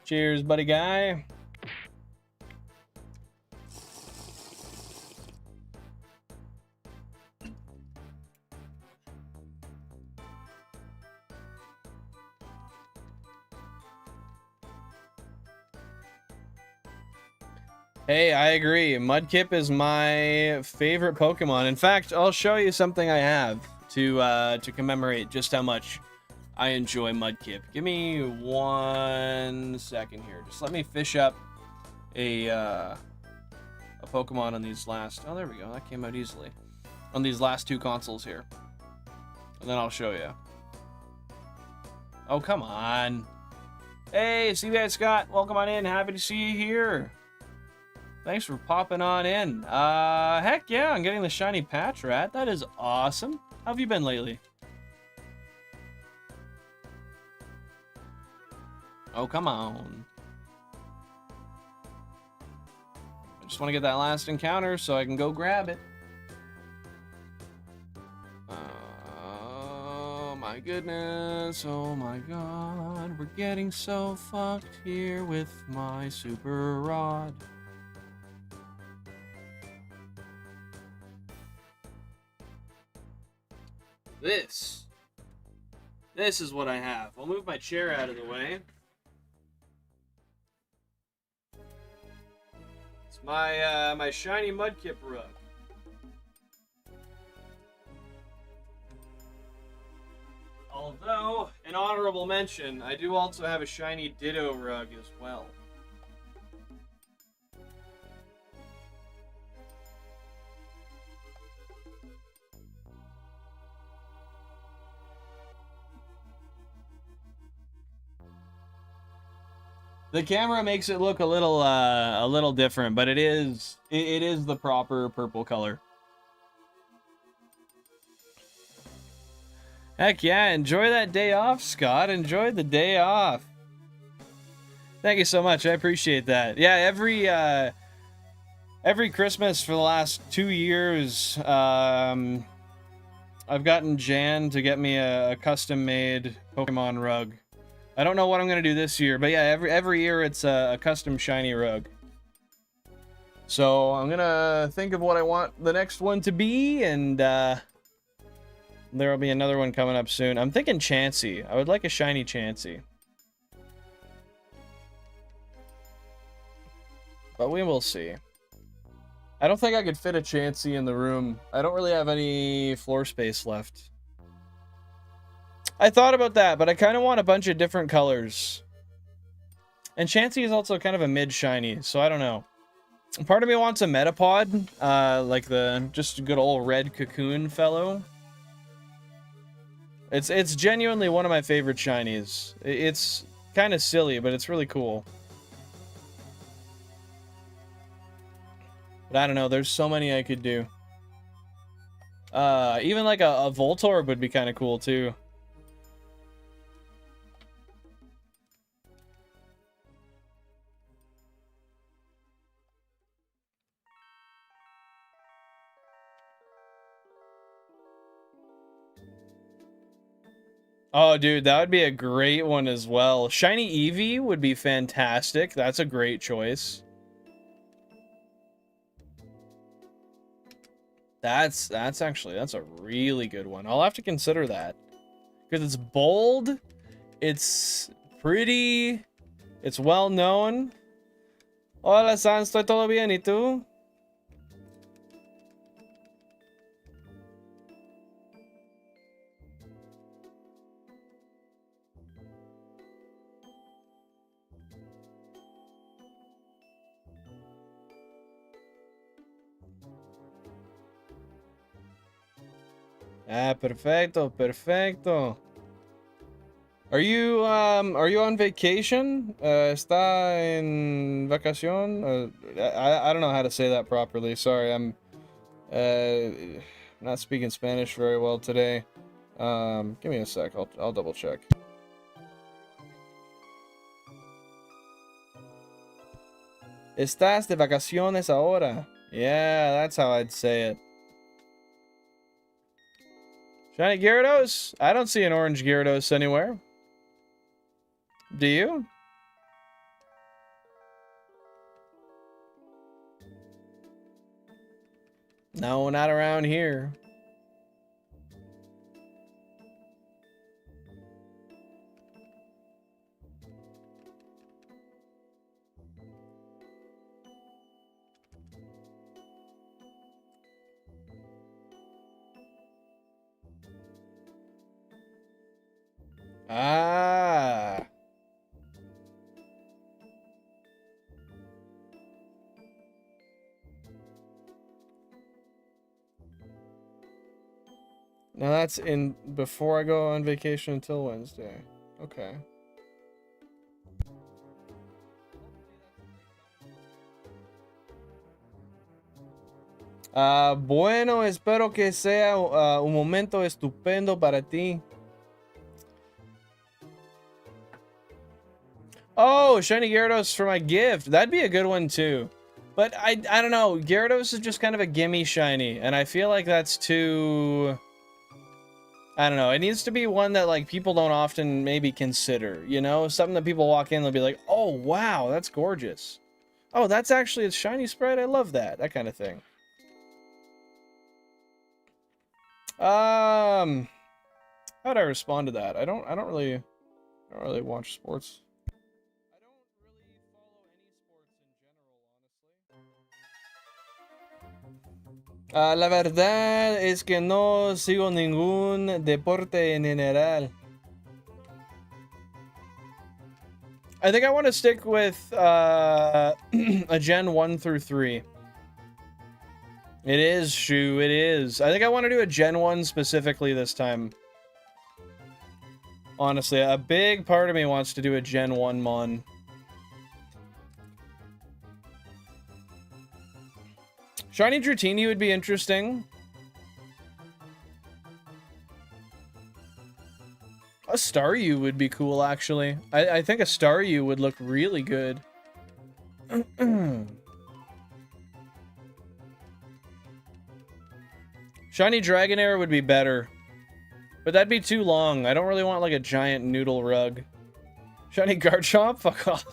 Cheers, buddy guy. Hey, I agree. Mudkip is my favorite Pokemon. In fact, I'll show you something I have to commemorate just how much I enjoy Mudkip. Give me 1 second here. Just let me fish up a Pokemon on these last... Oh, there we go. That came out easily. On these last 2 consoles here. And then I'll show you. Oh, come on. Hey, CBI Scott. Welcome on in. Happy to see you here. Thanks for popping on in. Heck yeah, I'm getting the shiny patch rat. That is awesome. How have you been lately? Oh, come on. I just want to get that last encounter so I can go grab it. Oh my goodness. Oh my god. We're getting so fucked here with my super rod. This is what I have. I'll move my chair out of the way. It's my my shiny Mudkip rug. Although, an honorable mention, I do also have a shiny Ditto rug as well. The camera makes it look a little different, but it is the proper purple color. Heck yeah, enjoy that day off, Scott. Enjoy the day off. Thank you so much. I appreciate that. Yeah, every Christmas for the last 2 years, I've gotten Jan to get me a custom-made Pokemon rug. I don't know what I'm gonna do this year, but yeah, every year it's a custom shiny rug. So I'm gonna think of what I want the next one to be, and there'll be another one coming up soon. I'm thinking Chansey. I would like a shiny Chansey. But we will see. I don't think I could fit a Chansey in the room. I don't really have any floor space left. I thought about that, but I kind of want a bunch of different colors. And Chansey is also kind of a mid-shiny, so I don't know. Part of me wants a Metapod, like the just good old red cocoon fellow. It's genuinely one of my favorite shinies. It's kind of silly, but it's really cool. But I don't know, there's so many I could do. Even like a Voltorb would be kind of cool too. Oh, dude, that would be a great one as well. Shiny Eevee would be fantastic. That's a great choice. That's a really good one. I'll have to consider that. Because it's bold, it's pretty, it's well known. Hola, San, estoy todo bien, ¿y tú? Ah, perfecto, perfecto. Are you on vacation? ¿Está en vacación? I don't know how to say that properly. Sorry, I'm I'm not speaking Spanish very well today. Give me a sec. I'll double check. Estás de vacaciones ahora. Yeah, that's how I'd say it. Shiny Gyarados? I don't see an orange Gyarados anywhere. Do you? No, not around here. Ah. Now that's in before I go on vacation until Wednesday. Okay. Bueno, espero que sea un momento estupendo para ti. Oh, Shiny Gyarados for my gift. That'd be a good one too. But I don't know. Gyarados is just kind of a gimme shiny, and I feel like that's too... I don't know. It needs to be one that like people don't often maybe consider, you know? Something that people walk in, they'll be like, oh, wow, that's gorgeous. Oh, that's actually a shiny sprite. I love that. That kind of thing. How'd I respond to that? I don't really watch sports. I don't really follow any sports in general, honestly. La verdad es que no sigo ningún deporte en general. I think I want to stick with a Gen 1 through 3. It is, Shu, it is. I think I want to do a Gen 1 specifically this time. Honestly, a big part of me wants to do a Gen 1 mon. Shiny Dratini would be interesting. A Staryu would be cool, actually. I think a Staryu would look really good. Shiny Dragonair would be better. But that'd be too long. I don't really want, like, a giant noodle rug. Shiny Garchomp? Fuck off.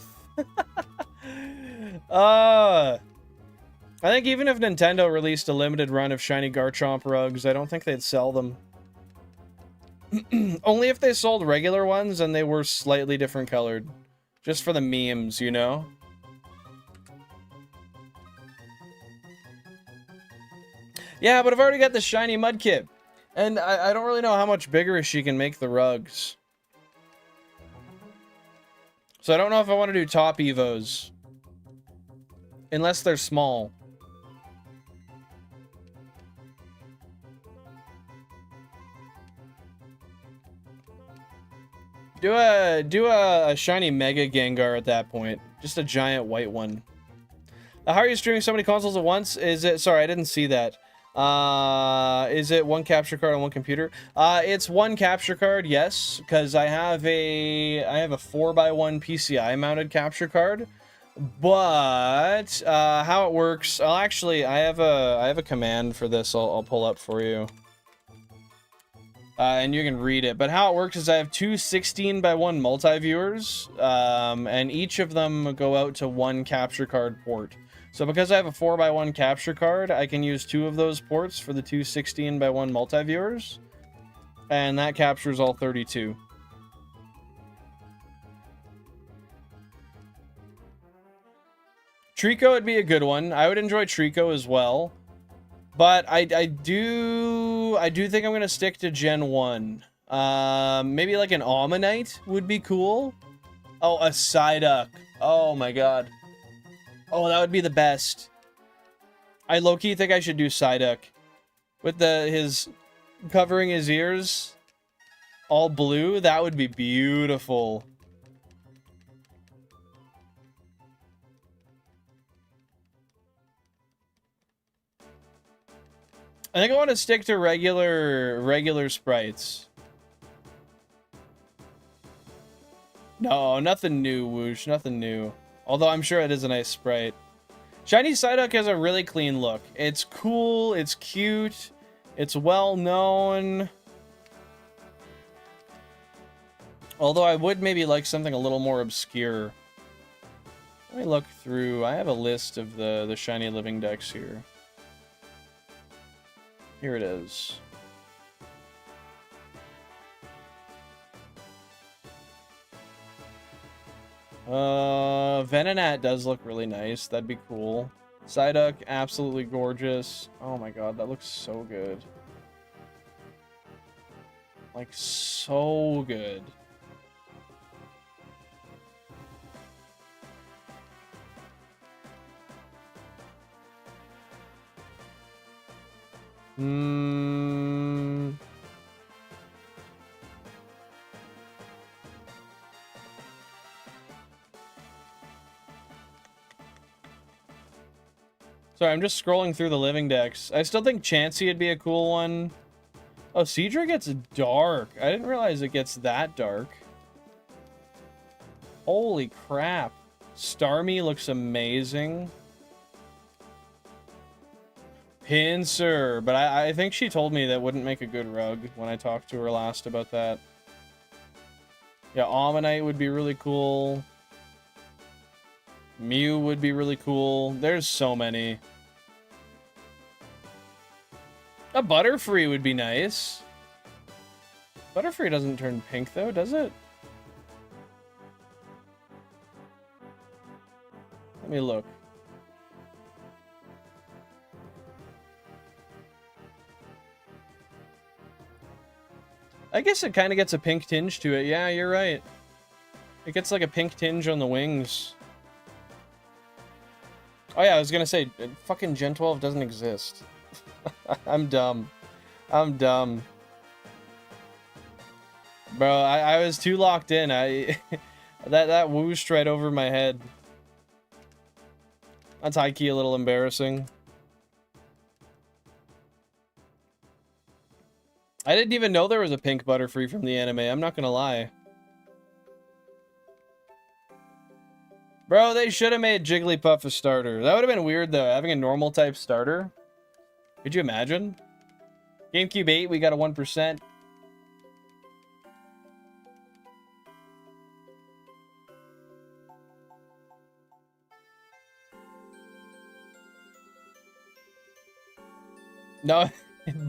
I think even if Nintendo released a limited run of Shiny Garchomp rugs, I don't think they'd sell them. Only if they sold regular ones and they were slightly different colored. Just for the memes, you know? Yeah, but I've already got the Shiny Mudkip. And I don't really know how much bigger she can make the rugs. So I don't know if I want to do top Evos. Unless they're small. Do a shiny Mega Gengar at that point. Just a giant white one. How are you streaming so many consoles at once? Is it... Sorry, I didn't see that. Is it one capture card on one computer? It's one capture card, yes. Because I have a 4x1 PCI mounted capture card. But how it works... I have a command for this. I'll pull up for you. And you can read it. But how it works is I have two 16x1 multi-viewers, and each of them go out to one capture card port. So because I have a 4x1 capture card, I can use two of those ports for the two 16x1 multi-viewers, and that captures all 32. Trico would be a good one. I would enjoy Trico as well. But I do think I'm gonna stick to Gen 1. Maybe like an Ammonite would be cool. Oh, a Psyduck. Oh my god. Oh, that would be the best. I low-key think I should do Psyduck. With his covering his ears all blue, that would be beautiful. I think I want to stick to regular sprites. No, nothing new, Whoosh. Nothing new. Although I'm sure it is a nice sprite. Shiny Psyduck has a really clean look. It's cool. It's cute. It's well known. Although I would maybe like something a little more obscure. Let me look through. I have a list of the Shiny Living decks here. Here it is. Venonat does look really nice. That'd be cool. Psyduck, absolutely gorgeous. Oh my god, that looks so good. Like, so good. Sorry, I'm just scrolling through the living decks. I still think Chansey would be a cool one. Oh, Seadra gets dark. I didn't realize it gets that dark. Holy crap. Starmie looks amazing. Pinsir, but I think she told me that wouldn't make a good rug when I talked to her last about that. Yeah, Ammonite would be really cool. Mew would be really cool. There's so many. A Butterfree would be nice. Butterfree doesn't turn pink though, does it? Let me look. I guess it kind of gets a pink tinge to it. Yeah, you're right. It gets like a pink tinge on the wings. Oh yeah, I was gonna say, fucking Gen 12 doesn't exist. I'm dumb. I'm dumb. Bro, I was too locked in. That whooshed right over my head. That's high-key a little embarrassing. I didn't even know there was a pink Butterfree from the anime, I'm not gonna lie. Bro, they should have made Jigglypuff a starter. That would have been weird, though, having a normal type starter. Could you imagine? GameCube 8, we got a 1%. No,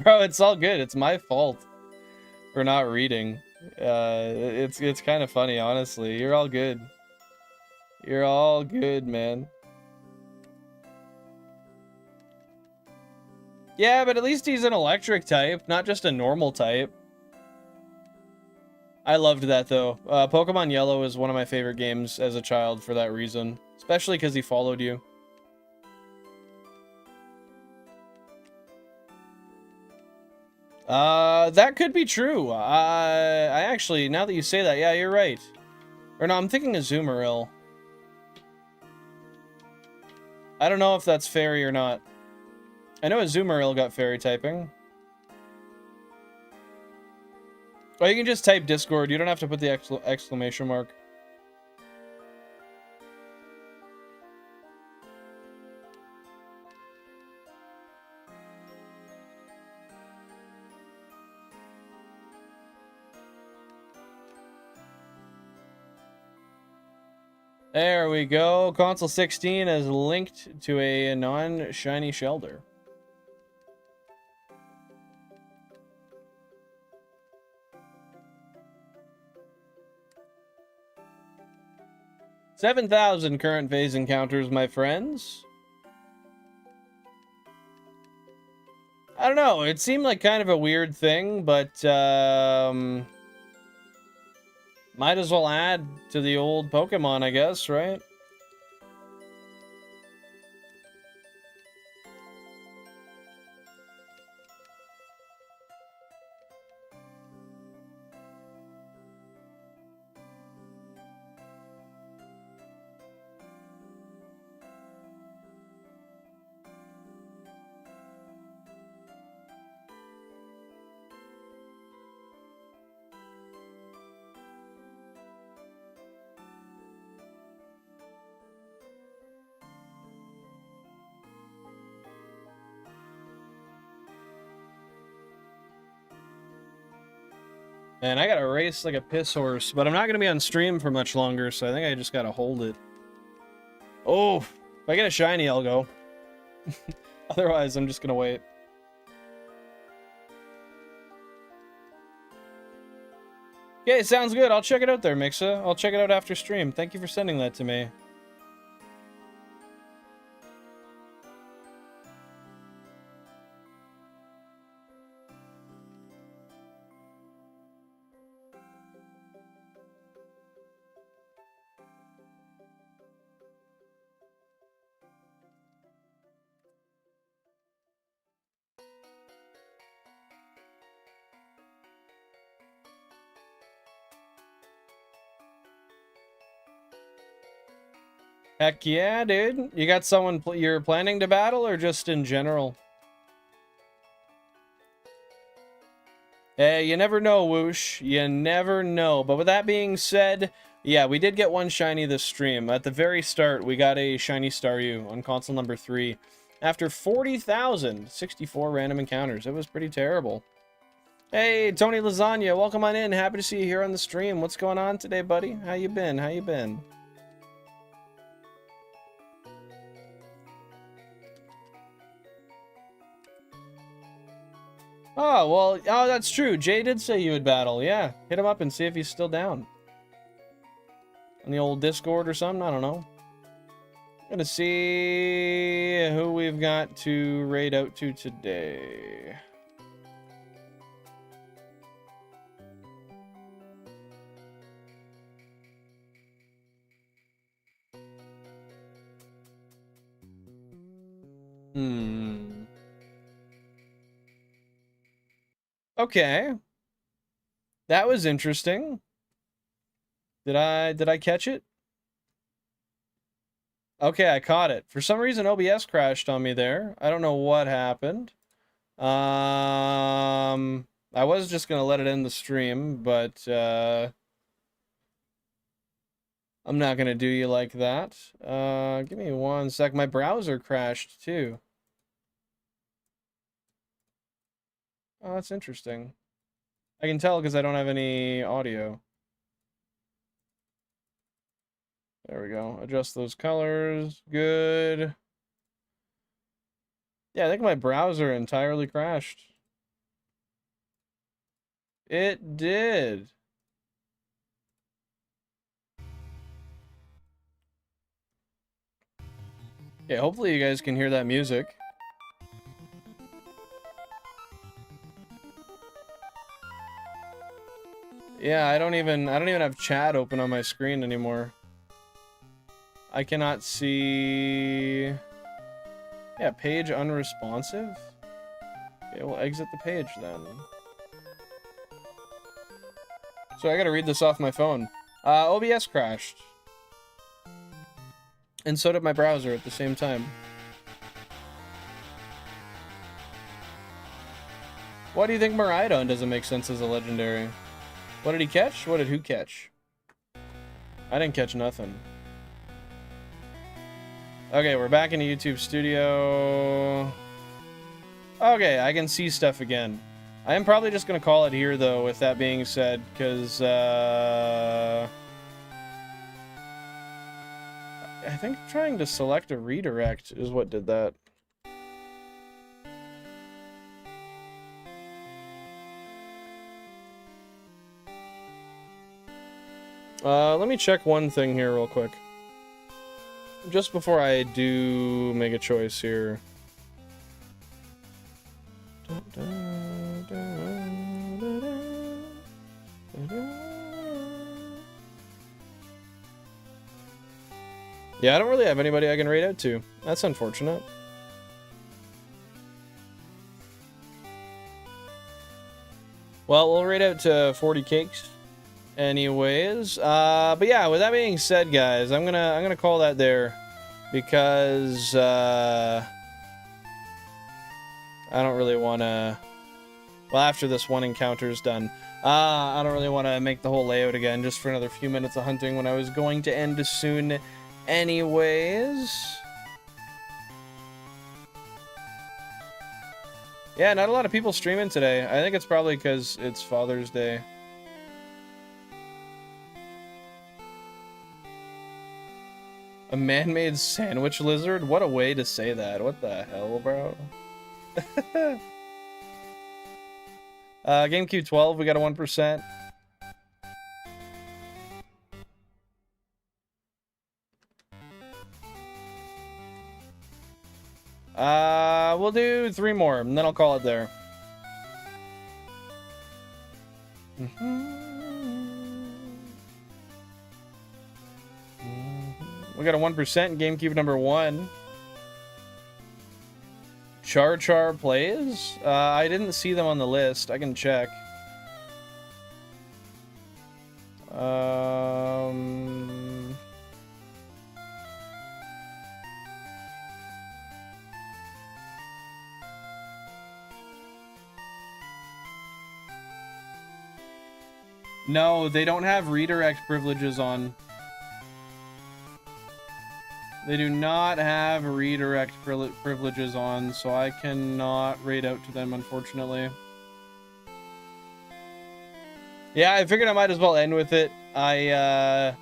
bro, it's all good. It's my fault for not reading. It's kind of funny, honestly. You're all good. You're all good, man. Yeah, but at least he's an electric type, not just a normal type. I loved that, though. Pokemon Yellow is one of my favorite games as a child for that reason. Especially because he followed you. That could be true. I actually, now that you say that, yeah, you're right. Or no, I'm thinking of Azumarill. I don't know if that's fairy or not. I know Azumarill got fairy typing. Oh, you can just type Discord. You don't have to put the exclamation mark. There we go. Console 16 is linked to a non-shiny Shellder. $7,000 current phase encounters, my friends. I don't know. It seemed like kind of a weird thing, but might as well add to the old Pokemon, I guess, right? And I gotta race like a piss horse, but I'm not gonna be on stream for much longer, so I think I just gotta hold it. Oh, if I get a shiny, I'll go. Otherwise, I'm just gonna wait. Okay, sounds good. I'll check it out there, Mixa. I'll check it out after stream. Thank you for sending that to me. Heck yeah, dude. You got someone you're planning to battle or just in general? Hey, you never know, Whoosh. You never know. But with that being said, yeah, we did get one shiny this stream. At the very start, we got a shiny Staryu on console number 3. After 40,064 random encounters. It was pretty terrible. Hey, Tony Lasagna, welcome on in. Happy to see you here on the stream. What's going on today, buddy? How you been? How you been? Oh, well, oh, that's true. Jay did say you would battle. Yeah, hit him up and see if he's still down. On the old Discord or something, I don't know. Gonna see who we've got to raid out to today. Okay. That was interesting. Did I catch it? Okay, I caught it. For some reason OBS crashed on me there. I don't know what happened. I was just gonna let it end the stream, but I'm not gonna do you like that. Give me one sec. My browser crashed too. Oh, that's interesting. I can tell because I don't have any audio. There we go. Adjust those colors. Good. Yeah, I think my browser entirely crashed. It did. Okay, hopefully you guys can hear that music. Yeah, I don't even have chat open on my screen anymore. I cannot see. Yeah, page unresponsive. Okay, we'll exit the page then. So I gotta read this off my phone. OBS crashed. And so did my browser at the same time. Why do you think Miraidon doesn't make sense as a legendary? What did he catch? What did who catch? I didn't catch nothing. Okay, we're back in the YouTube studio. Okay, I can see stuff again. I am probably just going to call it here, though, with that being said, because, I think trying to select a redirect is what did that. Let me check one thing here real quick. Just before I do make a choice here. Yeah, I don't really have anybody I can raid out to. That's unfortunate. Well, we'll raid out to 40 cakes. Anyways, but yeah, with that being said, guys, I'm gonna call that there because I don't really want to. Well, after this one encounter is done, I don't really want to make the whole layout again just for another few minutes of hunting when I was going to end soon. Anyways, yeah, not a lot of people streaming today. I think it's probably because it's Father's Day. A man-made sandwich lizard? What a way to say that. What the hell, bro? GameCube 12, we got a 1%. We'll do 3 more, and then I'll call it there. We got a 1% in GameCube number 1. Char plays? I didn't see them on the list. I can check. No, they don't have redirect privileges on. They do not have redirect privileges on, so I cannot raid out to them, unfortunately. Yeah, I figured I might as well end with it. I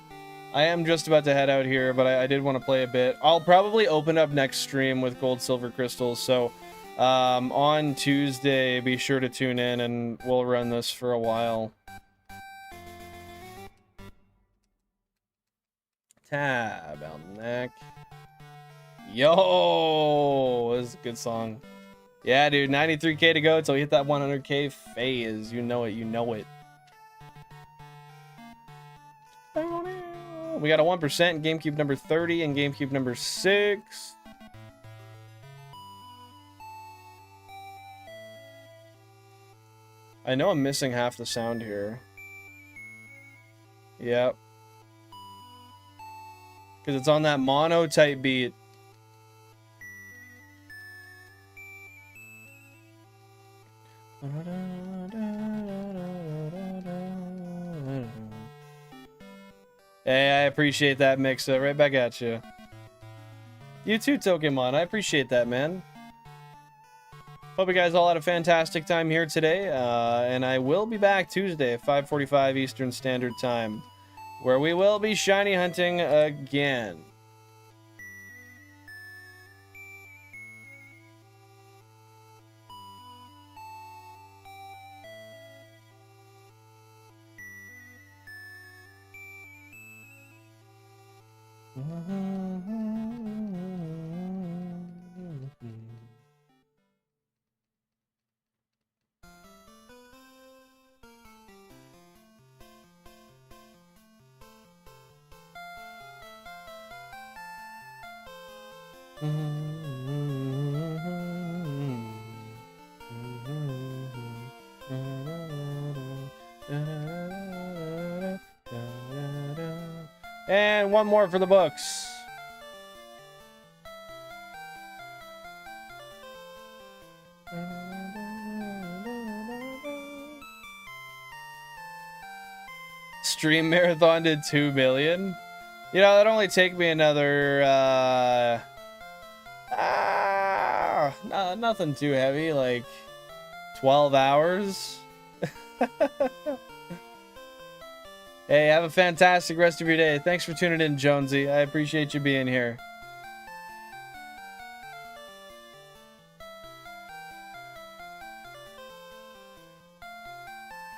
am just about to head out here, but I did want to play a bit. I'll probably open up next stream with gold, silver, crystals, so on Tuesday, be sure to tune in, and we'll run this for a while. Tab on the neck. Yo, this is a good song. Yeah, dude, 93k to go until we hit that 100k phase. You know it, you know it. We got a 1% in GameCube number 30 and GameCube number 6. I know I'm missing half the sound here. Yep. Because it's on that mono type beat. Hey, I appreciate that mix. Right back at you. You too, Tokemon. I appreciate that, man. Hope you guys all had a fantastic time here today. And I will be back Tuesday at 5:45 Eastern Standard Time, where we will be shiny hunting again. And one more for the books. Stream marathon did 2 million. You know, that'd only take me another nothing too heavy, like 12 hours. Hey, have a fantastic rest of your day. Thanks for tuning in, Jonesy. I appreciate you being here.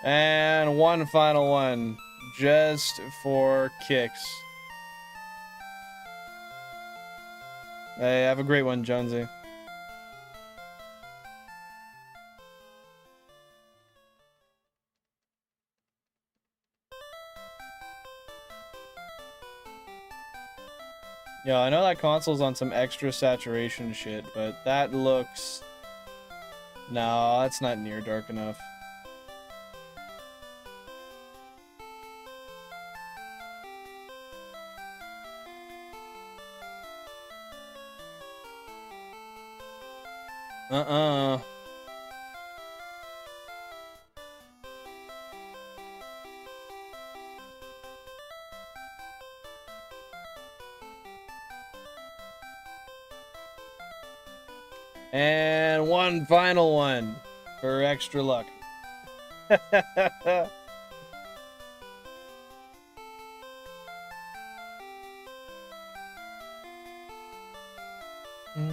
And one final one, just for kicks. Hey, have a great one, Jonesy. Yeah, I know that console's on some extra saturation shit, but that looks... No, that's not near dark enough. And one final one for extra luck. God,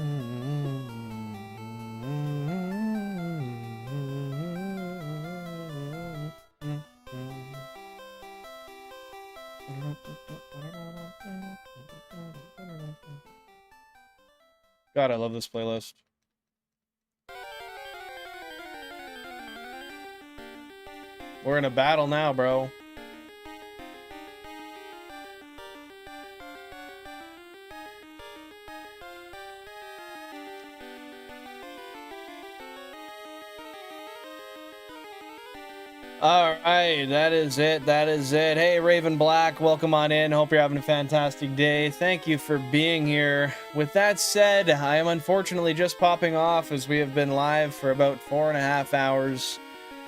I love this playlist. We're in a battle now, bro. All right, that is it. That is it. Hey, Raven Black, welcome on in. Hope you're having a fantastic day. Thank you for being here. With that said, I am unfortunately just popping off as we have been live for about 4.5 hours.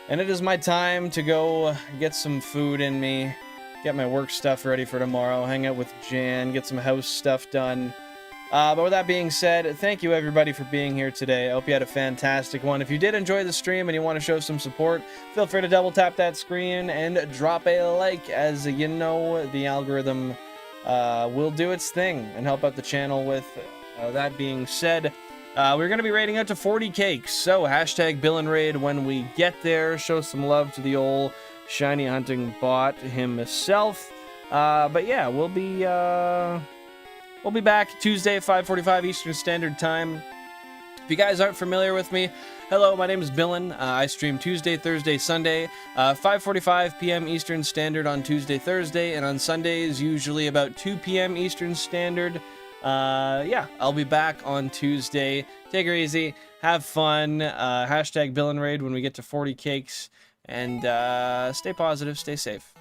And it is my time to go get some food in me, get my work stuff ready for tomorrow, hang out with Jan, get some house stuff done. But with that being said, thank you everybody for being here today. I hope you had a fantastic one. If you did enjoy the stream and you want to show some support, feel free to double tap that screen and drop a like, as you know the algorithm will do its thing and help out the channel with. That being said, we're going to be raiding out to 40 cakes, so hashtag Bill and Raid when we get there. Show some love to the old shiny hunting bot himself. But yeah, we'll be back Tuesday at 5:45 Eastern Standard Time. If you guys aren't familiar with me, hello, my name is Billin. I stream Tuesday, Thursday, Sunday, 5:45 p.m. Eastern Standard on Tuesday, Thursday, and on Sundays, usually about 2 p.m. Eastern Standard. Yeah, I'll be back on Tuesday. Take her easy, have fun, hashtag Bill and Raid when we get to 40 cakes, and stay positive, stay safe.